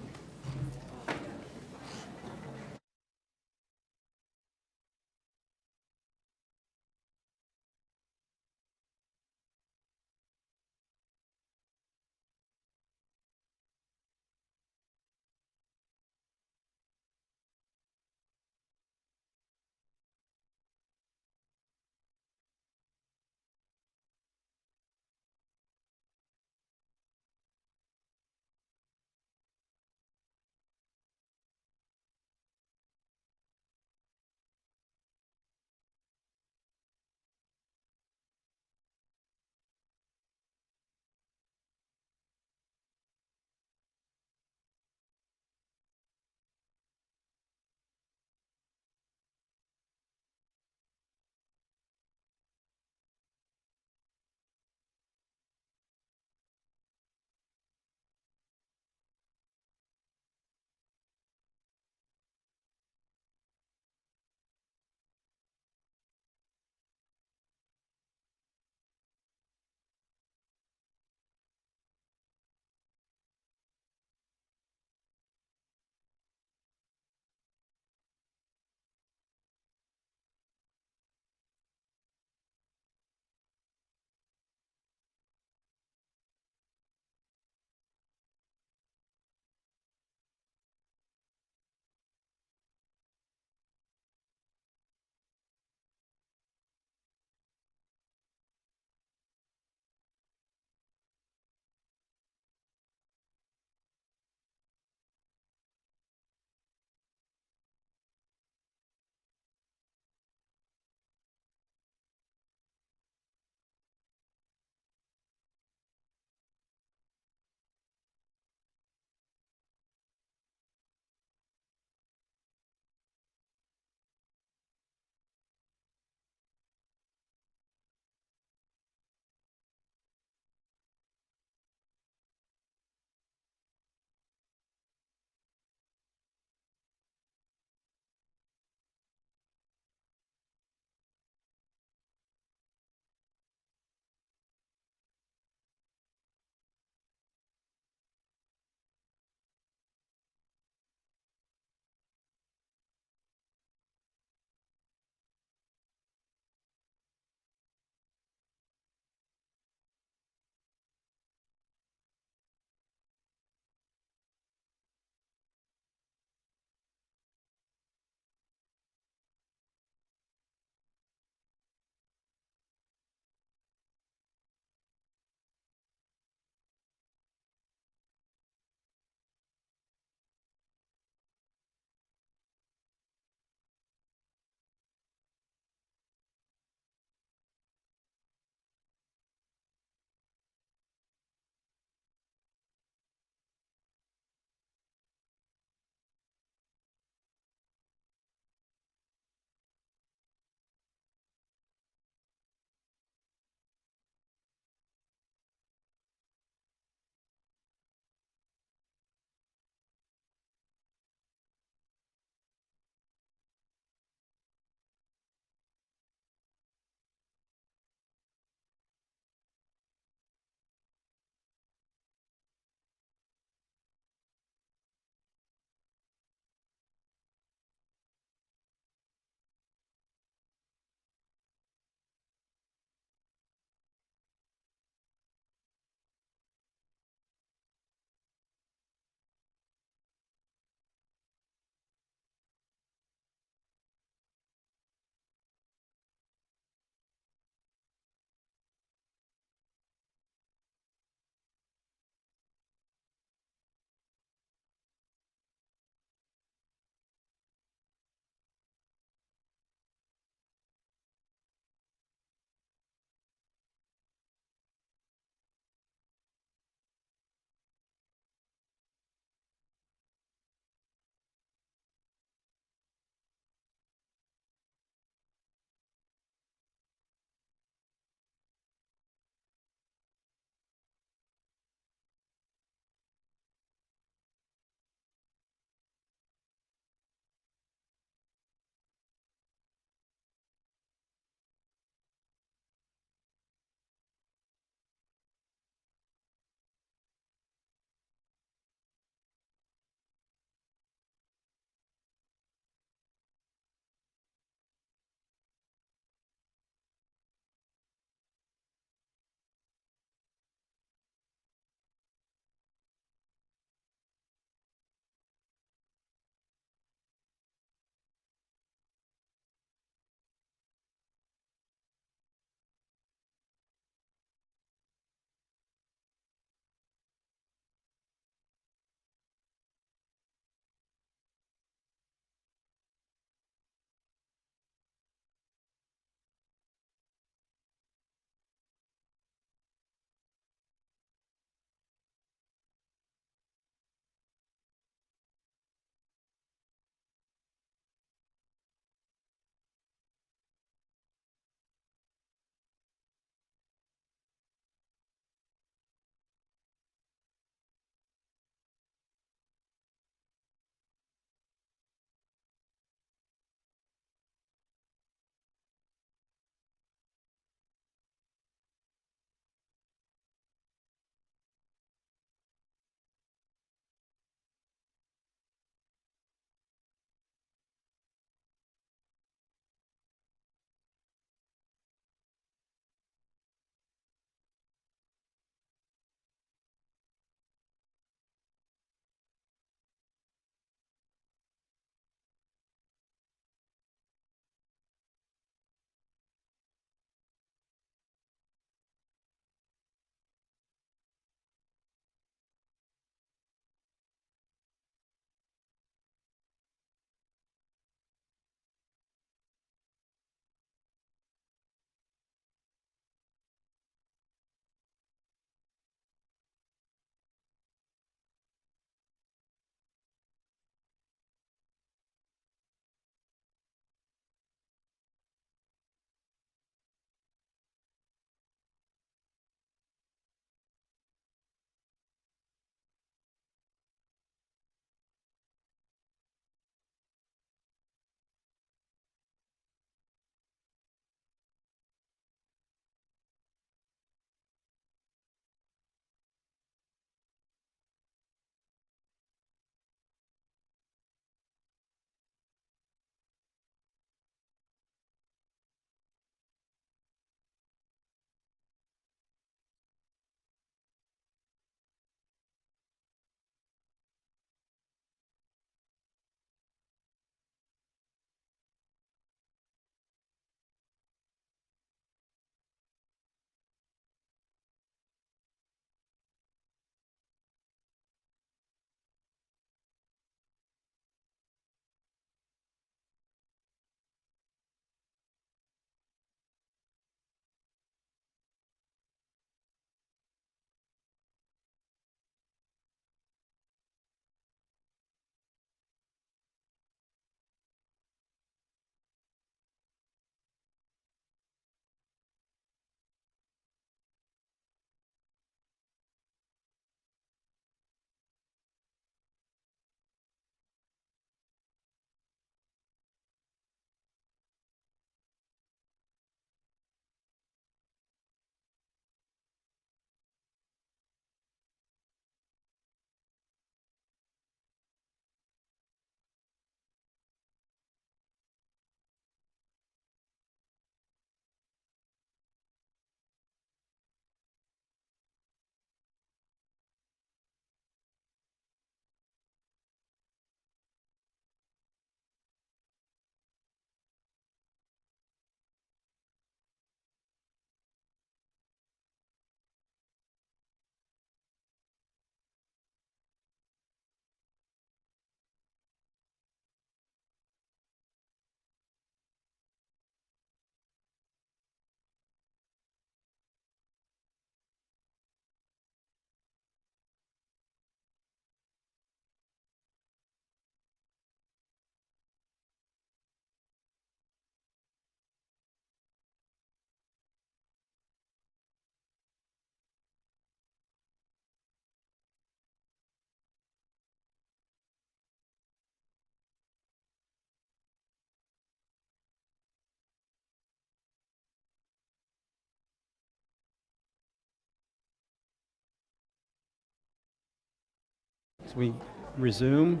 [SPEAKER 12] as we resume.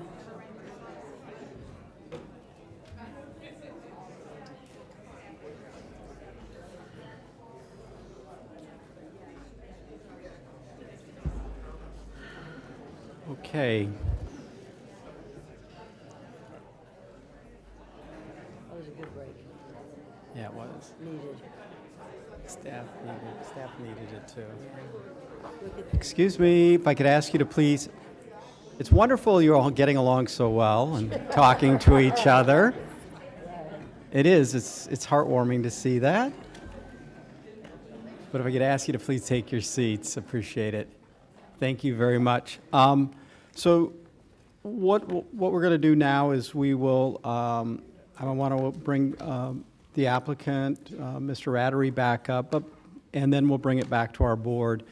[SPEAKER 12] Okay.
[SPEAKER 4] That was a good break.
[SPEAKER 12] Yeah, it was.
[SPEAKER 4] Needed.
[SPEAKER 12] Staff needed it too. Excuse me, if I could ask you to please, it's wonderful you're all getting along so well and talking to each other. It is, it's heartwarming to see that. But if I could ask you to please take your seats, appreciate it. Thank you very much. So what we're going to do now is we will, I want to bring the applicant, Mr. Rattery, back up, and then we'll bring it back to our board.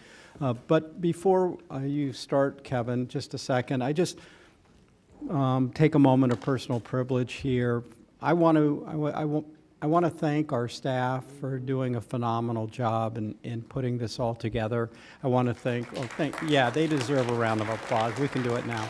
[SPEAKER 12] But before you start, Kevin, just a second, I just take a moment of personal privilege here. I want to thank our staff for doing a phenomenal job in putting this all together. I want to yeah, they deserve a round of applause. We can do it now.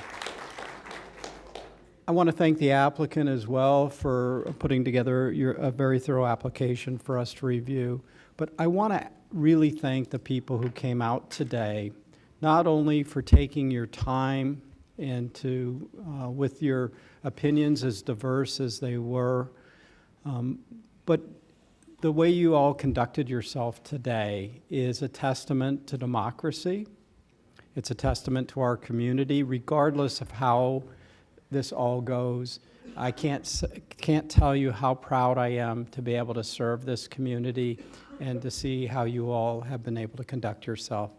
[SPEAKER 12] I want to thank the applicant as well for putting together a very thorough application for us to review. But I want to really thank the people who came out today, not only for taking your time and to, with your opinions as diverse as they were, but the way you all conducted yourself today is a testament to democracy. It's a testament to our community, regardless of how this all goes. I can't tell you how proud I am to be able to serve this community and to see how you all have been able to conduct yourself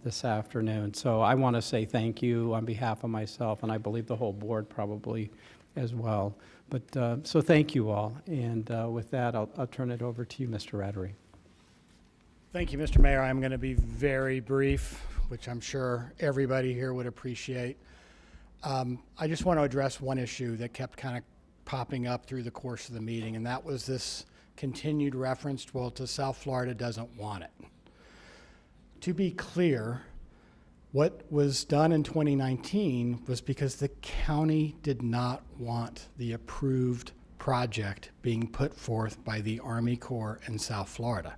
[SPEAKER 12] this afternoon. So I want to say thank you on behalf of myself, and I believe the whole board probably as well. But so thank you all. And with that, I'll turn it over to you, Mr. Rattery.
[SPEAKER 10] Thank you, Mr. Mayor. I'm going to be very brief, which I'm sure everybody here would appreciate. I just want to address one issue that kept kind of popping up through the course of the meeting, and that was this continued reference to South Florida doesn't want it. To be clear, what was done in 2019 was because the county did not want the approved project being put forth by the Army Corps in South Florida.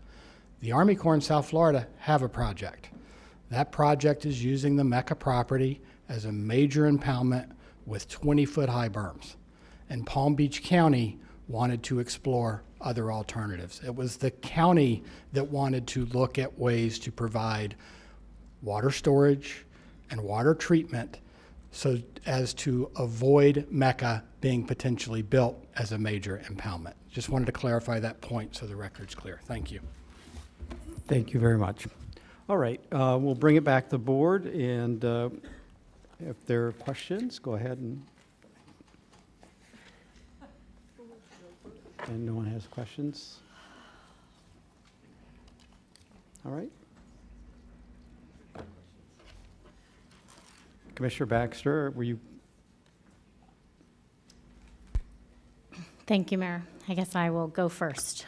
[SPEAKER 10] The Army Corps in South Florida have a project. That project is using the Mecca property as a major impoundment with 20-foot high berms. And Palm Beach County wanted to explore other alternatives. It was the county that wanted to look at ways to provide water storage and water treatment so as to avoid Mecca being potentially built as a major impoundment. Just wanted to clarify that point so the record's clear. Thank you.
[SPEAKER 12] Thank you very much. All right, we'll bring it back to the board, and if there are questions, go ahead and no one has questions? All right. Commissioner Baxter, were you?
[SPEAKER 13] Thank you, Mayor. I guess I will go first.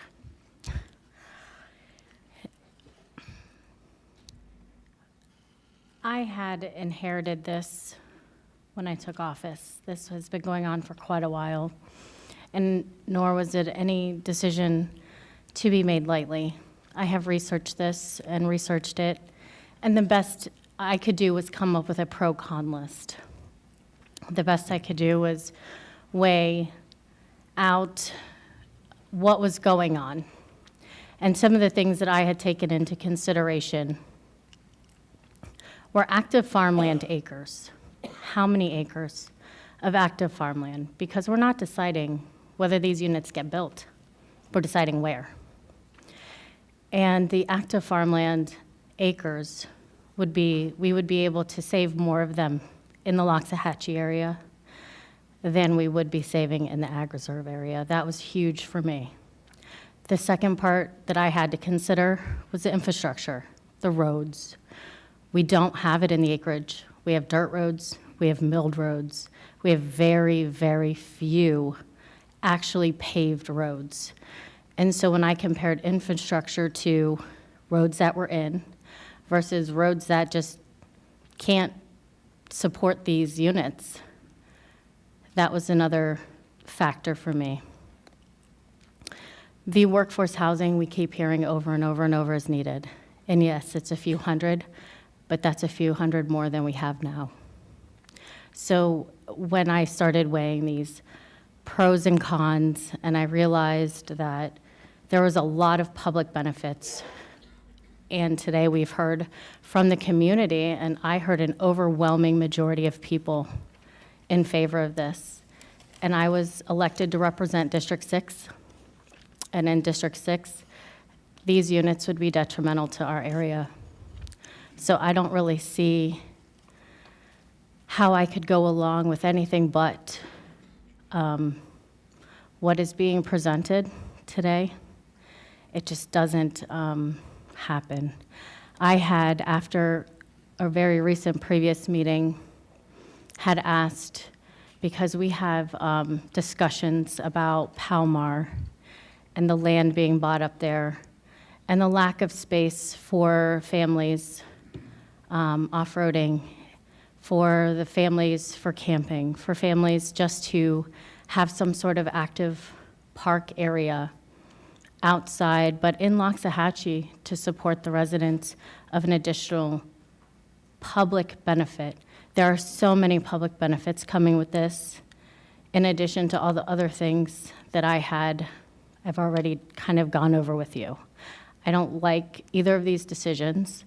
[SPEAKER 13] I had inherited this when I took office. This has been going on for quite a while, and nor was it any decision to be made lightly. I have researched this and researched it, and the best I could do was come up with a pro-con list. The best I could do was weigh out what was going on and some of the things that I had taken into consideration were active farmland acres. How many acres of active farmland? Because we're not deciding whether these units get built. We're deciding where. And the active farmland acres would be, we would be able to save more of them in the Loxahatchee area than we would be saving in the ag reserve area. That was huge for me. The second part that I had to consider was the infrastructure, the roads. We don't have it in the acreage. We have dirt roads, we have milled roads, we have very, very few actually paved roads. And so when I compared infrastructure to roads that we're in versus roads that just can't support these units. That was another factor for me. The workforce housing, we keep hearing over and over and over is needed. And yes, it's a few hundred, but that's a few hundred more than we have now. So when I started weighing these pros and cons, and I realized that there was a lot of public benefits, and today we've heard from the community, and I heard an overwhelming majority of people in favor of this. And I was elected to represent District 6, and in District 6, these units would be detrimental to our area. So I don't really see how I could go along with anything but what is being presented today. It just doesn't happen. I had, after a very recent previous meeting, had asked, because we have discussions about Palmar and the land being bought up there, and the lack of space for families off-roading, for the families for camping, for families just to have some sort of active park area outside, but in Loxahatchee to support the residents of an additional public benefit. There are so many public benefits coming with this, in addition to all the other things that I've already kind of gone over with you. I don't like either of these decisions,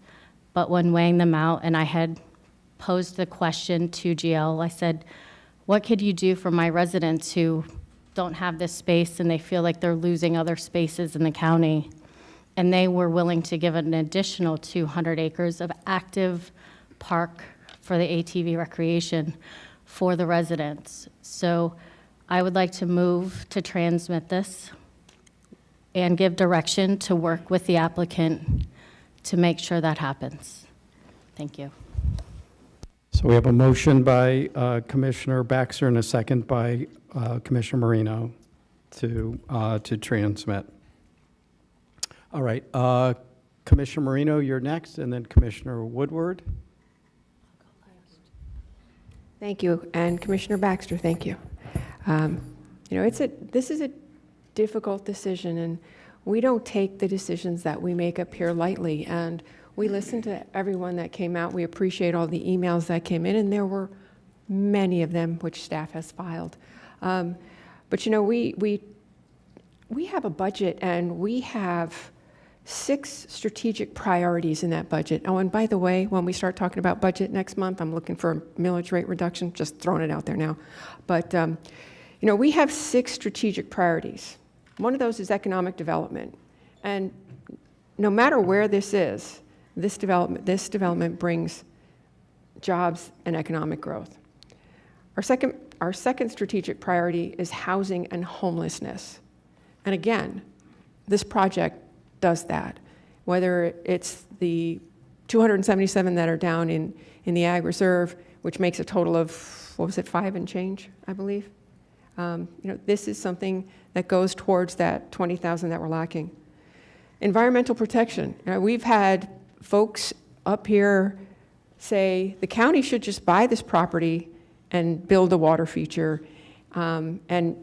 [SPEAKER 13] but when weighing them out, and I had posed the question to GL, I said, what could you do for my residents who don't have this space and they feel like they're losing other spaces in the county? And they were willing to give an additional 200 acres of active park for the ATV recreation for the residents. So I would like to move to transmit this and give direction to work with the applicant to make sure that happens. Thank you.
[SPEAKER 12] So we have a motion by Commissioner Baxter and a second by Commissioner Marino to transmit. All right, Commissioner Marino, you're next, and then Commissioner Woodward.
[SPEAKER 18] Thank you, and Commissioner Baxter, thank you. This is a difficult decision, and we don't take the decisions that we make up here lightly. And we listened to everyone that came out. We appreciate all the emails that came in, and there were many of them which staff has filed. But we have a budget, and we have 6 strategic priorities in that budget. Oh, and by the way, when we start talking about budget next month, I'm looking for a millage rate reduction, just throwing it out there now. But, we have 6 strategic priorities. One of those is economic development. And no matter where this is, this development brings jobs and economic growth. Our second strategic priority is housing and homelessness. And again, this project does that. Whether it's the 277 that are down in the Ag Reserve, which makes a total of, 5 and change, I believe. This is something that goes towards that 20,000 that we're lacking. Environmental protection. We've had folks up here say the county should just buy this property and build a water feature. And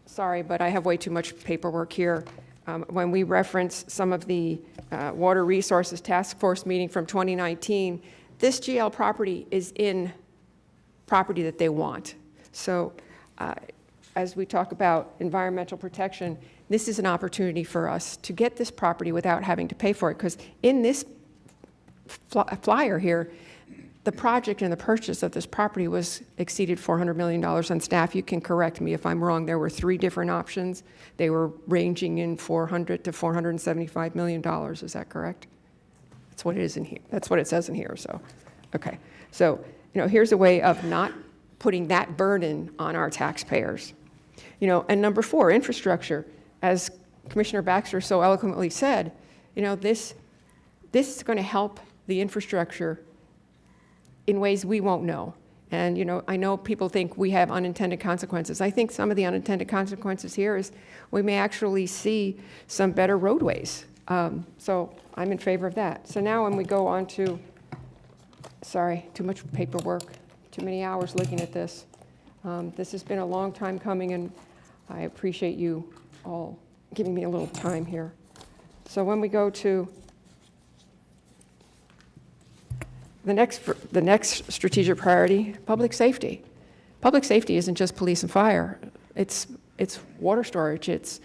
[SPEAKER 18] sorry, but I have way too much paperwork here. When we reference some of the Water Resources Task Force meeting from 2019, this GL property is in property that they want. So as we talk about environmental protection, this is an opportunity for us to get this property without having to pay for it, because in this flyer here, the project and the purchase of this property was exceeded $400 million. On staff, you can correct me if I'm wrong. There were 3 different options. They were ranging in $400 to $475 million. Is that correct? That's what it is in here. That's what it says in here. So, okay. So, here's a way of not putting that burden on our taxpayers. And number 4, infrastructure. As Commissioner Baxter so eloquently said, this is going to help the infrastructure in ways we won't know. And, I know people think we have unintended consequences. I think some of the unintended consequences here is we may actually see some better roadways. So I'm in favor of that. So now when we go on to Sorry, too much paperwork, too many hours looking at this. This has been a long time coming, and I appreciate you all giving me a little time here. So when we go to the next strategic priority, public safety. Public safety isn't just police and fire. It's water storage. It's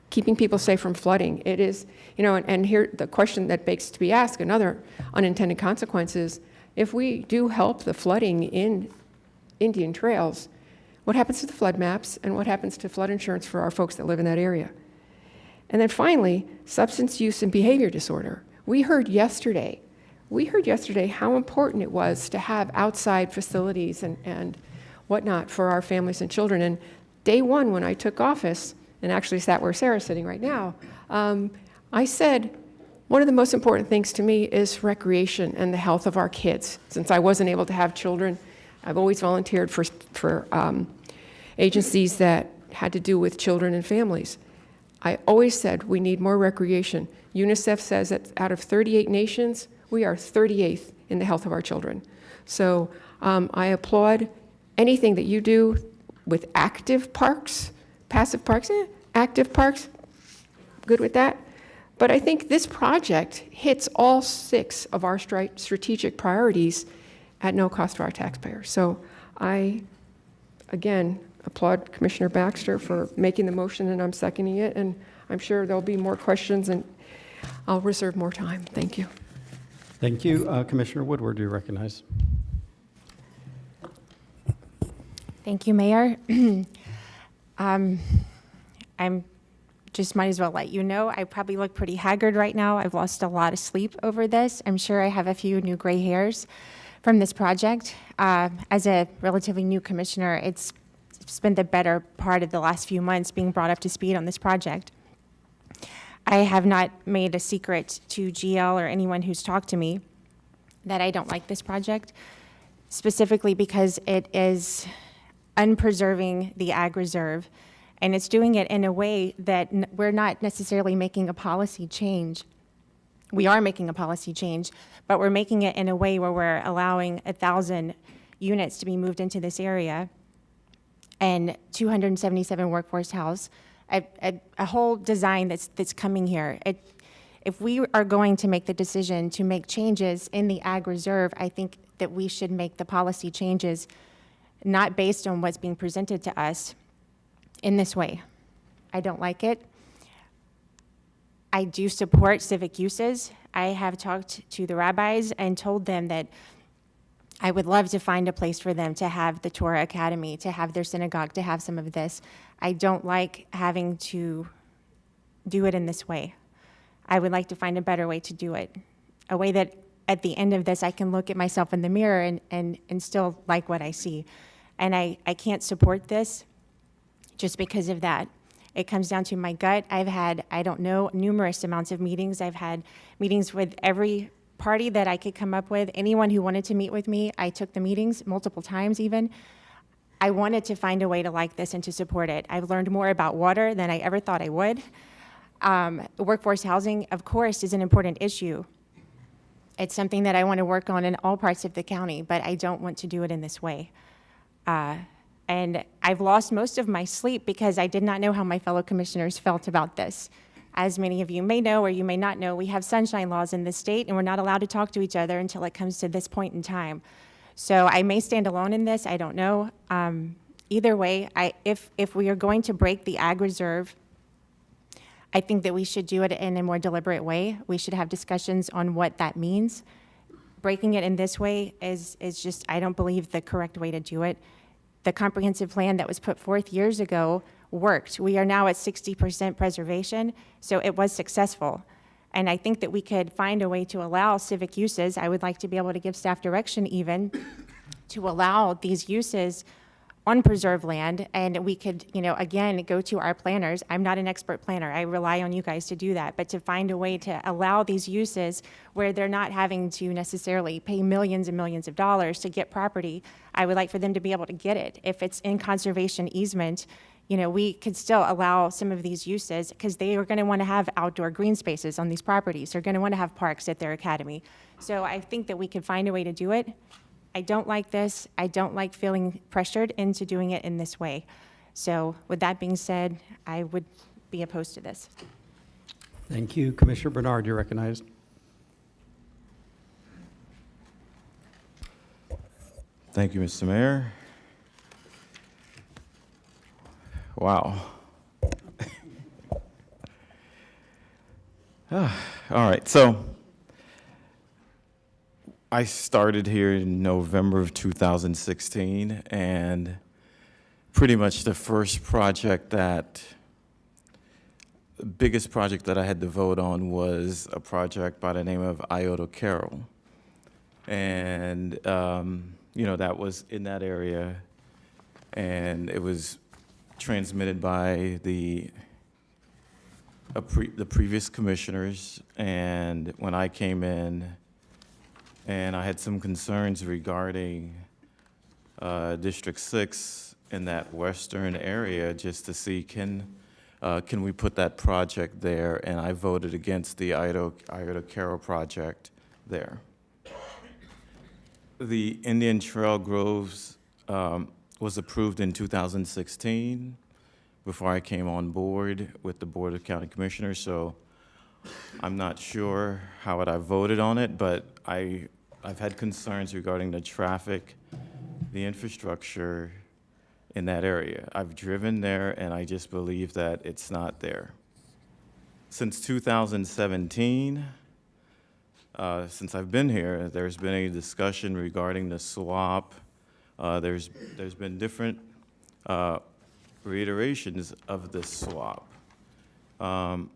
[SPEAKER 18] keeping people safe from flooding. It is, and here the question that begs to be asked, another unintended consequence is, if we do help the flooding in Indian trails, what happens to the flood maps and what happens to flood insurance for our folks that live in that area? And then finally, substance use and behavior disorder. We heard yesterday how important it was to have outside facilities and whatnot for our families and children. And day one, when I took office, and actually sat where Sarah's sitting right now, I said, one of the most important things to me is recreation and the health of our kids. Since I wasn't able to have children, I've always volunteered for agencies that had to do with children and families. I always said we need more recreation. UNICEF says that out of 38 nations, we are 38th in the health of our children. So I applaud anything that you do with active parks, passive parks, active parks, good with that. But I think this project hits all 6 of our strategic priorities at no cost to our taxpayers. So I, again, applaud Commissioner Baxter for making the motion, and I'm seconding it, and I'm sure there'll be more questions, and I'll reserve more time. Thank you.
[SPEAKER 12] Thank you. Commissioner Woodward, do you recognize?
[SPEAKER 11] Thank you, Mayor. I'm just might as well let you know, I probably look pretty haggard right now. I've lost a lot of sleep over this. I'm sure I have a few new gray hairs from this project. As a relatively new commissioner, it's spent the better part of the last few months being brought up to speed on this project. I have not made a secret to GL or anyone who's talked to me that I don't like this project, specifically because it is unpreserving the ag reserve, and it's doing it in a way that we're not necessarily making a policy change. We are making a policy change, but we're making it in a way where we're allowing 1,000 units to be moved into this area and 277 workforce house, a whole design that's coming here. If we are going to make the decision to make changes in the ag reserve, I think that we should make the policy changes not based on what's being presented to us in this way. I don't like it. I do support civic uses. I have talked to the rabbis and told them that I would love to find a place for them to have the Torah Academy, to have their synagogue, to have some of this. I don't like having to do it in this way. I would like to find a better way to do it, a way that at the end of this I can look at myself in the mirror and still like what I see. And I can't support this just because of that. It comes down to my gut. I've had, I don't know, numerous amounts of meetings. I've had meetings with every party that I could come up with. Anyone who wanted to meet with me, I took the meetings multiple times even. I wanted to find a way to like this and to support it. I've learned more about water than I ever thought I would. Workforce housing, of course, is an important issue. It's something that I want to work on in all parts of the county, but I don't want to do it in this way. And I've lost most of my sleep because I did not know how my fellow commissioners felt about this. As many of you may know or you may not know, we have sunshine laws in this state, and we're not allowed to talk to each other until it comes to this point in time. So I may stand alone in this, I don't know. Either way, if we are going to break the ag reserve, I think that we should do it in a more deliberate way. We should have discussions on what that means. Breaking it in this way is just, I don't believe, the correct way to do it. The comprehensive plan that was put forth years ago worked. We are now at 60% preservation, so it was successful. And I think that we could find a way to allow civic uses. I would like to be able to give staff direction even to allow these uses on preserved land, and we could, again, go to our planners. I'm not an expert planner. I rely on you guys to do that. But to find a way to allow these uses where they're not having to necessarily pay millions and millions of dollars to get property, I would like for them to be able to get it. If it's in conservation easement, we could still allow some of these uses because they are going to want to have outdoor green spaces on these properties. They're going to want to have parks at their academy. So I think that we could find a way to do it. I don't like this. I don't like feeling pressured into doing it in this way. So with that being said, I would be opposed to this.
[SPEAKER 12] Thank you. Commissioner Bernard, you're recognized.
[SPEAKER 5] Thank you, Mr. Mayor. Wow. All right, so I started here in November of 2016, and pretty much the biggest project that I had to vote on was a project by the name of Iota Carroll. And, that was in that area, and it was transmitted by the previous commissioners. And when I came in, and I had some concerns regarding District 6 in that western area, just to see can we put that project there, and I voted against the Iota Carroll project there. The Indian Trail Groves was approved in 2016 before I came on board with the Board of County Commissioners, so I'm not sure how would I voted on it, but I've had concerns regarding the traffic, the infrastructure in that area. I've driven there, and I just believe that it's not there. Since 2017, since I've been here, there's been a discussion regarding the swap. There's been different reiterations of the swap. When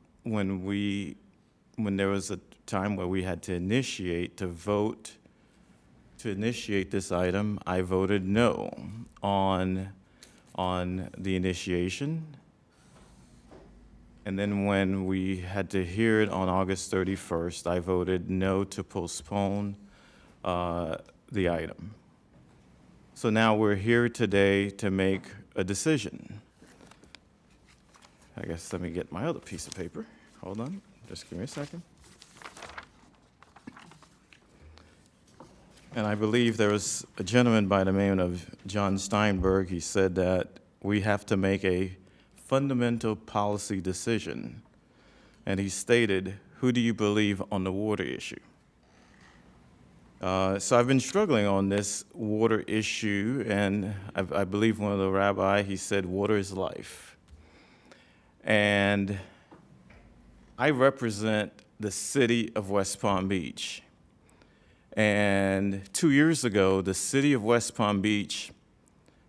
[SPEAKER 5] there was a time where we had to vote to initiate this item, I voted no on the initiation. And then when we had to hear it on August 31st, I voted no to postpone the item. So now we're here today to make a decision. I guess let me get my other piece of paper. Hold on, just give me a second. And I believe there was a gentleman by the name of John Steinberg. He said that we have to make a fundamental policy decision. And he stated, who do you believe on the water issue? So I've been struggling on this water issue, and I believe one of the rabbi, he said, water is life. And I represent the city of West Palm Beach. And 2 years ago, the city of West Palm Beach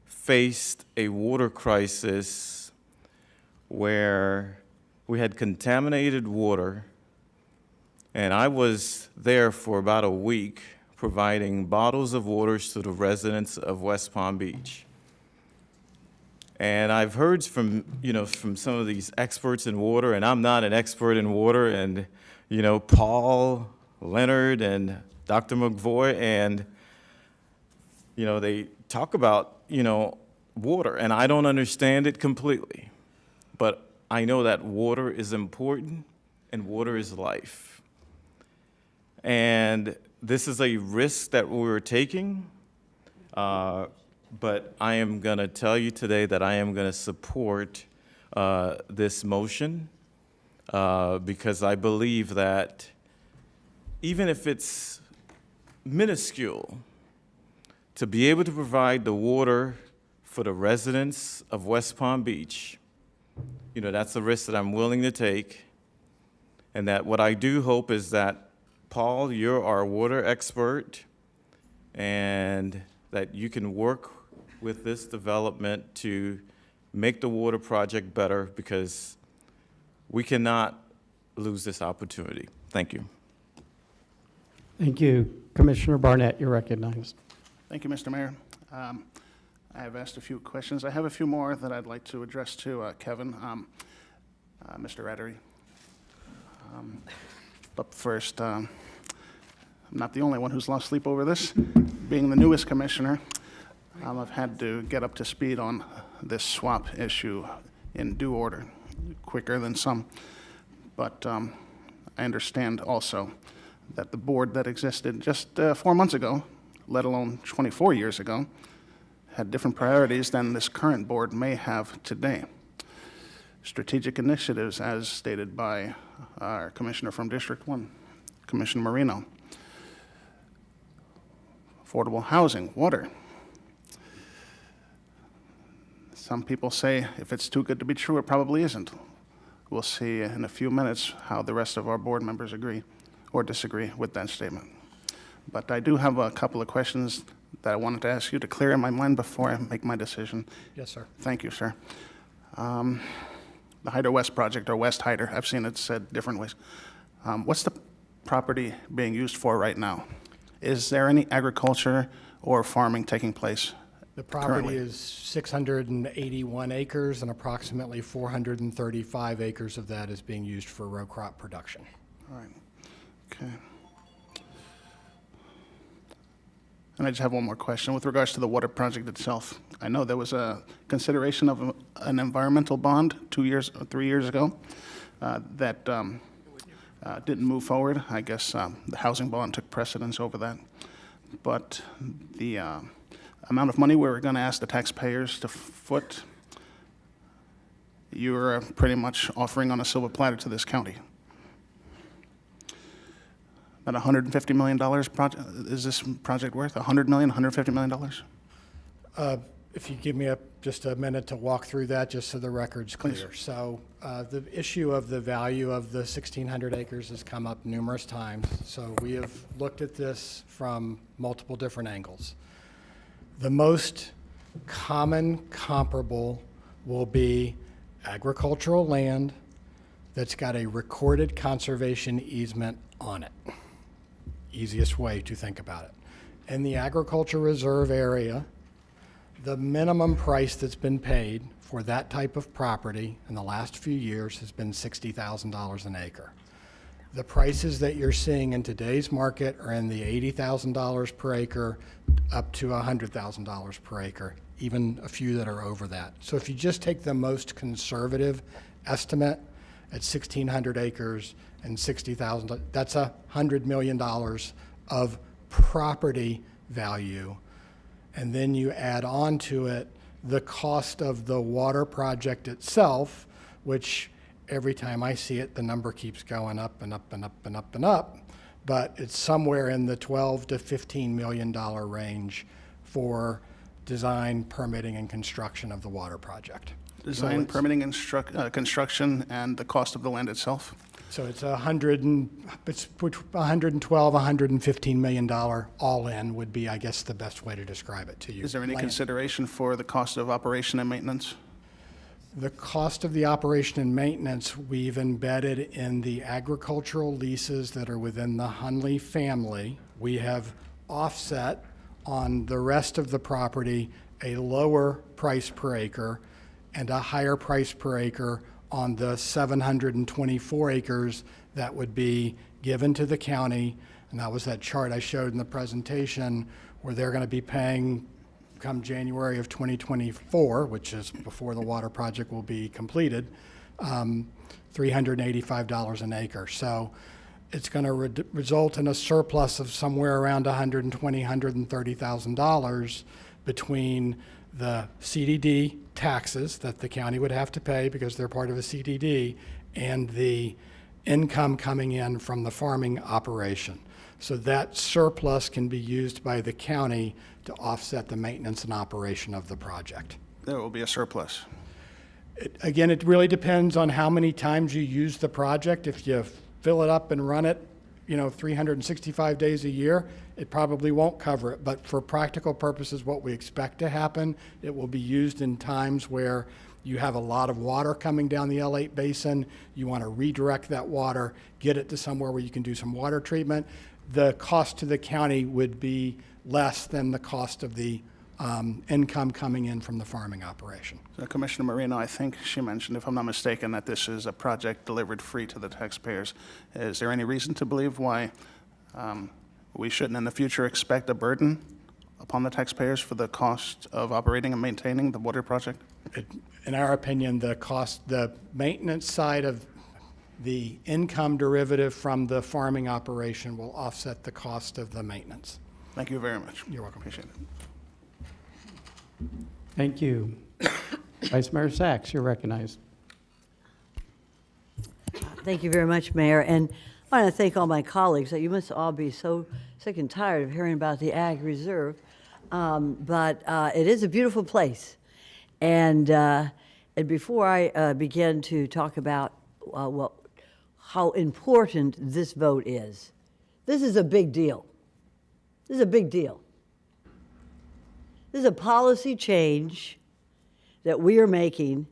[SPEAKER 5] faced a water crisis where we had contaminated water, and I was there for about a week providing bottles of waters to the residents of West Palm Beach. And I've heard from some of these experts in water, and I'm not an expert in water, and, Paul, Leonard, and Dr. McVoy, and, they talk about, water, and I don't understand it completely. But I know that water is important, and water is life. And this is a risk that we're taking, but I am going to tell you today that I am going to support this motion because I believe that even if it's minuscule, to be able to provide the water for the residents of West Palm Beach, that's a risk that I'm willing to take. And that what I do hope is that, Paul, you're our water expert, and that you can work with this development to make the water project better, because we cannot lose this opportunity. Thank you.
[SPEAKER 12] Thank you. Commissioner Barnett, you're recognized.
[SPEAKER 22] Thank you, Mr. Mayor.
[SPEAKER 15] I have asked a few questions. I have a few more that I'd like to address to Kevin, Mr. Rattery. But first, I'm not the only one who's lost sleep over this. Being the newest commissioner, I've had to get up to speed on this swap issue in due order, quicker than some. But I understand also that the board that existed just 4 months ago, let alone 24 years ago, had different priorities than this current board may have today. Strategic initiatives, as stated by our commissioner from District 1, Commissioner Marino. Affordable housing, water. Some people say if it's too good to be true, it probably isn't. We'll see in a few minutes how the rest of our board members agree or disagree with that statement. But I do have a couple of questions that I wanted to ask you to clear in my mind before I make my decision.
[SPEAKER 10] Yes, sir.
[SPEAKER 15] Thank you, sir. The Hyder West project, or West Hyder, I've seen it said different ways. What's the property being used for right now? Is there any agriculture or farming taking place?
[SPEAKER 10] The property
[SPEAKER 15] currently?
[SPEAKER 10] is 681 acres, and approximately 435 acres of that is being used for row crop production.
[SPEAKER 15] All right. Okay. And I just have one more question with regards to the water project itself. I know there was a consideration of an environmental bond 2 years or 3 years ago that didn't move forward. I guess the housing bond took precedence over that. But the amount of money we were going to ask the taxpayers to foot, you were pretty much offering on a silver platter to this county. About $150 million is this project worth? $100 million, $150 million?
[SPEAKER 10] If you give me just a minute to walk through that, just so the record's clear.
[SPEAKER 15] Please.
[SPEAKER 10] So the issue of the value of the 1,600 acres has come up numerous times. So we have looked at this from multiple different angles. The most common comparable will be agricultural land that's got a recorded conservation easement on it. Easiest way to think about it. In the agriculture reserve area, the minimum price that's been paid for that type of property in the last few years has been $60,000 an acre. The prices that you're seeing in today's market are in the $80,000 per acre up to $100,000 per acre, even a few that are over that. So if you just take the most conservative estimate at 1,600 acres and $60,000, that's $100 million of property value. And then you add on to it the cost of the water project itself, which every time I see it, the number keeps going up and up and up and up and up. But it's somewhere in the $12 to $15 million range for design, permitting, and construction of the water project.
[SPEAKER 15] Design, permitting, and construction, and the cost of the land itself?
[SPEAKER 10] So it's $112, $115 million all-in would be, I guess, the best way to describe it to you.
[SPEAKER 15] Is there any
[SPEAKER 10] Land.
[SPEAKER 15] consideration for the cost of operation and maintenance?
[SPEAKER 10] The cost of the operation and maintenance, we've embedded in the agricultural leases that are within the Hunley family. We have offset on the rest of the property a lower price per acre and a higher price per acre on the 724 acres that would be given to the county. And that was that chart I showed in the presentation where they're going to be paying come January of 2024, which is before the water project will be completed, $385 an acre. So it's going to result in a surplus of somewhere around $120,000, $130,000 between the CDD taxes that the county would have to pay because they're part of a CDD and the income coming in from the farming operation. So that surplus can be used by the county to offset the maintenance and operation of the project.
[SPEAKER 15] There will be a surplus.
[SPEAKER 10] Again, it really depends on how many times you use the project. If you fill it up and run it, 365 days a year, it probably won't cover it. But for practical purposes, what we expect to happen, it will be used in times where you have a lot of water coming down the L8 basin. You want to redirect that water, get it to somewhere where you can do some water treatment. The cost to the county would be less than the cost of the income coming in from the farming operation.
[SPEAKER 15] So Commissioner Marino, I think she mentioned, if I'm not mistaken, that this is a project delivered free to the taxpayers. Is there any reason to believe why we shouldn't in the future expect a burden upon the taxpayers for the cost of operating and maintaining the water project?
[SPEAKER 10] In our opinion, the maintenance side of the income derivative from the farming operation will offset the cost of the maintenance.
[SPEAKER 15] Thank you very much.
[SPEAKER 10] You're welcome.
[SPEAKER 15] Appreciate it.
[SPEAKER 12] Thank you. Vice Mayor Sachs, you're recognized.
[SPEAKER 4] Thank you very much, Mayor. And I want to thank all my colleagues. You must all be so sick and tired of hearing about the Ag Reserve. But it is a beautiful place. And before I begin to talk about how important this vote is, this is a big deal. This is a big deal. This is a policy change that we are making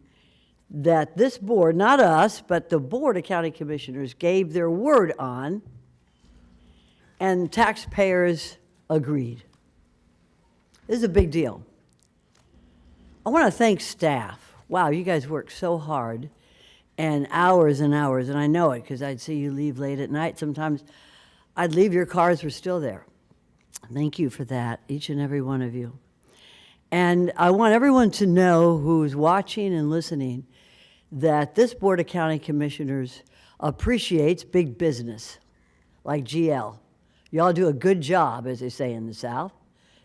[SPEAKER 4] that this board, not us, but the Board of County Commissioners gave their word on, and taxpayers agreed. This is a big deal. I want to thank staff. Wow, you guys work so hard and hours, and I know it because I'd see you leave late at night. Sometimes I'd leave, your cars were still there. Thank you for that, each and every one of you. And I want everyone to know who's watching and listening that this Board of County Commissioners appreciates big business like GL. Y'all do a good job, as they say in the South.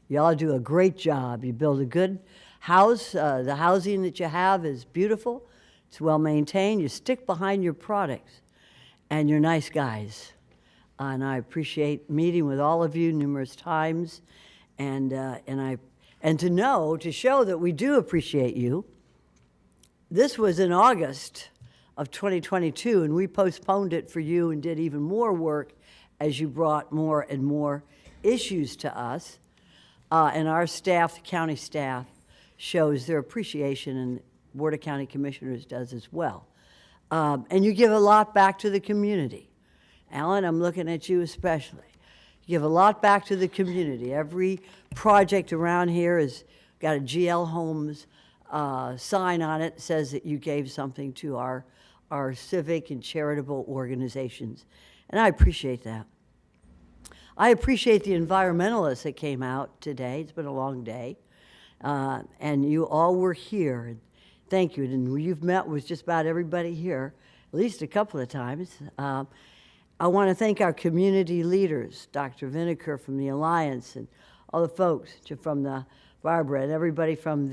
[SPEAKER 4] Y'all do a great job. You build a good house. The housing that you have is beautiful. It's well maintained. You stick behind your products, and you're nice guys. And I appreciate meeting with all of you numerous times, and to show that we do appreciate you. This was in August of 2022, and we postponed it for you and did even more work as you brought more and more issues to us. And our staff, the county staff, shows their appreciation, and Board of County Commissioners does as well. And you give a lot back to the community. Alan, I'm looking at you especially. You give a lot back to the community. Every project around here has got a GL Homes sign on it that says that you gave something to our civic and charitable organizations. And I appreciate that. I appreciate the environmentalists that came out today. It's been a long day. And you all were here. And thank you. And you've met with just about everybody here, at least a couple of times. I want to thank our community leaders, Dr. Vineker from the Alliance, and all the folks from the Barbara, and everybody from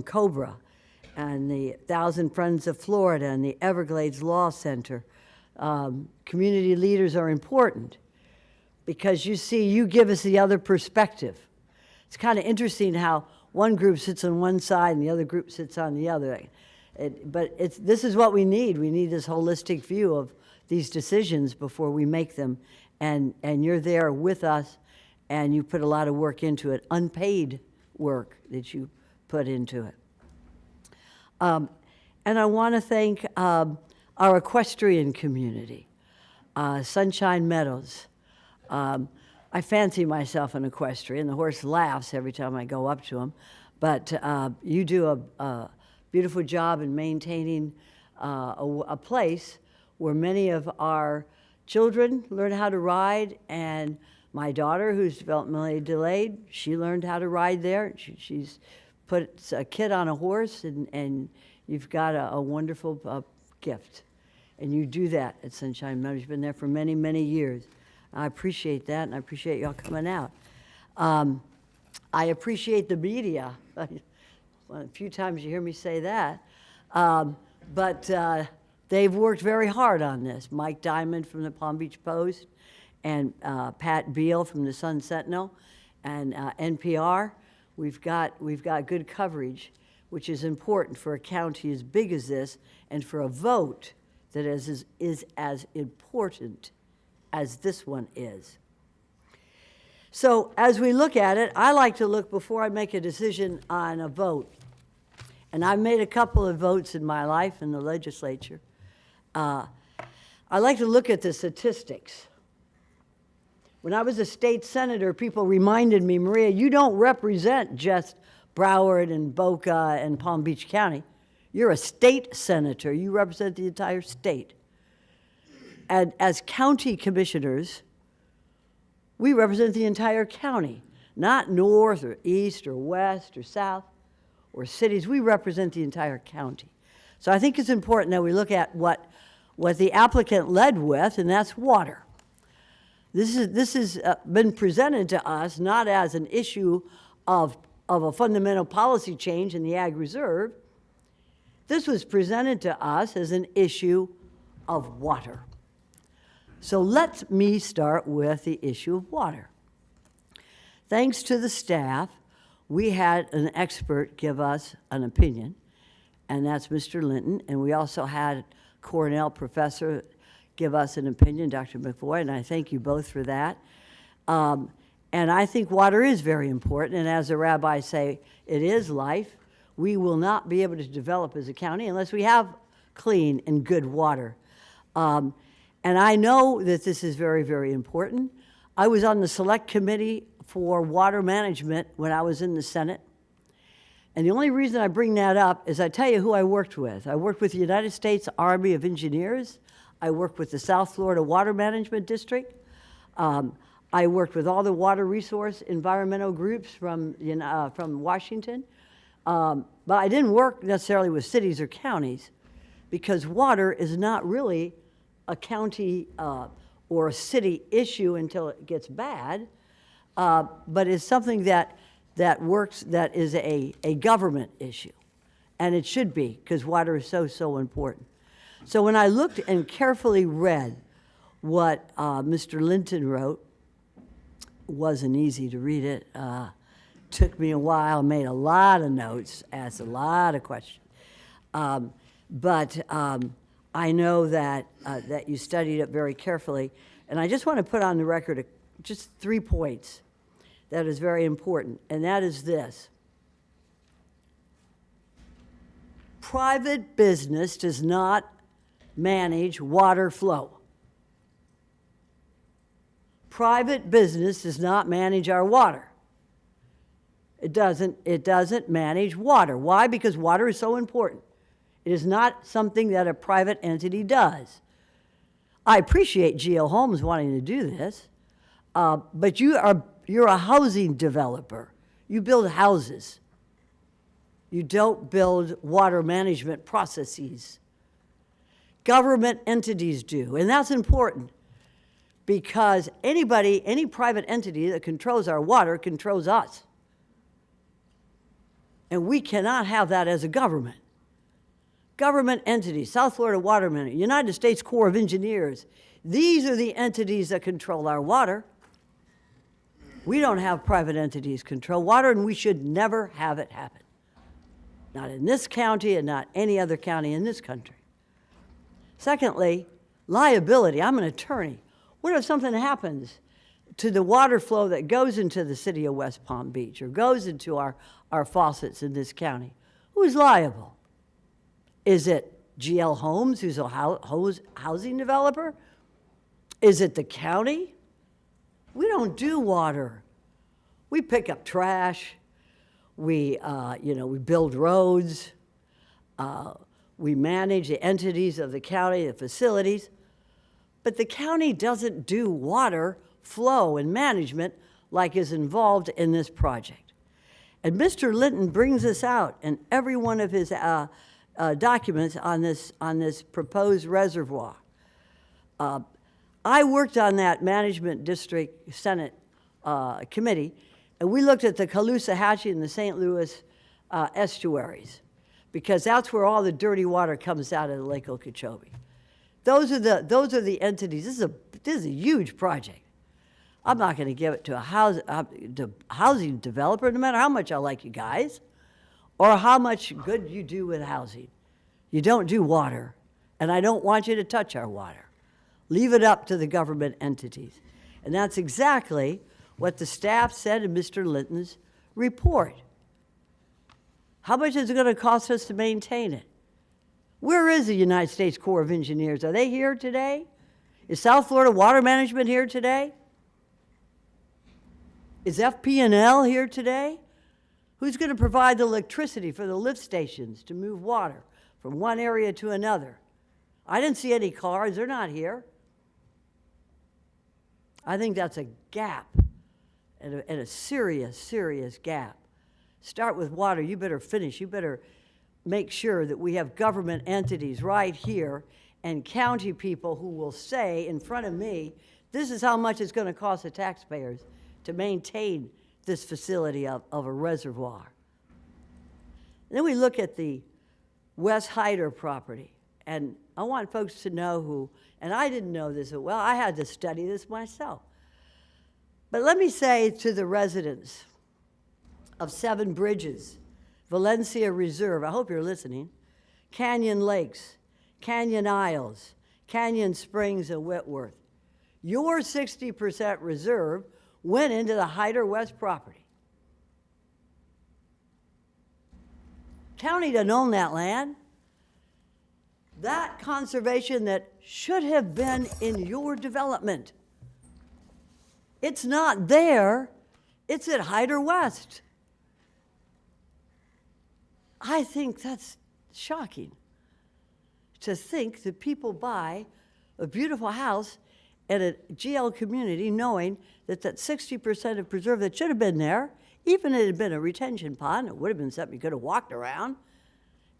[SPEAKER 4] Cobra, and the Thousand Friends of Florida, and the Everglades Law Center. Community leaders are important because you give us the other perspective. It's kind of interesting how one group sits on one side and the other group sits on the other. This is what we need. We need this holistic view of these decisions before we make them, and you're there with us, and you put a lot of work into it, unpaid work that you put into it. And I want to thank our equestrian community, Sunshine Meadows. I fancy myself an equestrian. The horse laughs every time I go up to him, but you do a beautiful job in maintaining a place where many of our children learn how to ride, and my daughter, who's developmentally delayed, she learned how to ride there. She's put a kid on a horse, and you've got a wonderful gift. And you do that at Sunshine Meadows. You've been there for many, many years. I appreciate that, and I appreciate y'all coming out. I appreciate the media. Well, a few times you hear me say that. But they've worked very hard on this. Mike Diamond from the Palm Beach Post, and Pat Beal from the Sun Sentinel, and NPR. We've got good coverage, which is important for a county as big as this, and for a vote that is as important as this one is. So as we look at it, I like to look before I make a decision on a vote. And I've made a couple of votes in my life in the legislature. I like to look at the statistics. When I was a state senator, people reminded me, Maria, you don't represent just Broward and Boca and Palm Beach County. You're a state senator. You represent the entire state. And as county commissioners, we represent the entire county, not north or east or west or south or cities. We represent the entire county. So I think it's important that we look at what the applicant led with, and that's water. This has been presented to us not as an issue of a fundamental policy change in the Ag Reserve. This was presented to us as an issue of water. So let me start with the issue of water. Thanks to the staff, we had an expert give us an opinion, and that's Mr. Linton, and we also had Cornell professor give us an opinion, Dr. McVoy, and I thank you both for that. And I think water is very important, and as the rabbis say, it is life. We will not be able to develop as a county unless we have clean and good water. And I know that this is very, very important. I was on the select committee for water management when I was in the Senate. And the only reason I bring that up is I tell you who I worked with. I worked with the United States Army of Engineers. I worked with the South Florida Water Management District. I worked with all the water resource environmental groups from Washington. But I didn't work necessarily with cities or counties because water is not really a county or a city issue until it gets bad, but it's something that is a government issue, and it should be because water is so important. So when I looked and carefully read what Mr. Linton wrote, wasn't easy to read it. Took me a while, made a lot of notes, asked a lot of questions. But I know that you studied it very carefully. And I just want to put on the record just 3 points that is very important, and that is this. Private business does not manage water flow. Private business does not manage our water. It doesn't manage water. Why? Because water is so important. It is not something that a private entity does. I appreciate GL Homes wanting to do this, but you're a housing developer. You build houses. You don't build water management processes. Government entities do, and that's important because any private entity that controls our water controls us. And we cannot have that as a government. Government entities, South Florida Water Management, United States Corps of Engineers, these are the entities that control our water. We don't have private entities control water, and we should never have it happen. Not in this county and not any other county in this country. Secondly, liability. I'm an attorney. What if something happens to the water flow that goes into the city of West Palm Beach or goes into our faucets in this county? Who is liable? Is it GL Homes, who's a housing developer? Is it the county? We don't do water. We pick up trash. We build roads. We manage the entities of the county, the facilities. But the county doesn't do water flow and management like is involved in this project. And Mr. Linton brings this out in every one of his documents on this proposed reservoir. I worked on that management district Senate committee, and we looked at the Caloosahatchee and the St. Louis estuaries, because that's where all the dirty water comes out of the Lake Okeechobee. Those are the entities. This is a huge project. I'm not going to give it to a housing developer, no matter how much I like you guys, or how much good you do with housing. You don't do water, and I don't want you to touch our water. Leave it up to the government entities. And that's exactly what the staff said in Mr. Linton's report. How much is it going to cost us to maintain it? Where is the United States Corps of Engineers? Are they here today? Is South Florida Water Management here today? Is FP&L here today? Who's going to provide the electricity for the lift stations to move water from one area to another? I didn't see any cars. They're not here. I think that's a gap, and a serious, serious gap. Start with water. You better finish. You better make sure that we have government entities right here and county people who will say in front of me, this is how much it's going to cost the taxpayers to maintain this facility of a reservoir. And then we look at the West Hyder property, and I want folks to know who, and I didn't know this well, I had to study this myself. But let me say to the residents of Seven Bridges, Valencia Reserve, I hope you're listening, Canyon Lakes, Canyon Isles, Canyon Springs, and Whitworth, your 60% reserve went into the Hyder West property. County doesn't own that land. That conservation that should have been in your development. It's not there, it's at Hyder West. I think that's shocking to think that people buy a beautiful house at a GL community knowing that that 60% of preserve that should have been there, even if it had been a retention pond, it would have been something you could have walked around,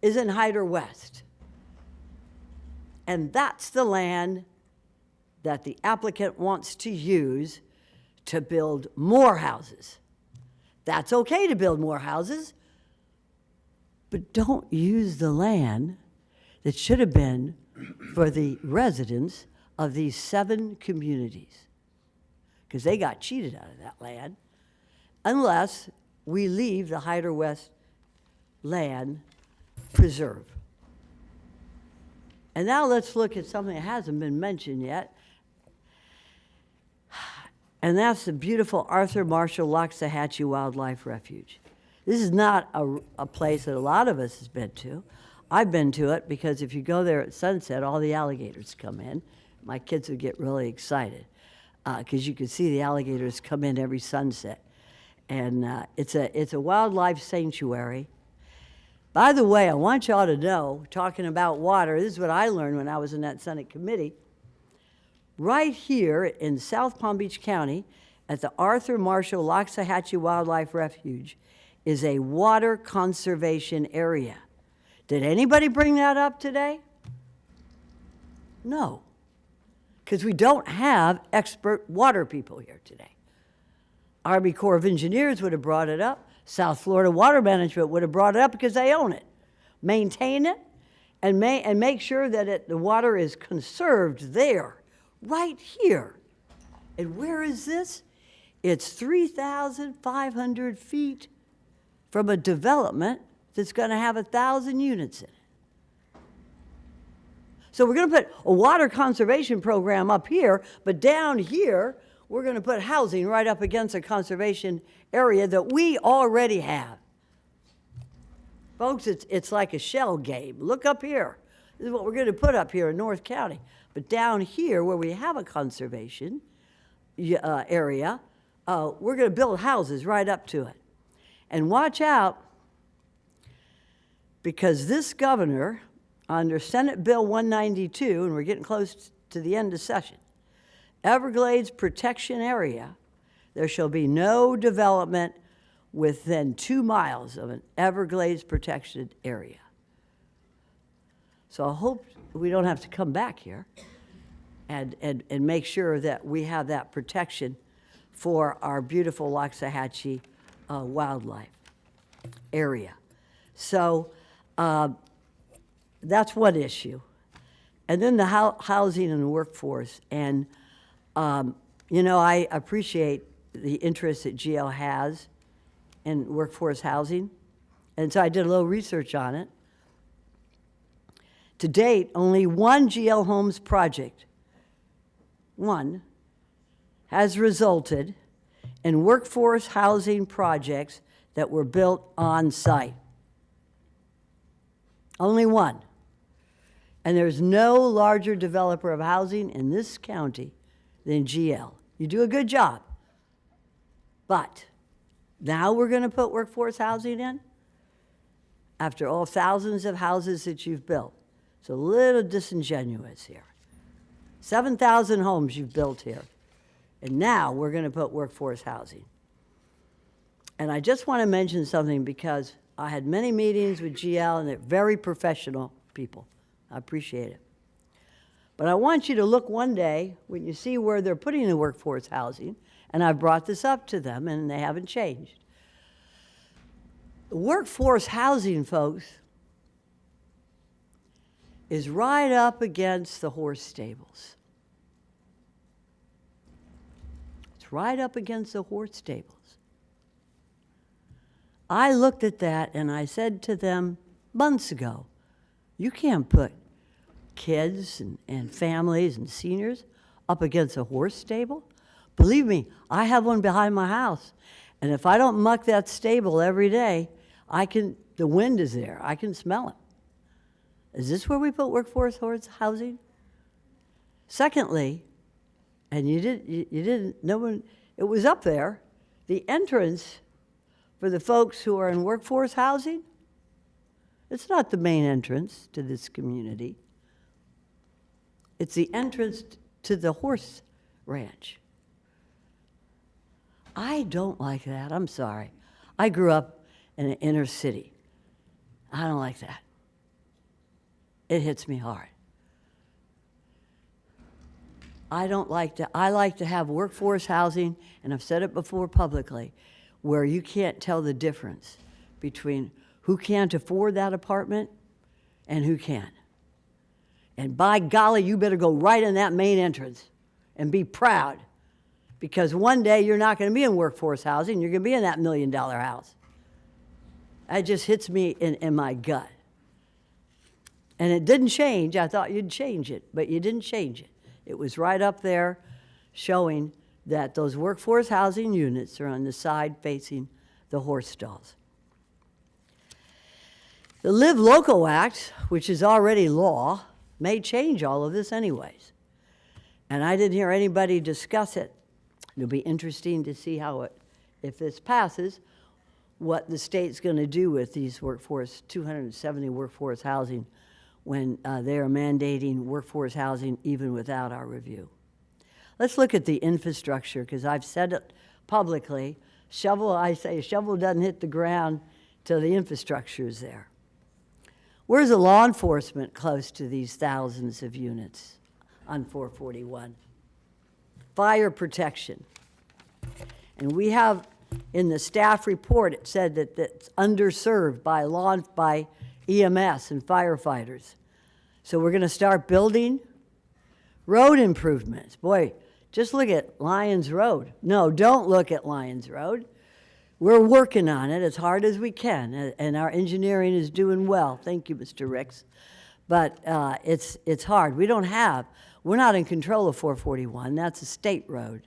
[SPEAKER 4] is in Hyder West. And that's the land that the applicant wants to use to build more houses. That's okay to build more houses, but don't use the land that should have been for the residents of these 7 communities, because they got cheated out of that land, unless we leave the Hyder West land preserved. And now let's look at something that hasn't been mentioned yet, and that's the beautiful Arthur Marshall Loxahatchee Wildlife Refuge. This is not a place that a lot of us has been to. I've been to it because if you go there at sunset, all the alligators come in. My kids would get really excited because you can see the alligators come in every sunset. And it's a wildlife sanctuary. By the way, I want y'all to know, talking about water, this is what I learned when I was in that Senate committee. Right here in South Palm Beach County at the Arthur Marshall Loxahatchee Wildlife Refuge is a water conservation area. Did anybody bring that up today? No, because we don't have expert water people here today. Army Corps of Engineers would have brought it up. South Florida Water Management would have brought it up because they own it. Maintain it and make sure that the water is conserved there, right here. And where is this? It's 3,500 feet from a development that's going to have 1,000 units in it. So we're going to put a water conservation program up here, but down here, we're going to put housing right up against a conservation area that we already have. Folks, it's like a shell game. Look up here. This is what we're going to put up here in North County. But down here, where we have a conservation area, we're going to build houses right up to it. And watch out, because this governor, under Senate Bill 192, and we're getting close to the end of session, Everglades Protection Area, there shall be no development within 2 miles of an Everglades protected area. So I hope we don't have to come back here and make sure that we have that protection for our beautiful Loxahatchee wildlife area. So that's one issue. And then the housing and workforce. And, you know, I appreciate the interest that GL has in workforce housing. And so I did a little research on it. To date, only one GL Homes project, one, has resulted in workforce housing projects that were built on site. Only one. And there's no larger developer of housing in this county than GL. You do a good job. But now we're going to put workforce housing in after all thousands of houses that you've built. It's a little disingenuous here. 7,000 homes you've built here. And now we're going to put workforce housing. And I just want to mention something because I had many meetings with GL and they're very professional people. I appreciate it. But I want you to look one day when you see where they're putting the workforce housing, and I've brought this up to them and they haven't changed. The workforce housing, folks, is right up against the horse stables. It's right up against the horse stables. I looked at that and I said to them months ago, you can't put kids and families and seniors up against a horse stable. Believe me, I have one behind my house. And if I don't muck that stable every day, the wind is there. I can smell it. Is this where we put workforce housing? Secondly, and no one, it was up there, the entrance for the folks who are in workforce housing, it's not the main entrance to this community. It's the entrance to the horse ranch. I don't like that. I'm sorry. I grew up in an inner city. I don't like that. It hits me hard. I like to have workforce housing, and I've said it before publicly, where you can't tell the difference between who can't afford that apartment and who can. And by golly, you better go right in that main entrance and be proud, because one day you're not going to be in workforce housing, you're going to be in that $1 million house. That just hits me in my gut. And it didn't change. I thought you'd change it, but you didn't change it. It was right up there showing that those workforce housing units are on the side facing the horse stalls. The Live Local Act, which is already law, may change all of this anyways. And I didn't hear anybody discuss it. It'll be interesting to see how if this passes, what the state's going to do with these 270 workforce housing when they are mandating workforce housing even without our review. Let's look at the infrastructure, because I've said it publicly. I say a shovel doesn't hit the ground till the infrastructure is there. Where's the law enforcement close to these thousands of units on 441? Fire protection. And we have in the staff report, it said that that's underserved by EMS and firefighters. So we're going to start building road improvements. Boy, just look at Lyons Road. No, don't look at Lyons Road. We're working on it as hard as we can, and our engineering is doing well. Thank you, Mr. Ricks. But it's hard. We're not in control of 441. That's a state road.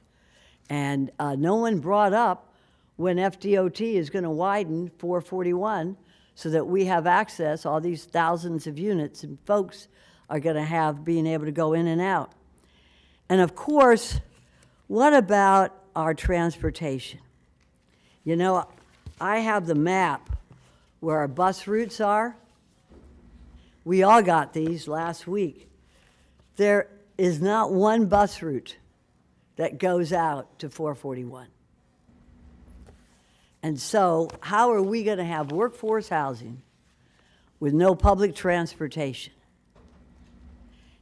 [SPEAKER 4] And no one brought up when FDOT is going to widen 441 so that we have access, all these thousands of units and folks are going to have being able to go in and out. And of course, what about our transportation? You know, I have the map where our bus routes are. We all got these last week. There is not one bus route that goes out to 441. And so how are we going to have workforce housing with no public transportation?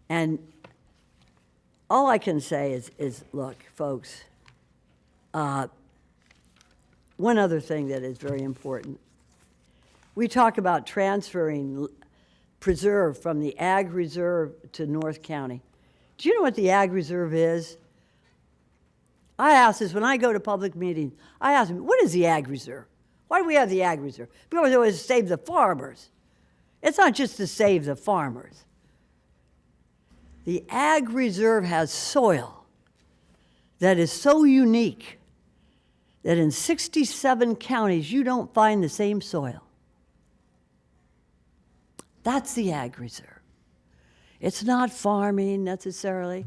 [SPEAKER 4] And all I can say is look, folks, one other thing that is very important. We talk about transferring preserve from the Ag Reserve to North County. Do you know what the Ag Reserve is? I ask this when I go to public meetings. I ask them, what is the Ag Reserve? Why do we have the Ag Reserve? Because it was to save the farmers. It's not just to save the farmers. The Ag Reserve has soil that is so unique that in 67 counties you don't find the same soil. That's the Ag Reserve. It's not farming necessarily,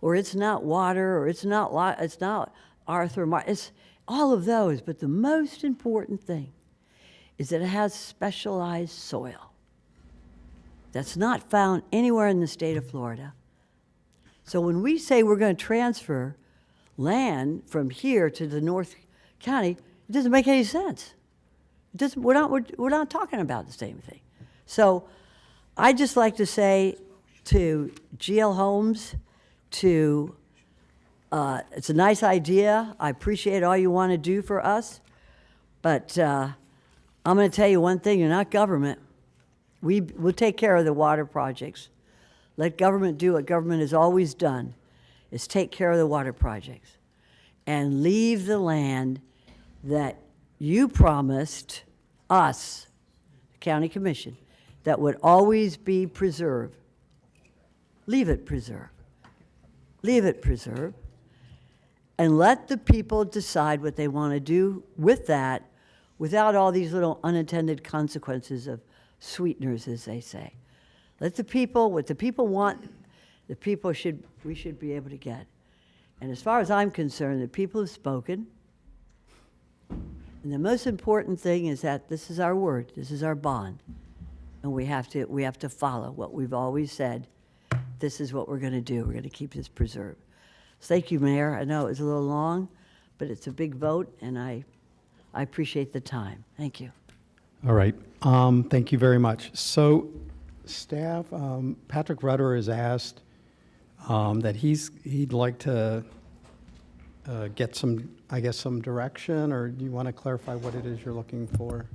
[SPEAKER 4] or it's not water, or it's not Arthur Martin, it's all of those, but the most important thing is that it has specialized soil that's not found anywhere in the state of Florida. So when we say we're going to transfer land from here to the North County, it doesn't make any sense. It doesn't, we're not talking about the same thing. So I just like to say to GL Homes, it's a nice idea. I appreciate all you want to do for us. But I'm going to tell you one thing, you're not government. We'll take care of the water projects. Let government do what government has always done, is take care of the water projects. And leave the land that you promised us, the county commission, that would always be preserved. Leave it preserved. Leave it preserved. And let the people decide what they want to do with that without all these little unintended consequences of sweeteners, as they say. Let the people, what the people want, we should be able to get. And as far as I'm concerned, the people have spoken. And the most important thing is that this is our word, this is our bond. And we have to follow what we've always said. This is what we're going to do. We're going to keep this preserved. So thank you, Mayor. I know it was a little long, but it's a big vote, and I appreciate the time. Thank you.
[SPEAKER 12] All right. Thank you very much. So, staff, Patrick Rudder has asked that he'd like to get some direction, or do you want to clarify what it is you're looking for?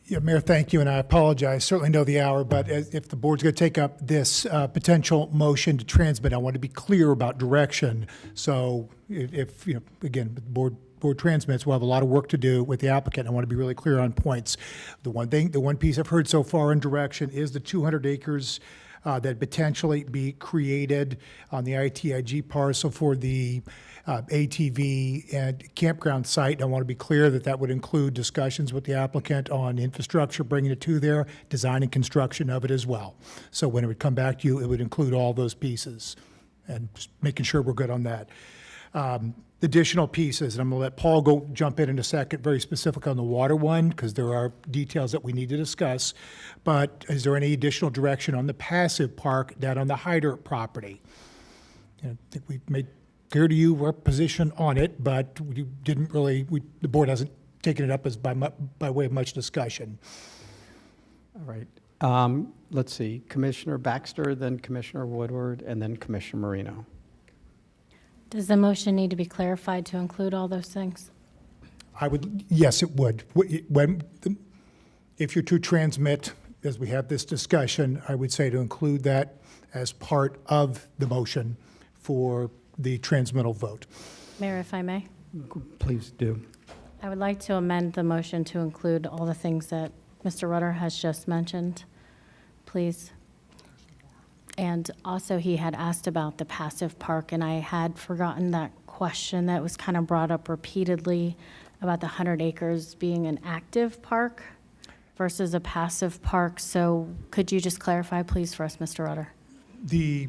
[SPEAKER 16] Yeah, Mayor, thank you, and I apologize. Certainly know the hour, but if the board's going to take up this potential motion to transmit, I want to be clear about direction. So if again, the board transmits, we'll have a lot of work to do with the applicant. I want to be really clear on points. The one piece I've heard so far in direction is the 200 acres that potentially be created on the ITIG parcel for the ATV and campground site. I want to be clear that that would include discussions with the applicant on infrastructure, bringing it to there, design and construction of it as well. So when it would come back to you, it would include all those pieces, and just making sure we're good on that. Additional pieces, and I'm going to let Paul jump in a second, very specific on the water one, because there are details that we need to discuss. But is there any additional direction on the passive park down on the Hyder property? I think we've made clear to you our position on it, but we didn't really, the board hasn't taken it up as by way of much discussion.
[SPEAKER 12] All right. Let's see. Commissioner Baxter, then Commissioner Woodward, and then Commissioner Marino.
[SPEAKER 13] Does the motion need to be clarified to include all those things?
[SPEAKER 16] Yes, it would. If you're to transmit, as we have this discussion, I would say to include that as part of the motion for the transmittal vote.
[SPEAKER 13] Mayor, if I may?
[SPEAKER 12] Please do.
[SPEAKER 13] I would like to amend the motion to include all the things that Mr. Rudder has just mentioned, please. And also, he had asked about the passive park, and I had forgotten that question that was kind of brought up repeatedly about the 100 acres being an active park versus a passive park. So could you just clarify, please, for us, Mr. Rudder?
[SPEAKER 16] The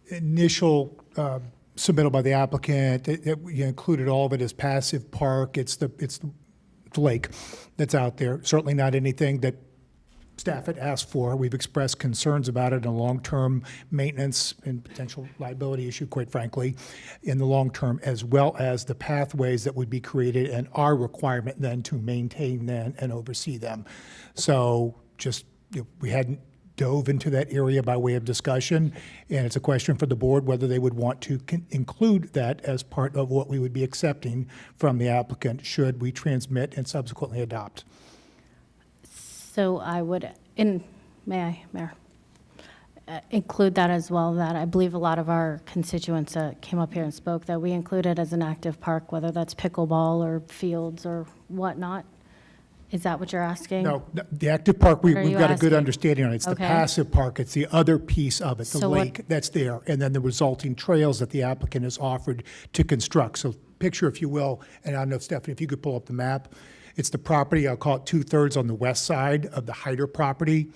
[SPEAKER 16] initial submittal by the applicant, it included all of it as passive park. It's the lake that's out there. Certainly not anything that staff had asked for. We've expressed concerns about it in a long-term maintenance and potential liability issue, quite frankly, in the long term, as well as the pathways that would be created and our requirement then to maintain them and oversee them. So just, we hadn't dove into that area by way of discussion, and it's a question for the board whether they would want to include that as part of what we would be accepting from the applicant should we transmit and subsequently adopt.
[SPEAKER 13] So I would, may I, Mayor, include that as well, that I believe a lot of our constituents that came up here and spoke, that we include it as an active park, whether that's pickleball or fields or whatnot. Is that what you're asking?
[SPEAKER 16] No, the active park, we've got a good
[SPEAKER 13] asking?
[SPEAKER 16] understanding on it. It's the
[SPEAKER 13] Okay.
[SPEAKER 16] passive park. It's the other piece of it, the
[SPEAKER 13] So
[SPEAKER 16] lake that's there, and then the resulting trails that the applicant has offered to construct. So picture, if you will, and I don't know, Stephanie, if you could pull up the map. It's the property, I'll call it 2/3 on the west side of the Hyder property.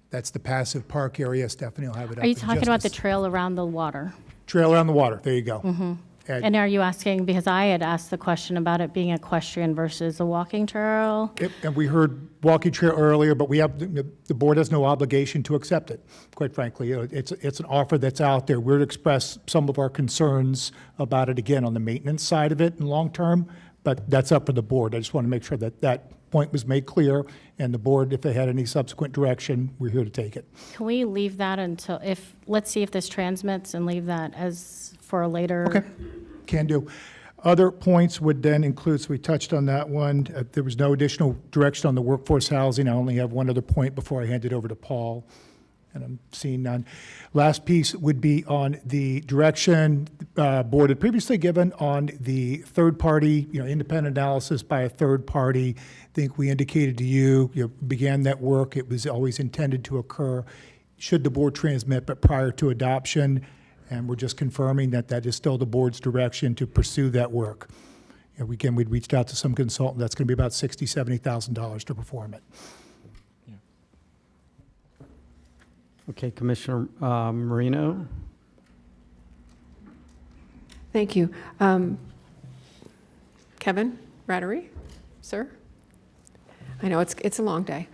[SPEAKER 16] That's the passive park area. Stephanie will have it up.
[SPEAKER 13] Are you
[SPEAKER 16] in
[SPEAKER 13] talking
[SPEAKER 16] just
[SPEAKER 13] about
[SPEAKER 16] a
[SPEAKER 13] the trail around the water?
[SPEAKER 16] trail around the water? There you go.
[SPEAKER 13] And are you asking, because I had asked the question about it being equestrian versus a walking trail?
[SPEAKER 16] And we heard walking trail earlier, but the board has no obligation to accept it, quite frankly. You know, it's an offer that's out there. We're to express some of our concerns about it, again, on the maintenance side of it in long term, but that's up to the board. I just want to make sure that that point was made clear, and the board, if they had any subsequent direction, we're here to take it.
[SPEAKER 13] Can we leave that until, let's see if this transmits and leave that as for a later?
[SPEAKER 16] Okay, can do. Other points would then include, so we touched on that one. There was no additional direction on the workforce housing. I only have one other point before I hand it over to Paul, and I'm seeing none. Last piece would be on the direction board had previously given on the third party, independent analysis by a third party. I think we indicated to you, began that work. It was always intended to occur should the board transmit, but prior to adoption. And we're just confirming that that is still the board's direction to pursue that work. Again, we'd reached out to some consultant. That's going to be about $60,000, $70,000 to perform it.
[SPEAKER 12] Okay, Commissioner Marino.
[SPEAKER 18] Thank you. Kevin Rattery, sir? I know it's a long day.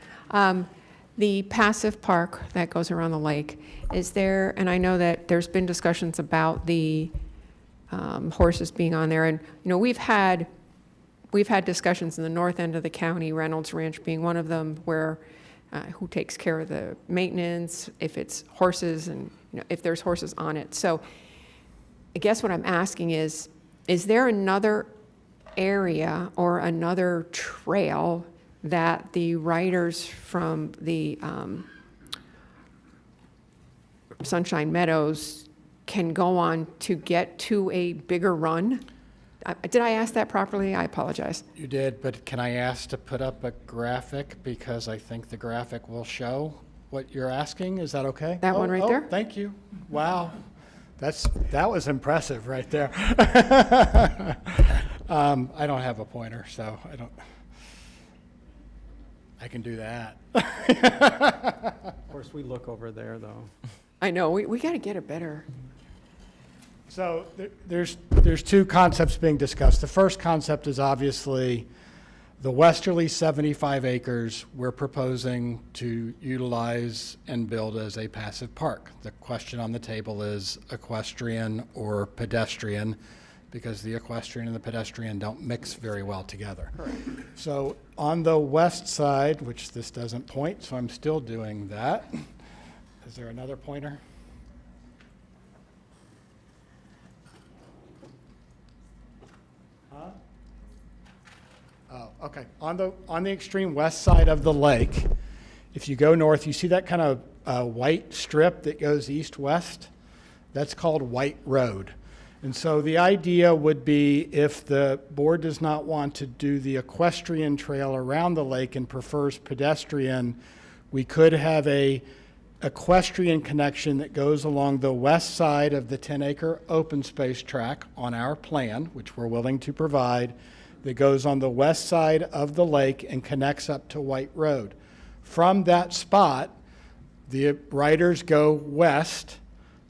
[SPEAKER 18] The passive park that goes around the lake, is there, and I know that there's been discussions about the horses being on there, and we've had discussions in the north end of the county, Reynolds Ranch being one of them, where who takes care of the maintenance, if it's horses and if there's horses on it. So I guess what I'm asking is there another area or another trail that the riders from the Sunshine Meadows can go on to get to a bigger run? Did I ask that properly? I apologize.
[SPEAKER 10] You did, but can I ask to put up a graphic, because I think the graphic will show what you're asking? Is that okay?
[SPEAKER 18] That one right there?
[SPEAKER 10] Thank you. Wow. That was impressive right there. I don't have a pointer, so I can do that.
[SPEAKER 12] Of course, we look over there, though.
[SPEAKER 18] I know, we got to get it better.
[SPEAKER 10] So there's two concepts being discussed. The first concept is obviously the westerly 75 acres we're proposing to utilize and build as a passive park. The question on the table is equestrian or pedestrian, because the equestrian and the pedestrian don't mix very well together.
[SPEAKER 18] Correct.
[SPEAKER 10] So on the west side, which this doesn't point, so I'm still doing that. Is there another pointer? Oh, okay. On the extreme west side of the lake, if you go north, you see that kind of white strip that goes east-west? That's called White Road. And so the idea would be, if the board does not want to do the equestrian trail around the lake and prefers pedestrian, we could have a equestrian connection that goes along the west side of the 10-acre open space track on our plan, which we're willing to provide, that goes on the west side of the lake and connects up to White Road. From that spot, the riders go west,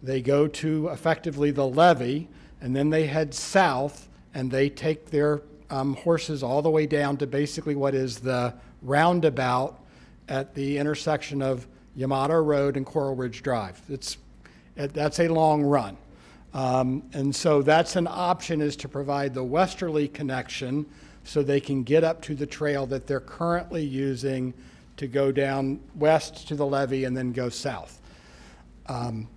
[SPEAKER 10] they go to effectively the levee, and then they head south, and they take their horses all the way down to basically what is the roundabout at the intersection of Yamato Road and Coral Ridge Drive. That's a long run. And so that's an option, is to provide the westerly connection so they can get up to the trail that they're currently using to go down west to the levee and then go south.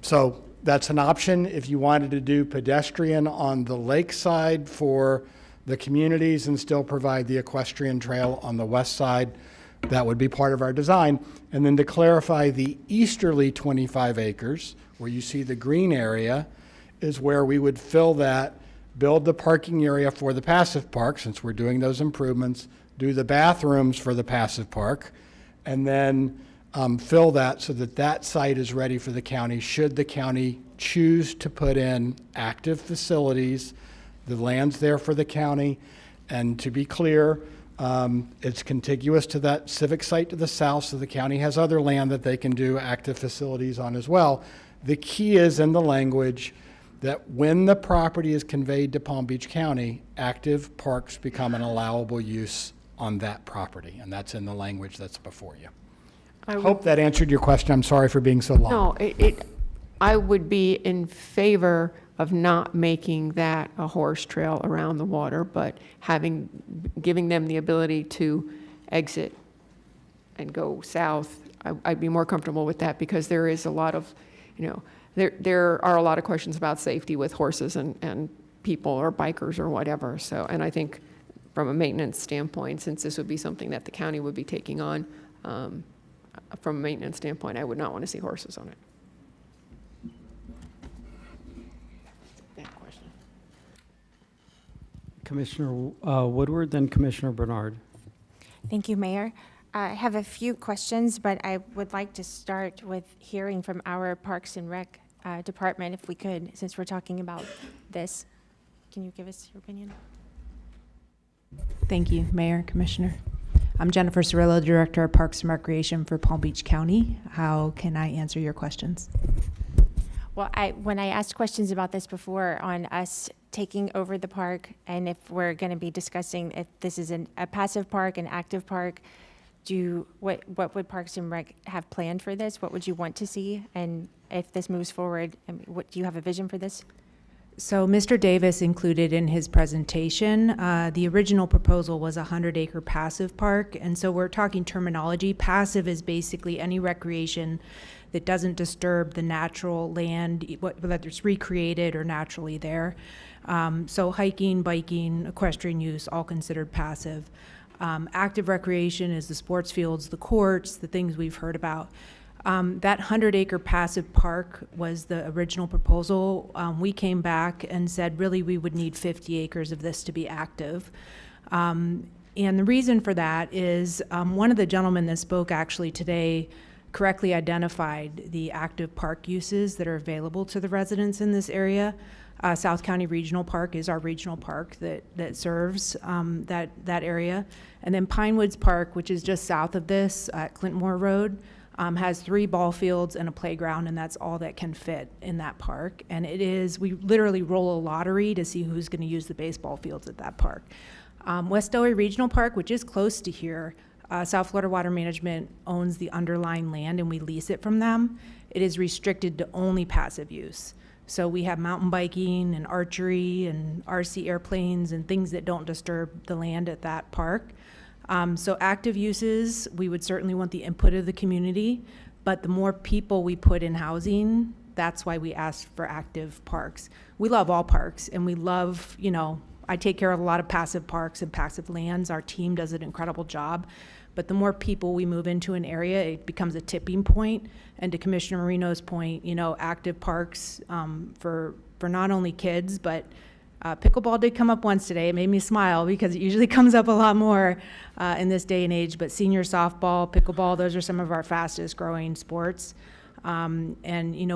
[SPEAKER 10] So that's an option. If you wanted to do pedestrian on the lakeside for the communities and still provide the equestrian trail on the west side, that would be part of our design. And then to clarify, the easterly 25 acres, where you see the green area, is where we would fill that, build the parking area for the passive park, since we're doing those improvements, do the bathrooms for the passive park, and then fill that so that that site is ready for the county should the county choose to put in active facilities. The land's there for the county, and to be clear, it's contiguous to that civic site to the south, so the county has other land that they can do active facilities on as well. The key is in the language, that when the property is conveyed to Palm Beach County, active parks become an allowable use on that property, and that's in the language that's before you. I hope that answered your question. I'm sorry for being so long.
[SPEAKER 18] No, I would be in favor of not making that a horse trail around the water, but giving them the ability to exit and go south. I'd be more comfortable with that because there is a lot of, there are a lot of questions about safety with horses and people or bikers or whatever. So, and I think from a maintenance standpoint, since this would be something that the county would be taking on, from a maintenance standpoint, I would not want to see horses on it.
[SPEAKER 12] Commissioner Woodward, then Commissioner Bernard.
[SPEAKER 11] Thank you, Mayor. I have a few questions, but I would like to start with hearing from our Parks and Rec department, if we could, since we're talking about this. Can you give us your opinion?
[SPEAKER 17] Thank you, Mayor, Commissioner. I'm Jennifer Cirillo, Director of Parks and Recreation for Palm Beach County. How can I answer your questions?
[SPEAKER 11] Well, when I asked questions about this before on us taking over the park, and if we're going to be discussing if this is a passive park, an active park, what would Parks and Rec have planned for this? What would you want to see? And if this moves forward, do you have a vision for this?
[SPEAKER 17] So Mr. Davis included in his presentation, the original proposal was a 100-acre passive park. And so we're talking terminology. Passive is basically any recreation that doesn't disturb the natural land, whether it's recreated or naturally there. So hiking, biking, equestrian use, all considered passive. Active recreation is the sports fields, the courts, the things we've heard about. That 100-acre passive park was the original proposal. We came back and said, really, we would need 50 acres of this to be active. And the reason for that is one of the gentlemen that spoke actually today correctly identified the active park uses that are available to the residents in this area. South County Regional Park is our regional park that serves that area. And then Pine Woods Park, which is just south of this at Clintmore Road, has 3 ball fields and a playground, and that's all that can fit in that park. And we literally roll a lottery to see who's going to use the baseball fields at that park. West Delray Regional Park, which is close to here, South Florida Water Management owns the underlying land and we lease it from them. It is restricted to only passive use. So we have mountain biking and archery and RC airplanes and things that don't disturb the land at that park. So active uses, we would certainly want the input of the community, but the more people we put in housing, that's why we asked for active parks. We love all parks, and we love, I take care of a lot of passive parks and passive lands. Our team does an incredible job. But the more people we move into an area, it becomes a tipping point. And to Commissioner Marino's point, active parks for not only kids, but pickleball did come up once today. It made me smile because it usually comes up a lot more in this day and age. But senior softball, pickleball, those are some of our fastest growing sports. And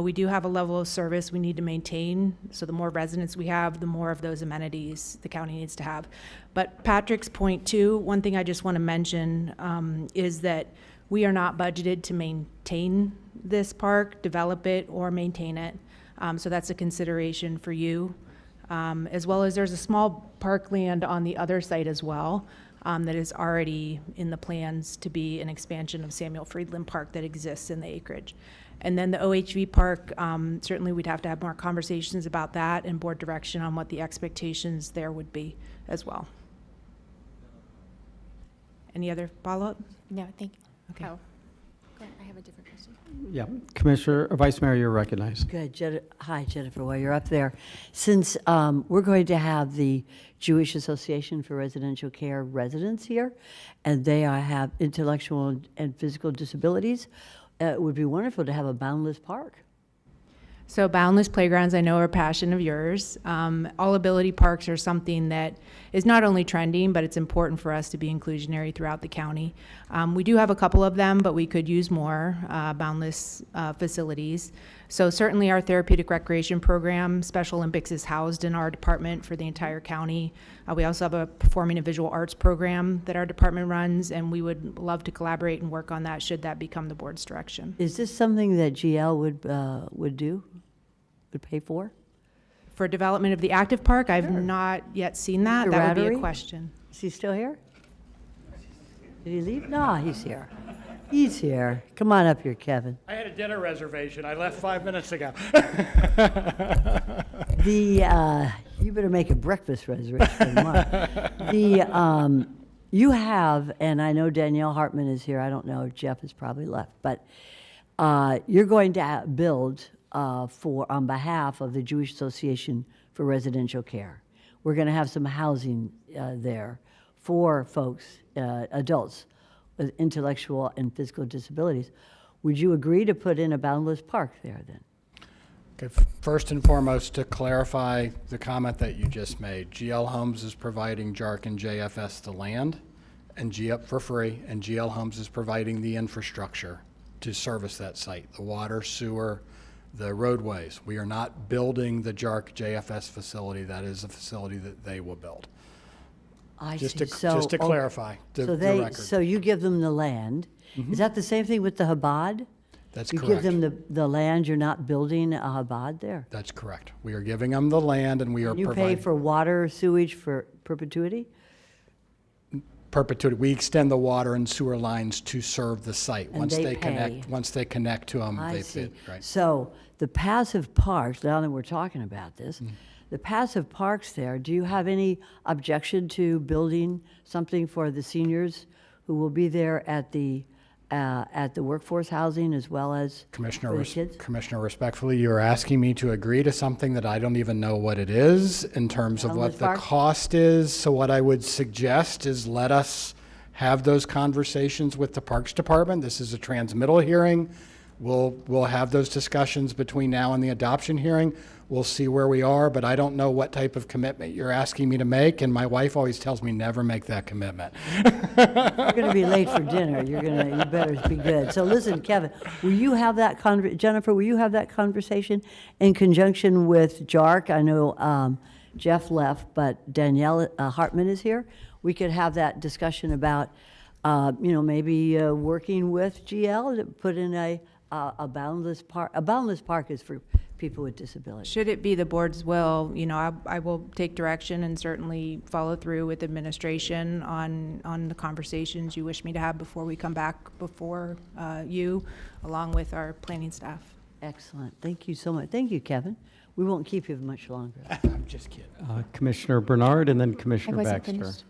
[SPEAKER 17] we do have a level of service we need to maintain. So the more residents we have, the more of those amenities the county needs to have. But Patrick's point too, one thing I just want to mention is that we are not budgeted to maintain this park, develop it, or maintain it. So that's a consideration for you. As well as there's a small parkland on the other site as well that is already in the plans to be an expansion of Samuel Friedland Park that exists in the acreage. And then the OHV Park, certainly we'd have to have more conversations about that and board direction on what the expectations there would be as well. Any other follow-up?
[SPEAKER 11] No, thank you.
[SPEAKER 17] Okay.
[SPEAKER 11] Oh, go ahead. I have a different question.
[SPEAKER 12] Yeah, Commissioner, Vice Mayor, you're recognized.
[SPEAKER 4] Good. Hi, Jennifer, while you're up there. Since we're going to have the Jewish Association for Residential Care residents here, and they have intellectual and physical disabilities, it would be wonderful to have a boundless park.
[SPEAKER 17] So boundless playgrounds, I know, are a passion of yours. All ability parks are something that is not only trending, but it's important for us to be inclusionary throughout the county. We do have a couple of them, but we could use more boundless facilities. So certainly our therapeutic recreation program, Special Olympics, is housed in our department for the entire county. We also have a performing and visual arts program that our department runs, and we would love to collaborate and work on that should that become the board's direction.
[SPEAKER 4] Is this something that GL would do, would pay for?
[SPEAKER 17] For development of the active park, I've not yet seen that.
[SPEAKER 4] Mr.
[SPEAKER 17] That would be
[SPEAKER 4] Rattery?
[SPEAKER 17] a question.
[SPEAKER 4] Is he still here? Did he leave? No, he's here. He's here. Come on up here, Kevin.
[SPEAKER 10] I had a dinner reservation. I left 5 minutes ago.
[SPEAKER 4] You better make a breakfast reservation tomorrow. You have, and I know Danielle Hartman is here. I don't know if Jeff has probably left, but you're going to build on behalf of the Jewish Association for Residential Care. We're going to have some housing there for folks, adults with intellectual and physical disabilities. Would you agree to put in a boundless park there then?
[SPEAKER 10] Okay, first and foremost, to clarify the comment that you just made, GL Homes is providing JARC and JFS the land and for free, and GL Homes is providing the infrastructure to service that site, the water, sewer, the roadways. We are not building the JARC JFS facility. That is a facility that they will build.
[SPEAKER 4] I
[SPEAKER 10] Just
[SPEAKER 4] see.
[SPEAKER 10] to, just to clarify the record.
[SPEAKER 4] So you give them the land. Is that the same thing with the Chabad?
[SPEAKER 10] That's
[SPEAKER 4] You
[SPEAKER 10] correct.
[SPEAKER 4] give them the land, you're not building a Chabad there?
[SPEAKER 10] That's correct. We are giving them the land and we are
[SPEAKER 4] You pay
[SPEAKER 10] providing
[SPEAKER 4] for water, sewage for perpetuity?
[SPEAKER 10] perpetuity. We extend the water and sewer lines to serve the site.
[SPEAKER 4] And they
[SPEAKER 10] Once they connect to them,
[SPEAKER 4] I
[SPEAKER 10] they
[SPEAKER 4] see.
[SPEAKER 10] fit, right?
[SPEAKER 4] So the passive parks, now that we're talking about this, the passive parks there, do you have any objection to building something for the seniors who will be there at the workforce housing as well as for the kids?
[SPEAKER 10] Commissioner, respectfully, you're asking me to agree to something that I don't even know what it is in terms of what the
[SPEAKER 4] Park?
[SPEAKER 10] cost is. So what I would suggest is let us have those conversations with the Parks Department. This is a transmittal hearing. We'll have those discussions between now and the adoption hearing. We'll see where we are, but I don't know what type of commitment you're asking me to make, and my wife always tells me never make that commitment.
[SPEAKER 4] You're going to be late for dinner. You better be good. So listen, Kevin, will you have that Jennifer, will you have that conversation in conjunction with JARC? I know Jeff left, but Danielle Hartman is here. We could have that discussion about, maybe working with GL to put in a boundless park. A boundless park is for people with disabilities.
[SPEAKER 17] Should it be the board's will, I will take direction and certainly follow through with administration on the conversations you wish me to have before we come back before you, along with our planning staff.
[SPEAKER 4] Excellent. Thank you so much. Thank you, Kevin. We won't keep you much longer.
[SPEAKER 10] I'm just kidding.
[SPEAKER 12] Commissioner Bernard and then Commissioner
[SPEAKER 11] wasn't
[SPEAKER 12] Baxter.
[SPEAKER 11] finished.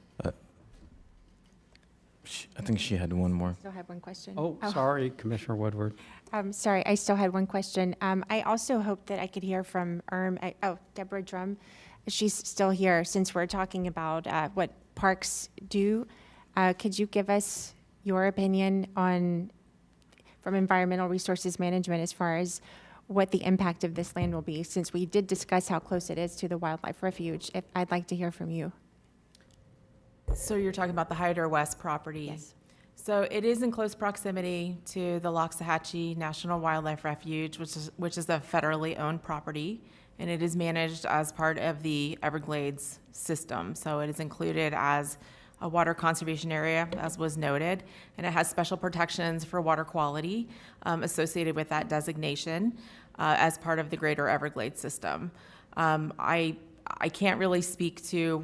[SPEAKER 5] I think she had one more.
[SPEAKER 11] Still had one question.
[SPEAKER 12] Oh, sorry, Commissioner Woodward.
[SPEAKER 11] Sorry, I still had one question. I also hope that I could hear from Deborah Drum. She's still here since we're talking about what parks do. Could you give us your opinion from Environmental Resources Management as far as what the impact of this land will be, since we did discuss how close it is to the wildlife refuge? I'd like to hear from you.
[SPEAKER 8] So you're talking about the Hyder West property?
[SPEAKER 11] Yes.
[SPEAKER 8] So it is in close proximity to the Loxahatchee National Wildlife Refuge, which is a federally owned property, and it is managed as part of the Everglades system. So it is included as a water conservation area, as was noted, and it has special protections for water quality associated with that designation as part of the greater Everglades system. I can't really speak to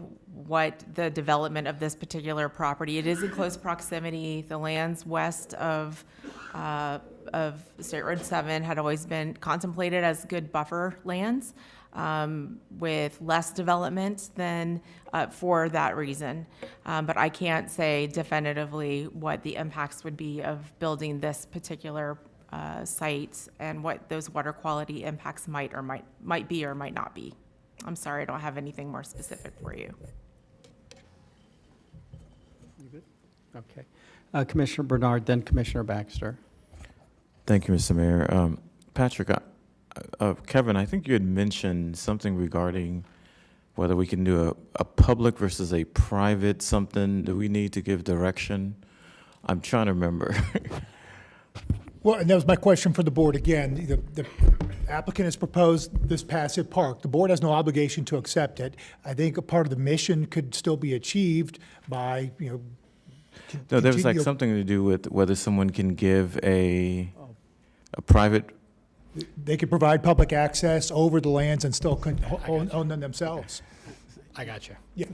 [SPEAKER 8] what the development of this particular property. It is in close proximity. The lands west of State Road 7 had always been contemplated as good buffer lands with less development than for that reason. But I can't say definitively what the impacts would be of building this particular site and what those water quality impacts might be or might not be. I'm sorry, I don't have anything more specific for you.
[SPEAKER 12] You good? Okay. Commissioner Bernard, then Commissioner Baxter.
[SPEAKER 5] Thank you, Mr. Mayor. Patrick, Kevin, I think you had mentioned something regarding whether we can do a public versus a private something. Do we need to give direction? I'm trying to remember.
[SPEAKER 16] Well, and that was my question for the board again. The applicant has proposed this passive park. The board has no obligation to accept it. I think a part of the mission could still be achieved by,
[SPEAKER 5] No, there was like something to do with whether someone can give a private
[SPEAKER 16] They could provide public access over the lands and still own them themselves.
[SPEAKER 10] I got you.
[SPEAKER 16] Yeah.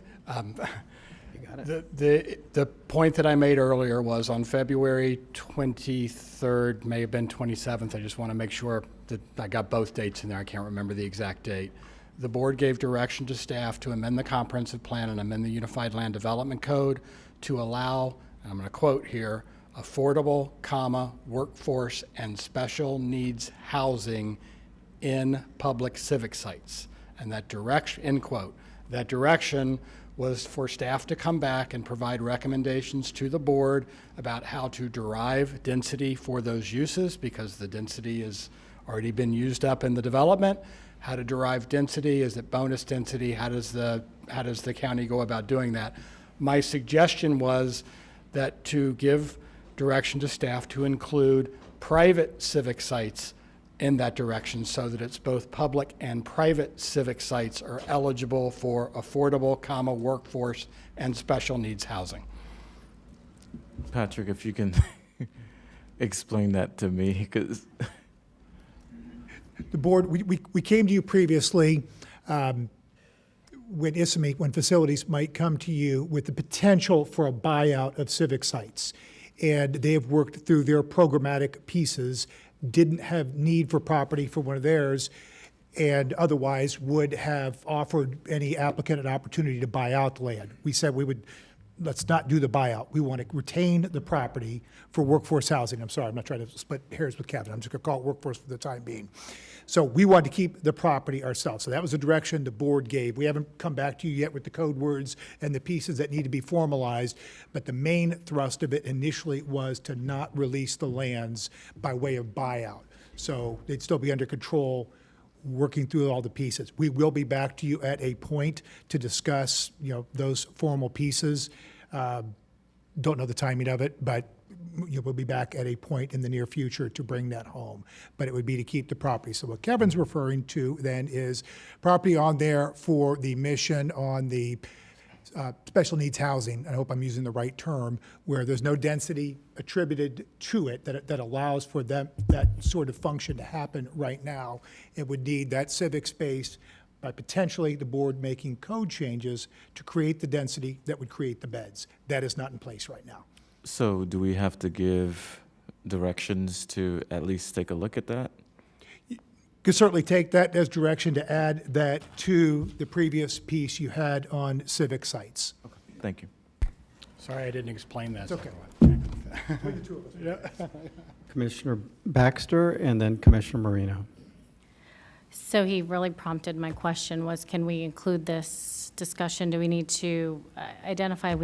[SPEAKER 10] The point that I made earlier was on February 23rd, may have been 27th. I just want to make sure that I got both dates in there. I can't remember the exact date. The board gave direction to staff to amend the comprehensive plan and amend the Unified Land Development Code to allow, and I'm going to quote here, affordable, workforce and special needs housing in public civic sites. And that direction, end quote, that direction was for staff to come back and provide recommendations to the board about how to derive density for those uses, because the density has already been used up in the development. How to derive density, is it bonus density? How does the county go about doing that? My suggestion was that to give direction to staff to include private civic sites in that direction, so that it's both public and private civic sites are eligible for affordable, workforce and special needs housing.
[SPEAKER 5] Patrick, if you can explain that to me, because
[SPEAKER 16] The board, we came to you previously when facilities might come to you with the potential for a buyout of civic sites. And they have worked through their programmatic pieces, didn't have need for property for one of theirs, and otherwise would have offered any applicant an opportunity to buy out the land. We said let's not do the buyout. We want to retain the property for workforce housing. I'm sorry, I'm not trying to split hairs with Kevin. I'm just going to call it workforce for the time being. So we wanted to keep the property ourselves. So that was the direction the board gave. We haven't come back to you yet with the code words and the pieces that need to be formalized, but the main thrust of it initially was to not release the lands by way of buyout. So they'd still be under control, working through all the pieces. We will be back to you at a point to discuss, those formal pieces. Don't know the timing of it, but we'll be back at a point in the near future to bring that home. But it would be to keep the property. So what Kevin's referring to then is property on there for the mission on the special needs housing. I hope I'm using the right term, where there's no density attributed to it that allows for that sort of function to happen right now. It would need that civic space by potentially the board making code changes to create the density that would create the beds. That is not in place right now.
[SPEAKER 5] so do we have to give directions to at least take a look at that?
[SPEAKER 16] You could certainly take that as direction to add that to the previous piece you had on civic sites.
[SPEAKER 5] Thank you.
[SPEAKER 10] Sorry I didn't explain that.
[SPEAKER 16] It's okay.
[SPEAKER 10] Between the two of us.
[SPEAKER 12] Commissioner Baxter and then Commissioner Marino.
[SPEAKER 13] So he really prompted my question was, can we include this discussion? Do we need to identify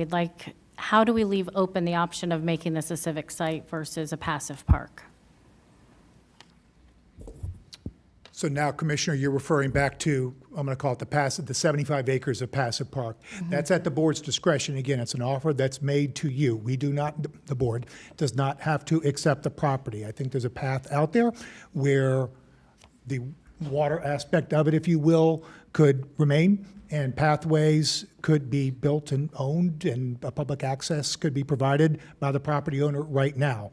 [SPEAKER 13] how do we leave open the option of making this a civic site versus a passive park?
[SPEAKER 16] So now, Commissioner, you're referring back to, I'm going to call it the 75 acres of passive park.
[SPEAKER 13] Mm-hmm.
[SPEAKER 16] That's at the board's discretion. Again, it's an offer that's made to you. We do not, the board does not have to accept the property. I think there's a path out there where the water aspect of it, if you will, could remain, and pathways could be built and owned, and public access could be provided by the property owner right now.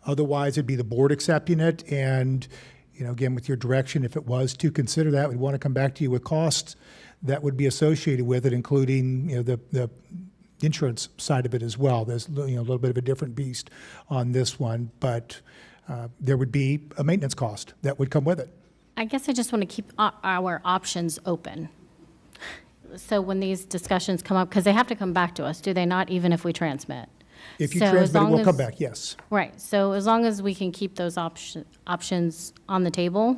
[SPEAKER 16] Otherwise, it'd be the board accepting it, and again, with your direction, if it was to consider that, we'd want to come back to you with costs that would be associated with it, including the insurance side of it as well. There's a little bit of a different beast on this one, but there would be a maintenance cost that would come with it.
[SPEAKER 13] I guess I just want to keep our options open. So when these discussions come up, because they have to come back to us, do they not, even if we transmit?
[SPEAKER 16] If you
[SPEAKER 13] So as
[SPEAKER 16] transmit, it
[SPEAKER 13] long
[SPEAKER 16] will
[SPEAKER 13] as-
[SPEAKER 16] come back, yes.
[SPEAKER 13] Right, so as long as we can keep those options on the table,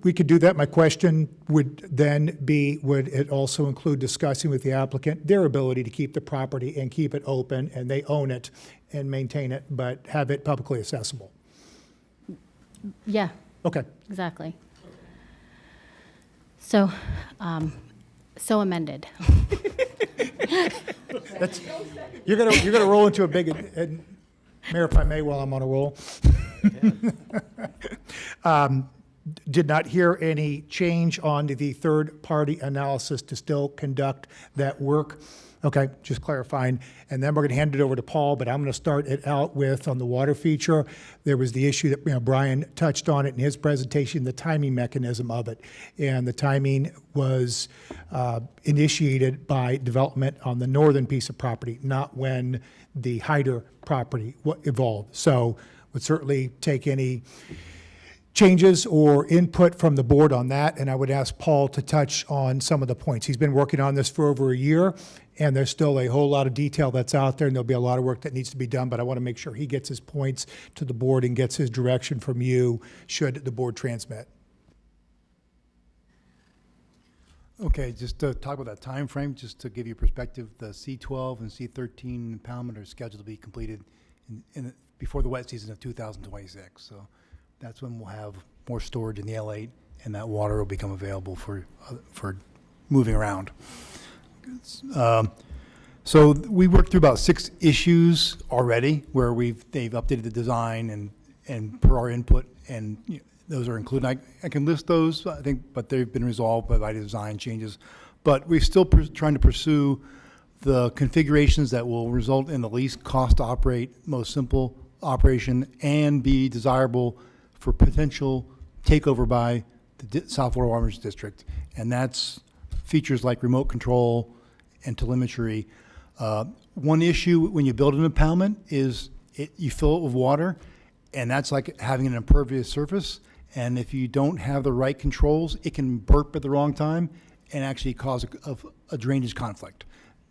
[SPEAKER 16] We could do that. My question would then be, would it also include discussing with the applicant their ability to keep the property and keep it open, and they own it and maintain it, but have it publicly accessible?
[SPEAKER 13] yeah,
[SPEAKER 16] Okay.
[SPEAKER 13] exactly. So, so amended.
[SPEAKER 16] You're gonna roll into a big, and Mayor, if I may, while I'm on a roll. Did not hear any change on the third-party analysis to still conduct that work. Okay, just clarifying. And then we're going to hand it over to Paul, but I'm going to start it out with, on the water feature, there was the issue that, Brian touched on it in his presentation, the timing mechanism of it. And the timing was initiated by development on the northern piece of property, not when the Hyder property evolved. So would certainly take any changes or input from the board on that, and I would ask Paul to touch on some of the points. He's been working on this for over a year, and there's still a whole lot of detail that's out there, and there'll be a lot of work that needs to be done, but I want to make sure he gets his points to the board and gets his direction from you should the board transmit.
[SPEAKER 19] Okay, just to talk about that time frame, just to give you perspective, the C12 and C13 impoundment are scheduled to be completed before the wet season of 2026. So that's when we'll have more storage in the L8, and that water will become available for moving around. So we worked through about 6 issues already where they've updated the design and per our input, and those are included. I can list those, I think, but they've been resolved by design changes. But we're still trying to pursue the configurations that will result in the least cost to operate, most simple operation, and be desirable for potential takeover by the South Florida Water Management District. And that's features like remote control and telemetry. One issue when you build an impoundment is you fill it with water, and that's like having an impervious surface. And if you don't have the right controls, it can burp at the wrong time and actually cause a drainage conflict.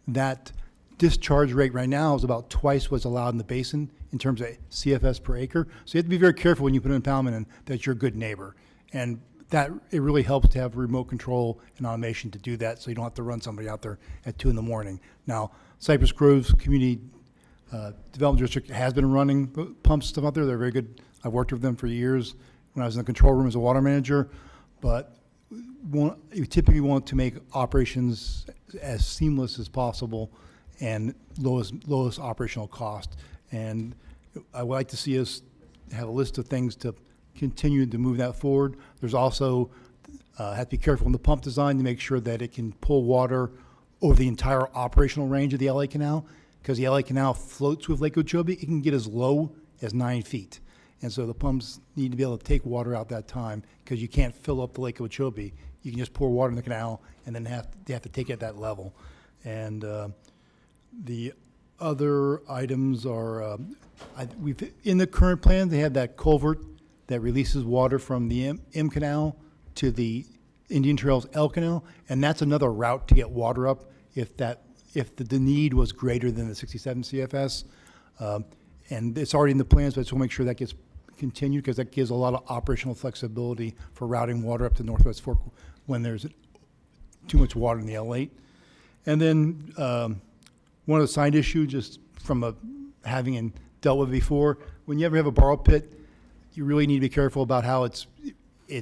[SPEAKER 19] That discharge rate right now is about twice what's allowed in the basin in terms of CFS per acre. So you have to be very careful when you put an impoundment in that you're a good neighbor. And that it really helps to have remote control and automation to do that, so you don't have to run somebody out there at 2 in the morning. Now, Cypress Grove's Community Development District has been running pump stuff out there. They're very good. I've worked with them for years when I was in the control room as a water manager, but you typically want to make operations as seamless as possible and lowest operational cost. And I would like to see us have a list of things to continue to move that forward. There's also have to be careful in the pump design to make sure that it can pull water over the entire operational range of the LA Canal, because the LA Canal floats with Lake Okeechobee. It can get as low as 9 feet. And so the pumps need to be able to take water out that time, because you can't fill up the Lake Okeechobee. You can just pour water in the canal and then they have to take it at that level. And the other items are, in the current plan, they have that culvert that releases water from the M Canal to the Indian Trails L Canal, and that's another route to get water up if the need was greater than the 67 CFS. And it's already in the plans, but I just want to make sure that gets continued, because that gives a lot of operational flexibility for routing water up to Northwest Fork when there's too much water in the L8. And then one of the side issues, just from having dealt with before, when you ever have a borrow pit, you really need to be careful about how its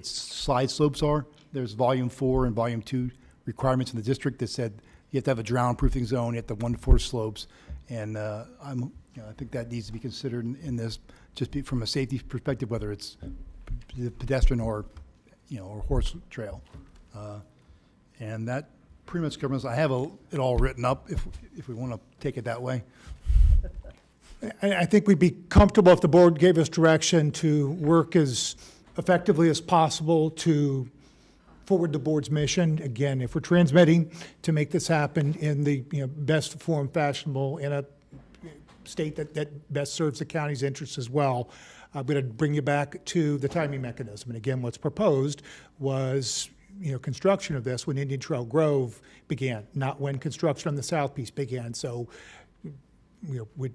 [SPEAKER 19] slide slopes are. There's volume 4 and volume 2 requirements in the district that said you have to have a drown-proofing zone, you have to have 1-4 slopes, and I think that needs to be considered in this, just from a safety perspective, whether it's pedestrian or horse trail, and that pretty much covers. I have it all written up if we want to take it that way.
[SPEAKER 16] I think we'd be comfortable if the board gave us direction to work as effectively as possible to forward the board's mission. Again, if we're transmitting to make this happen in the best form fashionable in a state that best serves the county's interests as well, I'm going to bring you back to the timing mechanism. And again, what's proposed was construction of this when Indian Trail Grove began, not when construction on the south piece began. So we'd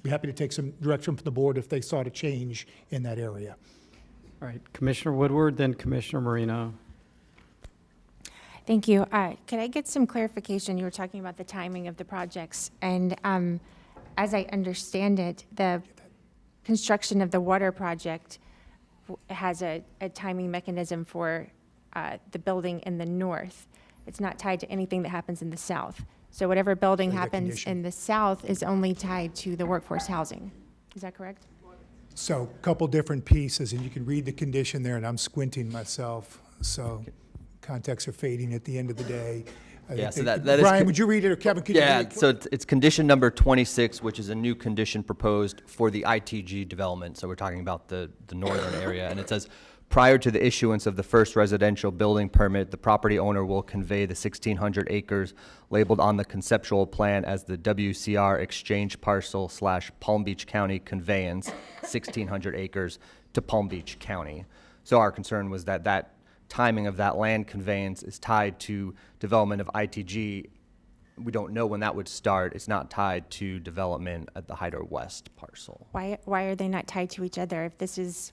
[SPEAKER 16] be happy to take some direction from the board if they sought a change in that area.
[SPEAKER 12] All right, Commissioner Woodward, then Commissioner Marino.
[SPEAKER 11] Thank you. Could I get some clarification? You were talking about the timing of the projects, and as I understand it, the construction of the water project has a timing mechanism for the building in the north. It's not tied to anything that happens in the south. So whatever building happens in the south is only tied to the workforce housing. Is that correct?
[SPEAKER 16] So a couple different pieces, and you can read the condition there, and I'm squinting myself, so contexts are fading at the end of the day.
[SPEAKER 3] Yeah, so that is.
[SPEAKER 16] Brian, would you read it, or Kevin, could you read
[SPEAKER 3] Yeah,
[SPEAKER 16] it?
[SPEAKER 3] so it's condition number 26, which is a new condition proposed for the ITG development. So we're talking about the northern area. And it says, prior to the issuance of the first residential building permit, the property owner will convey the 1,600 acres labeled on the conceptual plan as the WCR exchange parcel / Palm Beach County conveyance, 1,600 acres, to Palm Beach County. So our concern was that timing of that land conveyance is tied to development of ITG. We don't know when that would start. It's not tied to development at the Hyder West parcel.
[SPEAKER 11] Why are they not tied to each other? If this is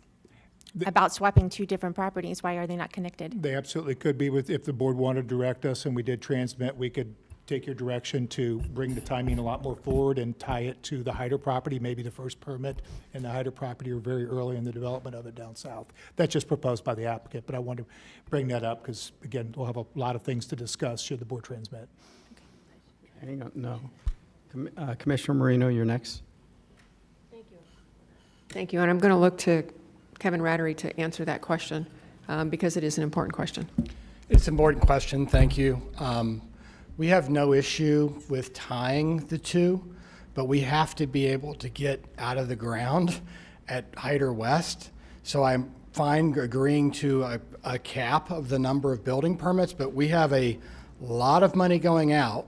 [SPEAKER 11] about swapping two different properties, why are they not connected?
[SPEAKER 16] They absolutely could be, if the board wanted to direct us and we did transmit, we could take your direction to bring the timing a lot more forward and tie it to the Hyder property. Maybe the first permit and the Hyder property are very early in the development of it down south. That's just proposed by the applicant, but I wanted to bring that up because, again, we'll have a lot of things to discuss should the board transmit.
[SPEAKER 12] Hang on, no. Commissioner Marino, you're next.
[SPEAKER 18] Thank you, and I'm going to look to Kevin Rattery to answer that question because it is an important question.
[SPEAKER 10] It's an important question, thank you. We have no issue with tying the two, but we have to be able to get out of the ground at Hyder West. So I'm fine agreeing to a cap of the number of building permits, but we have a lot of money going out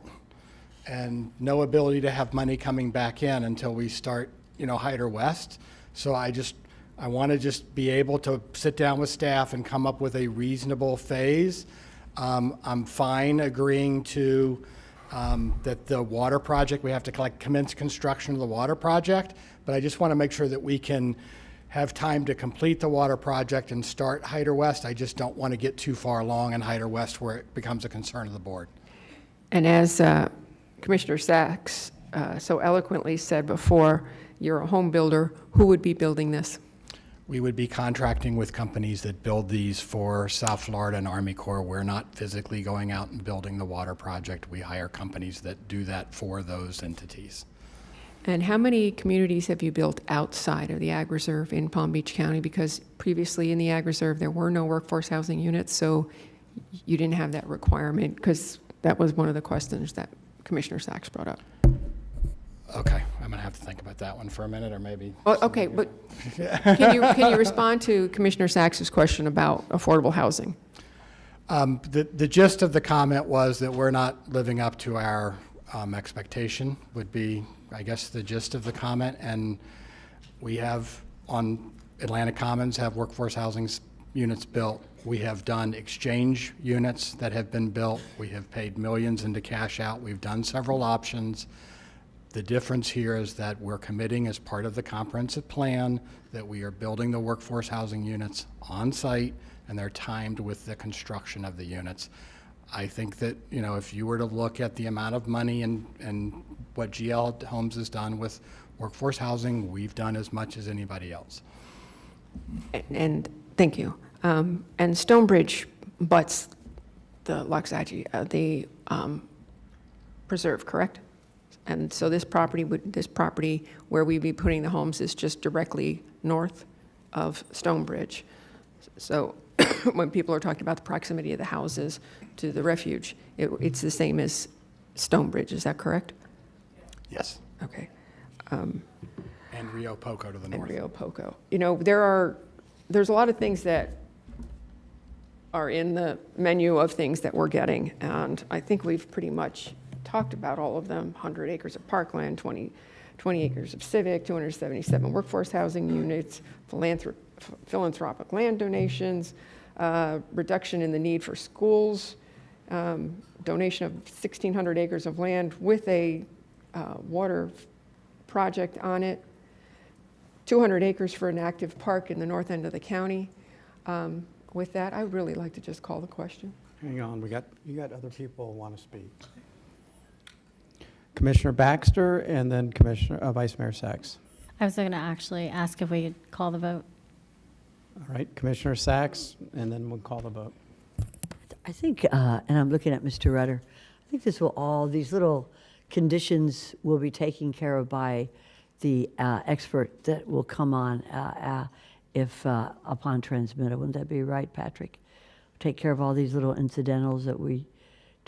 [SPEAKER 10] and no ability to have money coming back in until we start, Hyder West. So I want to just be able to sit down with staff and come up with a reasonable phase. I'm fine agreeing to that the water project, we have to commence construction of the water project, but I just want to make sure that we can have time to complete the water project and start Hyder West. I just don't want to get too far along in Hyder West where it becomes a concern of the board.
[SPEAKER 18] And as Commissioner Sachs so eloquently said before, you're a home builder. Who would be building this?
[SPEAKER 10] We would be contracting with companies that build these for South Florida and Army Corps. We're not physically going out and building the water project. We hire companies that do that for those entities.
[SPEAKER 18] And how many communities have you built outside of the Ag Reserve in Palm Beach County? Because previously in the Ag Reserve, there were no workforce housing units, so you didn't have that requirement, because that was one of the questions that Commissioner Sachs brought up.
[SPEAKER 10] Okay, I'm going to have to think about that one for a minute, or maybe.
[SPEAKER 18] Oh, okay, but can you respond to Commissioner Sachs's question about affordable housing?
[SPEAKER 10] The gist of the comment was that we're not living up to our expectation, would be, I guess, the gist of the comment. And we have, on Atlantic Commons, have workforce housing units built. We have done exchange units that have been built. We have paid millions into cash out. We've done several options. The difference here is that we're committing as part of the comprehensive plan that we are building the workforce housing units on site, and they're timed with the construction of the units. I think that, if you were to look at the amount of money and what GL Homes has done with workforce housing, we've done as much as anybody else.
[SPEAKER 18] And thank you. And Stonebridge butts the Loxahatchee, the preserve, correct? And so this property where we'd be putting the homes is just directly north of Stonebridge. So when people are talking about the proximity of the houses to the refuge, it's the same as Stonebridge, is that correct?
[SPEAKER 10] Yes.
[SPEAKER 18] Okay.
[SPEAKER 10] And Rio Poco to the north.
[SPEAKER 18] And Rio Poco. There's a lot of things that are in the menu of things that we're getting, and I think we've pretty much talked about all of them. 100 acres of parkland, 20 acres of civic, 277 workforce housing units, philanthropic land donations, reduction in the need for schools, donation of 1,600 acres of land with a water project on it, 200 acres for an active park in the north end of the county. With that, I would really like to just call the question.
[SPEAKER 12] Hang on, you got other people who want to speak. Commissioner Baxter, and then Vice Mayor Sachs.
[SPEAKER 13] I was going to actually ask if we could call the vote.
[SPEAKER 12] All right, Commissioner Sachs, and then we'll call the vote.
[SPEAKER 4] I think, and I'm looking at Mr. Rutter, I think these little conditions will be taken care of by the expert that will come on if upon transmittal. Wouldn't that be right, Patrick? Take care of all these little incidentals that we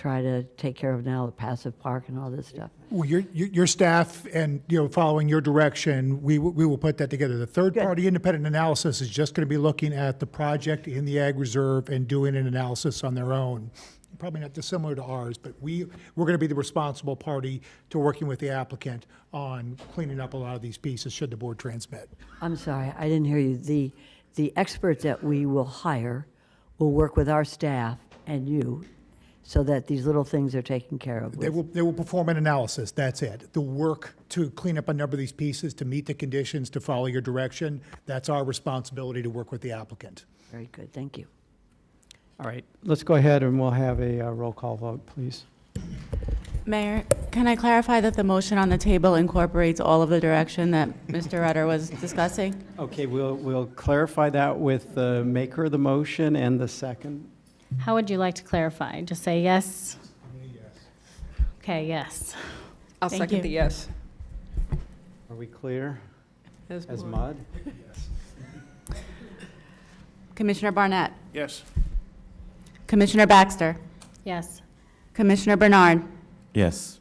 [SPEAKER 4] try to take care of now, the passive park and all this stuff.
[SPEAKER 16] Well, your staff and, following your direction, we will put that together. The third-party independent analysis is just going to be looking at the project in the Ag Reserve and doing an analysis on their own. Probably not dissimilar to ours, but we're going to be the responsible party to working with the applicant on cleaning up a lot of these pieces, should the board transmit.
[SPEAKER 4] I'm sorry, I didn't hear you. The expert that we will hire will work with our staff and you so that these little things are taken care of.
[SPEAKER 16] They will perform an analysis, that's it. The work to clean up a number of these pieces, to meet the conditions, to follow your direction, that's our responsibility to work with the applicant.
[SPEAKER 4] Very good, thank you.
[SPEAKER 12] All right, let's go ahead and we'll have a roll call vote, please.
[SPEAKER 14] Mayor, can I clarify that the motion on the table incorporates all of the direction that Mr. Rutter was discussing?
[SPEAKER 12] Okay, we'll clarify that with the maker of the motion and the second.
[SPEAKER 13] How would you like to clarify? Just say yes? Okay, yes.
[SPEAKER 18] I'll
[SPEAKER 14] Thank
[SPEAKER 18] second
[SPEAKER 14] you.
[SPEAKER 18] the yes.
[SPEAKER 12] Are we clear
[SPEAKER 18] As
[SPEAKER 12] as
[SPEAKER 18] mud.
[SPEAKER 12] mud?
[SPEAKER 14] Commissioner Barnett,
[SPEAKER 15] Yes.
[SPEAKER 14] Commissioner Baxter,
[SPEAKER 13] Yes.
[SPEAKER 14] Commissioner Bernard,
[SPEAKER 5] Yes.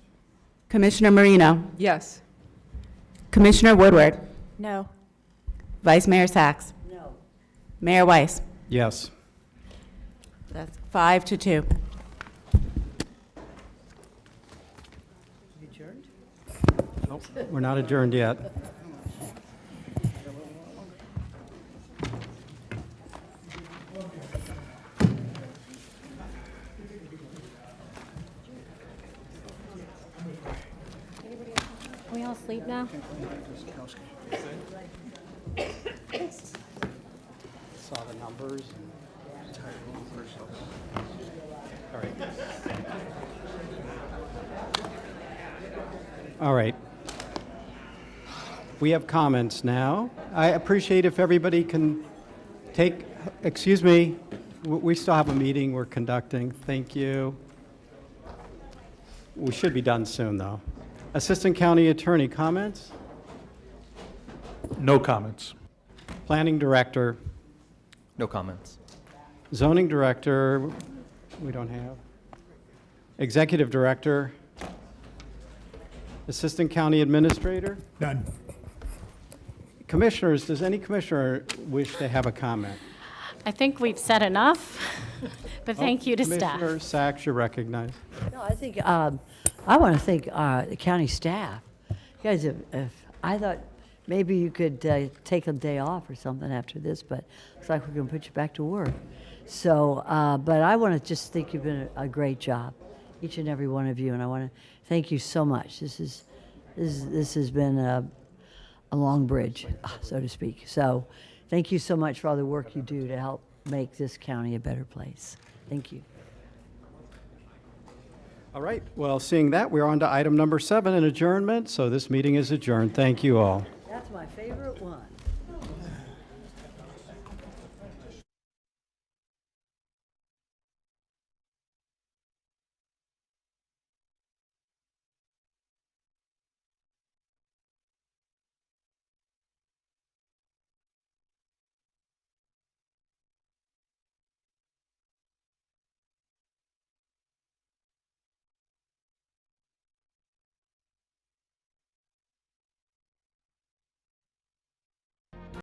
[SPEAKER 14] Commissioner Marino,
[SPEAKER 18] Yes.
[SPEAKER 14] Commissioner Woodward,
[SPEAKER 8] No.
[SPEAKER 14] Vice Mayor Sacks,
[SPEAKER 4] No.
[SPEAKER 14] Mayor Weiss.
[SPEAKER 12] Yes.
[SPEAKER 14] That's 5-2.
[SPEAKER 12] Nope, we're not adjourned yet.
[SPEAKER 13] Can we all sleep now?
[SPEAKER 12] Saw the numbers. All right. All right. We have comments now. I appreciate if everybody can take, excuse me, we still have a meeting we're conducting. Thank you. We should be done soon, though. Assistant County Attorney, comments?
[SPEAKER 16] No comments.
[SPEAKER 12] Planning Director,
[SPEAKER 3] No comments.
[SPEAKER 12] Zoning Director, we don't have. Executive Director, Assistant County Administrator,
[SPEAKER 16] None.
[SPEAKER 12] Commissioners, does any commissioner wish to have a comment?
[SPEAKER 13] I think we've said enough, but thank you to staff.
[SPEAKER 12] Commissioner Sacks, you're recognized.
[SPEAKER 4] No, I think, I want to thank the county staff. You guys I thought maybe you could take a day off or something after this, but looks like we're going to put you back to work. So, but I want to just think you've been a great job, each and every one of you, and I want to thank you so much. This has been a long bridge, so to speak. So, thank you so much for all the work you do to help make this county a better place. Thank you.
[SPEAKER 12] All right, well, seeing that, we're on to item number 7, an adjournment. So this meeting is adjourned. Thank you all.
[SPEAKER 4] That's my favorite one.